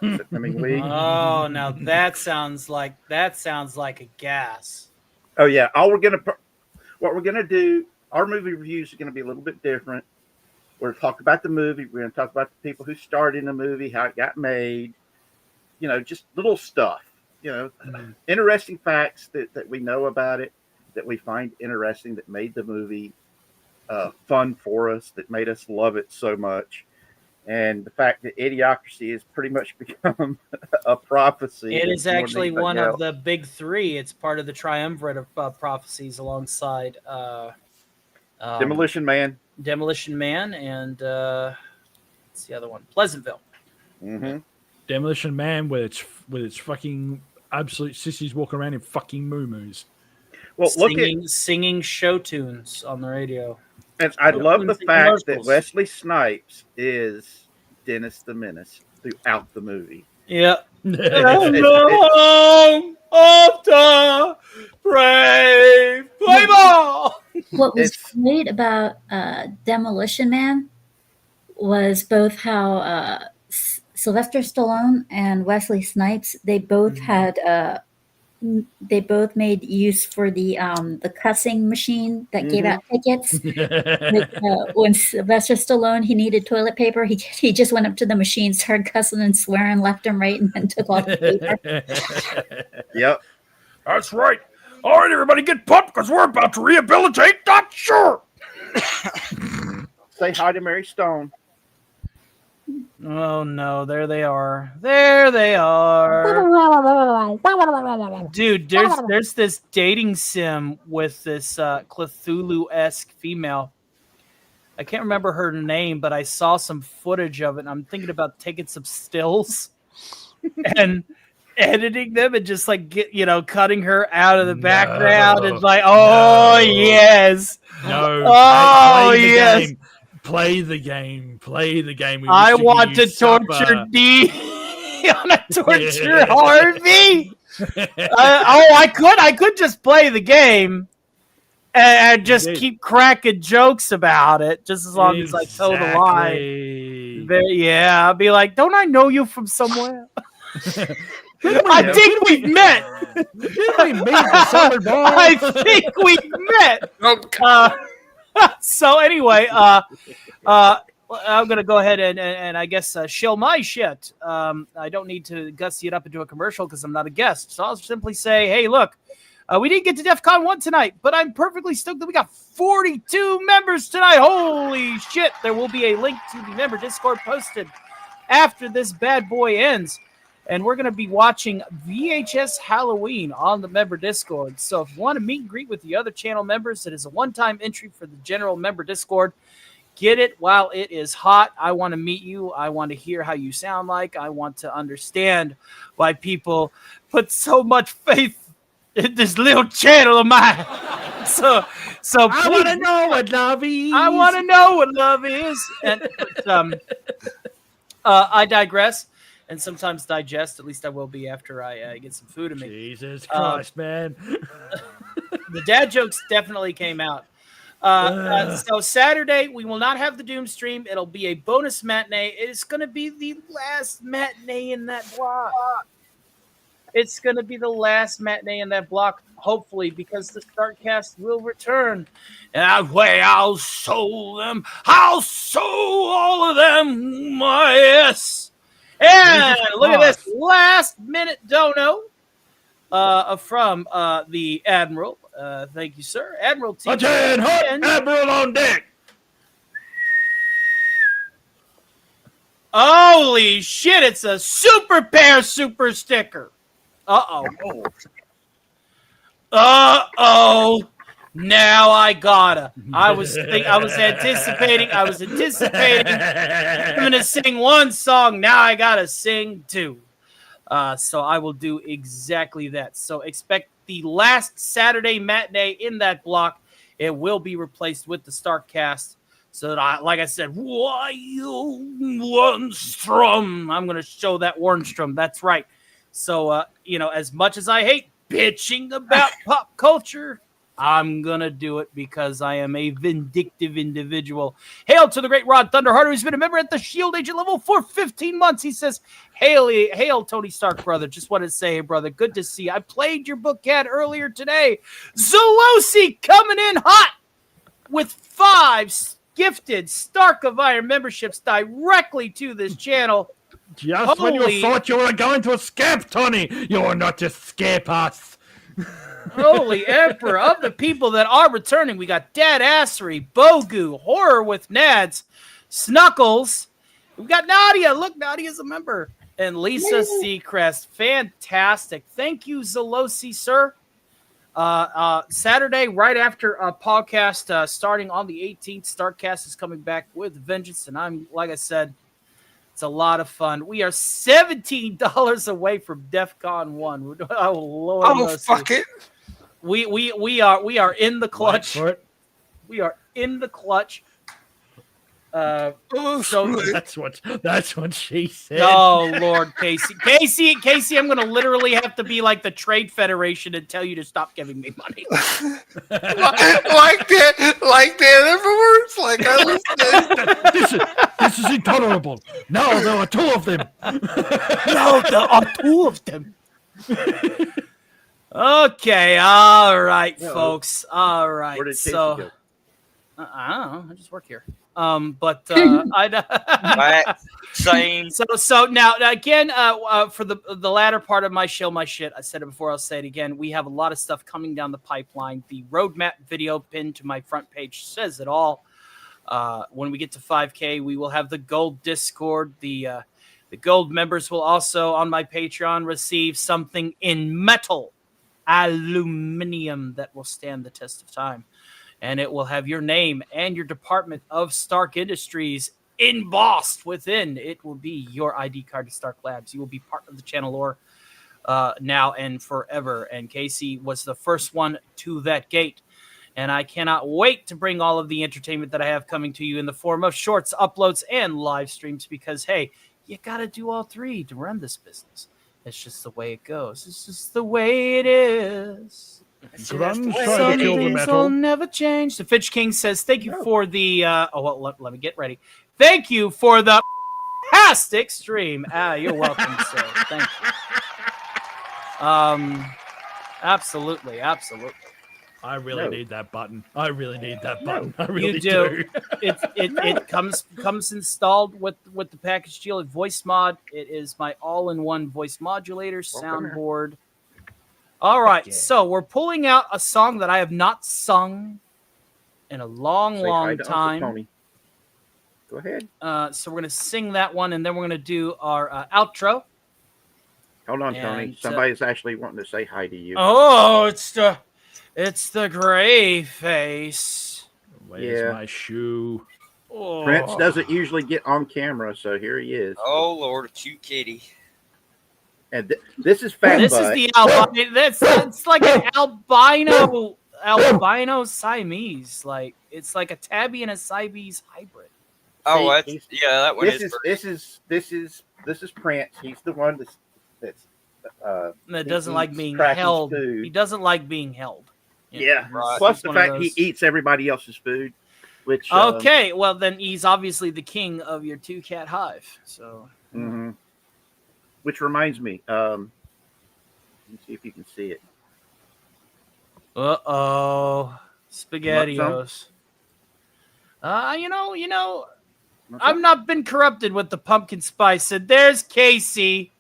this coming week. Oh, now that sounds like a gas. Oh yeah, what we're gonna do. Our movie reviews are going to be a little bit different. We're going to talk about the movie. We're going to talk about the people who starred in the movie, how it got made. Just little stuff. Interesting facts that we know about it, that we find interesting, that made the movie fun for us, that made us love it so much. And the fact that Idiocracy has pretty much become a prophecy. It is actually one else. of the big three. It's part of the triumvirate of prophecies alongside Demolition Man, and what's the other one? Pleasantville. Mm-hmm. Demolition Man with its fucking absolute sissies walking around in fucking moo-moos. Well, singing show tunes on the radio. And I love the Tunes and fact that commercials. Wesley Snipes is Dennis the Menace throughout the movie. Yeah. It's- After play ball. What was great about Demolition Man was both how Sylvester Stallone and Wesley Snipes, they both had they both made use for the cussing machine that gave out tickets. Like, when Sylvester Stallone, he needed toilet paper, he just went up to the machine, started cussing and swearing left and right, and then took all the paper. Yep. That's right. All right, everybody get pumped because we're about to rehabilitate Dr. Sure. Say hi to Mary Stone. Oh no, there they are. There they are. Dude, there's this dating sim with this Cthulhu-esque female. I can't remember her name, but I saw some footage of it, and I'm thinking about taking some stills and editing them and just like cutting her out of the background and like, yes. No. Oh, play the yes. game. Play the game. Play the game. I want to torture D. I want to torture Harvey. I could just play the game and just keep cracking jokes about it, just as long as I toe the line. Yeah, I'll be like, don't I know you from somewhere? I think we've met. I think we've met. So anyway, I'm gonna go ahead and I guess shill my shit. I don't need to gussy it up into a commercial because I'm not a guest. So I'll simply say, hey, look, we didn't get to DEF CON 1 tonight, but I'm perfectly stoked that we got 42 members tonight. Holy shit! There will be a link to the member Discord posted after this bad boy ends. And we're going to be watching VHS Halloween on the member Discord. So if you want to meet and greet with the other channel members, it is a one-time entry for the general member Discord. Get it while it is hot. I want to meet you. I want to hear how you sound like. I want to understand why people put so much faith in this little channel of mine. So I want to know what love is. I want to know what love is. And I digress. And sometimes digest. At least I will be after I get some food in me. Jesus Christ, man. The dad jokes definitely came out. So Saturday, we will not have the Doom stream. It'll be a bonus matinee. It is going to be the last matinee in that block. It's going to be the last matinee in that block, hopefully, because the Startcast will return. And I'll show them. I'll show all of them my yes. And look at this last minute dono from the Admiral. Thank you, sir. Admiral T. Admiral on deck. Holy shit, it's a super pair super sticker. Uh-oh. Now I gotta. I was anticipating. I'm gonna sing one song. Now I gotta sing two. So I will do exactly that. So expect the last Saturday matinee in that block. It will be replaced with the Startcast. So that like I said, Warnstrom. I'm gonna show that Warnstrom. That's right. So as much as I hate bitching about pop culture, I'm going to do it because I am a vindictive individual. Hail to the great Rod Thunderheart, who's been a member at the Shield Agent level for 15 months. He says, hail, Tony Stark, brother. Just wanted to say, hey, brother, good to see you. I played your book cat earlier today. Zolosi coming in hot with 5 gifted Stark of Iron memberships directly to this channel. Just when you thought you were going to escape, Tony, you will not escape us. Holy Emperor, of the people that are returning, we got Dad Assery, Bogu, Horror with Nads, Snuckles. We got Nadia. Look, Nadia's a member. And Lisa Seacrest. Fantastic. Thank you, Zolosi, sir. Saturday, right after podcast starting on the 18th, Startcast is coming back with vengeance. And I'm, like I said, it's a lot of fun. We are $17 away from DEF CON 1. Oh, Lord. Oh, fuck it. We are in the clutch. Wait for it. We are in the clutch. So That's what she said. Oh Lord, Casey, I'm gonna literally have to be like the Trade Federation and tell you to stop giving me money. like that afterwards. Like I listen. This is intolerable. Now there are two of them. No, there are two of them. Okay, all right, folks. All right. Where did Casey So go? I don't know. I just work here. But I same. So now again, for the latter part of my show, my shit. I said it before. I'll say it again. We have a lot of stuff coming down the pipeline. The roadmap video pinned to my front page says it all. When we get to 5K, we will have the gold Discord. The gold members will also on my Patreon receive something in metal, aluminum that will stand the test of time. And it will have your name and your department of Stark Industries embossed within. It will be your ID card to Stark Labs. You will be part of the channel lore now and forever. And Casey was the first one to that gate. And I cannot wait to bring all of the entertainment that I have coming to you in the form of shorts, uploads, and live streams because, hey, you got to do all three to run this business. It's just the way it goes. It's just the way it is. Some things will never change. The Fitch King says, thank you for the... let me get ready. Thank you for the fantastic stream. You're welcome, sir. Thank you. Absolutely. I really need that button. I really You do. It comes installed with the package deal at Voice Mod. It is my all-in-one voice modulator soundboard. All right, so we're pulling out a song that I have not sung in a long time. Tony. Go ahead. So we're gonna sing that one, and then we're gonna do our outro. Hold on, Tony. Somebody's actually wanting to say hi to you. Oh, it's the gray face. Where's my shoe? Oh. Prince doesn't usually get on camera, so here he is. Oh Lord, a cute kitty. And this is Fat This Butt. is the albino. It's like an albino Siamese. Like it's like a tabby and a Siamese hybrid. Oh, that one This is Prince. He's the one that doesn't like being held. Food. He doesn't like being held. Yeah. Right. Plus the fact he eats everybody else's food. Which okay, well then he's obviously the king of your 2-cat hive. So. Mm-hmm. Which reminds me, let me see if you can see it. SpaghettiOs. You know, I've not been corrupted with the pumpkin spice. And there's Casey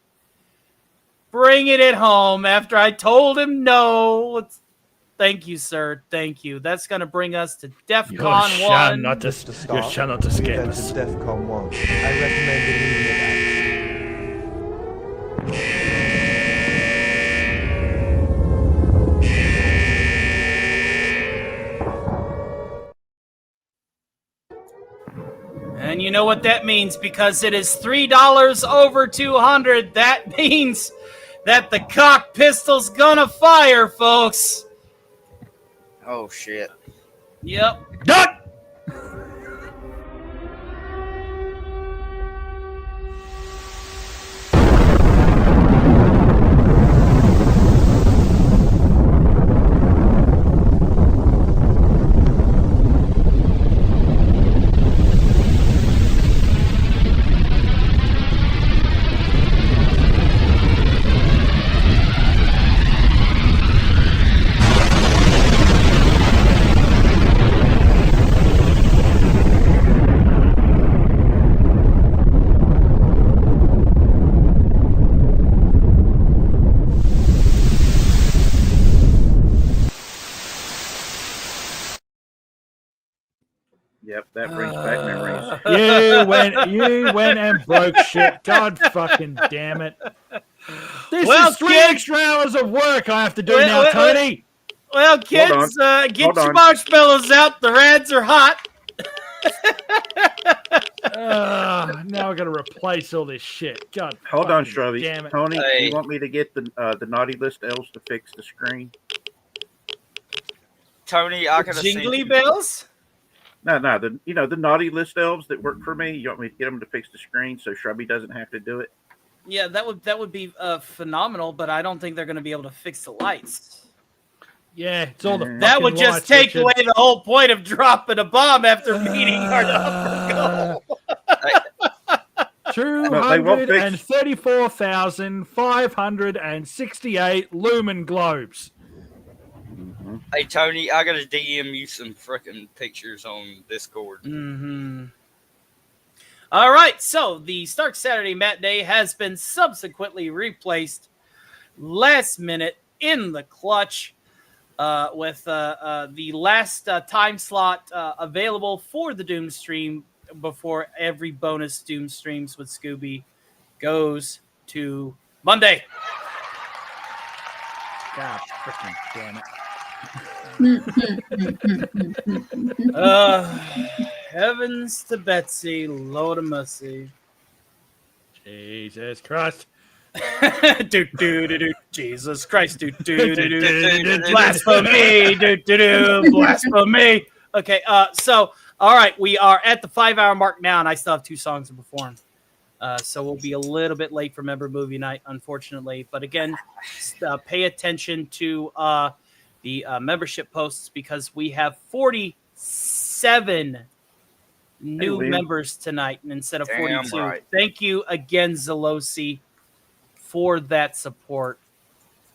bringing it home after I told him no. Thank you, sir. Thank you. That's going to bring us to DEF CON 1. You shall not escape us. DEF CON 1. I recommend immediate action. And you know what that means, because it is $3 over 200. That means that the cock pistol's gonna fire, folks. Oh shit. Yep. Done. Yep, that brings back memories. You went and broke shit. God fucking damn it. This is 3 extra hours of work I have to do now, Tony. Well, kids, get your marshmallows out. The rads are hot. Now I got to replace all this shit. God. Hold on, Shrubby. Damn it. Tony, you want me to get the naughty list elves to fix the screen? Tony, I gotta Jingly bells? No, the naughty list elves that work for me. You want me to get them to fix the screen so Shrubby doesn't have to do it? Yeah, that would be phenomenal, but I don't think they're going to be able to fix the lights. Yeah, it's all the that would just lights, take Richard. away the whole point of dropping a bomb after beating our upper goal. 234,568 lumen globes. Hey Tony, I gotta DM you some frickin' pictures on Discord. All right, so the Stark Saturday Matinee has been subsequently replaced last minute in the clutch with the last time slot available for the Doom stream before every bonus Doom streams with Scooby goes to Monday. God freaking damn it. Heavens to Betsy, Lord of mercy. Jesus Christ. Jesus Christ. Blasphemy. Blasphemy. Okay, so, all right, we are at the 5-hour mark now, and I still have 2 songs to perform. So we'll be a little bit late for Member Movie Night, unfortunately. But again, pay attention to the membership posts because we have 47 new members tonight instead of 42. Right. Thank you again, Zalosi, for that support.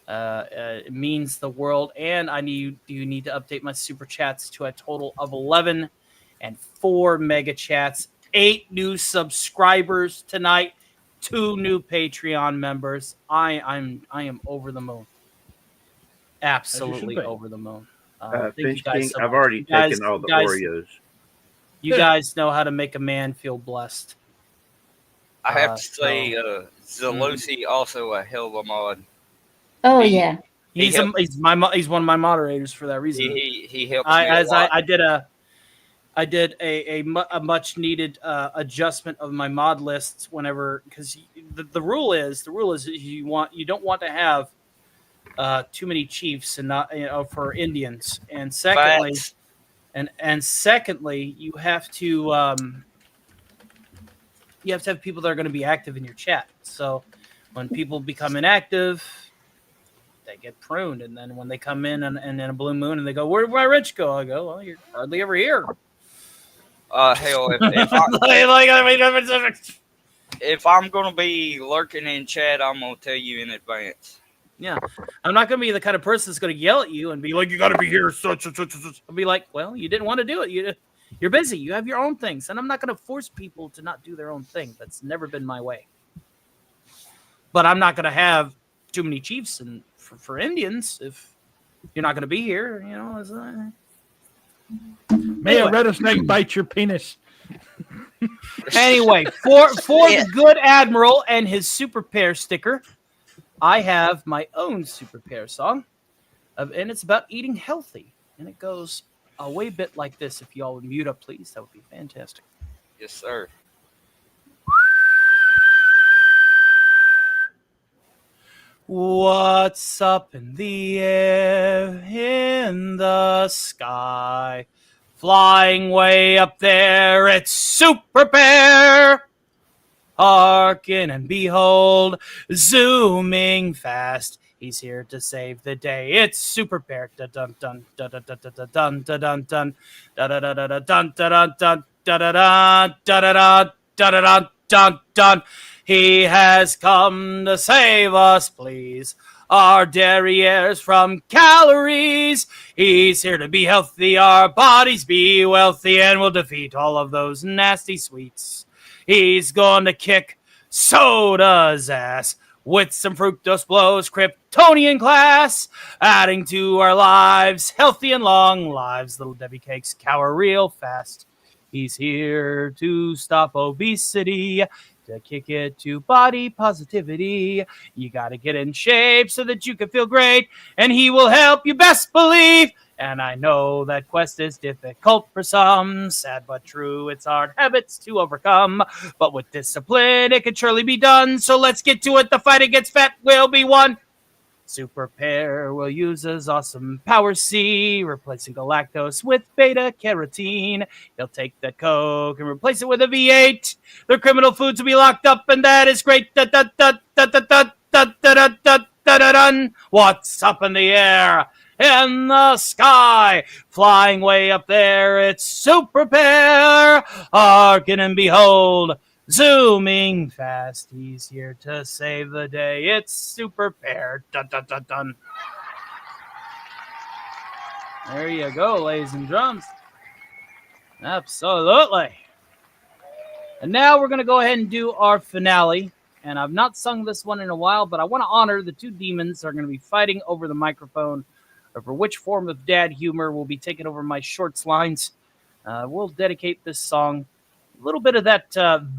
It means the world. And you need to update my super chats to a total of 11 and 4 mega chats. 8 new subscribers tonight, 2 new Patreon members. I am over the moon. Absolutely over the moon. Thank you guys so much. I've already taken all the Oreos. You guys know how to make a man feel blessed. I have to say, Zalosi also a hell of a mod. Oh yeah, he's one of my moderators for that reason. He helps me a lot. I did a much needed adjustment of my mod lists whenever, because the rule is you don't want to have too many chiefs and not for Indians, and secondly, secondly you have to have people that are going to be active in your chat. So when people become inactive, they get pruned, and then when they come in and in a blue moon and they go, "Where'd my rich go?" I go, "Well, you're hardly ever here." Hell, if I'm gonna be lurking in chat, I'm gonna tell you in advance. Yeah, I'm not gonna be the kind of person that's gonna yell at you and be like, "You got to be here." Such. I'll be like, "Well, you didn't want to do it. You're busy. You have your own things, and I'm not gonna force people to not do their own thing. That's never been my way. But I'm not gonna have too many chiefs and for Indians if you're not gonna be here. May a rattlesnake bite your penis. Anyway, for the good admiral and his super pair sticker, I have my own super pair song, and it's about eating healthy, and it goes a way bit like this. If y'all would mute up, please, that would be fantastic. Yes, sir. What's up in the air, in the sky? Flying way up there, it's Super Bear! Hearken and behold, zooming fast. He's here to save the day. It's Super Bear. Dun dun dun dun dun dun dun dun dun dun dun dun dun dun dun. He has come to save us, please. Our derrieres from calories. He's here to be healthy, our bodies be wealthy, and we'll defeat all of those nasty sweets. He's going to kick soda's ass with some fructose blows, Kryptonian class, adding to our lives, healthy and long lives. Little Debbie Cakes cower real fast. He's here to stop obesity, to kick it to body positivity. You got to get in shape so that you can feel great, and he will help you best believe. And I know that quest is difficult for some, sad but true, it's hard habits to overcome. But with discipline, it can surely be done. So let's get to it. The fight against fat will be won. Super Pair will use his awesome power C, replacing galactose with beta carotene. He'll take that Coke and replace it with a V8. The criminal foods will be locked up, and that is great. Da, da, da, da, da, da, da, da, da, da, da, da, dun. What's up in the air? In the sky, flying way up there, it's Super Pair. Hearken and behold, zooming fast, he's here to save the day. It's Super Pair. Dun, dun, dun, dun. There you go, ladies and drums. Absolutely. And now we're going to go ahead and do our finale. And I've not sung this one in a while, but I want to honor the two demons that are going to be fighting over the microphone over which form of dad humor will be taking over my shorts lines. We'll dedicate this song a little bit of that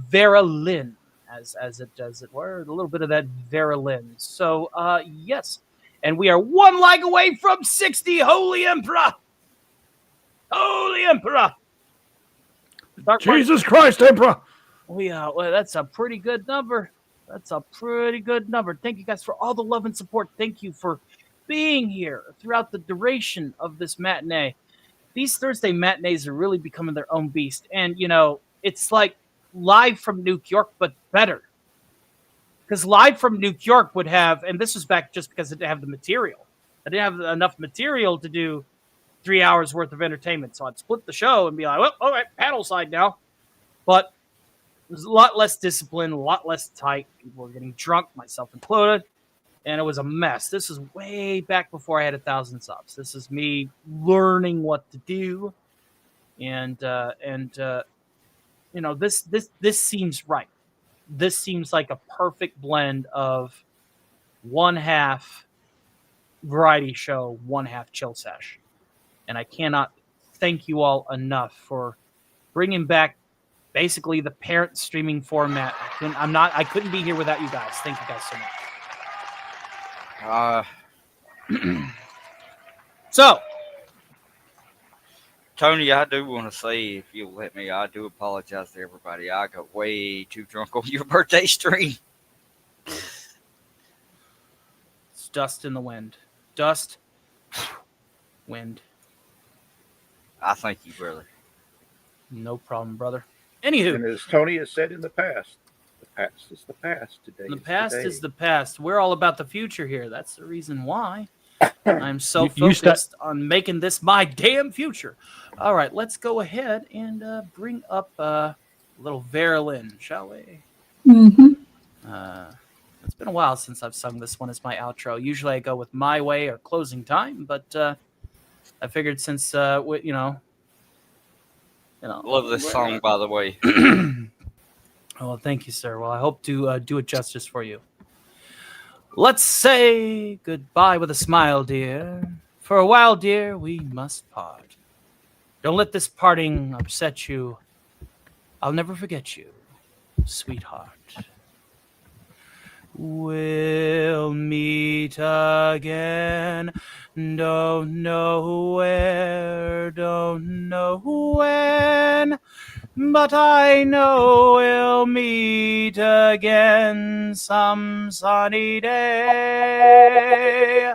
Vera Lynn, as it were, a little bit of that Vera Lynn. So, yes. And we are one like away from 60, Holy Emperor! Holy Emperor! Jesus Christ, Emperor! Well, that's a pretty good number. That's a pretty good number. Thank you guys for all the love and support. Thank you for being here throughout the duration of this matinee. These Thursday matinees are really becoming their own beast. And, you know, it's like Live from New York, but better. Because Live from New York would have, and this was back just because it didn't have the material. I didn't have enough material to do 3 hours worth of entertainment. So I'd split the show and be like, well, all right, paddle side now. But it was a lot less discipline, a lot less tight. People were getting drunk, myself included. And it was a mess. This is way back before I had 1,000 subs. This is me learning what to do. And you know, this seems right. This seems like a perfect blend of one half variety show, one half chill sesh. And I cannot thank you all enough for bringing back basically the parent streaming format. I couldn't be here without you guys. Thank you guys so much. So, Tony, I do want to say, if you'll let me, I do apologize to everybody. I got way too drunk on your birthday stream. It's dust in the wind. Dust, wind. I thank you, brother. No problem, brother. Anywho. And as Tony has said in the past is the past. Today the past is the past. We're all about the future here. That's the reason why I'm so focused on making this my damn future. All right, let's go ahead and bring up a little Vera Lynn, shall we? Mm-hmm. It's been a while since I've sung this one as my outro. Usually I go with My Way or Closing Time, but I figured since you know. Love this song, by the way. Well, thank you, sir. Well, I hope to do it justice for you. Let's say goodbye with a smile, dear. For a while, dear, we must part. Don't let this parting upset you. I'll never forget you, sweetheart. We'll meet again. Don't know where, don't know when. But I know we'll meet again some sunny day.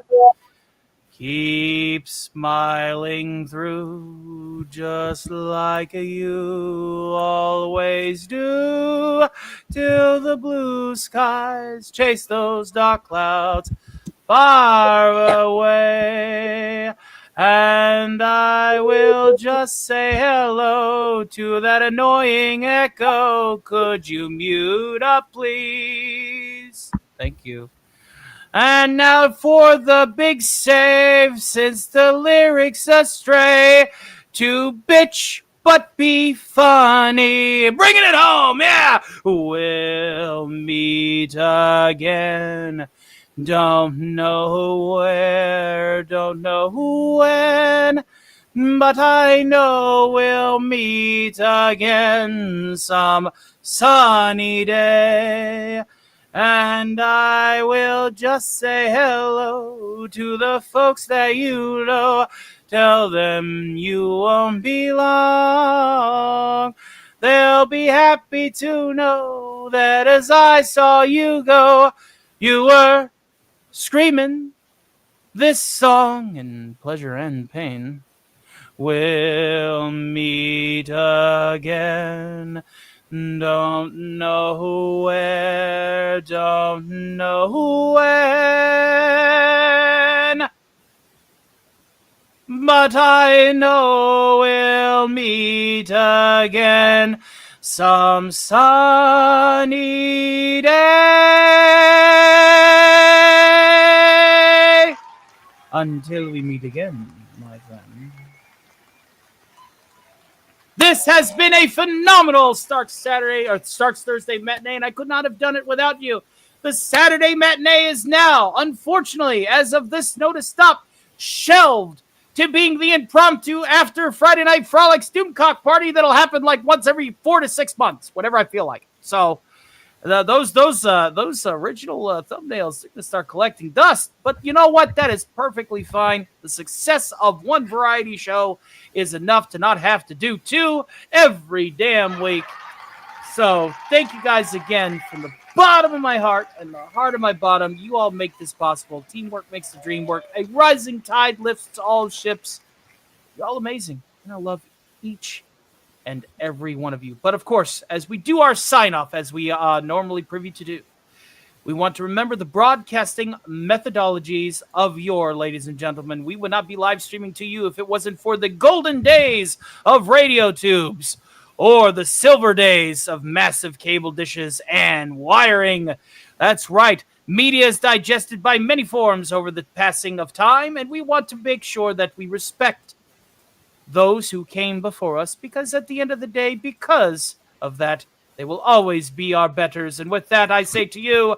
Keep smiling through just like you always do, till the blue skies chase those dark clouds far away. And I will just say hello to that annoying echo. Could you mute up, please? Thank you. And now for the big save, since the lyrics astray, to bitch but be funny. Bringing it home, yeah! We'll meet again. Don't know where, don't know when, but I know we'll meet again some sunny day. And I will just say hello to the folks that you know. Tell them you won't be long. They'll be happy to know that as I saw you go, you were screaming This song in pleasure and pain. We'll meet again. Don't know where, don't know when. But I know we'll meet again some sunny day. Until we meet again, my friend. This has been a phenomenal Starks Thursday matinee, and I could not have done it without you. The Saturday matinee is now, unfortunately, as of this notice stop, shelved to being the impromptu after Friday Night Frolics Doomcock party that'll happen like once every 4 to 6 months, whenever I feel like. So those original thumbnails are going to start collecting dust. But you know what? That is perfectly fine. The success of one variety show is enough to not have to do two every damn week. So thank you guys again from the bottom of my heart and the heart of my bottom. You all make this possible. Teamwork makes the dream work. A rising tide lifts all ships. You're all amazing. And I love each and every one of you. But of course, as we do our sign-off, as we normally privy to do, we want to remember the broadcasting methodologies of yore, ladies and gentlemen. We would not be live streaming to you if it wasn't for the golden days of radio tubes or the silver days of massive cable dishes and wiring. That's right. Media is digested by many forms over the passing of time, and we want to make sure that we respect those who came before us, because at the end of the day, because of that, they will always be our betters. And with that, I say to you,